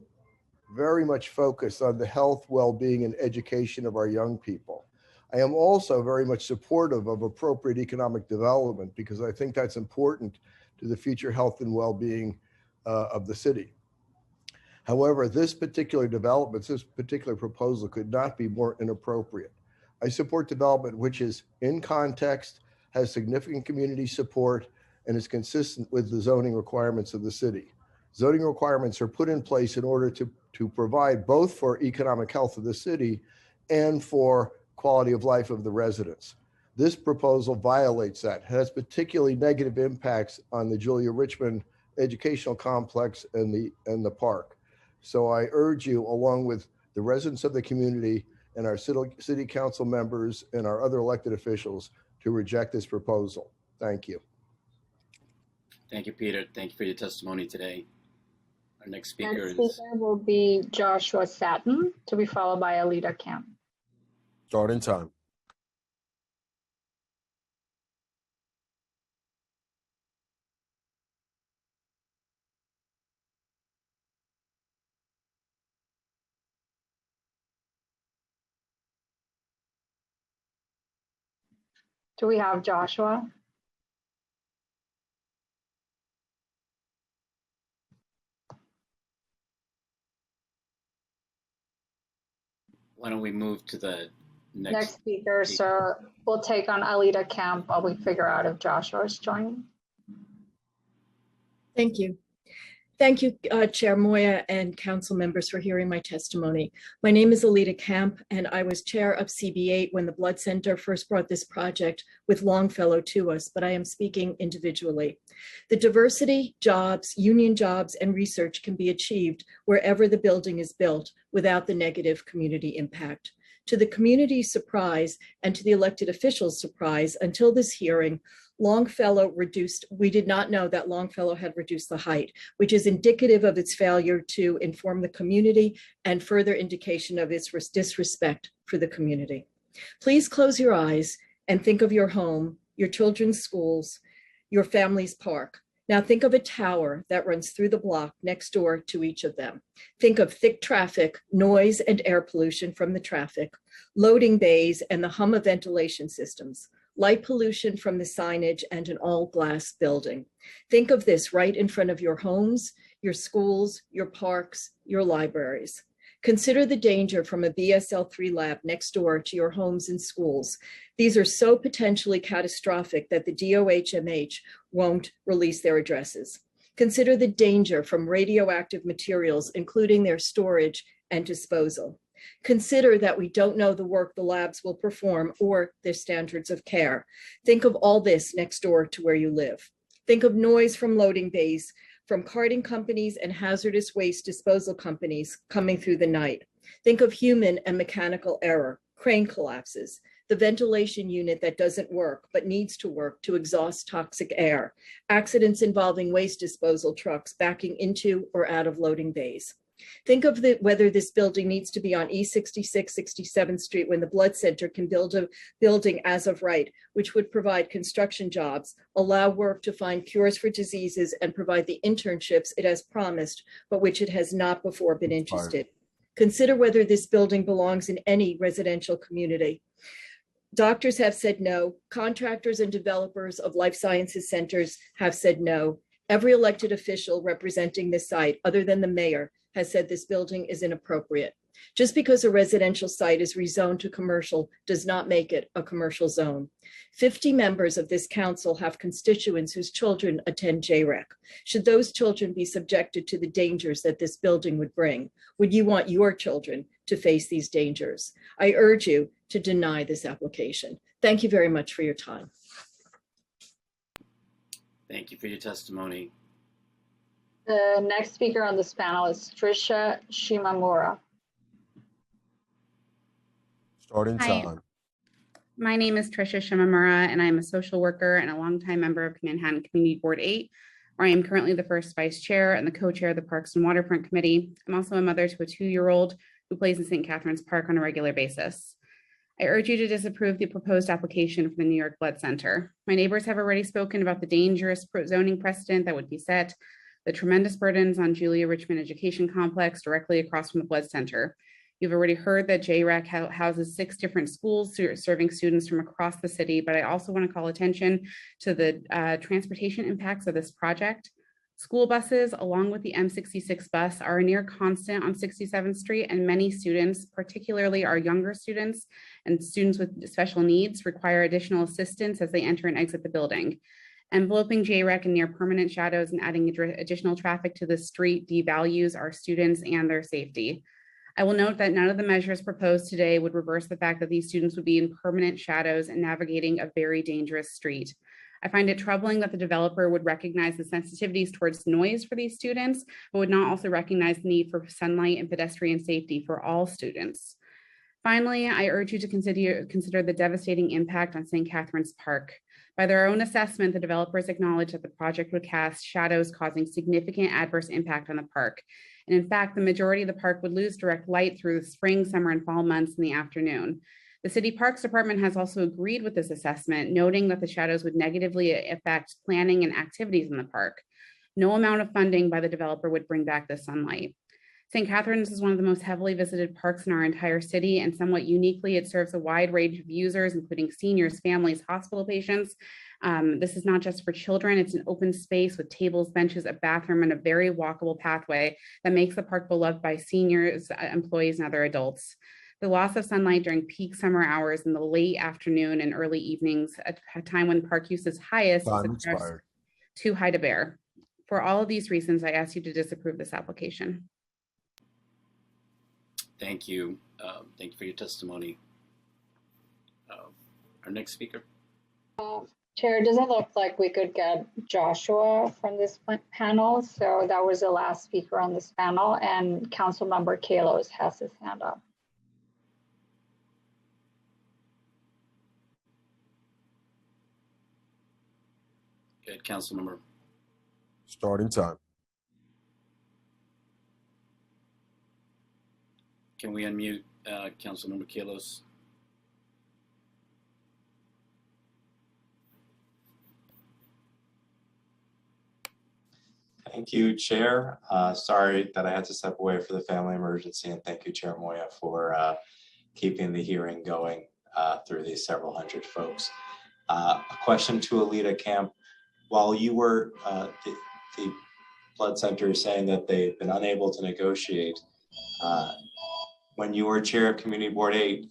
very much focused on the health, well-being, and education of our young people. I am also very much supportive of appropriate economic development because I think that's important to the future health and well-being of the city. However, this particular development, this particular proposal could not be more inappropriate. I support development which is in context, has significant community support, and is consistent with the zoning requirements of the city. Zoning requirements are put in place in order to provide both for economic health of the city and for quality of life of the residents. This proposal violates that, has particularly negative impacts on the Julia Richmond educational complex and the park. So I urge you, along with the residents of the community and our city council members and our other elected officials, to reject this proposal. Thank you. Thank you, Peter. Thank you for your testimony today. Our next speaker will be Joshua Satin, to be followed by Alita Kemp. Starting time. Do we have Joshua? Why don't we move to the Next speaker, so we'll take on Alita Kemp while we figure out if Joshua is joining. Thank you. Thank you, Chair Moya and council members, for hearing my testimony. My name is Alita Kemp, and I was chair of CB8 when the Blood Center first brought this project with Longfellow to us, but I am speaking individually. The diversity, jobs, union jobs, and research can be achieved wherever the building is built without the negative community impact. To the community's surprise and to the elected officials' surprise, until this hearing, Longfellow we did not know that Longfellow had reduced the height, which is indicative of its failure to inform the community and further indication of its disrespect for the community. Please close your eyes and think of your home, your children's schools, your family's park. Now think of a tower that runs through the block next door to each of them. Think of thick traffic, noise and air pollution from the traffic, loading bays and the hum of ventilation systems, light pollution from the signage and an all glass building. Think of this right in front of your homes, your schools, your parks, your libraries. Consider the danger from a BSL-3 lab next door to your homes and schools. These are so potentially catastrophic that the DOHMH won't release their addresses. Consider the danger from radioactive materials, including their storage and disposal. Consider that we don't know the work the labs will perform or their standards of care. Think of all this next door to where you live. Think of noise from loading bays, from carting companies and hazardous waste disposal companies coming through the night. Think of human and mechanical error, crane collapses, the ventilation unit that doesn't work but needs to work to exhaust toxic air, accidents involving waste disposal trucks backing into or out of loading bays. Think of whether this building needs to be on E66, 67th Street when the Blood Center can build a building as of right, which would provide construction jobs, allow work to find cures for diseases, and provide the internships it has promised, but which it has not before been interested. Consider whether this building belongs in any residential community. Doctors have said no. Contractors and developers of life sciences centers have said no. Every elected official representing this site, other than the mayor, has said this building is inappropriate. Just because a residential site is rezoned to commercial does not make it a commercial zone. 50 members of this council have constituents whose children attend JREC. Should those children be subjected to the dangers that this building would bring? Would you want your children to face these dangers? I urge you to deny this application. Thank you very much for your time. Thank you for your testimony. The next speaker on this panel is Tricia Shimamura. Starting Hi. time. My name is Tricia Shimamura, and I'm a social worker and a longtime member of Manhattan Community Board 8, where I am currently the first vice chair and the co-chair of the Parks and Waterfront Committee. I'm also a mother to a 2-year-old who plays in St. Catherine's Park on a regular basis. I urge you to disapprove the proposed application for the New York Blood Center. My neighbors have already spoken about the dangerous zoning precedent that would be set, the tremendous burdens on Julia Richmond Education Complex directly across from the Blood Center. You've already heard that JREC houses 6 different schools serving students from across the city, but I also want to call attention to the transportation impacts of this project. School buses, along with the M66 bus, are a near constant on 67th Street, and many students, particularly our younger students and students with special needs, require additional assistance as they enter and exit the building. Enveloping JREC in near permanent shadows and adding additional traffic to the street devalues our students and their safety. I will note that none of the measures proposed today would reverse the fact that these students would be in permanent shadows and navigating a very dangerous street. I find it troubling that the developer would recognize the sensitivities towards noise for these students, but would not also recognize the need for sunlight and pedestrian safety for all students. Finally, I urge you to consider the devastating impact on St. Catherine's Park. By their own assessment, the developers acknowledge that the project would cast shadows causing significant adverse impact on the park. And in fact, the majority of the park would lose direct light through the spring, summer, and fall months in the afternoon. The City Parks Department has also agreed with this assessment, noting that the shadows would negatively affect planning and activities in the park. No amount of funding by the developer would bring back the sunlight. St. Catherine's is one of the most heavily visited parks in our entire city, and somewhat uniquely, it serves a wide range of users, including seniors, families, hospital patients. This is not just for children, it's an open space with tables, benches, a bathroom, and a very walkable pathway that makes the park beloved by seniors, employees, and other adults. The loss of sunlight during peak summer hours in the late afternoon and early evenings, a time when park use is highest, is of course too high to bear. For all of these reasons, I ask you to disapprove this application. Thank you. Thank you for your testimony. Our next speaker. Chair, it doesn't look like we could get Joshua from this panel. So that was the last speaker on this panel, and Councilmember Kalos has his hand up. Good, Councilmember. Starting time. Can we unmute Councilmember Kalos? Thank you, Chair. Sorry that I had to step away for the family emergency, and thank you, Chair Moya, for keeping the hearing going through these several hundred folks. A question to Alita Camp. While you were the Blood Center saying that they've been unable to negotiate, when you were chair of Community Board 8,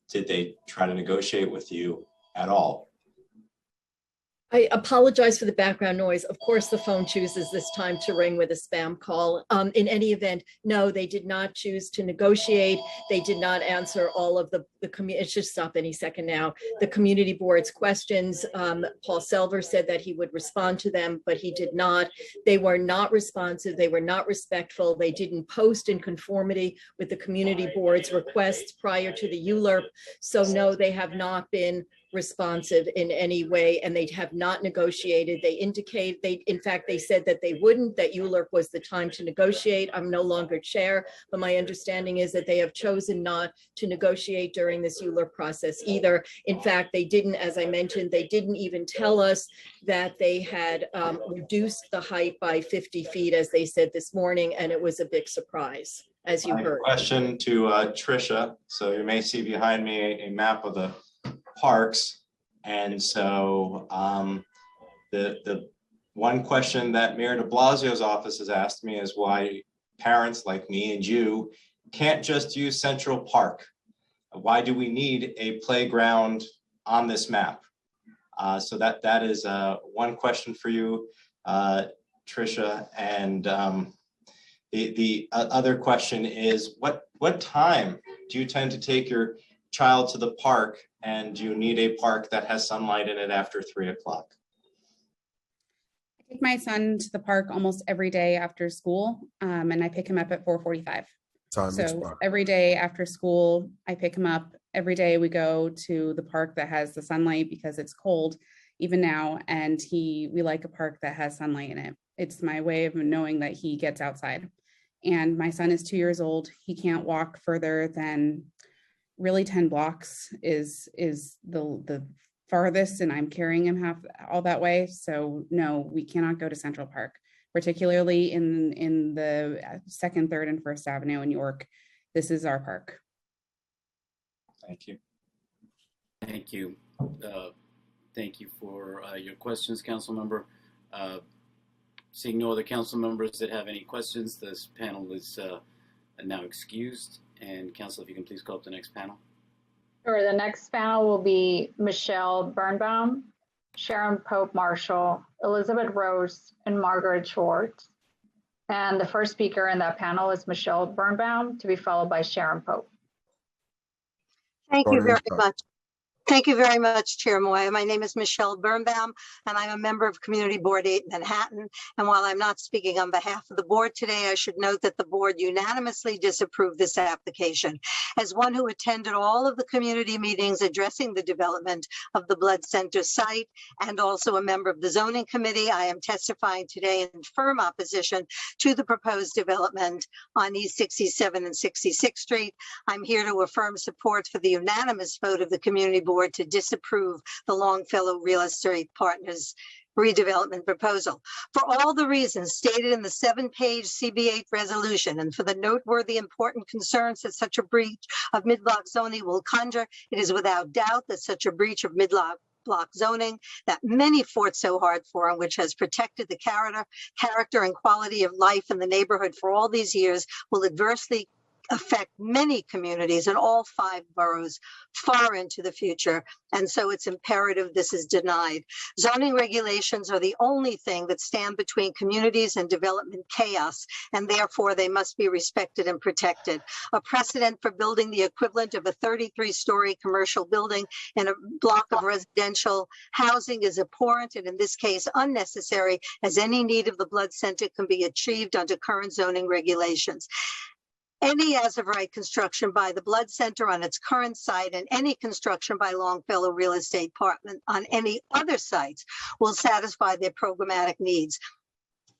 did they try to negotiate with you at all? I apologize for the background noise. Of course, the phone chooses this time to ring with a spam call. In any event, no, they did not choose to negotiate. They did not answer all of the community. It should stop any second now. The community board's questions. Paul Selver said that he would respond to them, but he did not. They were not responsive. They were not respectful. They didn't post in conformity with the community board's requests prior to the ULURP. So no, they have not been responsive in any way, and they have not negotiated. In fact, they said that they wouldn't, that ULURP was the time to negotiate. I'm no longer chair, but my understanding is that they have chosen not to negotiate during this ULURP process either. In fact, they didn't, as I mentioned, they didn't even tell us that they had reduced the height by 50 feet, as they said this morning, and it was a big surprise, as you heard. Question to Tricia. So you may see behind me a map of the parks, and so the one question that Mayor de Blasio's office has asked me is why parents like me and you can't just use Central Park. Why do we need a playground on this map? So that is one question for you, Tricia. And the other question is, what time do you tend to take your child to the park, and do you need a park that has sunlight in it after 3 o'clock? I take my son to the park almost every day after school, and I pick him up at 4:45. So every day after school, I pick him up. Every day we go to the park that has the sunlight because it's cold even now, and we like a park that has sunlight in it. It's my way of knowing that he gets outside. And my son is 2 years old. He can't walk further than really 10 blocks is the farthest, and I'm carrying him all that way. So no, we cannot go to Central Park, particularly in the 2nd, 3rd, and 1st Avenue in York. This is our park. Thank you. Thank you. Thank you for your questions, Council Member. Seeing no other council members that have any questions, this panel is now excused. And Council, if you can please call up the next panel. Sure, the next panel will be Michelle Birnbaum, Sharon Pope Marshall, Elizabeth Rose, and Margaret Schwartz. And the first speaker in that panel is Michelle Birnbaum, to be followed by Sharon Pope. Thank you very much. Thank you very much, Chair Moya. My name is Michelle Birnbaum, and I'm a member of Community Board 8 Manhattan. And while I'm not speaking on behalf of the board today, I should note that the board unanimously disapproved this application. As one who attended all of the community meetings addressing the development of the Blood Center site, and also a member of the Zoning Committee, I am testifying today in firm opposition to the proposed development on East 67 and 66th Street. I'm here to affirm support for the unanimous vote of the Community Board to disapprove the Longfellow Real Estate Partners redevelopment proposal. For all the reasons stated in the 7-page CB8 resolution, and for the noteworthy important concerns that such a breach of mid-block zoning will conjure, it is without doubt that such a breach of mid-block zoning that many fought so hard for, and which has protected the character and quality of life in the neighborhood for all these years, will adversely affect many communities in all 5 boroughs far into the future. And so it's imperative this is denied. Zoning regulations are the only thing that stand between communities and development chaos, and therefore they must be respected and protected. A precedent for building the equivalent of a 33-story commercial building in a block of residential housing is abhorrent, and in this case unnecessary, as any need of the Blood Center can be achieved under current zoning regulations. Any as-of-right construction by the Blood Center on its current site and any construction by Longfellow Real Estate Partners on any other sites will satisfy their programmatic needs.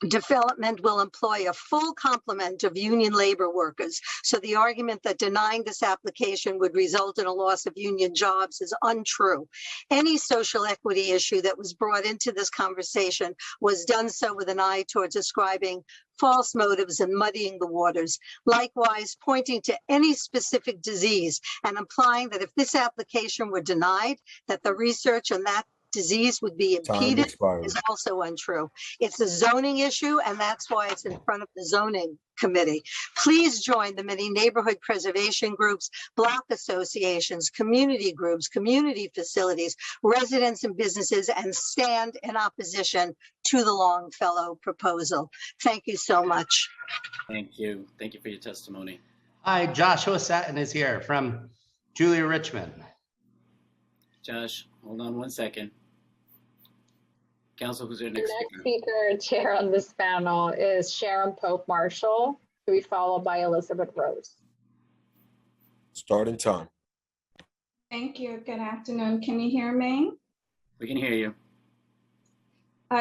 Development will employ a full complement of union labor workers. So the argument that denying this application would result in a loss of union jobs is untrue. Any social equity issue that was brought into this conversation was done so with an eye towards ascribing false motives and muddying the waters. Likewise, pointing to any specific disease and implying that if this application were denied, that the research on that disease would be Time impeded expired. is also untrue. It's a zoning issue, and that's why it's in front of the zoning committee. Please join the many neighborhood preservation groups, block associations, community groups, community facilities, residents and businesses, and stand in opposition to the Longfellow proposal. Thank you so much. Thank you. Thank you for your testimony. Hi, Joshua Satin is here from Julia Richmond. Josh, hold on one second. Council, who's our The next next speaker? speaker, chair on this panel, is Sharon Pope Marshall, to be followed by Elizabeth Rose. Starting time. Thank you. Good afternoon. Can you hear me? We can hear you.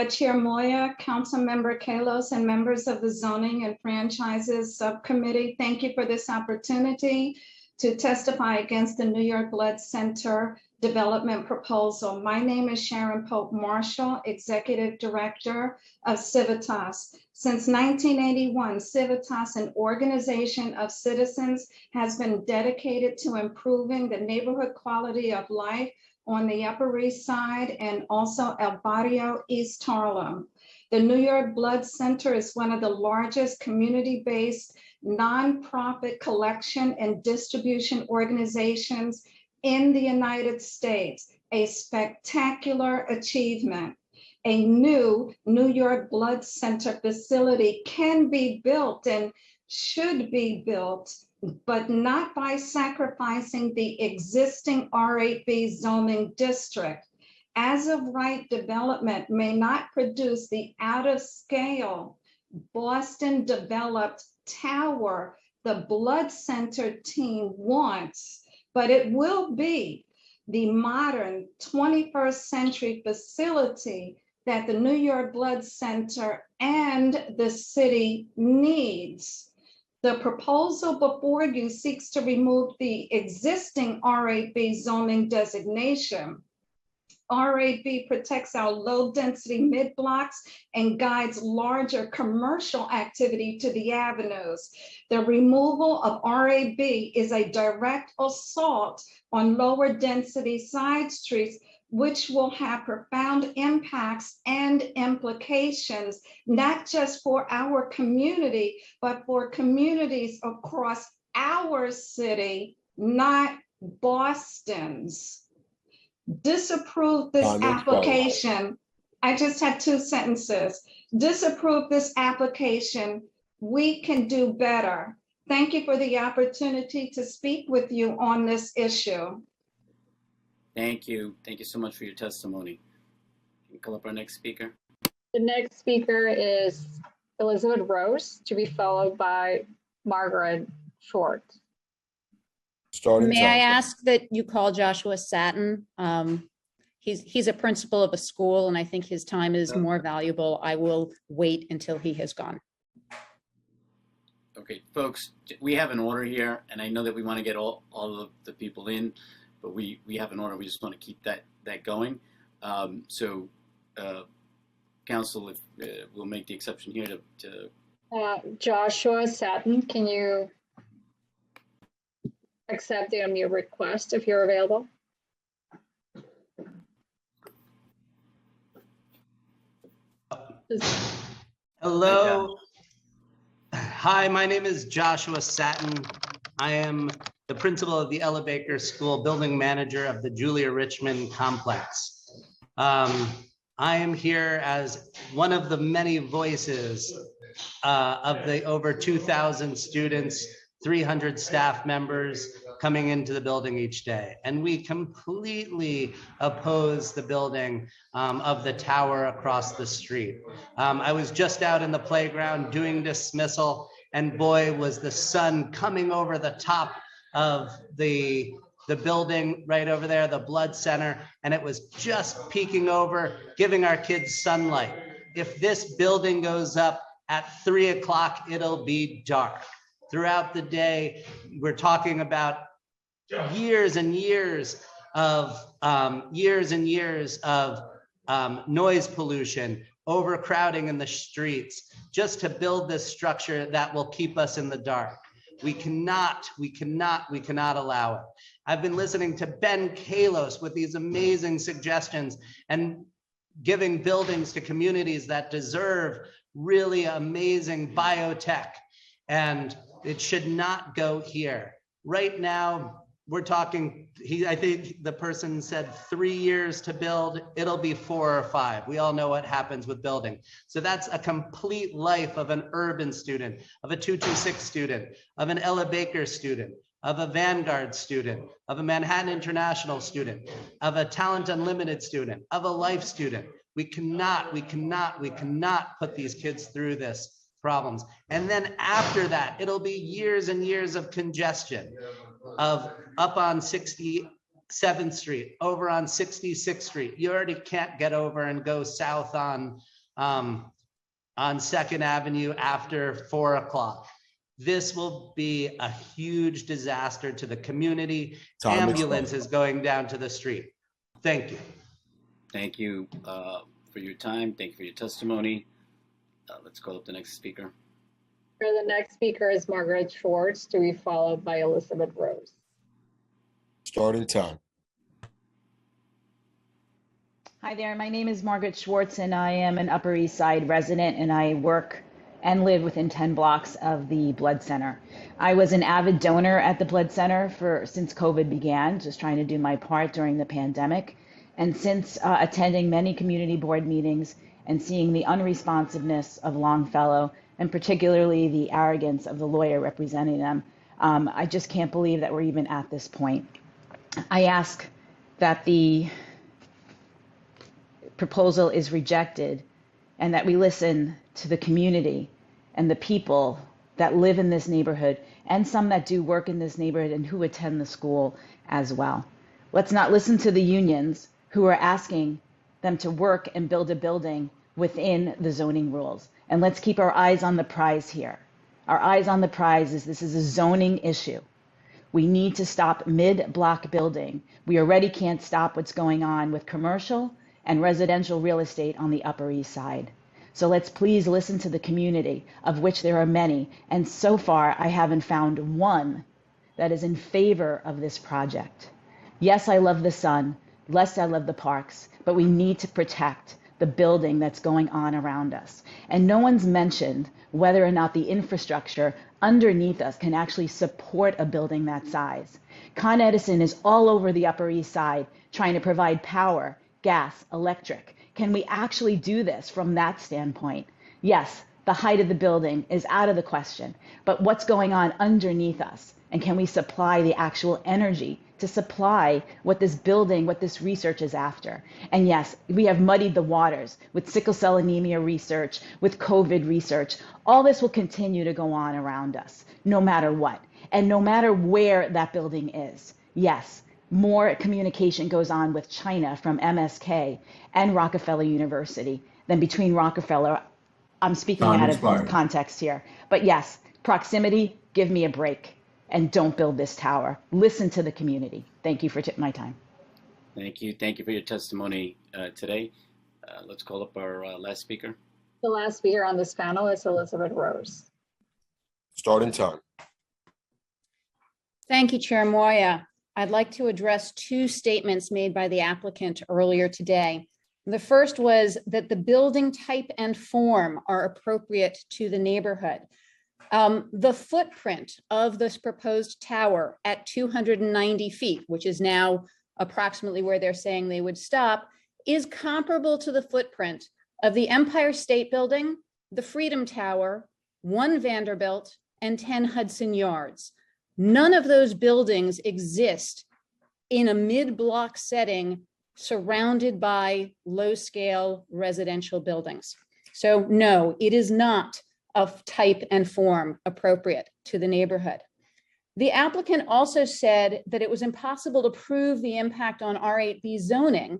Chair Moya, Councilmember Kalos, and members of the Zoning and Franchises Subcommittee, thank you for this opportunity to testify against the New York Blood Center development proposal. My name is Sharon Pope Marshall, Executive Director of Civitas. Since 1981, Civitas, an organization of citizens, has been dedicated to improving the neighborhood quality of life on the Upper East Side and also El Barrio, East Harlem. The New York Blood Center is one of the largest community-based nonprofit collection and distribution organizations in the United States, a spectacular achievement. A new New York Blood Center facility can be built and should be built, but not by sacrificing the existing R8B zoning district. As of right, development may not produce the out-of-scale Boston developed tower the Blood Center team wants, but it will be the modern 21st century facility that the New York Blood Center and the city needs. The proposal before you seeks to remove the existing R8B zoning designation. R8B protects our low-density mid-blocks and guides larger commercial activity to the avenues. The removal of R8B is a direct assault on lower-density side streets, which will have profound impacts and implications, not just for our community, but for communities across our city, not Boston's. Disapprove this application. I just had 2 sentences. Disapprove this application. We can do better. Thank you for the opportunity to speak with you on this issue. Thank you. Thank you so much for your testimony. Can you call up our next speaker? The next speaker is Elizabeth Rose, to be followed by Margaret Short. Starting May I time. ask that you call Joshua Satin? He's a principal of a school, and I think his time is more valuable. I will wait until he has gone. Okay, folks, we have an order here, and I know that we want to get all of the people in, but we have an order. We just want to keep that going. Council, if we'll make the exception here to Joshua Satin, can you accept the unmute request if you're available? Hello. Hi, my name is Joshua Satin. I am the principal of the Ella Baker School, building manager of the Julia Richmond complex. I am here as one of the many voices of the over 2,000 students, 300 staff members coming into the building each day. And we completely oppose the building of the tower across the street. I was just out in the playground doing dismissal, and boy, was the sun coming over the top of the building right over there, the blood center, and it was just peeking over, giving our kids sunlight. If this building goes up at 3 o'clock, it'll be dark. Throughout the day, we're talking about years and years of noise pollution, overcrowding in the streets, just to build this structure that will keep us in the dark. We cannot allow it. I've been listening to Ben Kalos with these amazing suggestions and giving buildings to communities that deserve really amazing biotech, and it should not go here. Right now, we're talking, I think the person said 3 years to build, it'll be 4 or 5. We all know what happens with building. So that's a complete life of an urban student, of a 226 student, of an Ella Baker student, of a Vanguard student, of a Manhattan International student, of a Talent Unlimited student, of a Life student. We cannot put these kids through this problems. And then after that, it'll be years and years of congestion, of up on 67th Street, over on 66th Street. You already can't get over and go south on 2nd Avenue after 4 o'clock. This will be a huge disaster to the community. Ambulances going down to the street. Thank you. Thank you for your time. Thank you for your testimony. Let's call up the next speaker. The next speaker is Margaret Schwartz, to be followed by Elizabeth Rose. Starting time. Hi there, my name is Margaret Schwartz and I am an Upper East Side resident and I work and live within 10 blocks of the Blood Center. I was an avid donor at the Blood Center since COVID began, just trying to do my part during the pandemic. And since attending many community board meetings and seeing the unresponsiveness of Longfellow, and particularly the arrogance of the lawyer representing them, I just can't believe that we're even at this point. I ask that the proposal is rejected and that we listen to the community and the people that live in this neighborhood and some that do work in this neighborhood and who attend the school as well. Let's not listen to the unions who are asking them to work and build a building within the zoning rules. And let's keep our eyes on the prize here. Our eyes on the prize is this is a zoning issue. We need to stop mid-block building. We already can't stop what's going on with commercial and residential real estate on the Upper East Side. So let's please listen to the community, of which there are many. And so far, I haven't found one that is in favor of this project. Yes, I love the sun. Yes, I love the parks, but we need to protect the building that's going on around us. And no one's mentioned whether or not the infrastructure underneath us can actually support a building that size. Con Edison is all over the Upper East Side trying to provide power, gas, electric. Can we actually do this from that standpoint? Yes, the height of the building is out of the question, but what's going on underneath us? And can we supply the actual energy to supply what this building, what this research is after? And yes, we have muddied the waters with sickle cell anemia research, with COVID research. All this will continue to go on around us, no matter what, and no matter where that building is. Yes, more communication goes on with China from MSK and Rockefeller University than between Rockefeller. I'm speaking out of context here. But yes, proximity, give me a break. And don't build this tower. Listen to the community. Thank you for my time. Thank you. Thank you for your testimony today. Let's call up our last speaker. The last speaker on this panel is Elizabeth Rose. Starting time. Thank you, Chair Moya. I'd like to address two statements made by the applicant earlier today. The first was that the building type and form are appropriate to the neighborhood. The footprint of this proposed tower at 290 feet, which is now approximately where they're saying they would stop, is comparable to the footprint of the Empire State Building, the Freedom Tower, 1 Vanderbilt, and 10 Hudson Yards. None of those buildings exist in a mid-block setting surrounded by low-scale residential buildings. So no, it is not of type and form appropriate to the neighborhood. The applicant also said that it was impossible to prove the impact on R8B zoning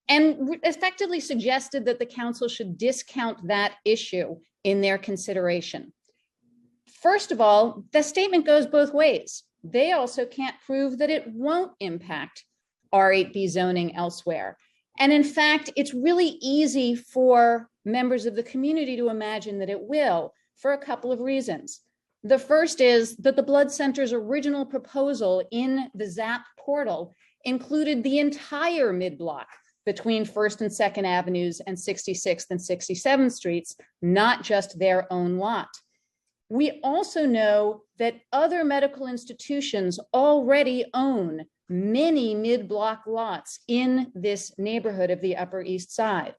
and effectively suggested that the council should discount that issue in their consideration. First of all, the statement goes both ways. They also can't prove that it won't impact R8B zoning elsewhere. And in fact, it's really easy for members of the community to imagine that it will, for a couple of reasons. The first is that the Blood Center's original proposal in the ZAP portal included the entire mid-block between 1st and 2nd Avenues and 66th and 67th Streets, not just their own lot. We also know that other medical institutions already own many mid-block lots in this neighborhood of the Upper East Side.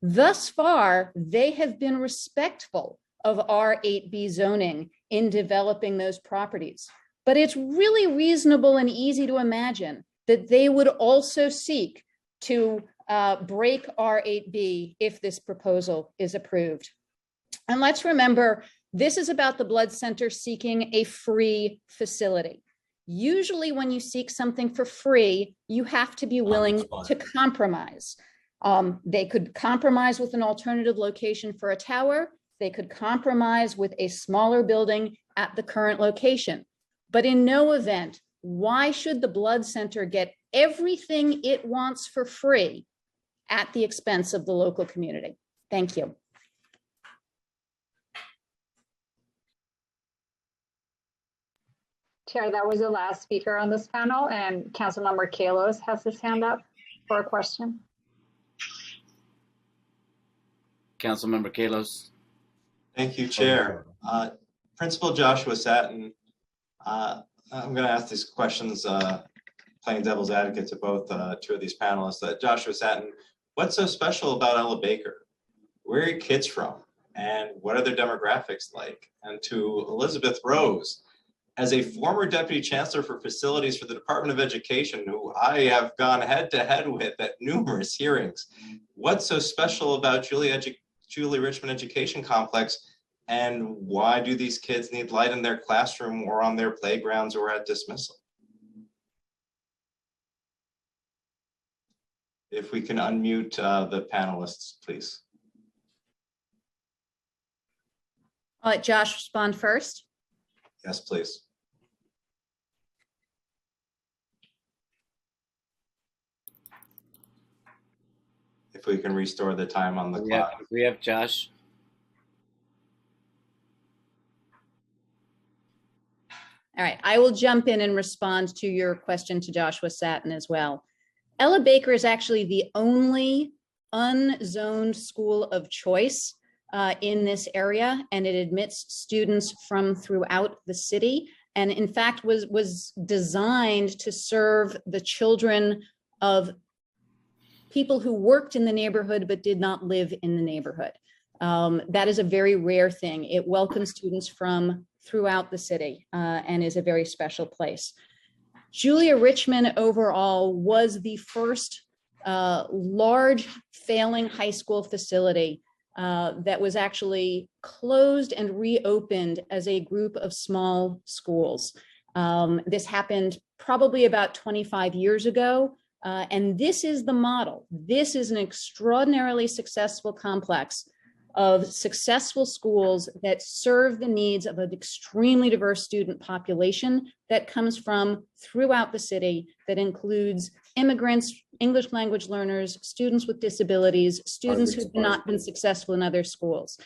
Thus far, they have been respectful of R8B zoning in developing those properties. But it's really reasonable and easy to imagine that they would also seek to break R8B if this proposal is approved. And let's remember, this is about the Blood Center seeking a free facility. Usually when you seek something for free, you have to be willing to compromise. They could compromise with an alternative location for a tower. They could compromise with a smaller building at the current location. But in no event, why should the Blood Center get everything it wants for free at the expense of the local community? Thank you. Chair, that was the last speaker on this panel, and Councilmember Kalos has his hand up for a question. Councilmember Kalos. Thank you, Chair. Principal Joshua Satin, I'm going to ask these questions, playing devil's advocate to both two of these panelists. Joshua Satin, what's so special about Ella Baker? Where are your kids from? And what are their demographics like? And to Elizabeth Rose, as a former Deputy Chancellor for Facilities for the Department of Education, who I have gone head to head with at numerous hearings, what's so special about Julie Richmond Education Complex, and why do these kids need light in their classroom or on their playgrounds or at dismissal? If we can unmute the panelists, please. I'll let Josh respond first. Yes, please. If we can restore the time on the clock. We have Josh. All right, I will jump in and respond to your question to Joshua Satin as well. Ella Baker is actually the only unzoned school of choice in this area, and it admits students from throughout the city, and in fact was designed to serve the children of people who worked in the neighborhood but did not live in the neighborhood. That is a very rare thing. It welcomes students from throughout the city and is a very special place. Julia Richmond overall was the first large failing high school facility that was actually closed and reopened as a group of small schools. This happened probably about 25 years ago. And this is the model. This is an extraordinarily successful complex of successful schools that serve the needs of an extremely diverse student population that comes from throughout the city, that includes immigrants, English language learners, students with disabilities, students who've not been successful in other schools.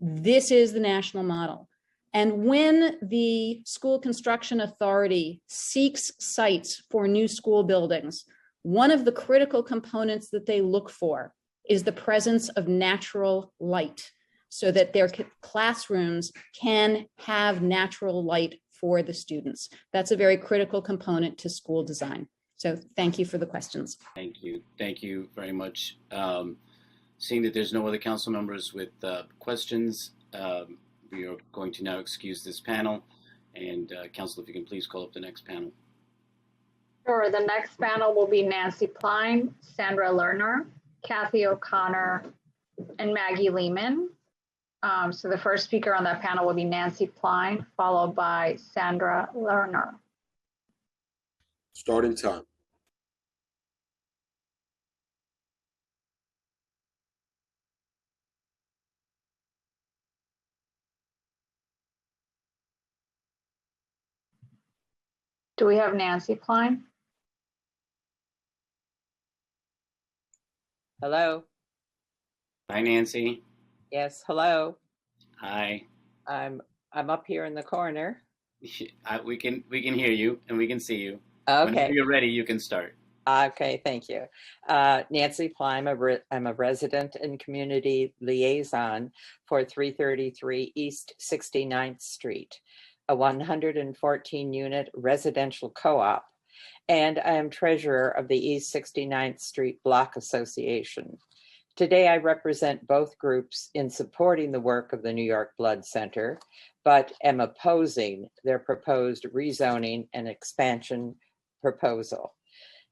This is the national model. And when the School Construction Authority seeks sites for new school buildings, one of the critical components that they look for is the presence of natural light, so that their classrooms can have natural light for the students. That's a very critical component to school design. So thank you for the questions. Thank you. Thank you very much. Seeing that there's no other council members with questions, we are going to now excuse this panel. And Council, if you can please call up the next panel. Sure, the next panel will be Nancy Pline, Sandra Lerner, Kathy O'Connor, and Maggie Lehman. So the first speaker on that panel will be Nancy Pline, followed by Sandra Lerner. Starting time. Do we have Nancy Pline? Hello. Hi, Nancy. Yes, hello. Hi. I'm I'm up here in the corner. We can hear you and we can see you. Whenever Okay. you're ready, you can start. Okay, thank you. Nancy Ply, I'm a resident and community liaison for 333 East 69th Street, a 114 unit residential co-op, and I am treasurer of the East 69th Street Block Association. Today, I represent both groups in supporting the work of the New York Blood Center, but am opposing their proposed rezoning and expansion proposal.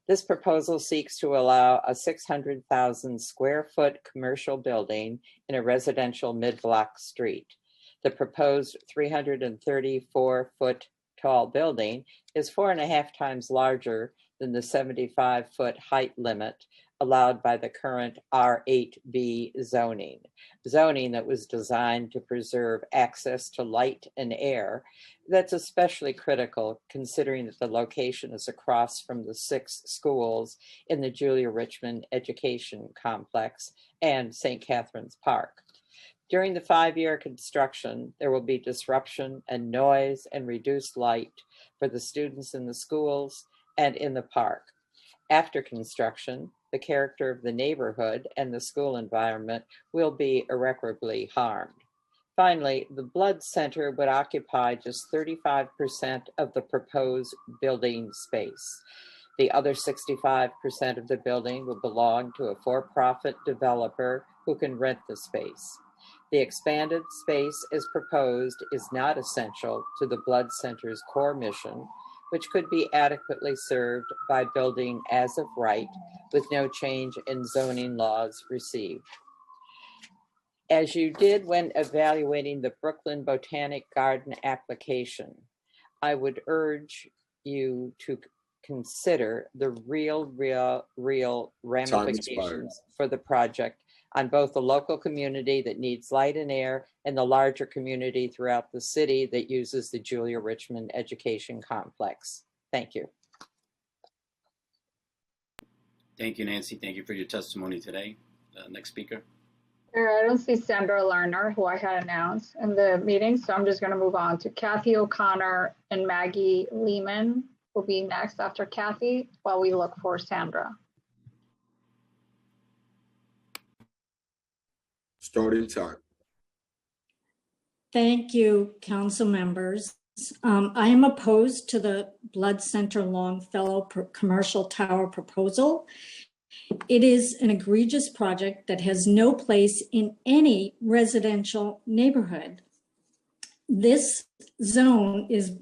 This proposal seeks to allow a 600,000 square foot commercial building in a residential mid-block street. The proposed 334 foot tall building is 4.5 times larger than the 75 foot height limit allowed by the current R8B zoning that was designed to preserve access to light and air. That's especially critical considering that the location is across from the 6 schools in the Julia Richmond Education Complex and St. Catherine's Park. During the 5-year construction, there will be disruption and noise and reduced light for the students in the schools and in the park. After construction, the character of the neighborhood and the school environment will be irreparably harmed. Finally, the Blood Center would occupy just 35% of the proposed building space. The other 65% of the building will belong to a for-profit developer who can rent the space. The expanded space as proposed is not essential to the Blood Center's core mission, which could be adequately served by building as of right with no change in zoning laws received. As you did when evaluating the Brooklyn Botanic Garden application, I would urge you to consider the real ramifications for the project on both the local community that needs light and air and the larger community throughout the city that uses the Julia Richmond Education Complex. Thank you. Thank you, Nancy. Thank you for your testimony today. Next speaker. I don't see Sandra Lerner, who I had announced in the meeting, so I'm just going to move on to Kathy O'Connor and Maggie Lehman will be next after Kathy while we look for Sandra. Starting time. Thank you, council members. I am opposed to the Blood Center Longfellow commercial tower proposal. It is an egregious project that has no place in any residential neighborhood. This zone is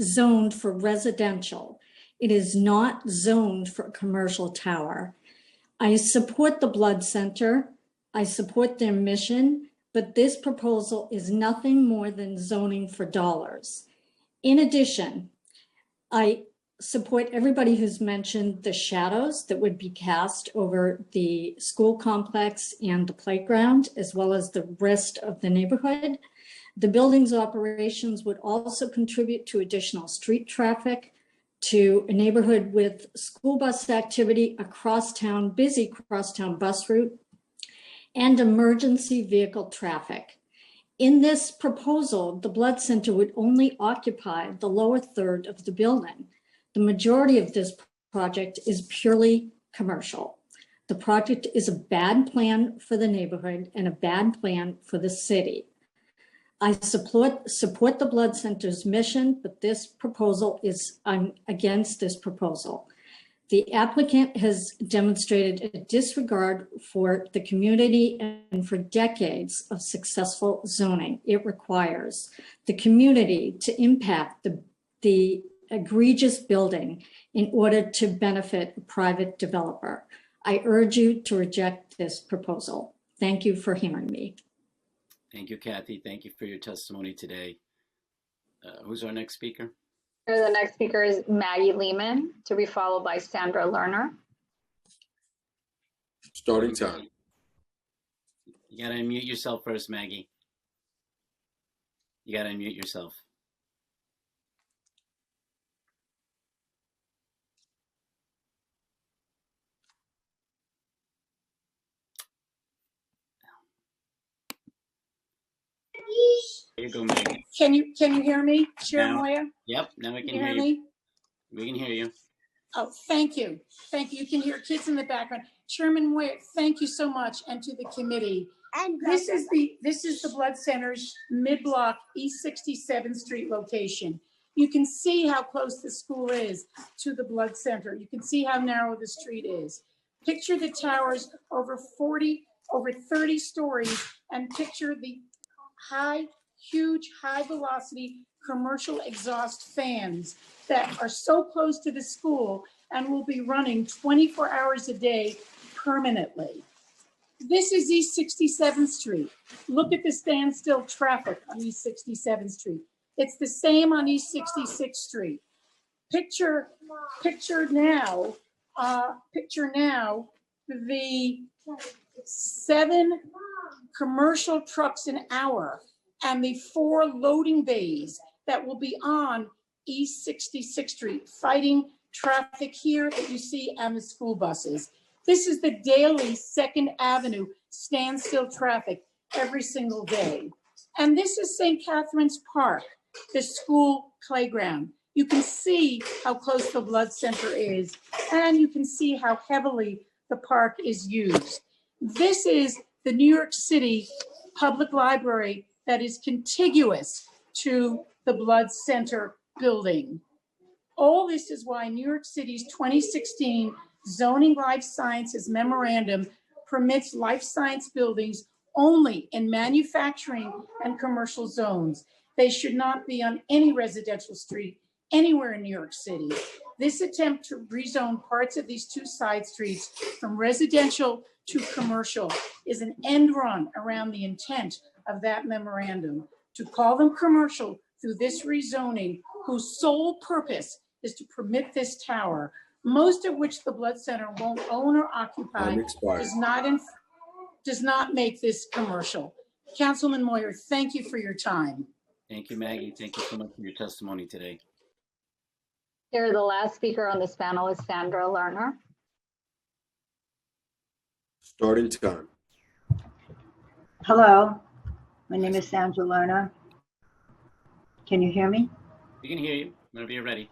zoned for residential. It is not zoned for a commercial tower. I support the Blood Center. I support their mission, but this proposal is nothing more than zoning for dollars. In addition, I support everybody who's mentioned the shadows that would be cast over the school complex and the playground, as well as the rest of the neighborhood. The building's operations would also contribute to additional street traffic, to a neighborhood with school bus activity, a crosstown, busy crosstown bus route, and emergency vehicle traffic. In this proposal, the Blood Center would only occupy the lower third of the building. The majority of this project is purely commercial. The project is a bad plan for the neighborhood and a bad plan for the city. I support the Blood Center's mission, but I'm against this proposal. The applicant has demonstrated a disregard for the community and for decades of successful zoning. It requires the community to impact the egregious building in order to benefit a private developer. I urge you to reject this proposal. Thank you for hearing me. Thank you, Kathy. Thank you for your testimony today. Who's our next speaker? The next speaker is Maggie Lehman, to be followed by Sandra Lerner. Starting time. You gotta unmute yourself first, Maggie. You gotta unmute yourself. There you go, Meg. Can you hear me, Chair Now- Moya? Yep, now we Can can you hear hear you. me? We can hear you. Oh, thank you. Thank you. You can hear kids in the background. Chairman Moya, thank you so much, and to the committee. This is the Blood Center's mid-block East 67th Street location. You can see how close the school is to the Blood Center. You can see how narrow the street is. Picture the towers over 30 stories, and picture the huge, high-velocity commercial exhaust fans that are so close to the school and will be running 24 hours a day permanently. This is East 67th Street. Look at the standstill traffic on East 67th Street. It's the same on East 66th Street. Picture now the 7 commercial trucks an hour and the 4 loading bays that will be on East 66th Street, fighting traffic here that you see and the school buses. This is the daily 2nd Avenue standstill traffic every single day. And this is St. Catherine's Park, the school playground. You can see how close the Blood Center is, and you can see how heavily the park is used. This is the New York City Public Library that is contiguous to the Blood Center building. All this is why New York City's 2016 Zoning Life Sciences Memorandum permits life science buildings only in manufacturing and commercial zones. They should not be on any residential street anywhere in New York City. This attempt to rezone parts of these 2 side streets from residential to commercial is an end run around the intent of that memorandum. To call them commercial through this rezoning, whose sole purpose is to permit this tower, most of which the Blood Center won't own or occupy, does not make this commercial. Councilman Moyer, thank you for your time. Thank you, Maggie. Thank you so much for your testimony today. Here, the last speaker on this panel is Sandra Lerner. Starting time. Hello, my name is Sandra Lerner. Can you hear me? We can hear you whenever you're ready.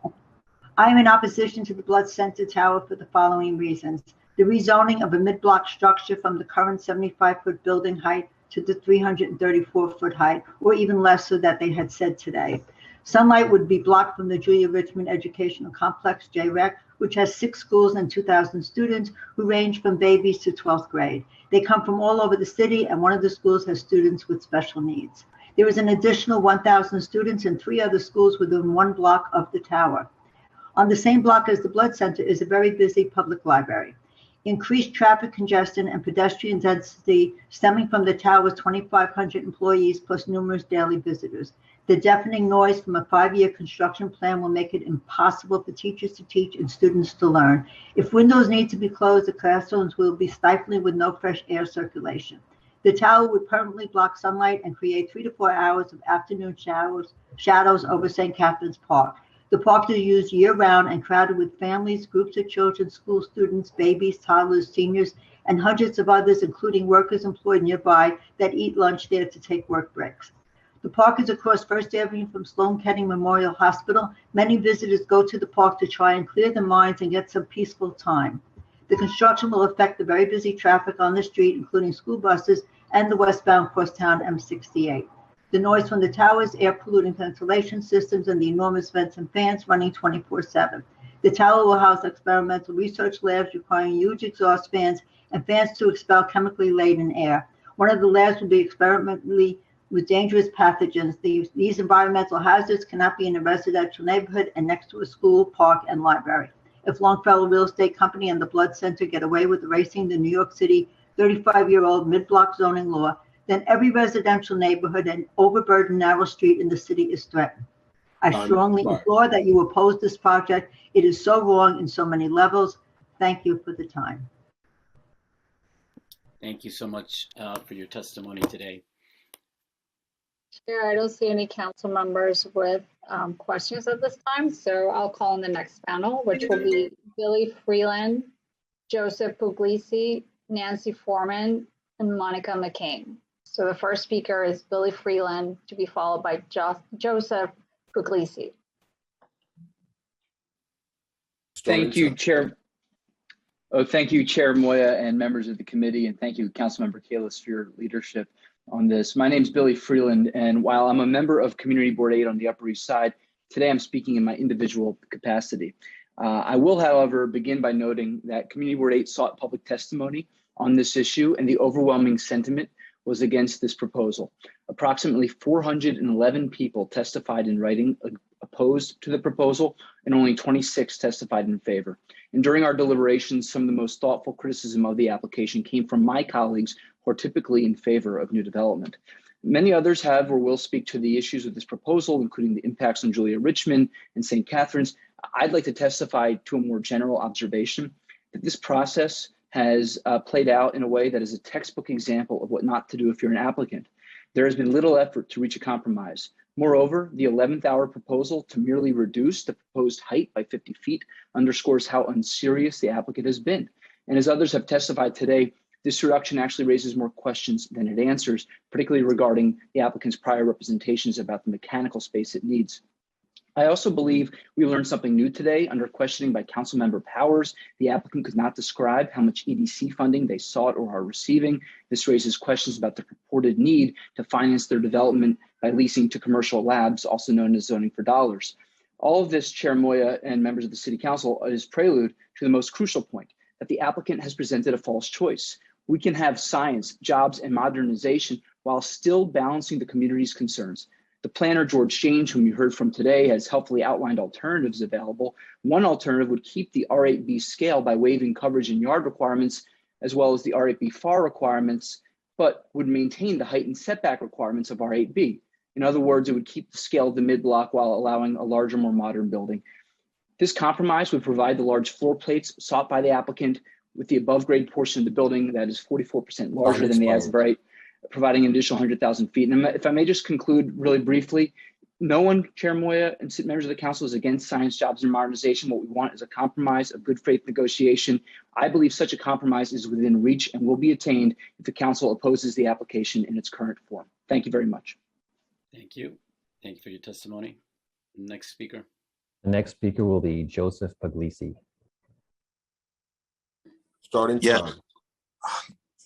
I am in opposition to the Blood Center Tower for the following reasons. The rezoning of a mid-block structure from the current 75-foot building height to the 334-foot height, or even less, so that they had said today. Sunlight would be blocked from the Julia Richmond Educational Complex, JREC, which has 6 schools and 2,000 students who range from babies to 12th grade. They come from all over the city, and one of the schools has students with special needs. There is an additional 1,000 students in 3 other schools within 1 block of the tower. On the same block as the Blood Center is a very busy public library. Increased traffic congestion and pedestrian density stemming from the tower's 2,500 employees plus numerous daily visitors. The deafening noise from a 5-year construction plan will make it impossible for teachers to teach and students to learn. If windows need to be closed, the classrooms will be stifling with no fresh air circulation. The tower would permanently block sunlight and create 3 to 4 hours of afternoon shadows over St. Catherine's Park. The park is used year-round and crowded with families, groups of children, school students, babies, toddlers, seniors, and hundreds of others, including workers employed nearby that eat lunch there to take work breaks. The park is across First Avenue from Sloan Kettering Memorial Hospital. Many visitors go to the park to try and clear their minds and get some peaceful time. The construction will affect the very busy traffic on the street, including school buses and the westbound crosstown M68. The noise from the towers, air polluting ventilation systems, and the enormous vents and fans running 24/7. The tower will house experimental research labs requiring huge exhaust fans and fans to expel chemically laden air. One of the labs will be experimentally with dangerous pathogens. These environmental hazards cannot be in a residential neighborhood and next to a school, park, and library. If Longfellow Real Estate Company and the Blood Center get away with erasing the New York City 35-year-old mid-block zoning law, then every residential neighborhood and overburdened narrow street in the city is threatened. I strongly implore that you oppose this project. It is so wrong in so many levels. Thank you for the time. Thank you so much for your testimony today. Chair, I don't see any council members with questions at this time, so I'll call on the next panel, which will be Billy Freeland, Joseph Puglisi, Nancy Foreman, and Monica McCain. So the first speaker is Billy Freeland, to be followed by Joseph Puglisi. Thank you, Chair. Thank you, Chair Moya and members of the committee, and thank you, Councilmember Kalis, for your leadership on this. My name is Billy Freeland, and while I'm a member of Community Board 8 on the Upper East Side, today I'm speaking in my individual capacity. I will, however, begin by noting that Community Board 8 sought public testimony on this issue, and the overwhelming sentiment was against this proposal. Approximately 411 people testified in writing opposed to the proposal, and only 26 testified in favor. And during our deliberations, some of the most thoughtful criticism of the application came from my colleagues who are typically in favor of new development. Many others have or will speak to the issues with this proposal, including the impacts on Julia Richmond and St. Catharines. I'd like to testify to a more general observation that this process has played out in a way that is a textbook example of what not to do if you're an applicant. There has been little effort to reach a compromise. Moreover, the 11th hour proposal to merely reduce the proposed height by 50 feet underscores how unserious the applicant has been. And as others have testified today, this reduction actually raises more questions than it answers, particularly regarding the applicant's prior representations about the mechanical space it needs. I also believe we learned something new today. Under questioning by Councilmember Powers, the applicant could not describe how much EDC funding they sought or are receiving. This raises questions about the purported need to finance their development by leasing to commercial labs, also known as zoning for dollars. All of this, Chair Moya and members of the City Council, is prelude to the most crucial point, that the applicant has presented a false choice. We can have science, jobs, and modernization while still balancing the community's concerns. The planner, George Change, whom you heard from today, has helpfully outlined alternatives available. One alternative would keep the R8B scale by waiving coverage and yard requirements, as well as the R8B FAR requirements, but would maintain the height and setback requirements of R8B. In other words, it would keep the scale of the mid-block while allowing a larger, more modern building. This compromise would provide the large floor plates sought by the applicant with the above grade portion of the building that is 44% larger than the as-of-right, providing an additional 100,000 feet. And if I may just conclude really briefly, no one, Chair Moya and members of the council, is against science, jobs, and modernization. What we want is a compromise, a good faith negotiation. I believe such a compromise is within reach and will be attained if the council opposes the application in its current form. Thank you very much. Thank you. Thank you for your testimony. Next speaker. The next speaker will be Joseph Puglisi. Starting time.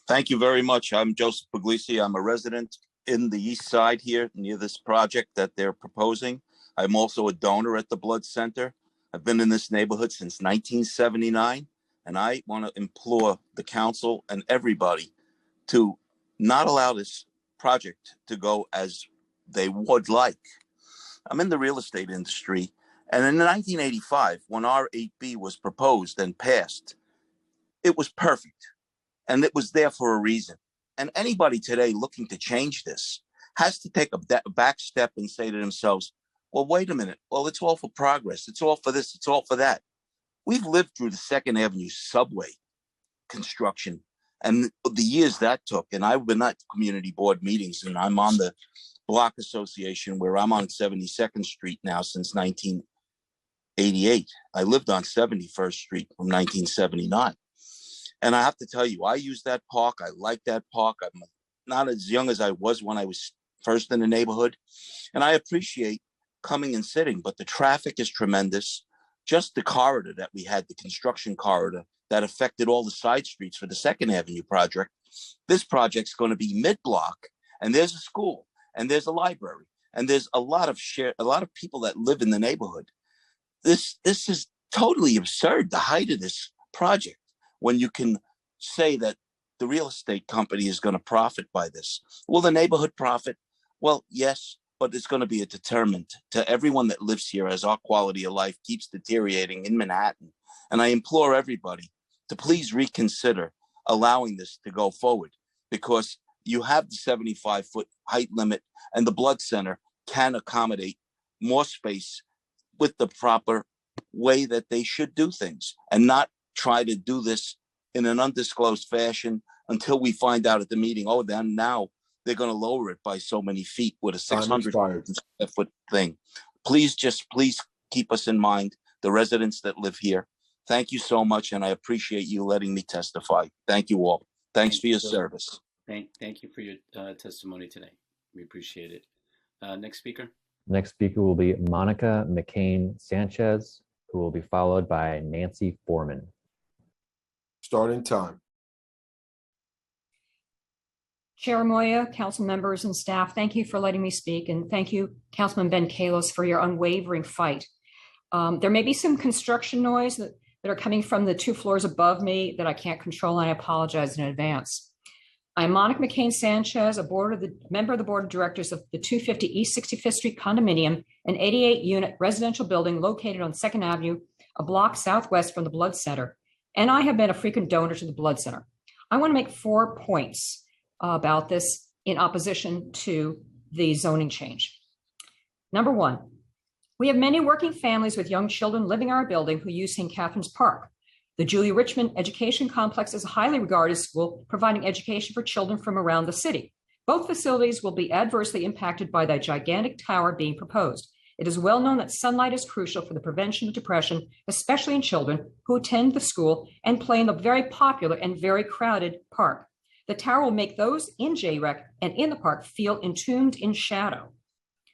Thank you very much. I'm Joseph Puglisi. I'm a resident in the east side here near this project that they're proposing. I'm also a donor at the Blood Center. I've been in this neighborhood since 1979, and I want to implore the council and everybody to not allow this project to go as they would like. I'm in the real estate industry, and in 1985, when R8B was proposed and passed, it was perfect. And it was there for a reason. And anybody today looking to change this has to take a back step and say to themselves, well, wait a minute. Well, it's all for progress. It's all for this. It's all for that. We've lived through the 2nd Avenue subway construction and the years that took. And I've been at community board meetings, and I'm on the block association where I'm on 72nd Street now since 1988. I lived on 71st Street from 1979. And I have to tell you, I use that park. I like that park. I'm not as young as I was when I was first in the neighborhood. And I appreciate coming and sitting, but the traffic is tremendous. Just the corridor that we had, the construction corridor that affected all the side streets for the 2nd Avenue project. This project's going to be mid-block, and there's a school, and there's a library, and there's a lot of people that live in the neighborhood. This is totally absurd, the height of this project, when you can say that the real estate company is going to profit by this. Will the neighborhood profit? Well, yes, but it's going to be a deterrent to everyone that lives here as our quality of life keeps deteriorating in Manhattan. And I implore everybody to please reconsider allowing this to go forward, because you have the 75-foot height limit, and the Blood Center can accommodate more space with the proper way that they should do things, and not try to do this in an undisclosed fashion until we find out at the meeting, oh, then now they're going to lower it by so many feet with a 600-foot thing. Please keep us in mind, the residents that live here. Thank you so much, and I appreciate you letting me testify. Thank you all. Thanks for your service. Thank you for your testimony today. We appreciate it. Next speaker. Next speaker will be Monica McCain Sanchez, who will be followed by Nancy Foreman. Starting time. Chair Moya, council members and staff, thank you for letting me speak, and thank you, Councilman Ben Kalos, for your unwavering fight. There may be some construction noise that are coming from the 2 floors above me that I can't control, and I apologize in advance. I'm Monica McCain Sanchez, member of the board of directors of the 250 East 65th Street condominium, an 88-unit residential building located on 2nd Avenue, a block southwest from the Blood Center, and I have been a frequent donor to the Blood Center. I want to make 4 points about this in opposition to the zoning change. Number 1, we have many working families with young children living in our building who use St. Catherine's Park. The Julia Richmond Education Complex is a highly regarded school providing education for children from around the city. Both facilities will be adversely impacted by the gigantic tower being proposed. It is well known that sunlight is crucial for the prevention of depression, especially in children who attend the school and play in the very popular and very crowded park. The tower will make those in JREC and in the park feel entombed in shadow.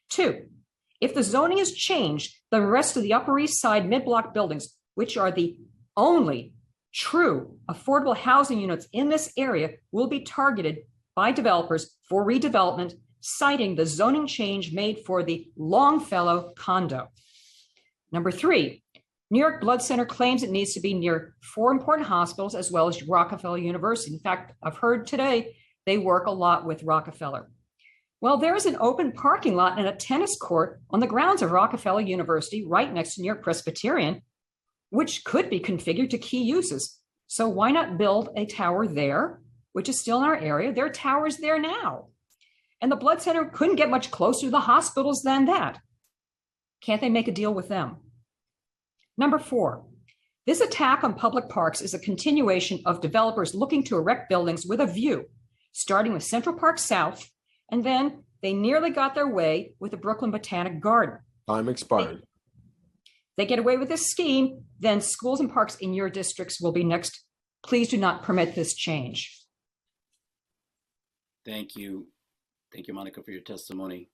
2, if the zoning is changed, the rest of the Upper East Side mid-block buildings, which are the only true affordable housing units in this area, will be targeted by developers for redevelopment, citing the zoning change made for the Longfellow condo. Number 3, New York Blood Center claims it needs to be near 4 important hospitals as well as Rockefeller University. In fact, I've heard today they work a lot with Rockefeller. Well, there is an open parking lot and a tennis court on the grounds of Rockefeller University right next to New York Presbyterian, which could be configured to key uses. So why not build a tower there, which is still in our area? There are towers there now. And the Blood Center couldn't get much closer to the hospitals than that. Can't they make a deal with them? Number 4, this attack on public parks is a continuation of developers looking to erect buildings with a view, starting with Central Park South, and then they nearly got their way with the Brooklyn Botanic Garden. Time expired. They get away with this scheme, then schools and parks in your districts will be next. Please do not permit this change. Thank you. Thank you, Monica, for your testimony.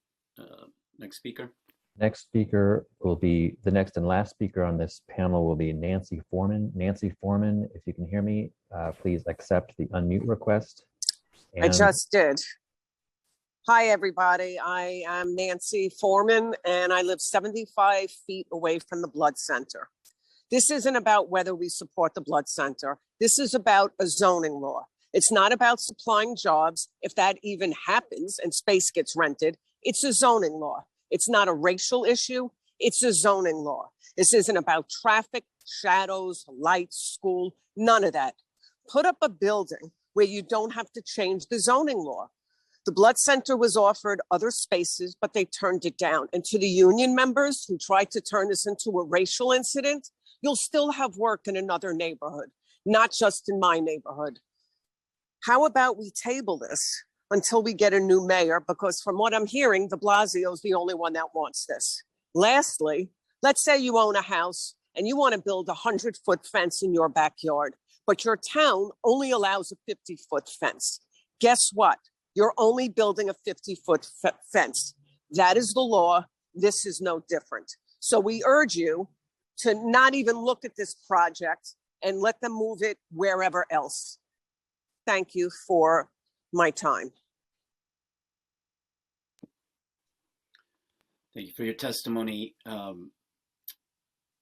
Next speaker. Next speaker will be, the next and last speaker on this panel will be Nancy Foreman. Nancy Foreman, if you can hear me, please accept the unmute request. I just did. Hi, everybody. I am Nancy Foreman, and I live 75 feet away from the Blood Center. This isn't about whether we support the Blood Center. This is about a zoning law. It's not about supplying jobs, if that even happens and space gets rented. It's a zoning law. It's not a racial issue. It's a zoning law. This isn't about traffic, shadows, lights, school, none of that. Put up a building where you don't have to change the zoning law. The Blood Center was offered other spaces, but they turned it down. And to the union members who tried to turn this into a racial incident, you'll still have work in another neighborhood, not just in my neighborhood. How about we table this until we get a new mayor? Because from what I'm hearing, de Blasio is the only one that wants this. Lastly, let's say you own a house and you want to build a 100-foot fence in your backyard, but your town only allows a 50-foot fence. Guess what? You're only building a 50-foot fence. That is the law. This is no different. So we urge you to not even look at this project and let them move it wherever else. Thank you for my time. Thank you for your testimony.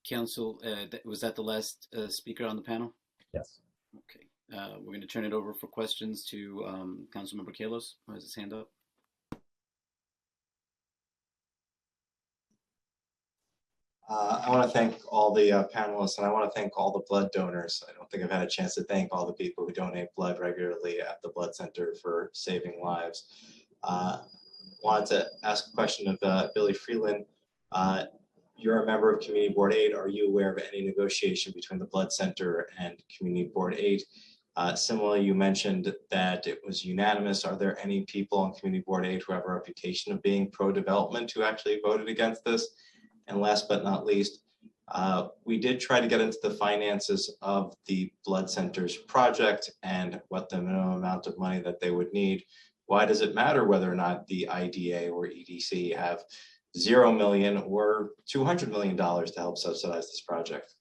Council, was that the last speaker on the panel? Yes. Okay. We're going to turn it over for questions to Councilmember Kalos, who has his hand up. I want to thank all the panelists, and I want to thank all the blood donors. I don't think I've had a chance to thank all the people who donate blood regularly at the Blood Center for saving lives. Wanted to ask a question of Billy Freeland. You're a member of Community Board 8. Are you aware of any negotiation between the Blood Center and Community Board 8? Similarly, you mentioned that it was unanimous. Are there any people on Community Board 8 who have a reputation of being pro-development who actually voted against this? And last but not least, We did try to get into the finances of the Blood Center's project and what the minimum amount of money that they would need. Why does it matter whether or not the IDA or EDC have $0 million or $200 million to help subsidize this project?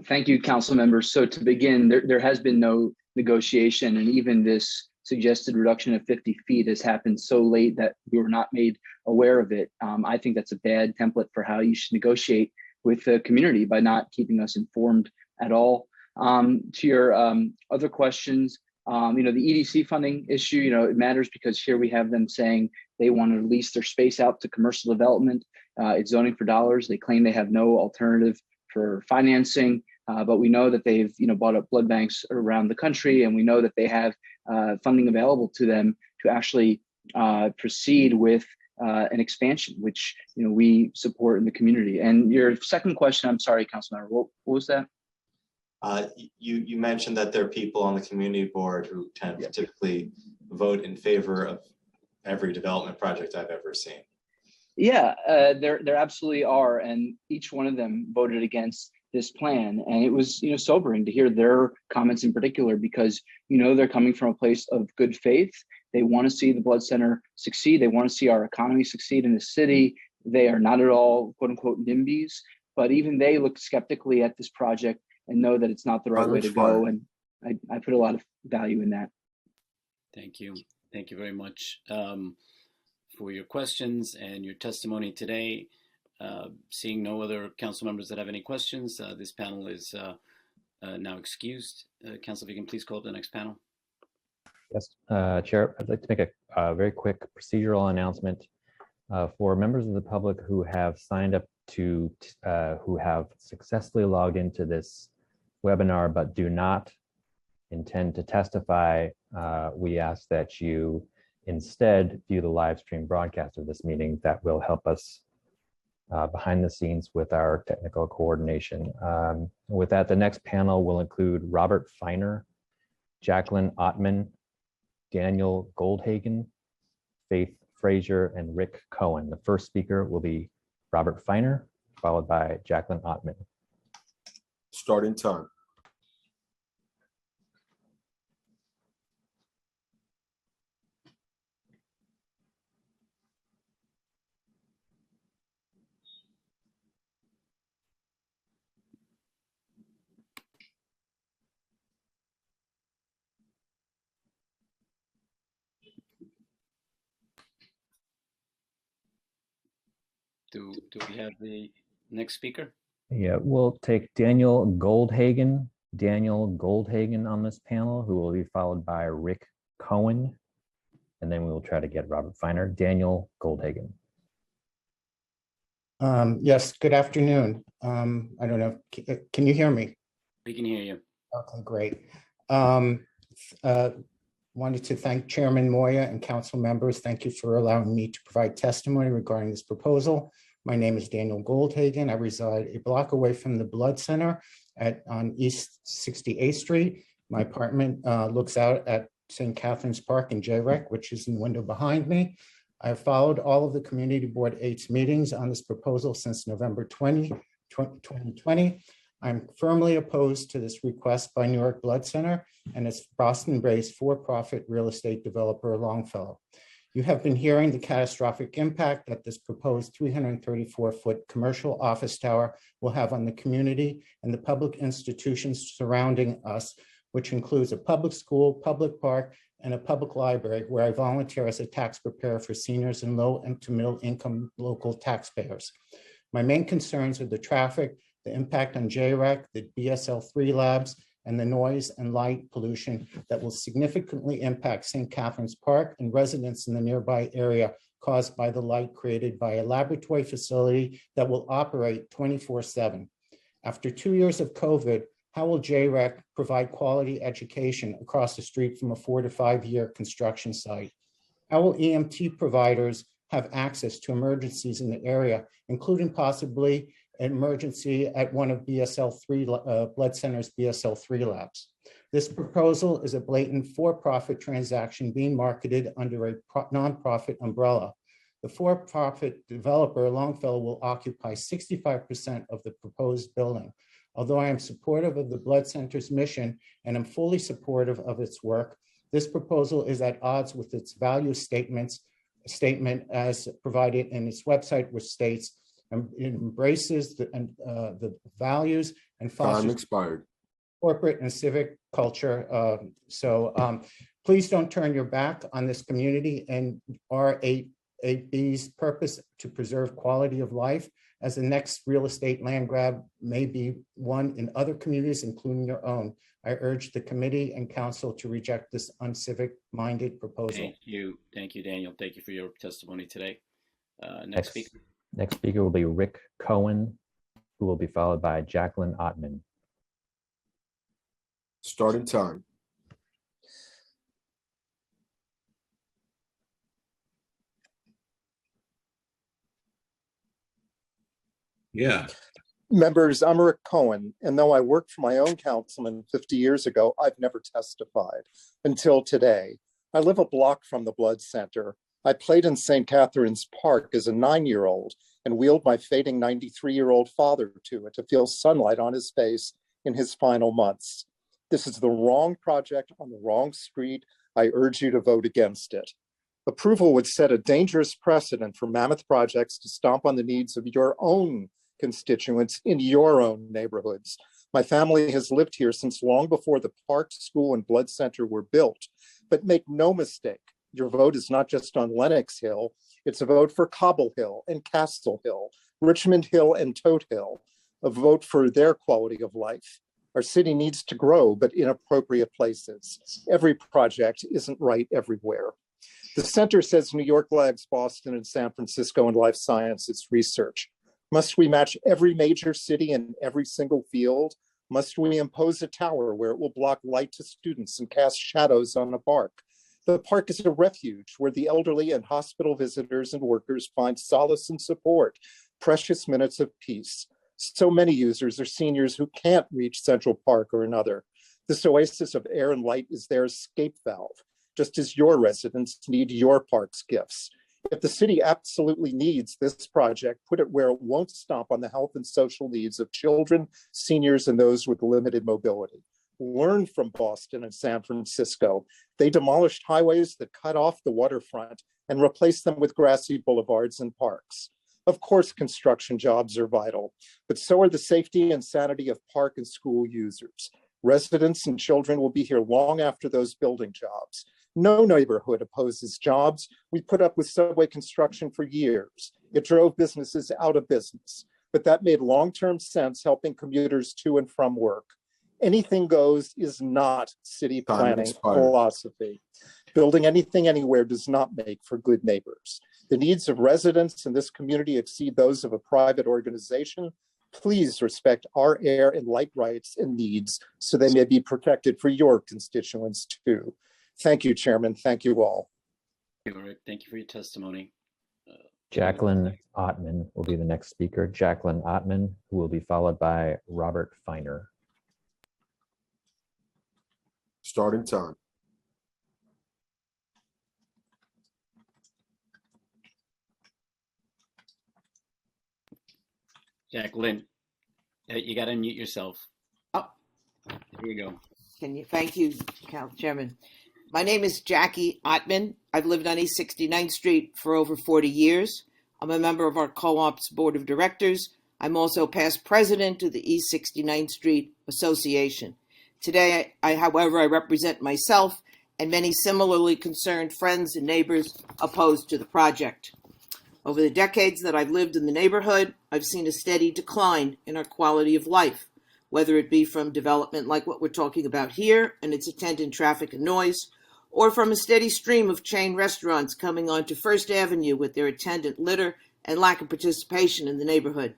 Thank you, council members. So to begin, there has been no negotiation, and even this suggested reduction of 50 feet has happened so late that we were not made aware of it. I think that's a bad template for how you should negotiate with the community, by not keeping us informed at all. To your other questions, the EDC funding issue, it matters because here we have them saying they want to lease their space out to commercial development. It's zoning for dollars. They claim they have no alternative for financing, but we know that they've bought up blood banks around the country, and we know that they have funding available to them to actually proceed with an expansion, which we support in the community. And your second question, I'm sorry, Councilmember, what was that? You mentioned that there are people on the community board who tend to typically vote in favor of every development project I've ever seen. Yeah, there absolutely are, and each one of them voted against this plan, and it was sobering to hear their comments in particular, because they're coming from a place of good faith. They want to see the Blood Center succeed. They want to see our economy succeed in the city. They are not at all "quote unquote" NIMBYs, but even they look skeptically at this project and know that it's not the right way to go. And I put a lot of value in that. Thank you. Thank you very much for your questions and your testimony today. Seeing no other council members that have any questions, this panel is now excused. Council, if you can please call up the next panel. Yes, Chair, I'd like to make a very quick procedural announcement for members of the public who have signed up to, who have successfully logged into this webinar but do not intend to testify. We ask that you instead view the live stream broadcast of this meeting. That will help us behind the scenes with our technical coordination. With that, the next panel will include Robert Feiner, Jacqueline Ottman, Daniel Goldhagen, Faith Frazier, and Rick Cohen. The first speaker will be Robert Feiner, followed by Jacqueline Ottman. Starting time. Do we have the next speaker? Yeah, we'll take Daniel Goldhagen on this panel, who will be followed by Rick Cohen, and then we will try to get Robert Feiner. Daniel Goldhagen. Yes, good afternoon. I don't know, can you hear me? We can hear you. Okay, great. Wanted to thank Chairman Moya and council members. Thank you for allowing me to provide testimony regarding this proposal. My name is Daniel Goldhagen. I reside a block away from the Blood Center on East 68th Street. My apartment looks out at St. Catherine's Park in JREC, which is in the window behind me. I have followed all of the Community Board 8's meetings on this proposal since November 2020. I'm firmly opposed to this request by New York Blood Center and its Boston-based for-profit real estate developer Longfellow. You have been hearing the catastrophic impact that this proposed 334-foot commercial office tower will have on the community and the public institutions surrounding us, which includes a public school, public park, and a public library where I volunteer as a tax preparer for seniors and low and to middle income local taxpayers. My main concerns are the traffic, the impact on JREC, the BSL-3 labs, and the noise and light pollution that will significantly impact St. Catherine's Park and residents in the nearby area caused by the light created by a laboratory facility that will operate 24/7. After 2 years of COVID, how will JREC provide quality education across the street from a 4 to 5 year construction site? How will EMT providers have access to emergencies in the area, including possibly an emergency at one of BSL-3 Blood Center's BSL-3 labs? This proposal is a blatant for-profit transaction being marketed under a nonprofit umbrella. The for-profit developer Longfellow will occupy 65% of the proposed building. Although I am supportive of the Blood Center's mission and am fully supportive of its work, this proposal is at odds with its value statement as provided in its website, which states it embraces the values and fosters Time expired. corporate and civic culture. Please don't turn your back on this community and R8B's purpose to preserve quality of life, as the next real estate land grab may be one in other communities, including your own. I urge the committee and council to reject this uncivic-minded proposal. Thank you, Daniel. Thank you for your testimony today. Next speaker. Next speaker will be Rick Cohen, who will be followed by Jacqueline Ottman. Starting time. Yeah. Members, I'm Rick Cohen, and though I worked for my own councilman 50 years ago, I've never testified until today. I live a block from the Blood Center. I played in St. Catherine's Park as a 9-year-old and wheeled my fading 93-year-old father to it to feel sunlight on his face in his final months. This is the wrong project on the wrong street. I urge you to vote against it. Approval would set a dangerous precedent for mammoth projects to stomp on the needs of your own constituents in your own neighborhoods. My family has lived here since long before the park, school, and Blood Center were built. But make no mistake, your vote is not just on Lenox Hill, it's a vote for Cobble Hill and Castle Hill, Richmond Hill and Tote Hill, a vote for their quality of life. Our city needs to grow, but in appropriate places. Every project isn't right everywhere. The center says New York lags Boston and San Francisco in life sciences research. Must we match every major city in every single field? Must we impose a tower where it will block light to students and cast shadows on a park? The park is a refuge where the elderly and hospital visitors and workers find solace and support, precious minutes of peace. So many users are seniors who can't reach Central Park or another. This oasis of air and light is their escape valve, just as your residents need your park's gifts. If the city absolutely needs this project, put it where it won't stomp on the health and social needs of children, seniors, and those with limited mobility. Learn from Boston and San Francisco. They demolished highways that cut off the waterfront and replaced them with grassy boulevards and parks. Of course, construction jobs are vital, but so are the safety and sanity of park and school users. Residents and children will be here long after those building jobs. No neighborhood opposes jobs. We put up with subway construction for years. It drove businesses out of business, but that made long-term sense, helping commuters to and from work. Anything goes is not city planning philosophy. Building anything anywhere does not make for good neighbors. The needs of residents in this community exceed those of a private organization. Please respect our air and light rights and needs so they may be protected for your constituents too. Thank you, Chairman. Thank you all. Thank you, Rick. Thank you for your testimony. Jacqueline Ottman will be the next speaker. Jacqueline Ottman, who will be followed by Robert Feiner. Starting time. Jacqueline, you got to unmute yourself. Oh, here you go. Thank you, Chairman. My name is Jackie Ottman. I've lived on East 69th Street for over 40 years. I'm a member of our co-op's board of directors. I'm also past president of the East 69th Street Association. Today, however, I represent myself and many similarly concerned friends and neighbors opposed to the project. Over the decades that I've lived in the neighborhood, I've seen a steady decline in our quality of life, whether it be from development like what we're talking about here and its attendant traffic and noise, or from a steady stream of chain restaurants coming onto First Avenue with their attendant litter and lack of participation in the neighborhood.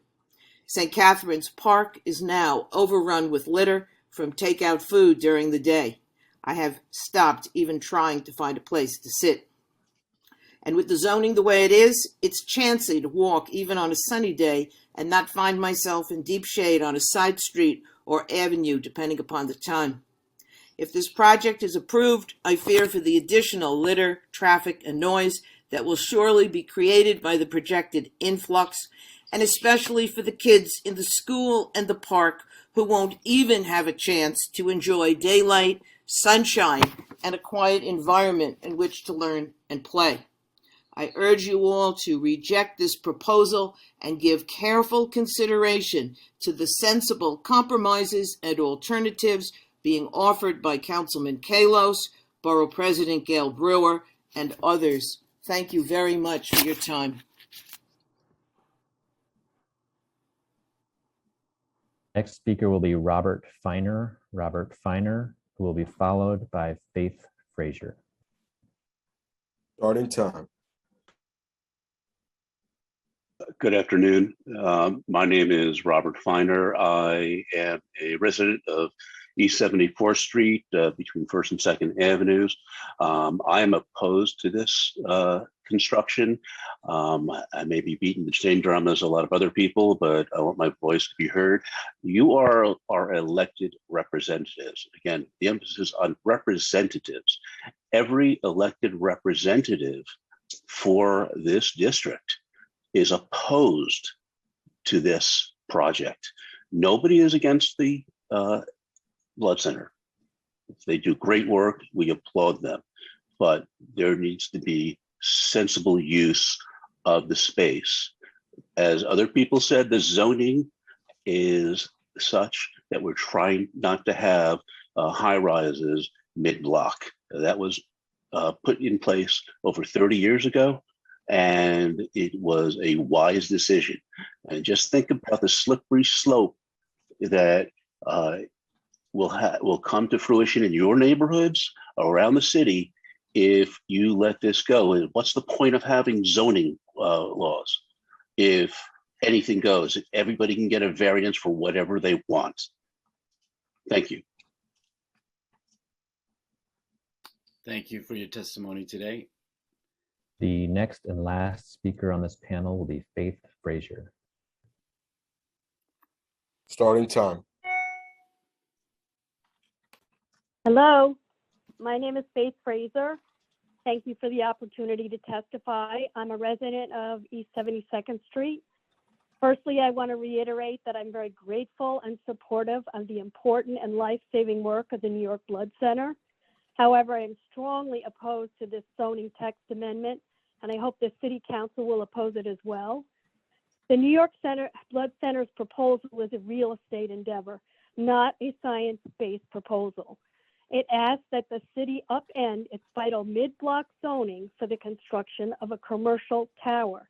St. Catherine's Park is now overrun with litter from takeout food during the day. I have stopped even trying to find a place to sit. And with the zoning the way it is, it's chancy to walk even on a sunny day and not find myself in deep shade on a side street or avenue, depending upon the time. If this project is approved, I fear for the additional litter, traffic, and noise that will surely be created by the projected influx, and especially for the kids in the school and the park who won't even have a chance to enjoy daylight, sunshine, and a quiet environment in which to learn and play. I urge you all to reject this proposal and give careful consideration to the sensible compromises and alternatives being offered by Councilman Kalos, Borough President Gail Brewer, and others. Thank you very much for your time. Next speaker will be Robert Feiner. Robert Feiner, who will be followed by Faith Frazier. Starting time. Good afternoon. My name is Robert Feiner. I am a resident of East 74th Street between 1st and 2nd Avenues. I am opposed to this construction. I may be beating the same drum as a lot of other people, but I want my voice to be heard. You are our elected representatives. Again, the emphasis on representatives. Every elected representative for this district is opposed to this project. Nobody is against the Blood Center. They do great work. We applaud them, but there needs to be sensible use of the space. As other people said, the zoning is such that we're trying not to have high rises mid-block. That was put in place over 30 years ago, and it was a wise decision. And just think about the slippery slope that will come to fruition in your neighborhoods around the city if you let this go. And what's the point of having zoning laws if anything goes, if everybody can get a variance for whatever they want? Thank you. Thank you for your testimony today. The next and last speaker on this panel will be Faith Frazier. Starting time. Hello, my name is Faith Frazier. Thank you for the opportunity to testify. I'm a resident of East 72nd Street. Firstly, I want to reiterate that I'm very grateful and supportive of the important and life-saving work of the New York Blood Center. However, I am strongly opposed to this zoning text amendment, and I hope the City Council will oppose it as well. The New York Blood Center's proposal is a real estate endeavor, not a science-based proposal. It asks that the city upend its vital mid-block zoning for the construction of a commercial tower,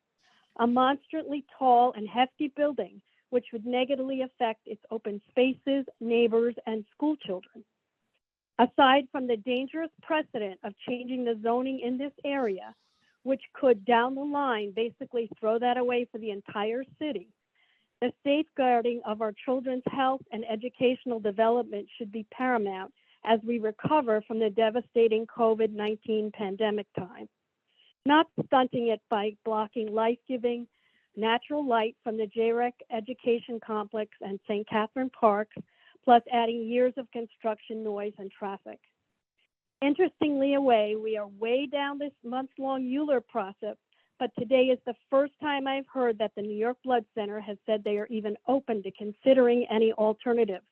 a monstrously tall and hefty building which would negatively affect its open spaces, neighbors, and school children. Aside from the dangerous precedent of changing the zoning in this area, which could down the line basically throw that away for the entire city, the safeguarding of our children's health and educational development should be paramount as we recover from the devastating COVID-19 pandemic time. Not stunting it by blocking life-giving natural light from the JREC Education Complex and St. Catherine Park, plus adding years of construction noise and traffic. Interestingly, we are way down this month-long ULURP process, but today is the first time I've heard that the New York Blood Center has said they are even open to considering any alternatives.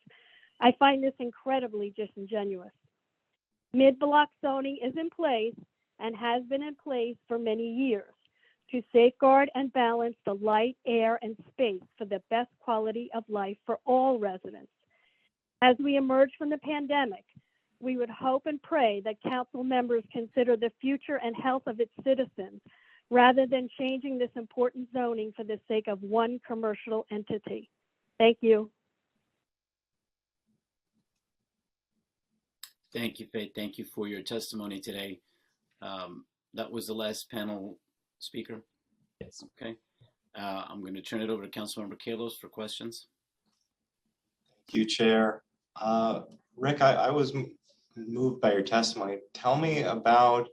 I find this incredibly disingenuous. Mid-block zoning is in place and has been in place for many years to safeguard and balance the light, air, and space for the best quality of life for all residents. As we emerge from the pandemic, we would hope and pray that council members consider the future and health of its citizens rather than changing this important zoning for the sake of one commercial entity. Thank you. Thank you, Faith. Thank you for your testimony today. That was the last panel speaker. Yes. Okay. I'm going to turn it over to Councilmember Kalos for questions. Thank you, Chair. Rick, I was moved by your testimony. Tell me about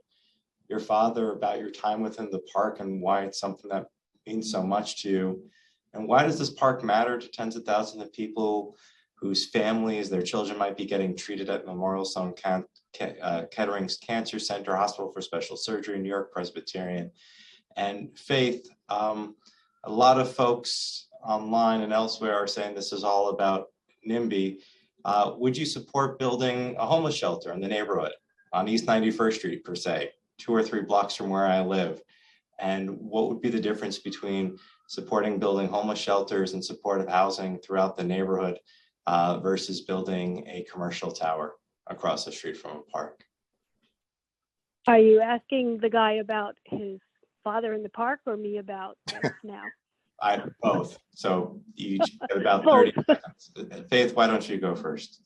your father, about your time within the park and why it's something that means so much to you. And why does this park matter to tens of thousands of people whose families, their children might be getting treated at Memorial Sloan Kettering's Cancer Center, Hospital for Special Surgery, New York Presbyterian. And Faith, a lot of folks online and elsewhere are saying this is all about NIMBY. Would you support building a homeless shelter in the neighborhood on East 91st Street, per se, 2 or 3 blocks from where I live? And what would be the difference between supporting building homeless shelters and supportive housing throughout the neighborhood versus building a commercial tower across the street from a park? Are you asking the guy about his father in the park or me about this now? Both. So you each get about 30 seconds. Faith, why don't you go first?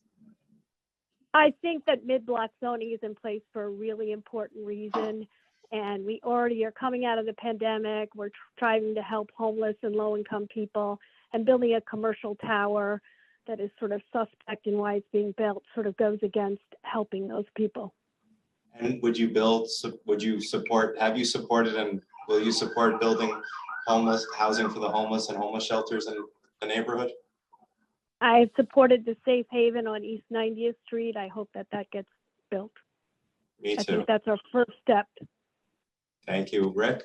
I think that mid-block zoning is in place for a really important reason. And we already are coming out of the pandemic. We're trying to help homeless and low-income people, and building a commercial tower that is sort of suspect in why it's being built sort of goes against helping those people. And would you support, have you supported, and will you support building housing for the homeless and homeless shelters in the neighborhood? I've supported the Safe Haven on East 90th Street. I hope that gets built. Me too. I think that's our first step. Thank you. Rick?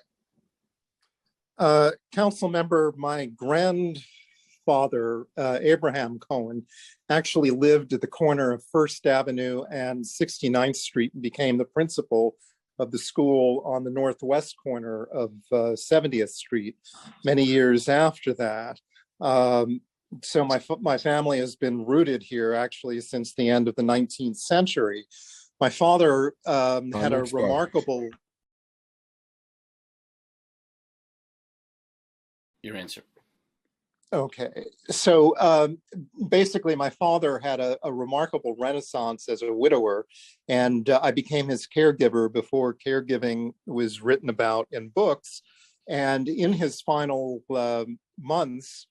Council member, my grandfather, Abraham Cohen, actually lived at the corner of First Avenue and 69th Street and became the principal of the school on the northwest corner of 70th Street many years after that. So my family has been rooted here actually since the end of the 19th century. My father had a remarkable... Your answer. Okay, so basically my father had a remarkable renaissance as a widower, and I became his caregiver before caregiving was written about in books. And in his final months,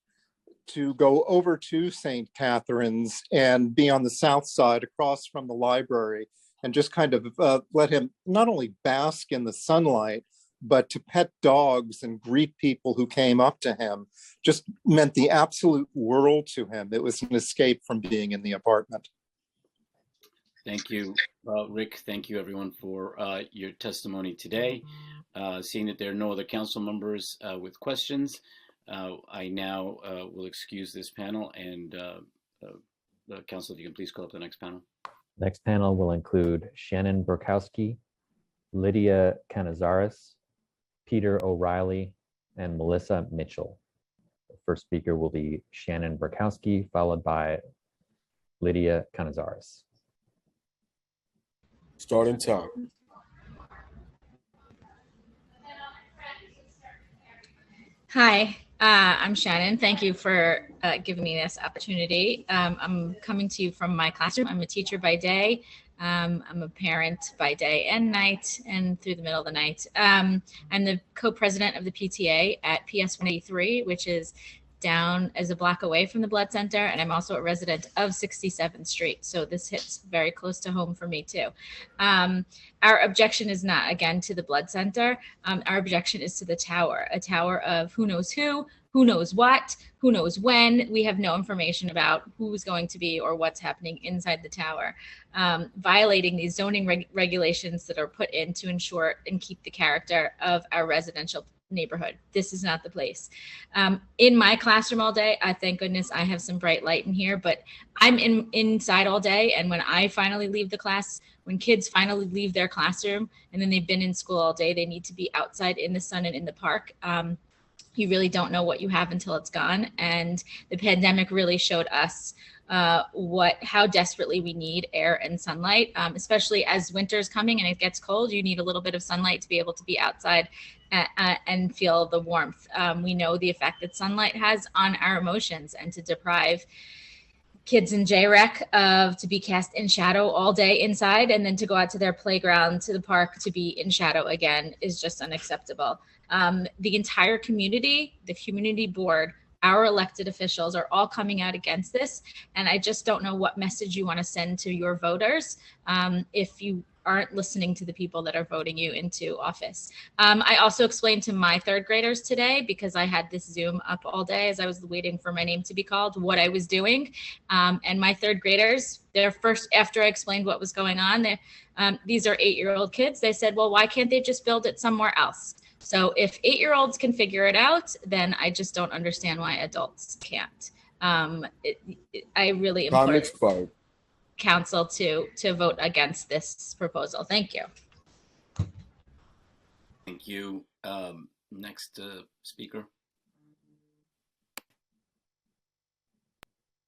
to go over to St. Catherine's and be on the south side across from the library and just kind of let him not only bask in the sunlight, but to pet dogs and greet people who came up to him just meant the absolute world to him. It was an escape from being in the apartment. Thank you, Rick. Thank you, everyone, for your testimony today. Seeing that there are no other council members with questions, I now will excuse this panel, and Council, if you can please call up the next panel. Next panel will include Shannon Burkowski, Lydia Canizares, Peter O'Reilly, and Melissa Mitchell. The first speaker will be Shannon Burkowski, followed by Lydia Canizares. Starting time. Hi, I'm Shannon. Thank you for giving me this opportunity. I'm coming to you from my classroom. I'm a teacher by day. I'm a parent by day and night and through the middle of the night. I'm the co-president of the PTA at PS 183, which is down as a block away from the blood center. And I'm also a resident of 67th Street. So this hits very close to home for me too. Our objection is not, again, to the blood center. Our objection is to the tower, a tower of who knows who knows what, who knows when. We have no information about who's going to be or what's happening inside the tower, violating these zoning regulations that are put in to ensure and keep the character of our residential neighborhood. This is not the place. In my classroom all day, thank goodness I have some bright light in here, but I'm inside all day. And when I finally leave the class, when kids finally leave their classroom and then they've been in school all day, they need to be outside in the sun and in the park. You really don't know what you have until it's gone. And the pandemic really showed us how desperately we need air and sunlight, especially as winter's coming and it gets cold. You need a little bit of sunlight to be able to be outside and feel the warmth. We know the effect that sunlight has on our emotions, and to deprive kids in JREC to be cast in shadow all day inside and then to go out to their playground, to the park, to be in shadow again is just unacceptable. The entire community, the community board, our elected officials are all coming out against this. And I just don't know what message you want to send to your voters if you aren't listening to the people that are voting you into office. I also explained to my third graders today, because I had this Zoom up all day as I was waiting for my name to be called, what I was doing. And my third graders, their first, after I explained what was going on, these are 8-year-old kids. They said, well, why can't they just build it somewhere else? So if 8-year-olds can figure it out, then I just don't understand why adults can't. I really implore council to vote against this proposal. Thank you. Thank you. Next speaker.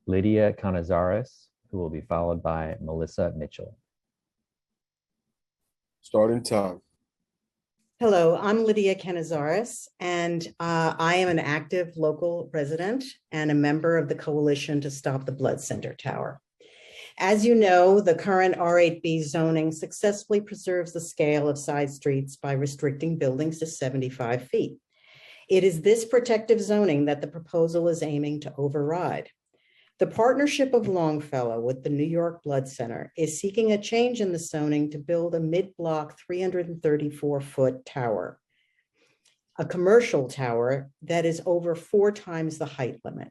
Lydia Canizares, who will be followed by Melissa Mitchell. Starting time. Hello, I'm Lydia Canizares, and I am an active local resident and a member of the Coalition to Stop the Blood Center Tower. As you know, the current R8B zoning successfully preserves the scale of side streets by restricting buildings to 75 feet. It is this protective zoning that the proposal is aiming to override. The partnership of Longfellow with the New York Blood Center is seeking a change in the zoning to build a mid-block 334-foot tower, a commercial tower that is over 4 times the height limit.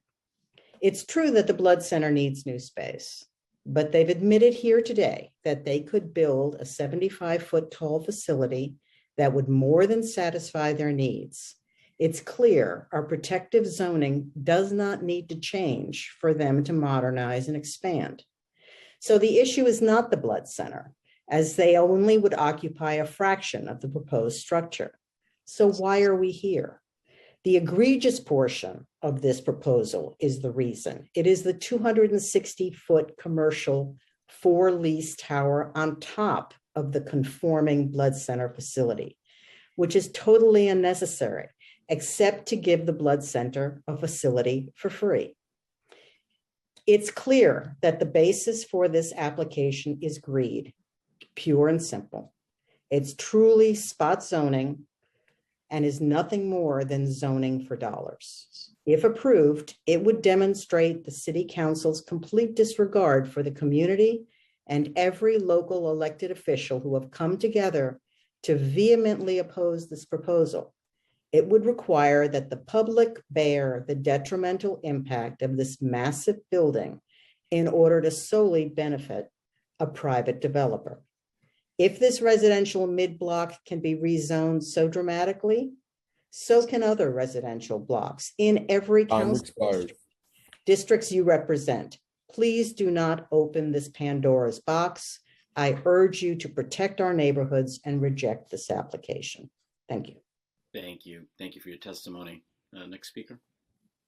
It's true that the Blood Center needs new space, but they've admitted here today that they could build a 75-foot tall facility that would more than satisfy their needs. It's clear our protective zoning does not need to change for them to modernize and expand. So the issue is not the Blood Center, as they only would occupy a fraction of the proposed structure. So why are we here? The egregious portion of this proposal is the reason. It is the 260-foot commercial for-lease tower on top of the conforming Blood Center facility, which is totally unnecessary, except to give the Blood Center a facility for free. It's clear that the basis for this application is greed, pure and simple. It's truly spot zoning and is nothing more than zoning for dollars. If approved, it would demonstrate the City Council's complete disregard for the community and every local elected official who have come together to vehemently oppose this proposal. It would require that the public bear the detrimental impact of this massive building in order to solely benefit a private developer. If this residential mid-block can be rezoned so dramatically, so can other residential blocks in every council districts you represent. Please do not open this Pandora's box. I urge you to protect our neighborhoods and reject this application. Thank you. Thank you. Thank you for your testimony. Next speaker.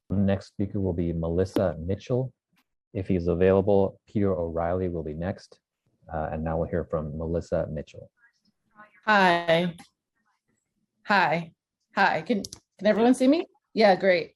Next speaker will be Melissa Mitchell. If he's available, Peter O'Reilly will be next. And now we'll hear from Melissa Mitchell. Hi. Can everyone see me? Yeah, great.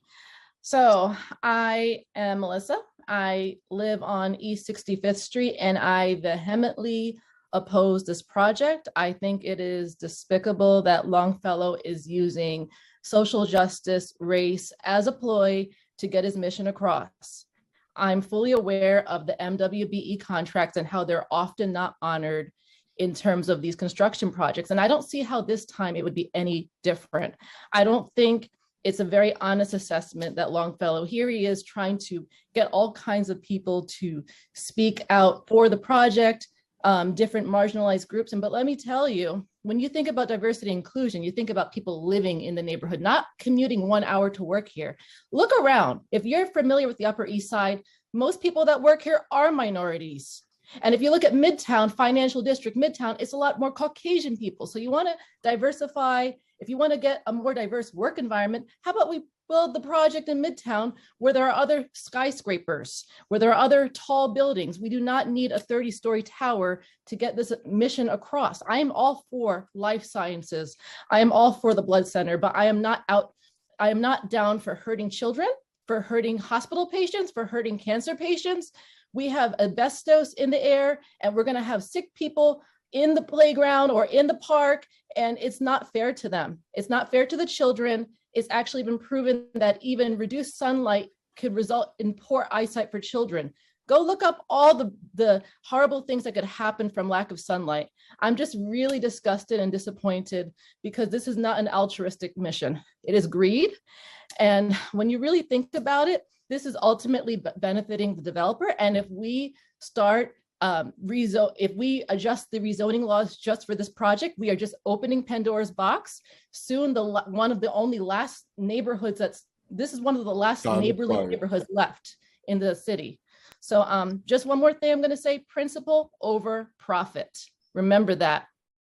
So I am Melissa. I live on East 65th Street, and I vehemently oppose this project. I think it is despicable that Longfellow is using social justice, race as a ploy to get his mission across. I'm fully aware of the MWBE contracts and how they're often not honored in terms of these construction projects. And I don't see how this time it would be any different. I don't think it's a very honest assessment that Longfellow, here he is trying to get all kinds of people to speak out for the project, different marginalized groups. But let me tell you, when you think about diversity and inclusion, you think about people living in the neighborhood, not commuting 1 hour to work here. Look around. If you're familiar with the Upper East Side, most people that work here are minorities. And if you look at Midtown, Financial District, Midtown, it's a lot more Caucasian people. So you want to diversify. If you want to get a more diverse work environment, how about we build the project in Midtown where there are other skyscrapers, where there are other tall buildings. We do not need a 30-story tower to get this mission across. I am all for life sciences. I am all for the Blood Center, but I am not down for hurting children, for hurting hospital patients, for hurting cancer patients. We have asbestos in the air, and we're going to have sick people in the playground or in the park, and it's not fair to them. It's not fair to the children. It's actually been proven that even reduced sunlight could result in poor eyesight for children. Go look up all the horrible things that could happen from lack of sunlight. I'm just really disgusted and disappointed because this is not an altruistic mission. It is greed. And when you really think about it, this is ultimately benefiting the developer. And if we start if we adjust the rezoning laws just for this project, we are just opening Pandora's box. Soon, one of the only last neighborhoods this is one of the last neighborly neighborhoods left in the city. So just one more thing I'm going to say, principle over profit. Remember that,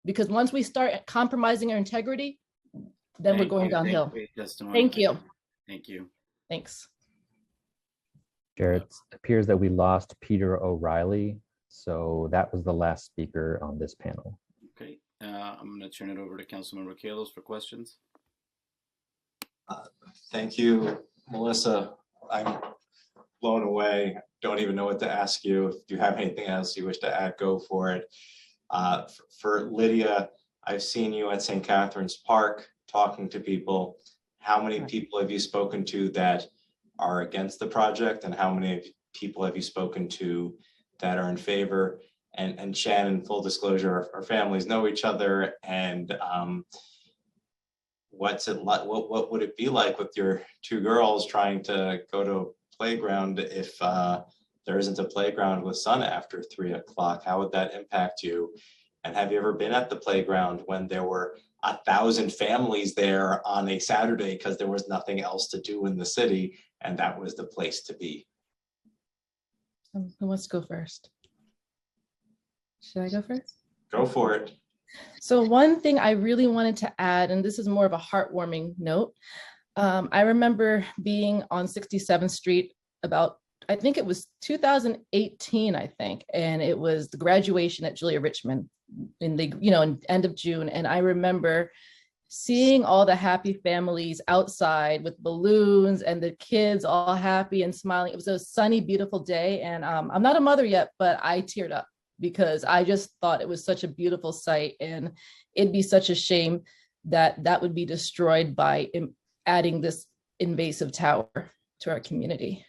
because once we start compromising our integrity, then we're going downhill. Thank you. Thank you. Thanks. Chair, it appears that we lost Peter O'Reilly. So that was the last speaker on this panel. Okay, I'm going to turn it over to Councilmember Kalos for questions. Thank you, Melissa. I'm blown away. Don't even know what to ask you. If you have anything else you wish to add, go for it. For Lydia, I've seen you at St. Catherine's Park talking to people. How many people have you spoken to that are against the project, and how many people have you spoken to that are in favor? And Shannon, full disclosure, our families know each other, and what's it like? What would it be like with your two girls trying to go to a playground if there isn't a playground with sun after 3 o'clock? How would that impact you? And have you ever been at the playground when there were 1,000 families there on a Saturday because there was nothing else to do in the city, and that was the place to be? Who wants to go first? Should I go first? Go for it. So one thing I really wanted to add, and this is more of a heartwarming note, I remember being on 67th Street about, I think it was 2018, I think, and it was the graduation at Julia Richmond in the, in end of June. And I remember seeing all the happy families outside with balloons and the kids all happy and smiling. It was a sunny, beautiful day. And I'm not a mother yet, but I teared up because I just thought it was such a beautiful sight. And it'd be such a shame that that would be destroyed by adding this invasive tower to our community.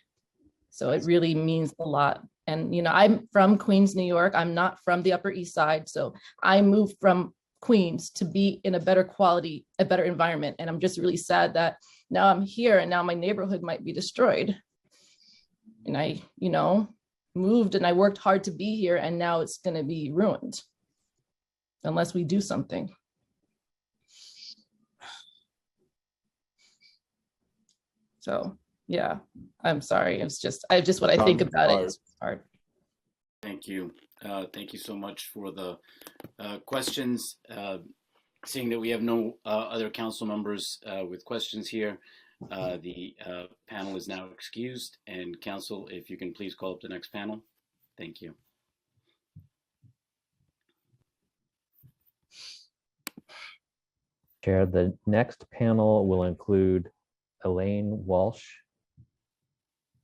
So it really means a lot. And, I'm from Queens, New York. I'm not from the Upper East Side. So I moved from Queens to be in a better quality, a better environment. And I'm just really sad that now I'm here and now my neighborhood might be destroyed. And I, moved and I worked hard to be here, and now it's going to be ruined unless we do something. So yeah, I'm sorry. It's just what I think about it is hard. Thank you. Thank you so much for the questions. Seeing that we have no other council members with questions here, the panel is now excused. And council, if you can please call up the next panel. Thank you. Chair, the next panel will include Elaine Walsh,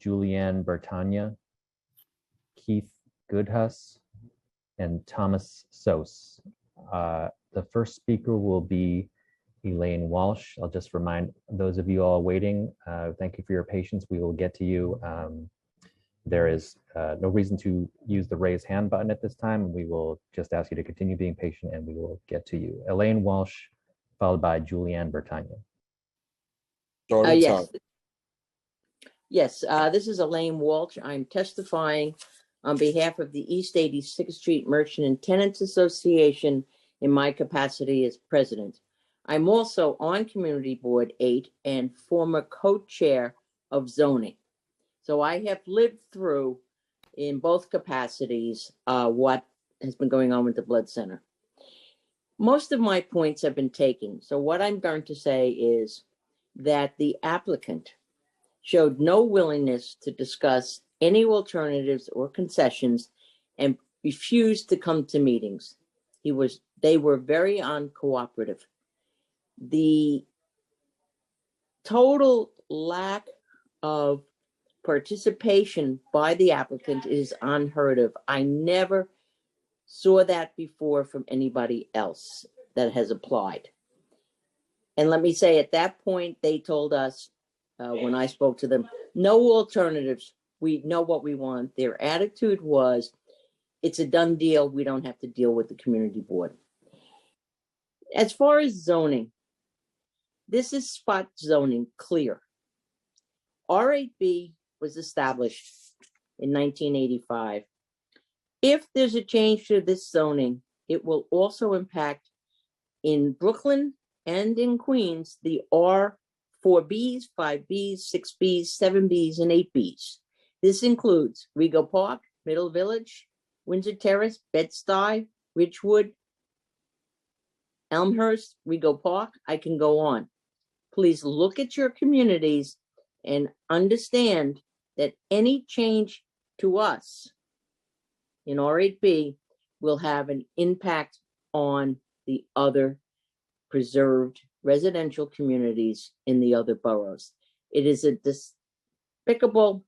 Julianne Bertagna, Keith Goodhuss, and Thomas Sos. The first speaker will be Elaine Walsh. I'll just remind those of you all waiting, thank you for your patience. We will get to you. There is no reason to use the raise hand button at this time. We will just ask you to continue being patient and we will get to you. Elaine Walsh, followed by Julianne Bertagna. Yes, this is Elaine Walsh. I'm testifying on behalf of the East 86th Street Merchant and Tenants Association in my capacity as president. I'm also on Community Board 8 and former co-chair of zoning. So I have lived through in both capacities what has been going on with the Blood Center. Most of my points have been taken. So what I'm going to say is that the applicant showed no willingness to discuss any alternatives or concessions and refused to come to meetings. They were very uncooperative. The total lack of participation by the applicant is unheard of. I never saw that before from anybody else that has applied. And let me say, at that point, they told us, when I spoke to them, no alternatives We know what we want. Their attitude was, it's a done deal. We don't have to deal with the community board. As far as zoning, this is spot zoning clear. R8B was established in 1985. If there's a change to this zoning, it will also impact in Brooklyn and in Queens, the R4Bs, 5Bs, 6Bs, 7Bs, and 8Bs. This includes Rego Park, Middle Village, Windsor Terrace, Bed-Stuy, Ridgewood, Elmhurst, Rego Park. I can go on. Please look at your communities and understand that any change to us in R8B will have an impact on the other preserved residential communities in the other boroughs. It is a despicable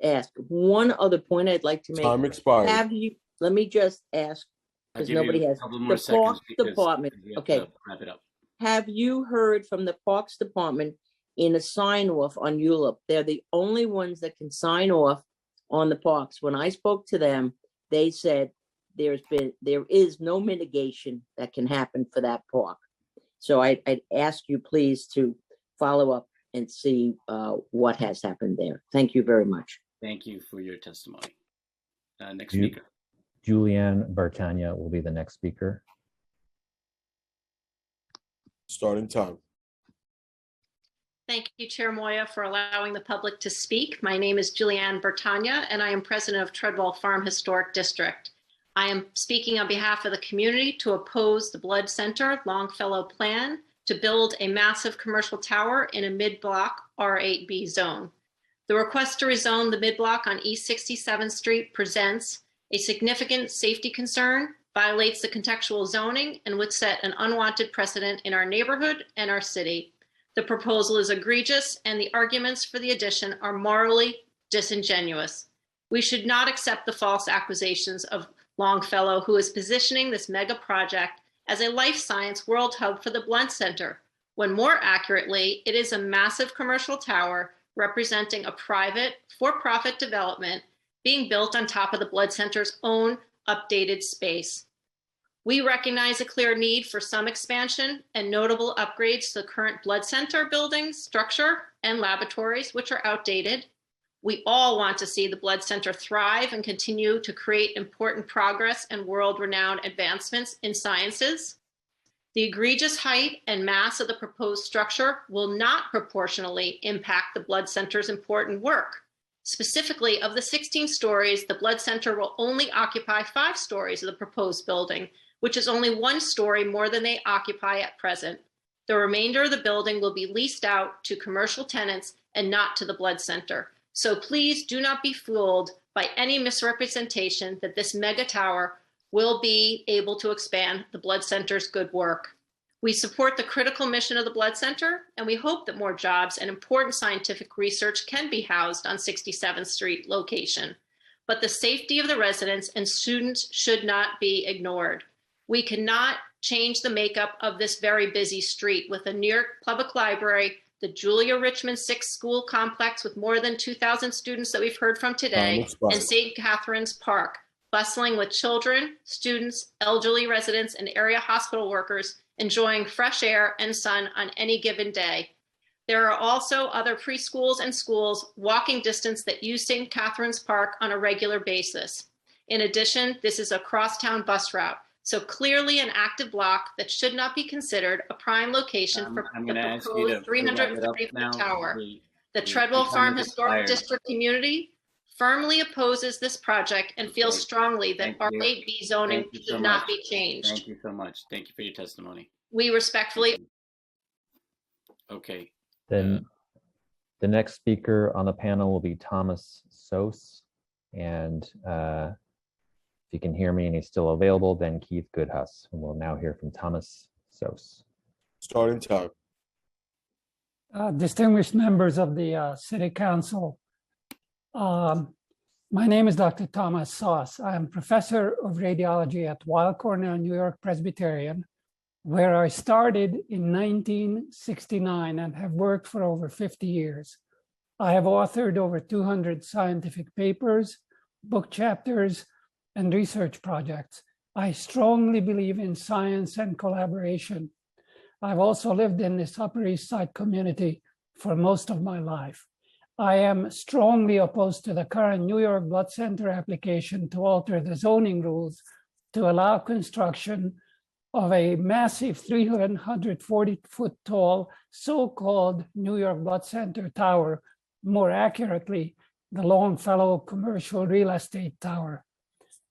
ask. One other point I'd like to make. Time expired. Have you, let me just ask, because nobody has. The Parks Department, okay. Wrap it up. Have you heard from the Parks Department in a sign off on ULIP? They're the only ones that can sign off on the parks. When I spoke to them, they said there is no mitigation that can happen for that park. So I'd ask you please to follow up and see what has happened there. Thank you very much. Thank you for your testimony. Next speaker. Julianne Bertagna will be the next speaker. Starting time. Thank you, Chair Moya, for allowing the public to speak. My name is Julianne Bertagna, and I am president of Treadwell Farm Historic District. I am speaking on behalf of the community to oppose the Blood Center Longfellow plan to build a massive commercial tower in a mid-block R8B zone. The request to rezone the mid-block on East 67th Street presents a significant safety concern, violates the contextual zoning, and would set an unwanted precedent in our neighborhood and our city. The proposal is egregious, and the arguments for the addition are morally disingenuous. We should not accept the false accusations of Longfellow, who is positioning this mega project as a life science world hub for the Blood Center, when more accurately, it is a massive commercial tower representing a private, for-profit development being built on top of the Blood Center's own updated space. We recognize a clear need for some expansion and notable upgrades to the current Blood Center buildings, structure, and laboratories, which are outdated. We all want to see the Blood Center thrive and continue to create important progress and world-renowned advancements in sciences. The egregious height and mass of the proposed structure will not proportionally impact the Blood Center's important work. Specifically, of the 16 stories, the Blood Center will only occupy 5 stories of the proposed building, which is only 1 story more than they occupy at present. The remainder of the building will be leased out to commercial tenants and not to the Blood Center. So please do not be fooled by any misrepresentation that this mega tower will be able to expand the Blood Center's good work. We support the critical mission of the Blood Center, and we hope that more jobs and important scientific research can be housed on 67th Street location. But the safety of the residents and students should not be ignored. We cannot change the makeup of this very busy street with the New York Public Library, the Julia Richmond Sixth School Complex with more than 2,000 students that we've heard from today, and St. Catherine's Park, bustling with children, students, elderly residents, and area hospital workers enjoying fresh air and sun on any given day. There are also other preschools and schools walking distance that use St. Catherine's Park on a regular basis. In addition, this is a crosstown bus route, so clearly an active block that should not be considered a prime location for the proposed 330-foot tower. The Treadwell Farm Historic District community firmly opposes this project and feels strongly that R8B zoning should not be changed. Thank you so much. Thank you for your testimony. We respectfully. Okay. Then the next speaker on the panel will be Thomas Sos. And if you can hear me and he's still available, then Keith Goodhuss. And we'll now hear from Thomas Sos. Starting time. Distinguished members of the City Council, my name is Dr. Thomas Sos. I am professor of radiology at Weill Cornell New York Presbyterian, where I started in 1969 and have worked for over 50 years. I have authored over 200 scientific papers, book chapters, and research projects. I strongly believe in science and collaboration. I've also lived in this Upper East Side community for most of my life. I am strongly opposed to the current New York Blood Center application to alter the zoning rules to allow construction of a massive 340-foot tall so-called New York Blood Center tower, more accurately, the Longfellow Commercial Real Estate Tower.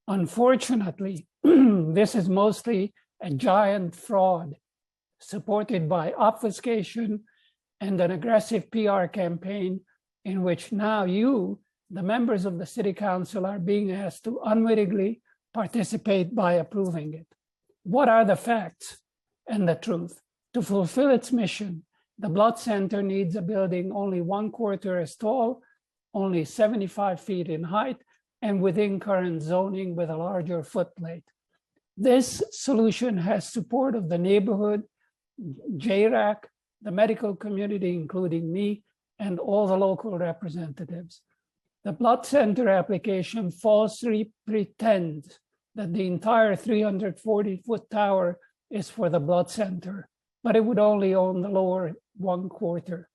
Unfortunately, this is mostly a giant fraud supported by obfuscation and an aggressive PR campaign in which now you, the members of the City Council, are being asked to unwittingly participate by approving it. What are the facts and the truth? To fulfill its mission, the Blood Center needs a building only 1/4 as tall, only 75 feet in height, and within current zoning with a larger footplate. This solution has support of the neighborhood, JRAC, the medical community, including me, and all the local representatives. The Blood Center application falsely pretends that the entire 340-foot tower is for the Blood Center, but it would only own the lower 1/4.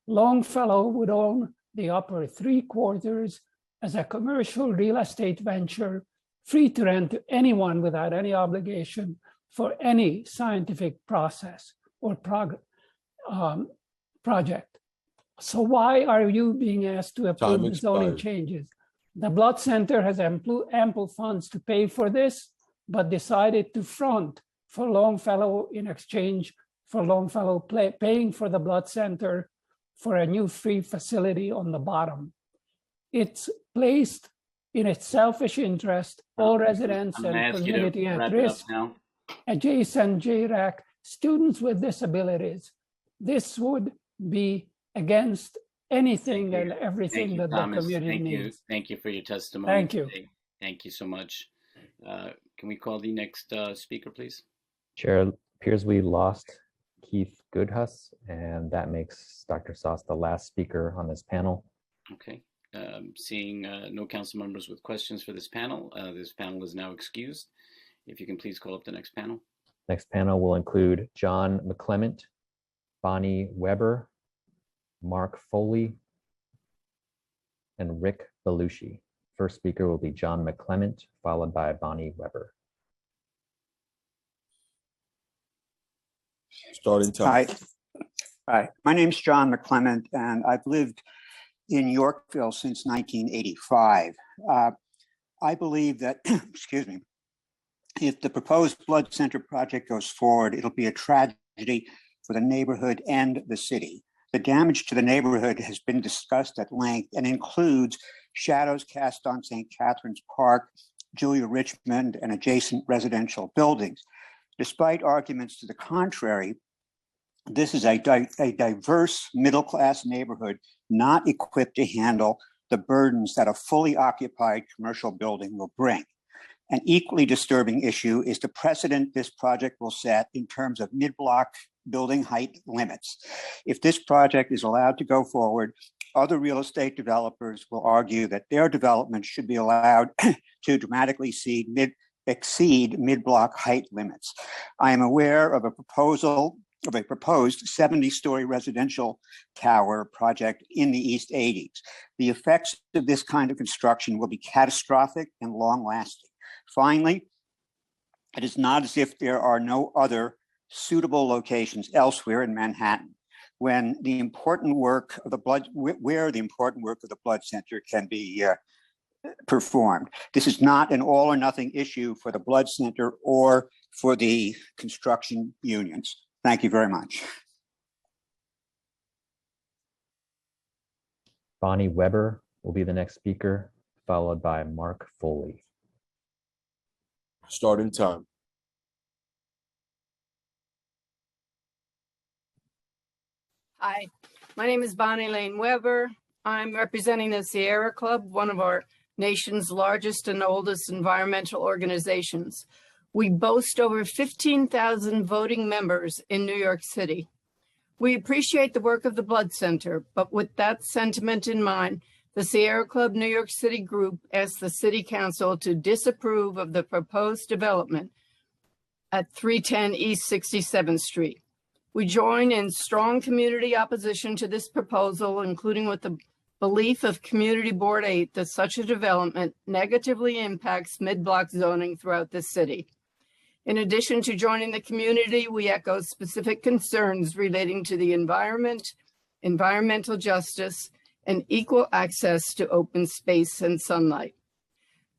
Longfellow would own the upper 3/4 as a commercial real estate venture, free to rent to anyone without any obligation for any scientific process or project. So why are you being asked to approve the zoning changes? The Blood Center has ample funds to pay for this, but decided to front for Longfellow in exchange for Longfellow paying for the Blood Center for a new free facility on the bottom. It's placed in its selfish interest all residents and community at risk, adjacent JRAC, students with disabilities. This would be against anything and everything that the community needs. Thank you for your testimony. Thank you. Today. Thank you so much. Can we call the next speaker, please? Chair, it appears we lost Keith Goodhuss, and that makes Dr. Sauce the last speaker on this panel. Okay. Seeing no council members with questions for this panel is now excused. If you can please call up the next panel. Next panel will include John McClement, Bonnie Weber, Mark Foley, and Rick Belushi. First speaker will be John McClement, followed by Bonnie Weber. Starting time. Hi, my name's John McClement, and I've lived in Yorkville since 1985. I believe that, excuse me, if the proposed blood center project goes forward, it'll be a tragedy for the neighborhood and the city. The damage to the neighborhood has been discussed at length and includes shadows cast on St. Catherine's Park, Julia Richmond, and adjacent residential buildings. Despite arguments to the contrary, this is a diverse middle-class neighborhood not equipped to handle the burdens that a fully occupied commercial building will bring. An equally disturbing issue is the precedent this project will set in terms of mid-block building height limits. If this project is allowed to go forward, other real estate developers will argue that their development should be allowed to dramatically exceed mid-block height limits. I am aware of a proposed 70-story residential tower project in the East 80s. The effects of this kind of construction will be catastrophic and long-lasting. Finally, it is not as if there are no other suitable locations elsewhere in Manhattan where the important work of the blood center can be performed. This is not an all or nothing issue for the blood center or for the construction unions. Thank you very much. Bonnie Weber will be the next speaker, followed by Mark Foley. Starting time. Hi, my name is Bonnie Lane Weber. I'm representing the Sierra Club, one of our nation's largest and oldest environmental organizations. We boast over 15,000 voting members in New York City. We appreciate the work of the Blood Center, but with that sentiment in mind, the Sierra Club New York City group asks the City Council to disapprove of the proposed development at 310 East 67th Street. We join in strong community opposition to this proposal, including with the belief of Community Board 8 that such a development negatively impacts mid-block zoning throughout the city. In addition to joining the community, we echo specific concerns relating to the environment, environmental justice, and equal access to open space and sunlight.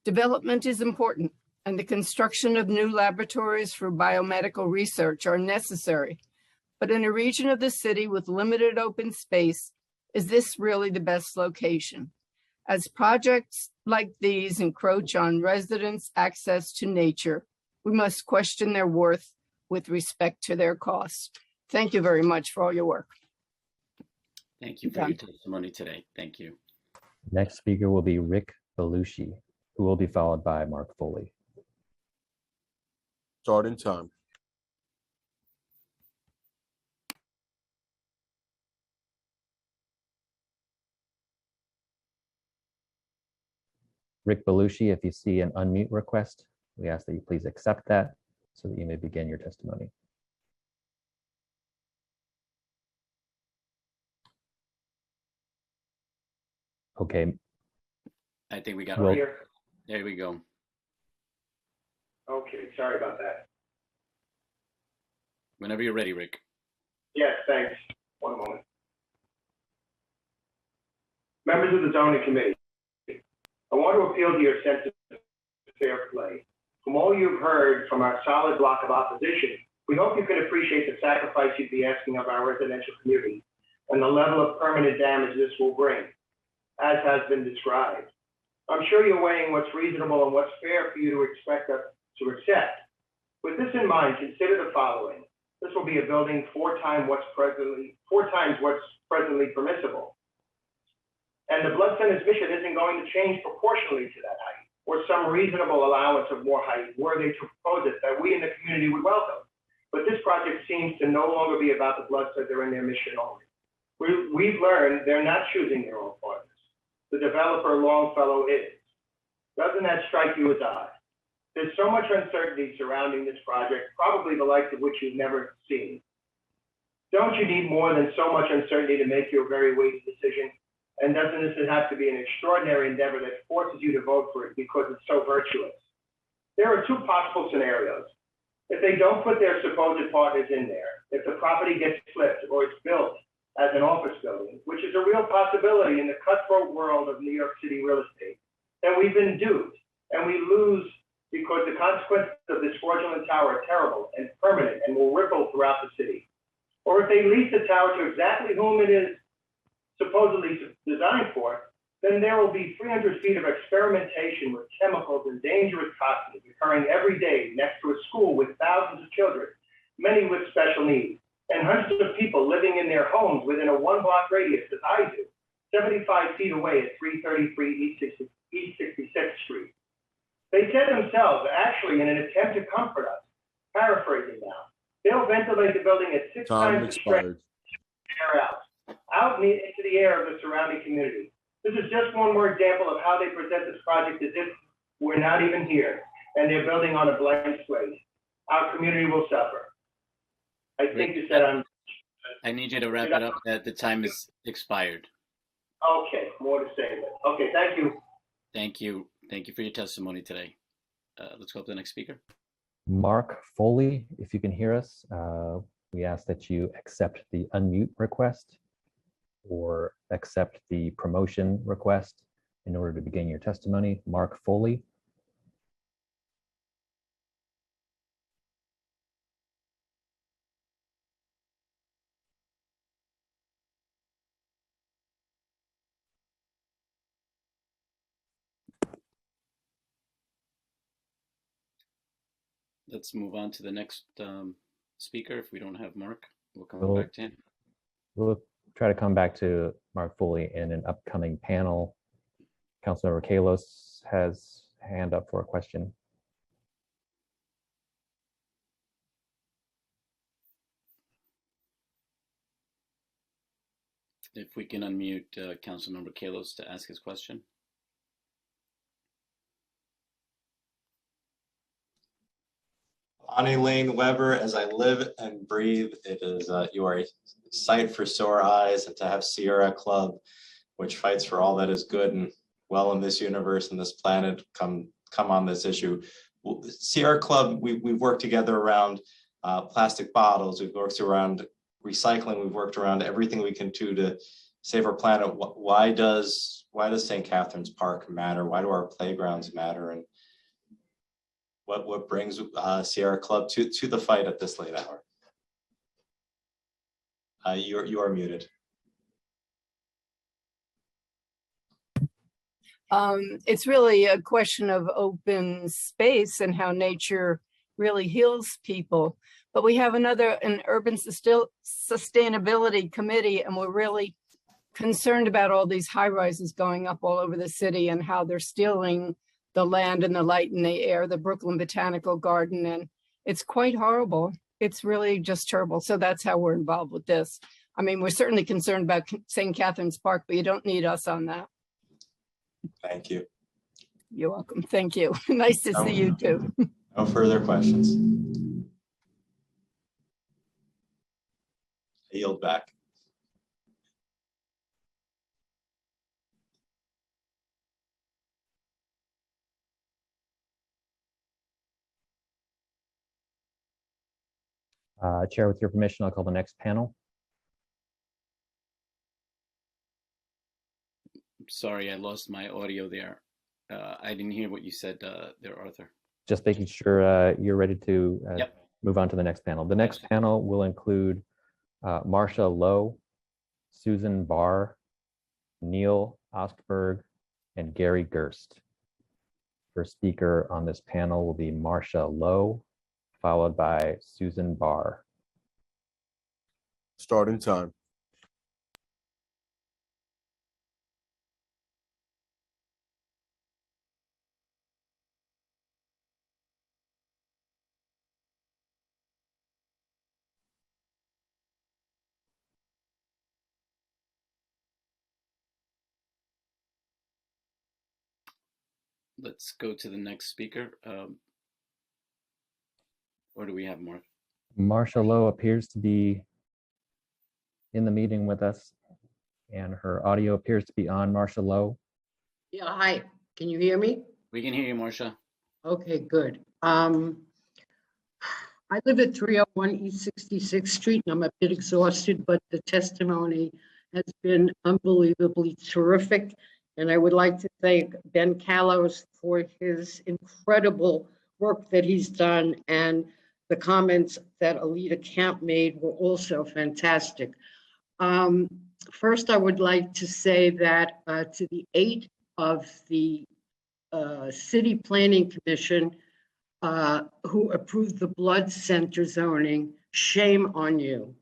Development is important, and the construction of new laboratories for biomedical research are necessary. But in a region of the city with limited open space, is this really the best location? As projects like these encroach on residents' access to nature, we must question their worth with respect to their costs. Thank you very much for all your work. Thank you for your testimony today. Thank you. Next speaker will be Rick Belushi, who will be followed by Mark Foley. Starting time. Rick Belushi, if you see an unmute request, we ask that you please accept that so that you may begin your testimony. Okay. I think we got Well, it. There we go. Okay, sorry about that. Whenever you're ready, Rick. Yes, thanks. One moment. Members of the zoning committee, I want to appeal to your sense of fair play. From all you've heard from our solid block of opposition, we hope you can appreciate the sacrifice you'd be asking of our residential community and the level of permanent damage this will bring, as has been described. I'm sure you're weighing what's reasonable and what's fair for you to expect us to accept. With this in mind, consider the following. This will be a building four times what's presently permissible. And the Blood Center's mission isn't going to change proportionally to that height or some reasonable allowance of more height were they to propose it that we in the community would welcome. But this project seems to no longer be about the Blood Center and their mission only. We've learned they're not choosing their own partners. The developer Longfellow is. Doesn't that strike you as odd? There's so much uncertainty surrounding this project, probably the likes of which you've never seen. Don't you need more than so much uncertainty to make your very weighty decision? And doesn't this have to be an extraordinary endeavor that forces you to vote for it because it's so virtuous? There are two possible scenarios. If they don't put their supposed partners in there, if the property gets flipped or it's built as an office building, which is a real possibility in the cutthroat world of New York City real estate, then we've been duped and we lose because the consequences of this fraudulent tower are terrible and permanent and will ripple throughout the city. Or if they lease the tower to exactly whom it is supposedly designed for, then there will be 300 feet of experimentation with chemicals and dangerous toxins occurring every day next to a school with thousands of children, many with special needs, and hundreds of people living in their homes within a one-block radius, as I do, 75 feet away at 333 East 66th Street. They said themselves, actually, in an attempt to comfort us, paraphrasing now, they'll ventilate the building at 6 times the strength air out into the air of the surrounding community. This is just one more example of how they present this project as if we're not even here and they're building on a blank slate. Our community will suffer. I think you said I need you to wrap it up. That the time is expired. Okay, more to say. Okay, thank you. Thank you. Thank you for your testimony today. Let's go to the next speaker. Mark Foley, if you can hear us, we ask that you accept the unmute request or accept the promotion request in order to begin your testimony. Mark Foley. Let's move on to the next speaker. If we don't have Mark, we'll come back to him. We'll try to come back to Mark Foley in an upcoming panel. Councilmember Kalos has a hand up for a question. If we can unmute Councilmember Kalos to ask his question. Ani Lane Weber, as I live and breathe, it is you are a sight for sore eyes, and to have Sierra Club, which fights for all that is good and well in this universe and this planet, come on this issue. Sierra Club, we've worked together around plastic bottles. We've worked around recycling. We've worked around everything we can do to save our planet. Why does St. Catherine's Park matter? Why do our playgrounds matter? And what brings Sierra Club to the fight at this late hour? You are muted. It's really a question of open space and how nature really heals people. But we have an urban sustainability committee, and we're really concerned about all these high rises going up all over the city and how they're stealing the land and the light and the air, the Brooklyn Botanical Garden, and it's quite horrible. It's really just terrible. So that's how we're involved with this. I mean, we're certainly concerned about St. Catherine's Park, but you don't need us on that. Thank you. You're welcome. Thank you. Nice to see you too. No further questions. I yield back. Chair, with your permission, I'll call the next panel. Sorry, I lost my audio there. I didn't hear what you said there, Arthur. Just making sure you're ready to Yep. move on to the next panel. The next panel will include Marcia Lowe, Susan Barr, Neil Ostberg, and Gary Gerst. First speaker on this panel will be Marcia Lowe, followed by Susan Barr. Starting time. Let's go to the next speaker. Or do we have more? Marcia Lowe appears to be in the meeting with us, and her audio appears to be on. Marcia Lowe. Yeah, hi. Can you hear me? We can hear you, Marcia. Okay, good. I live at 301 East 66th Street, and I'm a bit exhausted, but the testimony has been unbelievably terrific. And I would like to thank Ben Callows for his incredible work that he's done, and the comments that Alita Camp made were also fantastic. First, I would like to say that to the 8 of the City Planning Commission who approved the blood center zoning, shame on you.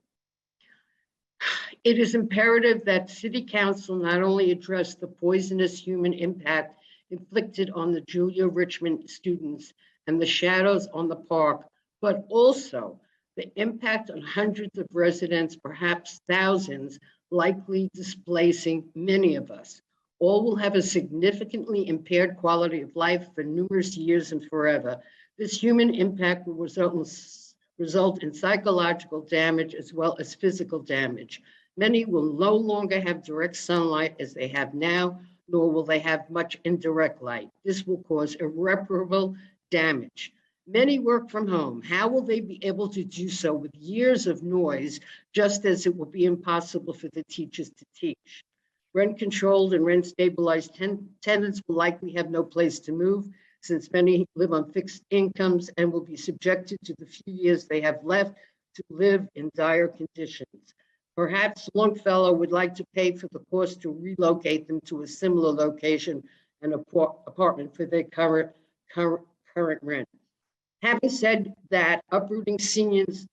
It is imperative that City Council not only address the poisonous human impact inflicted on the Julia Richmond students and the shadows on the park, but also the impact on hundreds of residents, perhaps thousands, likely displacing many of us. All will have a significantly impaired quality of life for numerous years and forever. This human impact will result in psychological damage as well as physical damage. Many will no longer have direct sunlight as they have now, nor will they have much indirect light. This will cause irreparable damage. Many work from home. How will they be able to do so with years of noise, just as it will be impossible for the teachers to teach? Rent-controlled and rent-stabilized tenants will likely have no place to move, since many live on fixed incomes and will be subjected to the few years they have left to live in dire conditions. Perhaps Longfellow would like to pay for the cost to relocate them to a similar location and apartment for their current rent. Having said that, uprooting seniors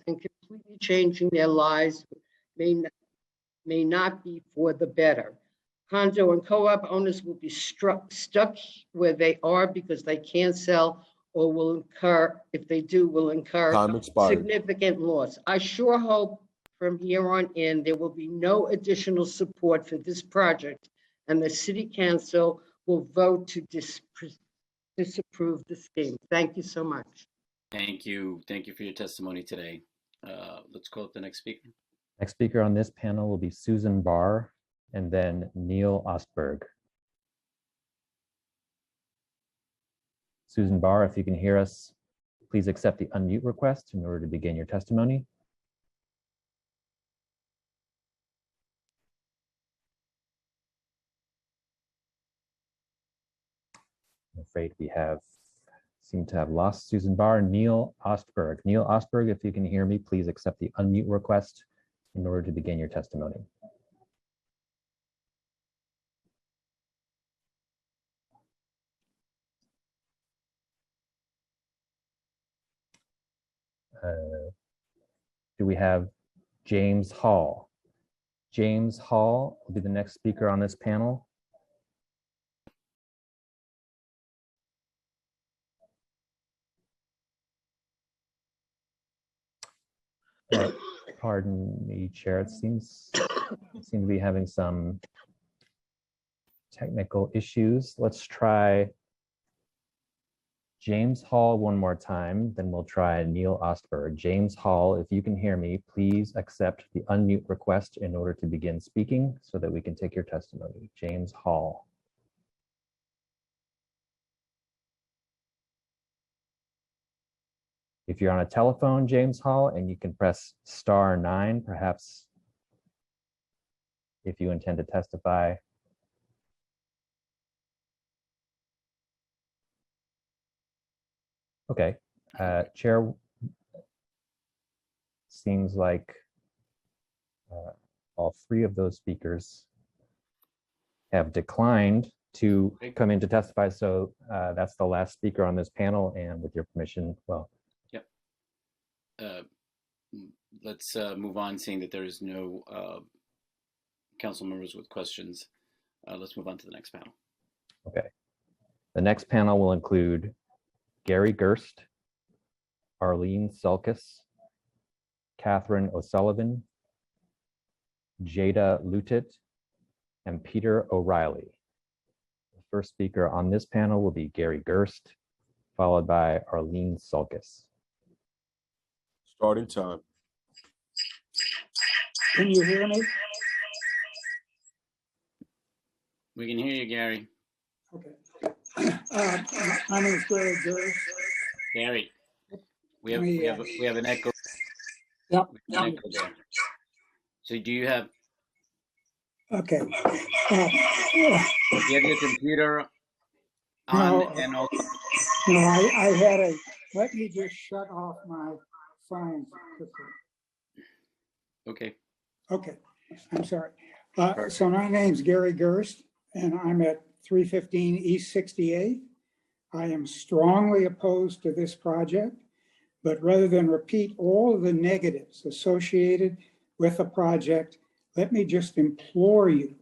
and completely changing their lives may not be for the better. Condo and co-op owners will be stuck where they are because they can't sell, or will incur, if they do, will incur significant loss. I sure hope from here on in, there will be no additional support for this project, and the city council will vote to disapprove the scheme. Thank you so much. Thank you. Thank you for your testimony today. Let's call up the next speaker. Next speaker on this panel will be Susan Barr and then Neil Ostberg. Susan Barr, if you can hear us, please accept the unmute request in order to begin your testimony. I'm afraid we seem to have lost Susan Barr. Neil Ostberg. Neil Ostberg, if you can hear me, please accept the unmute request in order to begin your testimony. Do we have James Hall? James Hall will be the next speaker on this panel. Pardon me, Chair. It seems to be having some technical issues. Let's try James Hall one more time, then we'll try Neil Ostberg. James Hall, if you can hear me, please accept the unmute request in order to begin speaking so that we can take your testimony. James Hall. If you're on a telephone, James Hall, and you can press *9, perhaps if you intend to testify. Okay, Chair, seems like all three of those speakers have declined to come in to testify, so that's the last speaker on this panel, and with your permission, well. Yep. Let's move on, seeing that there is no council members with questions. Let's move on to the next panel. Okay. The next panel will include Gary Gerst, Arlene Sulkus, Catherine O'Sullivan, Jada Lutit, and Peter O'Reilly. The first speaker on this panel will be Gary Gerst, followed by Arlene Sulkus. Starting time. Can you hear me? We can hear you, Gary. Okay. My name is Gary Gerst. Gary, we have an echo. Yep. An echo there. So do you have? Okay. Do you have your computer on? No, I had a. Let me just shut off my phone quickly. Okay. Okay. I'm sorry. So my name's Gary Gerst, and I'm at 315 East 68th. I am strongly opposed to this project, but rather than repeat all of the negatives associated with the project, let me just implore you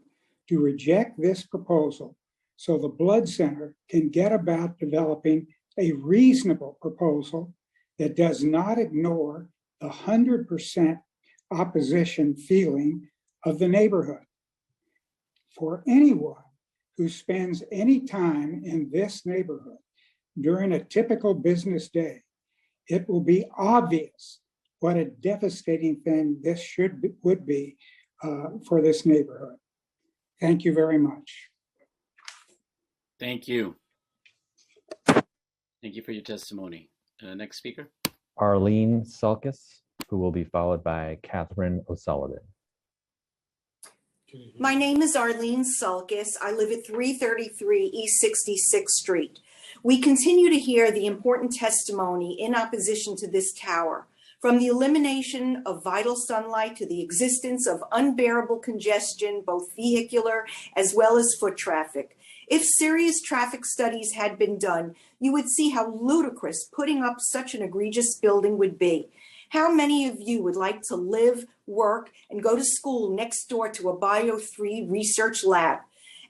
to reject this proposal so the Blood Center can get about developing a reasonable proposal that does not ignore the 100% opposition feeling of the neighborhood. For anyone who spends any time in this neighborhood during a typical business day, it will be obvious what a devastating thing this would be for this neighborhood. Thank you very much. Thank you. Thank you for your testimony. Next speaker. Arlene Sulkus, who will be followed by Catherine O'Sullivan. My name is Arlene Sulkus. I live at 333 East 66th Street. We continue to hear the important testimony in opposition to this tower, from the elimination of vital sunlight to the existence of unbearable congestion, both vehicular as well as foot traffic. If serious traffic studies had been done, you would see how ludicrous putting up such an egregious building would be. How many of you would like to live, work, and go to school next door to a Bio3 research lab?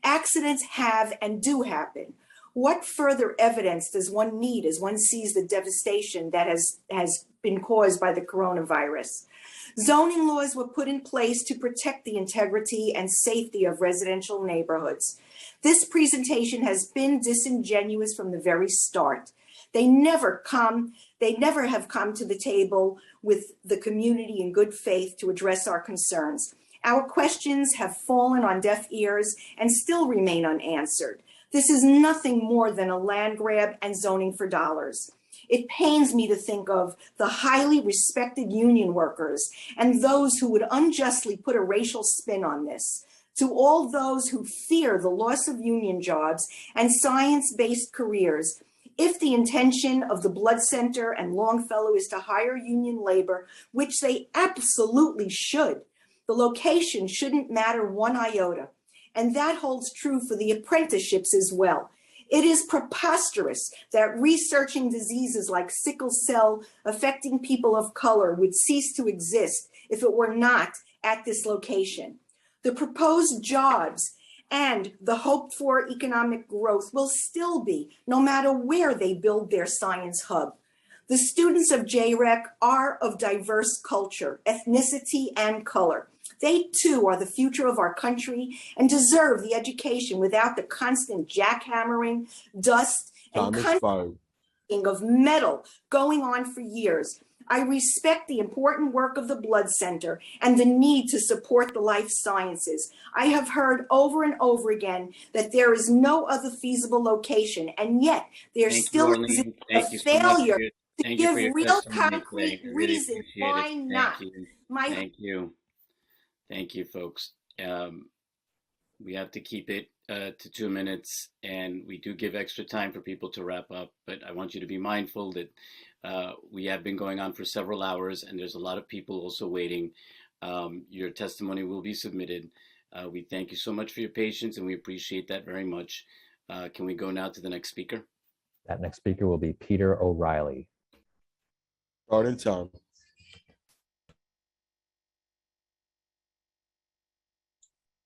Accidents have and do happen. What further evidence does one need as one sees the devastation that has been caused by the coronavirus. Zoning laws were put in place to protect the integrity and safety of residential neighborhoods. This presentation has been disingenuous from the very start. They never have come to the table with the community in good faith to address our concerns. Our questions have fallen on deaf ears and still remain unanswered. This is nothing more than a land grab and zoning for dollars. It pains me to think of the highly respected union workers and those who would unjustly put a racial spin on this. To all those who fear the loss of union jobs and science-based careers, if the intention of the Blood Center and Longfellow is to hire union labor, which they absolutely should, the location shouldn't matter one iota. And that holds true for the apprenticeships as well. It is preposterous that researching diseases like sickle cell affecting people of color would cease to exist if it were not at this location. The proposed jobs and the hoped for economic growth will still be, no matter where they build their science hub. The students of JREC are of diverse culture, ethnicity, and color. They too are the future of our country and deserve the education without the constant jackhammering, dust, and crunching of metal going on for years. I respect the important work of the Blood Center and the need to support the life sciences. I have heard over and over again that there is no other feasible location, and yet there still is a failure to give real concrete reason why not. Thank you, folks. We have to keep it to 2 minutes, and we do give extra time for people to wrap up, but I want you to be mindful that we have been going on for several hours, and there's a lot of people also waiting. Your testimony will be submitted. We thank you so much for your patience, and we appreciate that very much. Can we go now to the next speaker? That next speaker will be Peter O'Reilly. Starting time.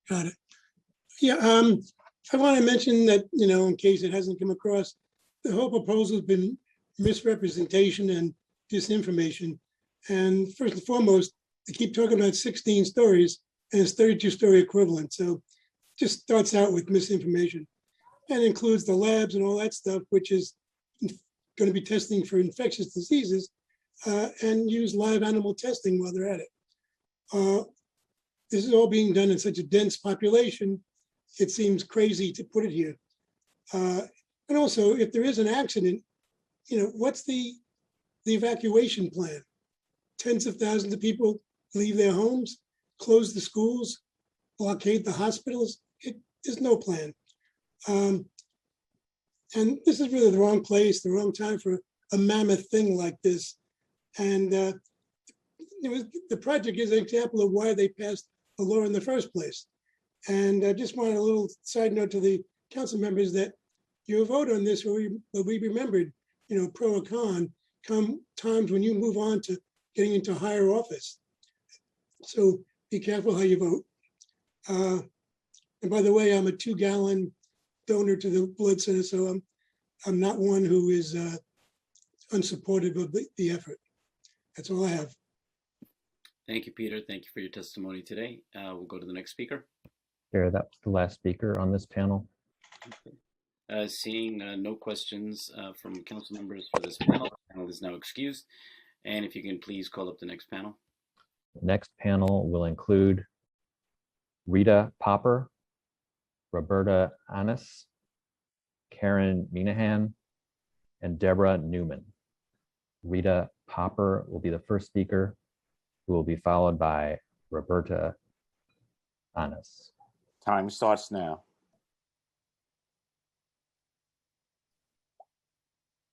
Got it. Yeah, I want to mention that, in case it hasn't come across, the whole proposal has been misrepresentation and disinformation. And first and foremost, they keep talking about 16 stories and it's 32-story equivalent. So just starts out with misinformation and includes the labs and all that stuff, which is going to be testing for infectious diseases and use live animal testing while they're at it. This is all being done in such a dense population, it seems crazy to put it here. And also, if there is an accident, what's the evacuation plan? Tens of thousands of people leave their homes, close the schools, blockade the hospitals. There's no plan. And this is really the wrong place, the wrong time for a mammoth thing like this. And the project is an example of why they passed the law in the first place. And I just wanted a little side note to the council members that your vote on this will be remembered, pro or con, come times when you move on to getting into higher office. So be careful how you vote. And by the way, I'm a 2-gallon donor to the Blood Center, so I'm not one who is unsupportive of the effort. That's all I have. Thank you, Peter. Thank you for your testimony today. We'll go to the next speaker. Chair, that was the last speaker on this panel. Okay. Seeing no questions from council members for this panel, the panel is now excused. And if you can please call up the next panel. The next panel will include Rita Popper, Roberta Annis, Karen Minahan, and Deborah Newman. Rita Popper will be the first speaker, who will be followed by Roberta Annis. Time starts now.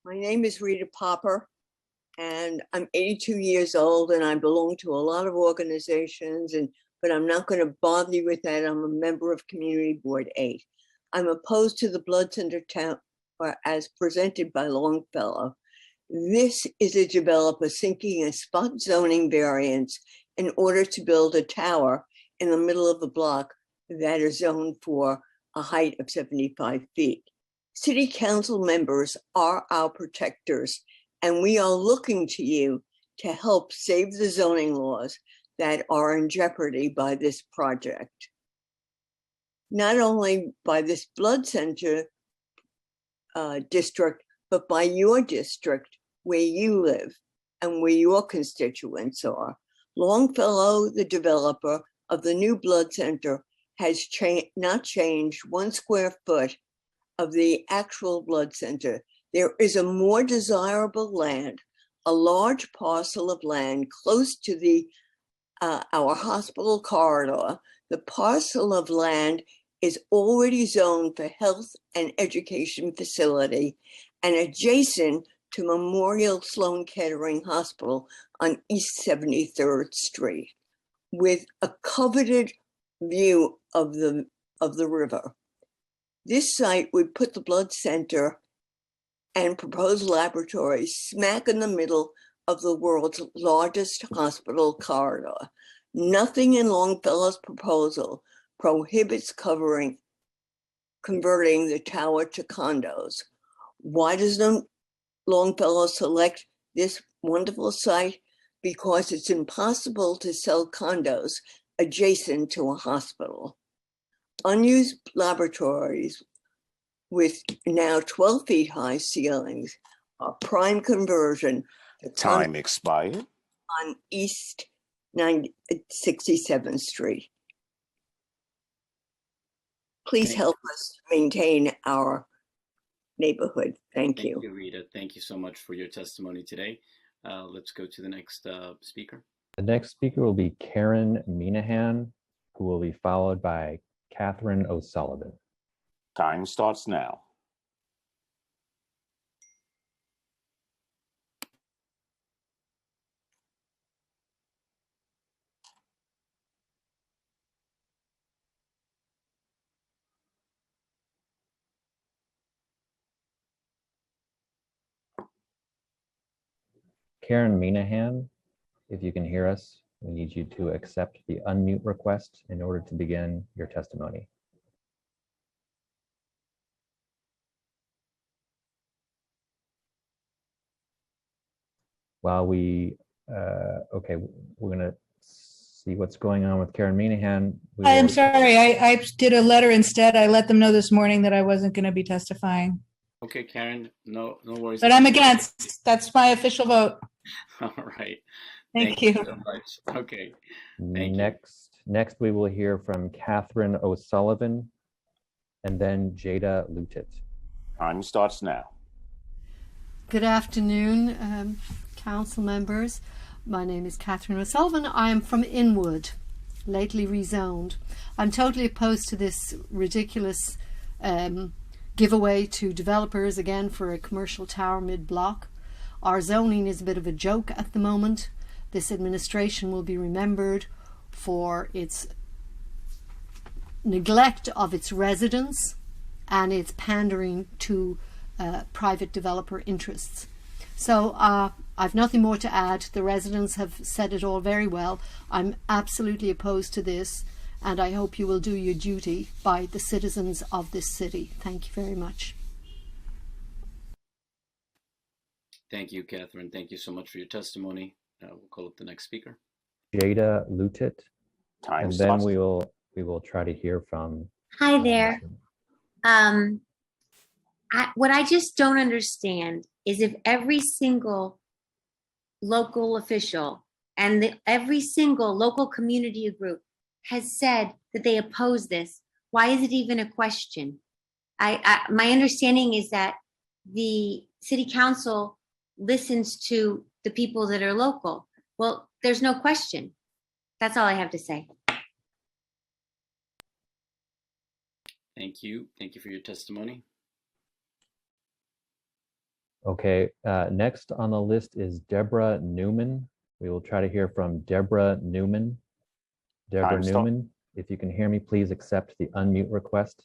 My name is Rita Popper, and I'm 82 years old, and I belong to a lot of organizations, but I'm not going to bother you with that. I'm a member of Community Board 8. I'm opposed to the Blood Center town as presented by Longfellow. This is a developer seeking a spot zoning variance in order to build a tower in the middle of the block that is zoned for a height of 75 feet. City council members are our protectors, and we are looking to you to help save the zoning laws that are in jeopardy by this project. Not only by this blood center district, but by your district where you live and where your constituents are. Longfellow, the developer of the new blood center, has not changed 1 square foot of the actual blood center. There is a more desirable land, a large parcel of land close to the our hospital corridor. The parcel of land is already zoned for health and education facility and adjacent to Memorial Sloan Kettering Hospital on East 73rd Street with a coveted view of the river. This site would put the blood center and proposed laboratory smack in the middle of the world's largest hospital corridor. Nothing in Longfellow's proposal prohibits converting the tower to condos. Why does Longfellow select this wonderful site? Because it's impossible to sell condos adjacent to a hospital. Unused laboratories with now 12 feet high ceilings are prime conversion. Time expired. On East 67th Street. Please help us maintain our neighborhood. Thank you. Thank you, Rita. Thank you so much for your testimony today. Let's go to the next speaker. The next speaker will be Karen Minahan, who will be followed by Catherine O'Sullivan. Time starts now. Karen Minahan, if you can hear us, we need you to accept the unmute request in order to begin your testimony. While okay, we're gonna see what's going on with Karen Minahan. I'm sorry, I did a letter instead. I let them know this morning that I wasn't going to be testifying. Okay, Karen, no worries. But I'm against. That's my official vote. All right. Thank you. So much. Okay. Thank Next, we will hear from Catherine O'Sullivan and then Jada Lutit. Time starts now. Good afternoon, council members. My name is Catherine O'Sullivan. I am from Inwood, lately rezoned. I'm totally opposed to this ridiculous giveaway to developers again for a commercial tower mid-block. Our zoning is a bit of a joke at the moment. This administration will be remembered for its neglect of its residents and its pandering to private developer interests. So I've nothing more to add. The residents have said it all very well. I'm absolutely opposed to this, and I hope you will do your duty by the citizens of this city. Thank you very much. Thank you, Catherine. Thank you so much for your testimony. We'll call up the next speaker. Jada Lutit. Time and starts. then we will try to hear from. Hi there. What I just don't understand is if every single local official and every single local community group has said that they oppose this, why is it even a question? My understanding is that the city council listens to the people that are local. Well, there's no question. That's all I have to say. Thank you. Thank you for your testimony. Okay, next on the list is Deborah Newman. We will try to hear from Deborah Newman. Deborah Newman, if you can hear me, please accept the unmute request.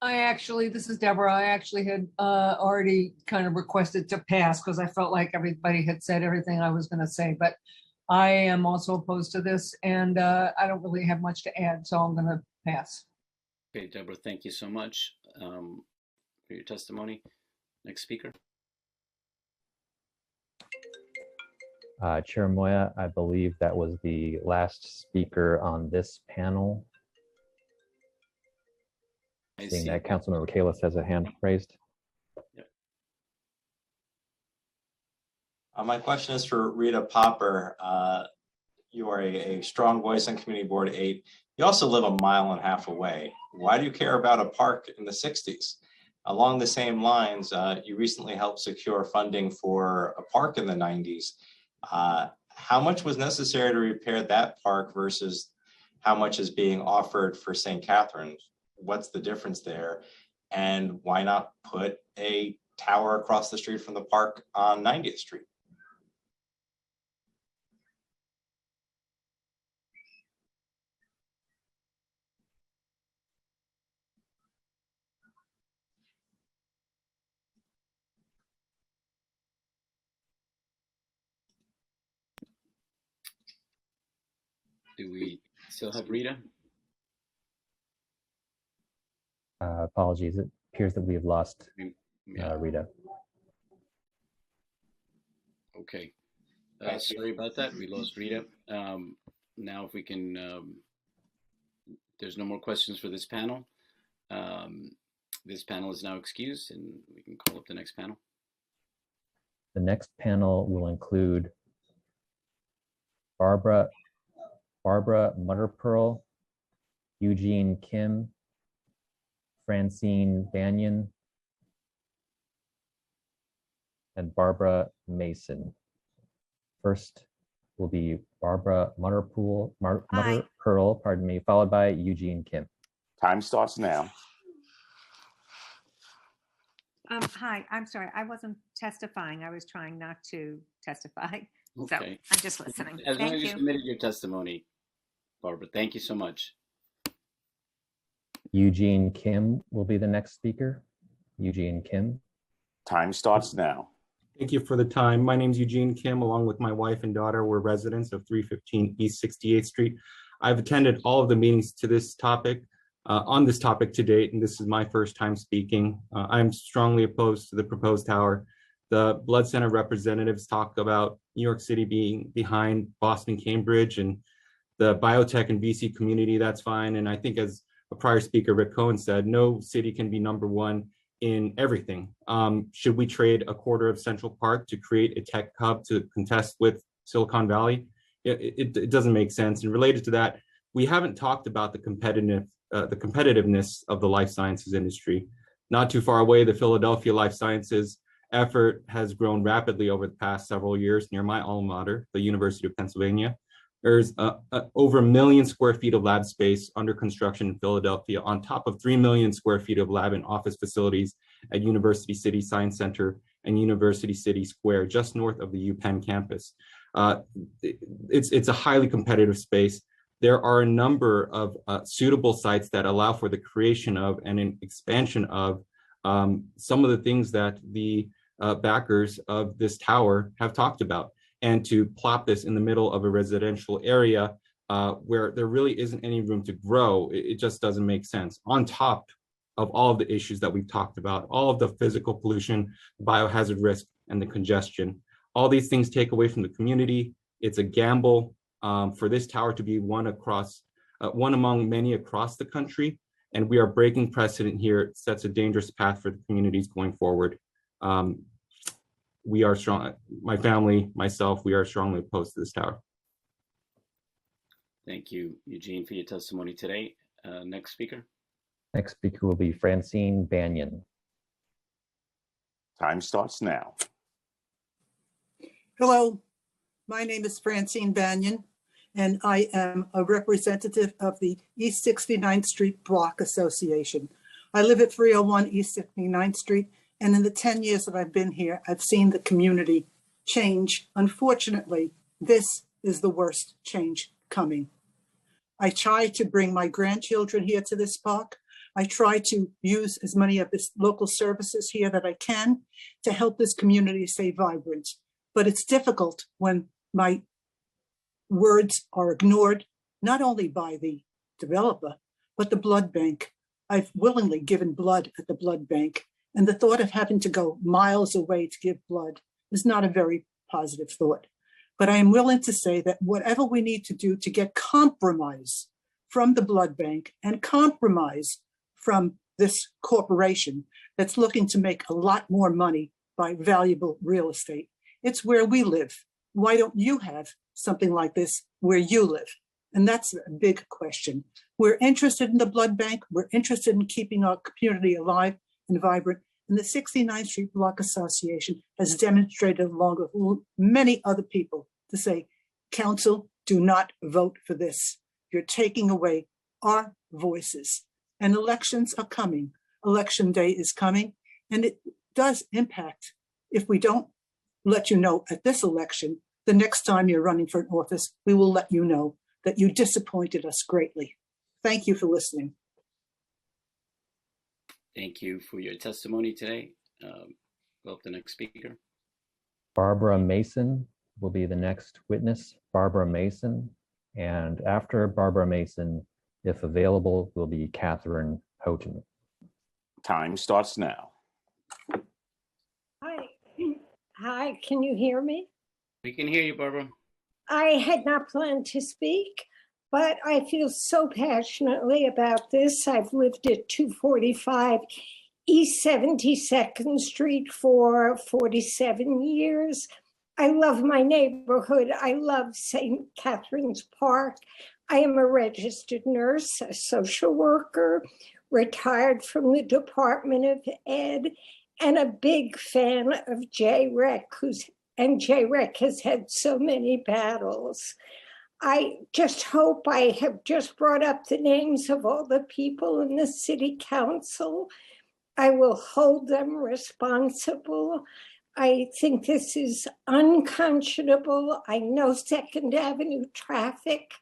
This is Deborah. I actually had already kind of requested to pass because I felt like everybody had said everything I was going to say, but I am also opposed to this, and I don't really have much to add, so I'm going to pass. Okay, Deborah, thank you so much for your testimony. Next speaker. Chair Moya, I believe that was the last speaker on this panel. Seeing that Councilmember Kalis has a hand raised. My question is for Rita Popper. You are a strong voice on Community Board 8. You also live a mile and a half away. Why do you care about a park in the 60s? Along the same lines, you recently helped secure funding for a park in the 90s. How much was necessary to repair that park versus how much is being offered for St. Catherine's? What's the difference there? And why not put a tower across the street from the park on 90th Street? Do we still have Rita? Apologies, it appears that we have lost Rita. Okay. Sorry about that. We lost Rita. Now if we can, there's no more questions for this panel. This panel is now excused and we can call up the next panel. The next panel will include Barbara Mutterpearl, Eugene Kim, Francine Banyan, and Barbara Mason. First will be Barbara Mutterpearl, followed by Eugene Kim. Time starts now. Hi, I'm sorry. I wasn't testifying. I was trying not to testify. So Okay. I'm just listening. As long Thank as you you. submitted your testimony, Barbara, thank you so much. Eugene Kim will be the next speaker. Eugene Kim. Time starts now. Thank you for the time. My name is Eugene Kim, along with my wife and daughter. We're residents of 315 East 68th Street. I've attended all of the meetings to this topic, on this topic to date, and this is my first time speaking. I'm strongly opposed to the proposed tower. The Blood Center representatives talk about New York City being behind Boston, Cambridge, and the biotech and VC community. That's fine. And I think, as a prior speaker, Rick Cohen, said, no city can be number one in everything. Should we trade a quarter of Central Park to create a tech hub to contest with Silicon Valley? It doesn't make sense. And related to that, we haven't talked about the competitiveness of the life sciences industry. Not too far away, the Philadelphia life sciences effort has grown rapidly over the past several years near my alma mater, the University of Pennsylvania. There's over 1 million square feet of lab space under construction in Philadelphia, on top of 3 million square feet of lab and office facilities at University City Science Center and University City Square, just north of the UPenn campus. It's a highly competitive space. There are a number of suitable sites that allow for the creation of and an expansion of some of the things that the backers of this tower have talked about. And to plop this in the middle of a residential area where there really isn't any room to grow, it just doesn't make sense. On top of all of the issues that we've talked about, all of the physical pollution, biohazard risk, and the congestion, all these things take away from the community. It's a gamble for this tower to be one among many across the country. And we are breaking precedent here. It sets a dangerous path for the communities going forward. We are strong, my family, myself, we are strongly opposed to this tower. Thank you, Eugene, for your testimony today. Next speaker. Next speaker will be Francine Banyan. Time starts now. Hello, my name is Francine Banyan, and I am a representative of the East 69th Street Block Association. I live at 301 East 69th Street, and in the 10 years that I've been here, I've seen the community change. Unfortunately, this is the worst change coming. I try to bring my grandchildren here to this park. I try to use as many of the local services here that I can to help this community stay vibrant. But it's difficult when my words are ignored, not only by the developer, but the blood bank. I've willingly given blood at the blood bank, And the thought of having to go miles away to give blood is not a very positive thought. But I am willing to say that whatever we need to do to get compromise from the blood bank and compromise from this corporation that's looking to make a lot more money by valuable real estate, it's where we live. Why don't you have something like this where you live? And that's a big question. We're interested in the blood bank. We're interested in keeping our community alive and vibrant. And the 69th Street Block Association has demonstrated, along with many other people, to say, council, do not vote for this. You're taking away our voices. And elections are coming. Election day is coming. And it does impact, if we don't let you know at this election, the next time you're running for an office, we will let you know that you disappointed us greatly. Thank you for listening. Thank you for your testimony today. Well, the next speaker. Barbara Mason will be the next witness. Barbara Mason. And after Barbara Mason, if available, will be Catherine Houghton. Time starts now. Hi. Hi, can you hear me? We can hear you, Barbara. I had not planned to speak, but I feel so passionately about this. I've lived at 245 East 72nd Street for 47 years. I love my neighborhood. I love St. Catherine's Park. I am a registered nurse, a social worker, retired from the Department of Ed, and a big fan of J-Rec, and J-Rec has had so many battles. I just hope I have just brought up the names of all the people in the city council. I will hold them responsible. I think this is unconscionable. I know Second Avenue traffic.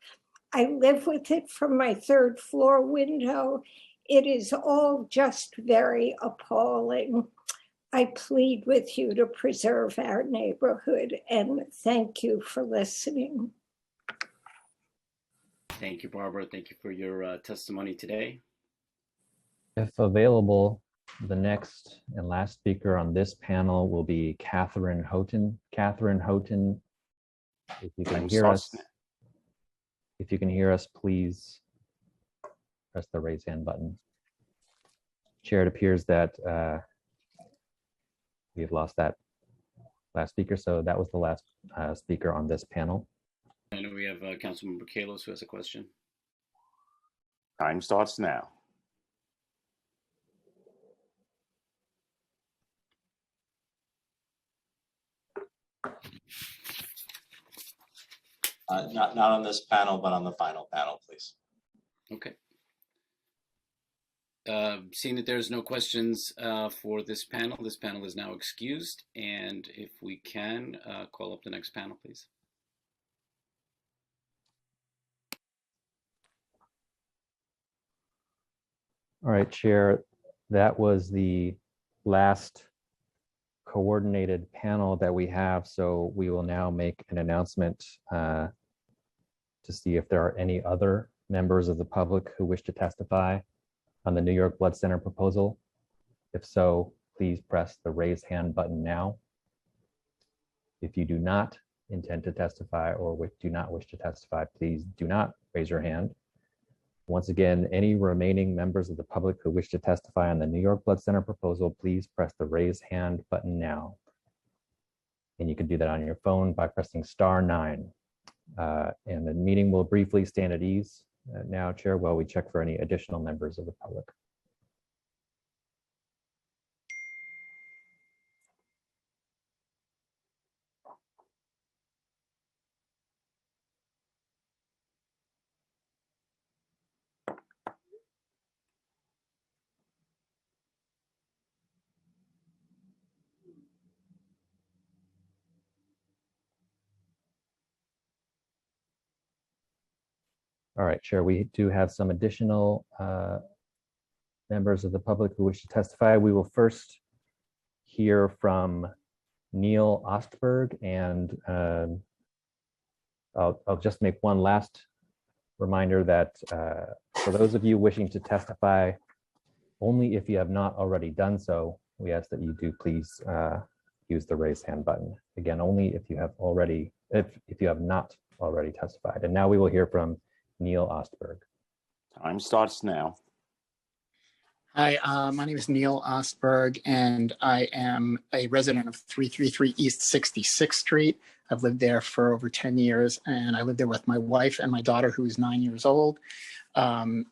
I live with it from my third floor window. It is all just very appalling. I plead with you to preserve our neighborhood, and thank you for listening. Thank you, Barbara. Thank you for your testimony today. If available, the next and last speaker on this panel will be Catherine Houghton. Catherine Houghton, if you can hear us, please press the raise hand button. Chair, it appears that we've lost that last speaker, so that was the last speaker on this panel. I know we have Councilmember Kalos who has a question. Time starts now. Not on this panel, but on the final panel, please. Okay. Seeing that there's no questions for this panel is now excused. And if we can, call up the next panel, please. All right, Chair, that was the last coordinated panel that we have. So we will now make an announcement to see if there are any other members of the public who wish to testify on the New York Blood Center proposal. If so, please press the raise hand button now. If you do not intend to testify or do not wish to testify, please do not raise your hand. Once again, any remaining members of the public who wish to testify on the New York Blood Center proposal, please press the raise hand button now. And you can do that on your phone by pressing *9. And the meeting will briefly stand at ease now, Chair, while we check for any additional members of the public. All right, Chair, we do have some additional members of the public who wish to testify. We will first hear from Neil Ostberg, and I'll just make one last reminder that for those of you wishing to testify, only if you have not already done so, we ask that you do please use the raise hand button. Again, only if you have already, if you have not already testified. And now we will hear from Neil Ostberg. Time starts now. Hi, my name is Neil Ostberg, and I am a resident of 333 East 66th Street. I've lived there for over 10 years, and I live there with my wife and my daughter, who is 9 years old. And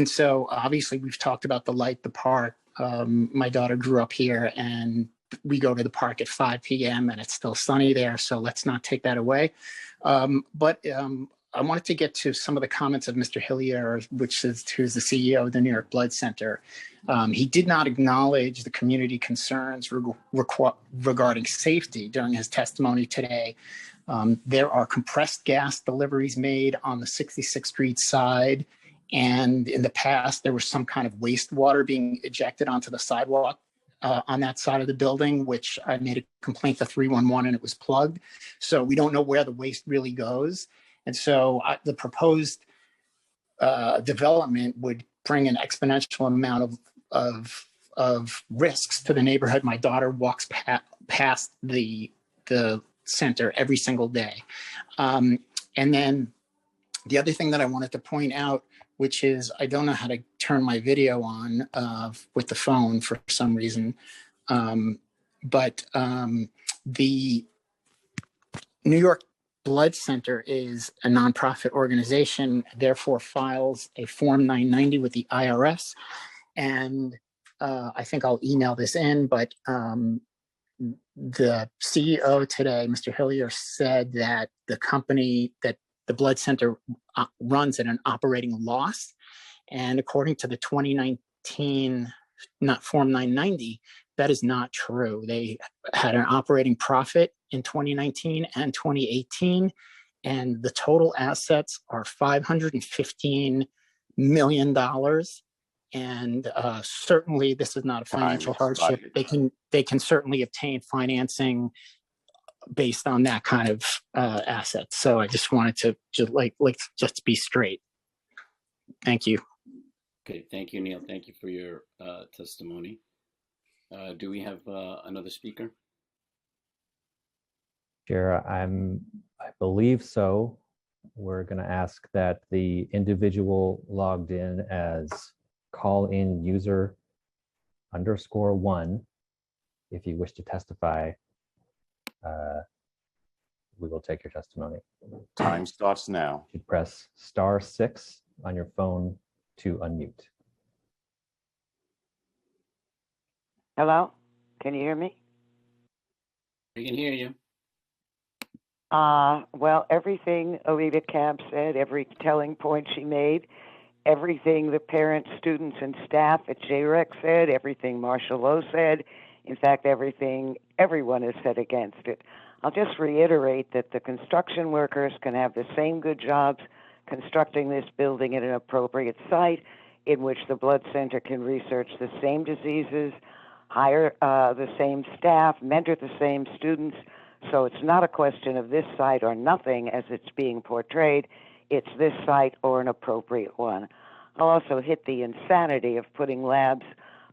so obviously we've talked about the light, the park. My daughter grew up here, and we go to the park at 5 p.m. and it's still sunny there, so let's not take that away. But I wanted to get to some of the comments of Mr. Hillier, who's the CEO of the New York Blood Center. He did not acknowledge the community concerns regarding safety during his testimony today. There are compressed gas deliveries made on the 66th Street side. And in the past, there was some kind of wastewater being ejected onto the sidewalk on that side of the building, which I made a complaint to 311 and it was plugged. So we don't know where the waste really goes. And so the proposed development would bring an exponential amount of risks to the neighborhood. My daughter walks past the center every single day. And then the other thing that I wanted to point out, which is I don't know how to turn my video on with the phone for some reason, but the New York Blood Center is a nonprofit organization, therefore files a Form 990 with the IRS. And I think I'll email this in, but the CEO today, Mr. Hillier, said that the company that the Blood Center runs at an operating loss. And according to the 2019 Form 990, that is not true. They had an operating profit in 2019 and 2018, and the total assets are $515 million. And certainly this is not a financial hardship. They can certainly obtain financing based on that kind of assets. So I just wanted to just be straight. Thank you. Okay, thank you, Neil. Thank you for your testimony. Do we have another speaker? Chair, I believe so. We're going to ask that the individual logged in as call-in user _1, if you wish to testify, we will take your testimony. Time starts now. You press *6 on your phone to unmute. Hello? Can you hear me? We can hear you. Well, everything Alita Camp said, every telling point she made, everything the parents, students, and staff at JREC said, everything Marshall Lowe said, in fact, everything everyone has said against it. I'll just reiterate that the construction workers can have the same good jobs constructing this building at an appropriate site in which the Blood Center can research the same diseases, hire the same staff, mentor the same students. So it's not a question of this site or nothing as it's being portrayed. It's this site or an appropriate one. I'll also hit the insanity of putting labs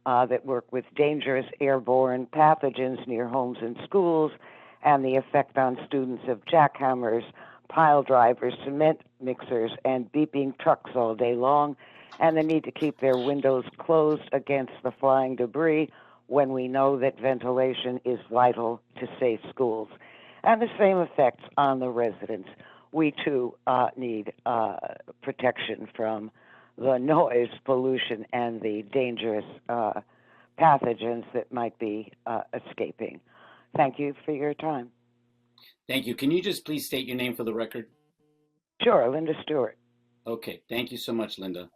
that work with dangerous airborne pathogens near homes and schools, and the effect on students of jackhammers, pile drivers, cement mixers, and beeping trucks all day long, and the need to keep their windows closed against the flying debris when we know that ventilation is vital to safe schools. And the same effects on the residents. We too need protection from the noise, pollution, and the dangerous pathogens that might be escaping. Thank you for your time. Thank you. Can you just please state your name for the record? Sure, Linda Stewart. Okay, thank you so much, Linda.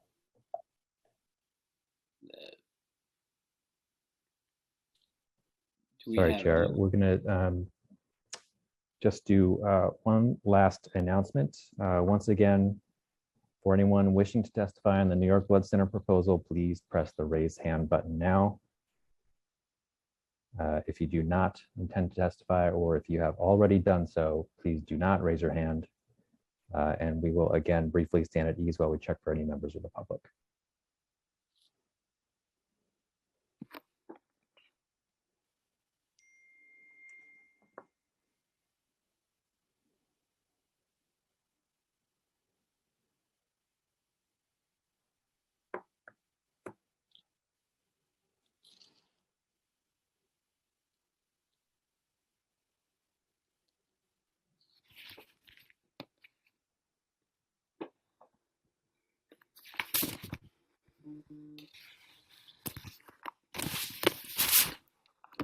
Sorry, Chair. We're going to just do one last announcement. Once again, for anyone wishing to testify on the New York Blood Center proposal, please press the raise hand button now. If you do not intend to testify, or if you have already done so, please do not raise your hand. And we will again briefly stand at ease while we check for any members of the public.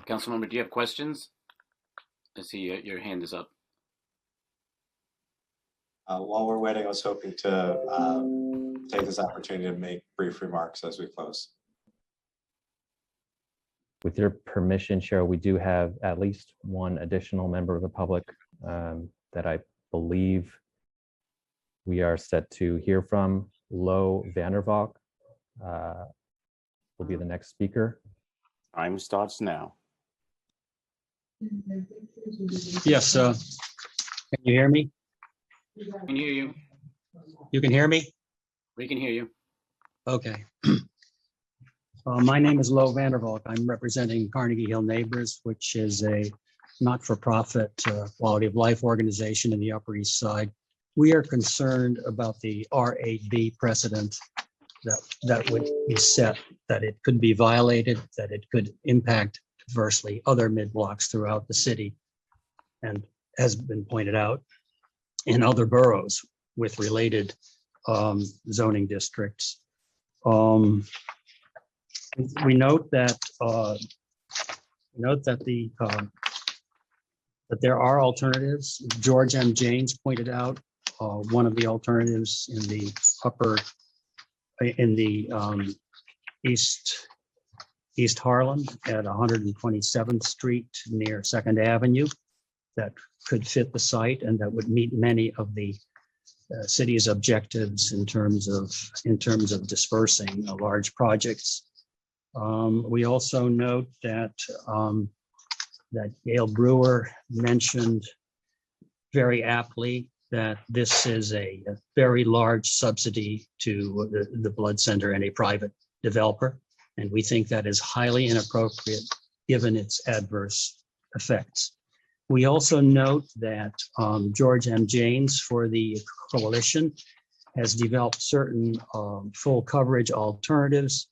Councilmember, do you have questions? I see your hand is up. While we're waiting, I was hoping to take this opportunity to make brief remarks as we close. With your permission, Cheryl, we do have at least one additional member of the public that I believe we are set to hear from. Lo Vandervalk will be the next speaker. Time starts now. Yes, can you hear me? We can hear you. You can hear me? We can hear you. Okay. My name is Lo Vandervalk. I'm representing Carnegie Hill Neighbors, which is a not-for-profit quality of life organization in the Upper East Side. We are concerned about the R8B precedent that would be set, that it could be violated, that it could impact adversely other mid-blocks throughout the city, and has been pointed out in other boroughs with related zoning districts. We note that that there are alternatives. George M. Janes pointed out one of the alternatives in the East Harlem at 127th Street near 2nd Avenue that could fit the site and that would meet many of the city's objectives in terms of dispersing large projects. We also note that Gail Brewer mentioned very aptly that this is a very large subsidy to the Blood Center and a private developer. And we think that is highly inappropriate given its adverse effects. We also note that George M. Janes for the coalition has developed certain full coverage alternatives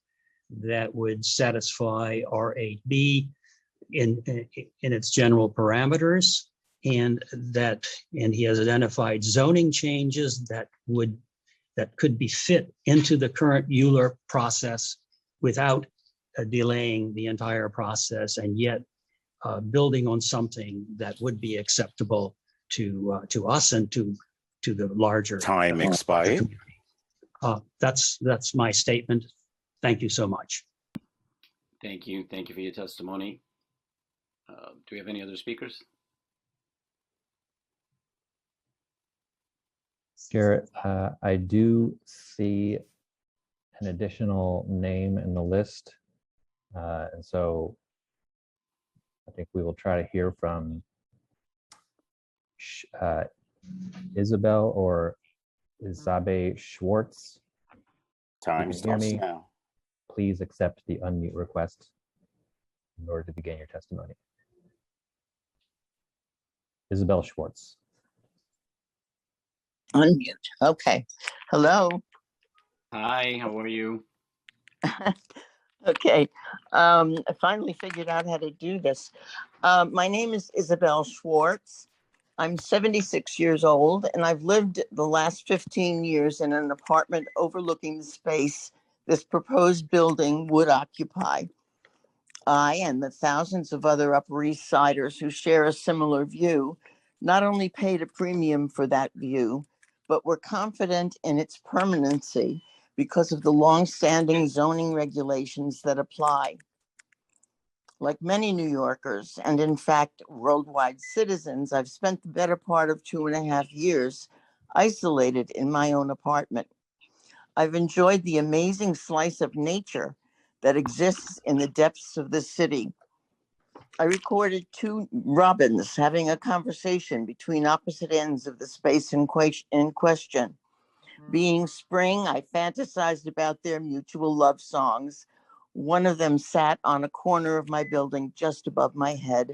that would satisfy R8B in its general parameters, and he has identified zoning changes that could be fit into the current Euler process without delaying the entire process, and yet building on something that would be acceptable to us and to the larger Time expired. That's my statement. Thank you so much. Thank you. Thank you for your testimony. Do we have any other speakers? Garrett, I do see an additional name in the list. And so I think we will try to hear from Isabel or Isabe Schwartz. Time starts now. Please accept the unmute request in order to begin your testimony. Isabel Schwartz. Unmute. Okay. Hello. Hi, how are you? Okay. I finally figured out how to do this. My name is Isabel Schwartz. I'm 76 years old, and I've lived the last 15 years in an apartment overlooking the space this proposed building would occupy. I and the thousands of other Upper East Siders who share a similar view not only paid a premium for that view, but were confident in its permanency because of the long-standing zoning regulations that apply. Like many New Yorkers, and in fact, worldwide citizens, I've spent the better part of 2.5 years isolated in my own apartment. I've enjoyed the amazing slice of nature that exists in the depths of the city. I recorded 2 robins having a conversation between opposite ends of the space in question. Being spring, I fantasized about their mutual love songs. One of them sat on a corner of my building just above my head.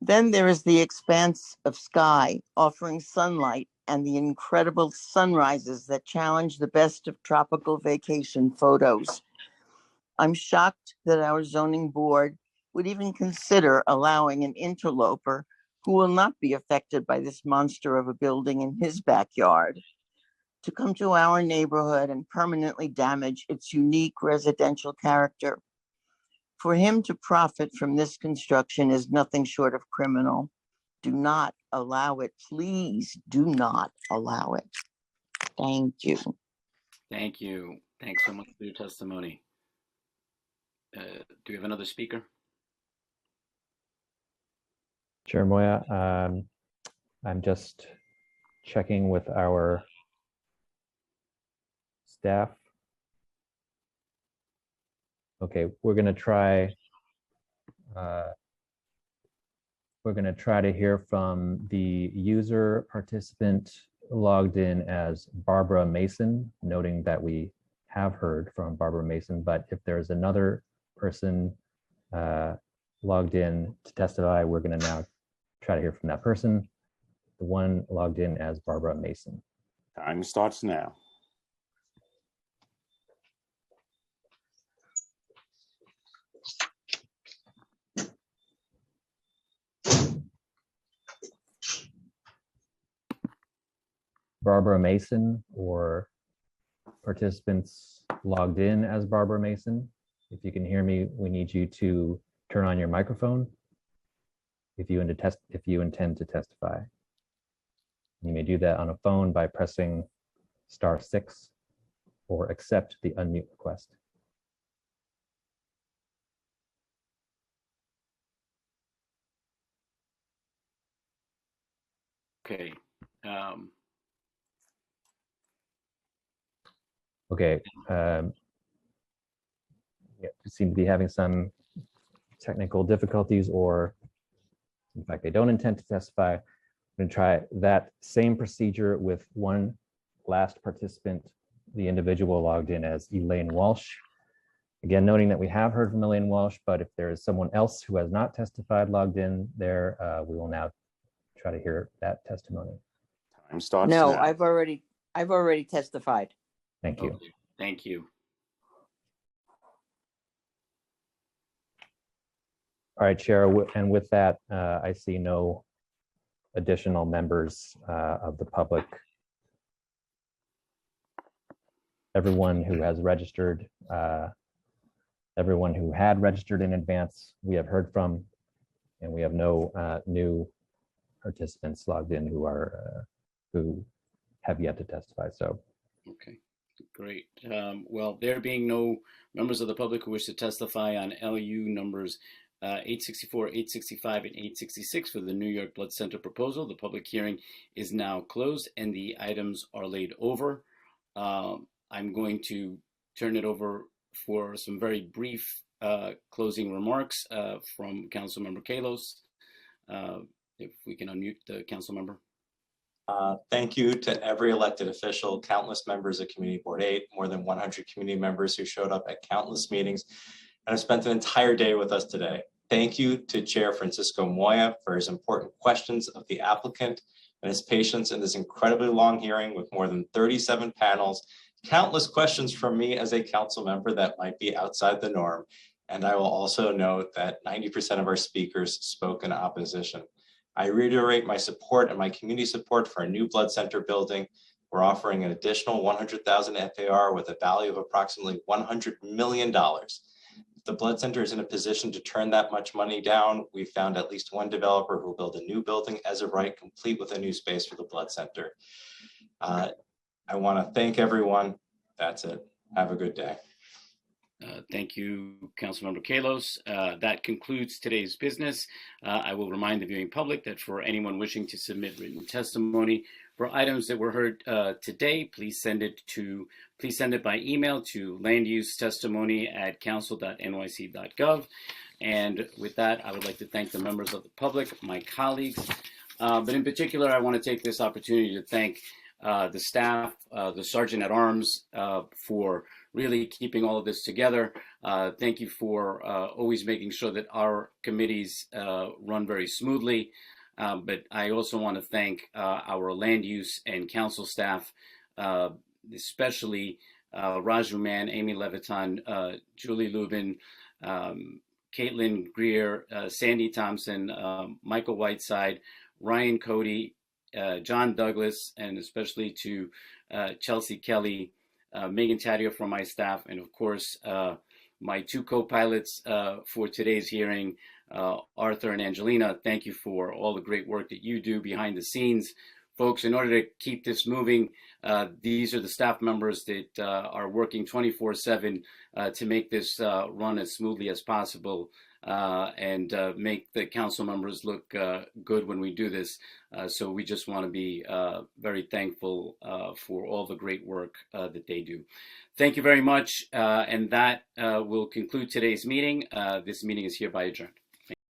Then there is the expanse of sky offering sunlight and the incredible sunrises that challenge the best of tropical vacation photos. I'm shocked that our zoning board would even consider allowing an interloper who will not be affected by this monster of a building in his backyard to come to our neighborhood and permanently damage its unique residential character. For him to profit from this construction is nothing short of criminal. Do not allow it. Please do not allow it. Thank you. Thank you. Thanks so much for your testimony. Do we have another speaker? Chair Moya, I'm just checking with our staff. Okay, we're going to try to hear from the user participant logged in as Barbara Mason, noting that we have heard from Barbara Mason, but if there's another person logged in to testify, we're going to now try to hear from that person, the one logged in as Barbara Mason. Time starts now. Barbara Mason or participants logged in as Barbara Mason. If you can hear me, we need you to turn on your microphone if you intend to testify. You may do that on a phone by pressing *6 or accept the unmute request. Okay. Okay. Yeah, seem to be having some technical difficulties, or in fact, they don't intend to testify. I'm going to try that same procedure with one last participant, the individual logged in as Elaine Walsh. Again, noting that we have heard from Elaine Walsh, but if there is someone else who has not testified logged in there, we will now try to hear that testimony. Time starts No, now. I've already testified. Thank you. Okay. Thank you. All right, Chair, and with that, I see no additional members of the public. Everyone who has registered, everyone who had registered in advance, we have heard from, and we have no new participants logged in who have yet to testify. So, Okay, great. Well, there being no members of the public who wish to testify on LU numbers 864, 865, and 866 for the New York Blood Center proposal, the public hearing is now closed and the items are laid over. I'm going to turn it over for some very brief closing remarks from Councilmember Kalos. If we can unmute the council member. Thank you to every elected official, countless members of Community Board 8, more than 100 community members who showed up at countless meetings and have spent an entire day with us today. Thank you to Chair Francisco Moya for his important questions of the applicant and his patience in this incredibly long hearing with more than 37 panels, countless questions from me as a council member that might be outside the norm. And I will also note that 90% of our speakers spoke in opposition. I reiterate my support and my community support for a new blood center building. We're offering an additional 100,000 FAR with a value of approximately $100 million. If the blood center is in a position to turn that much money down, we found at least one developer who will build a new building as of right, complete with a new space for the blood center. I want to thank everyone. That's it. Have a good day. Thank you, Councilmember Kalos. That concludes today's business. I will remind the viewing public that for anyone wishing to submit written testimony for items that were heard today, please send it by email to landusetestimony@council.nyc.gov. And with that, I would like to thank the members of the public, my colleagues, but in particular, I want to take this opportunity to thank the staff, the Sergeant at Arms, for really keeping all of this together. Thank you for always making sure that our committees run very smoothly. But I also want to thank our land use and council staff, especially Raju Mann, Amy Leviton, Julie Lubin, Caitlin Greer, Sandy Thompson, Michael Whiteside, Ryan Cody, John Douglas, and especially to Chelsea Kelly, Megan Taddeo from my staff, and of course, my two co-pilots for today's hearing, Arthur and Angelina. Thank you for all the great work that you do behind the scenes. Folks, in order to keep this moving, these are the staff members that are working 24/7 to make this run as smoothly as possible and make the council members look good when we do this. So we just want to be very thankful for all the great work that they do. Thank you very much. And that will conclude today's meeting. This meeting is hereby adjourned.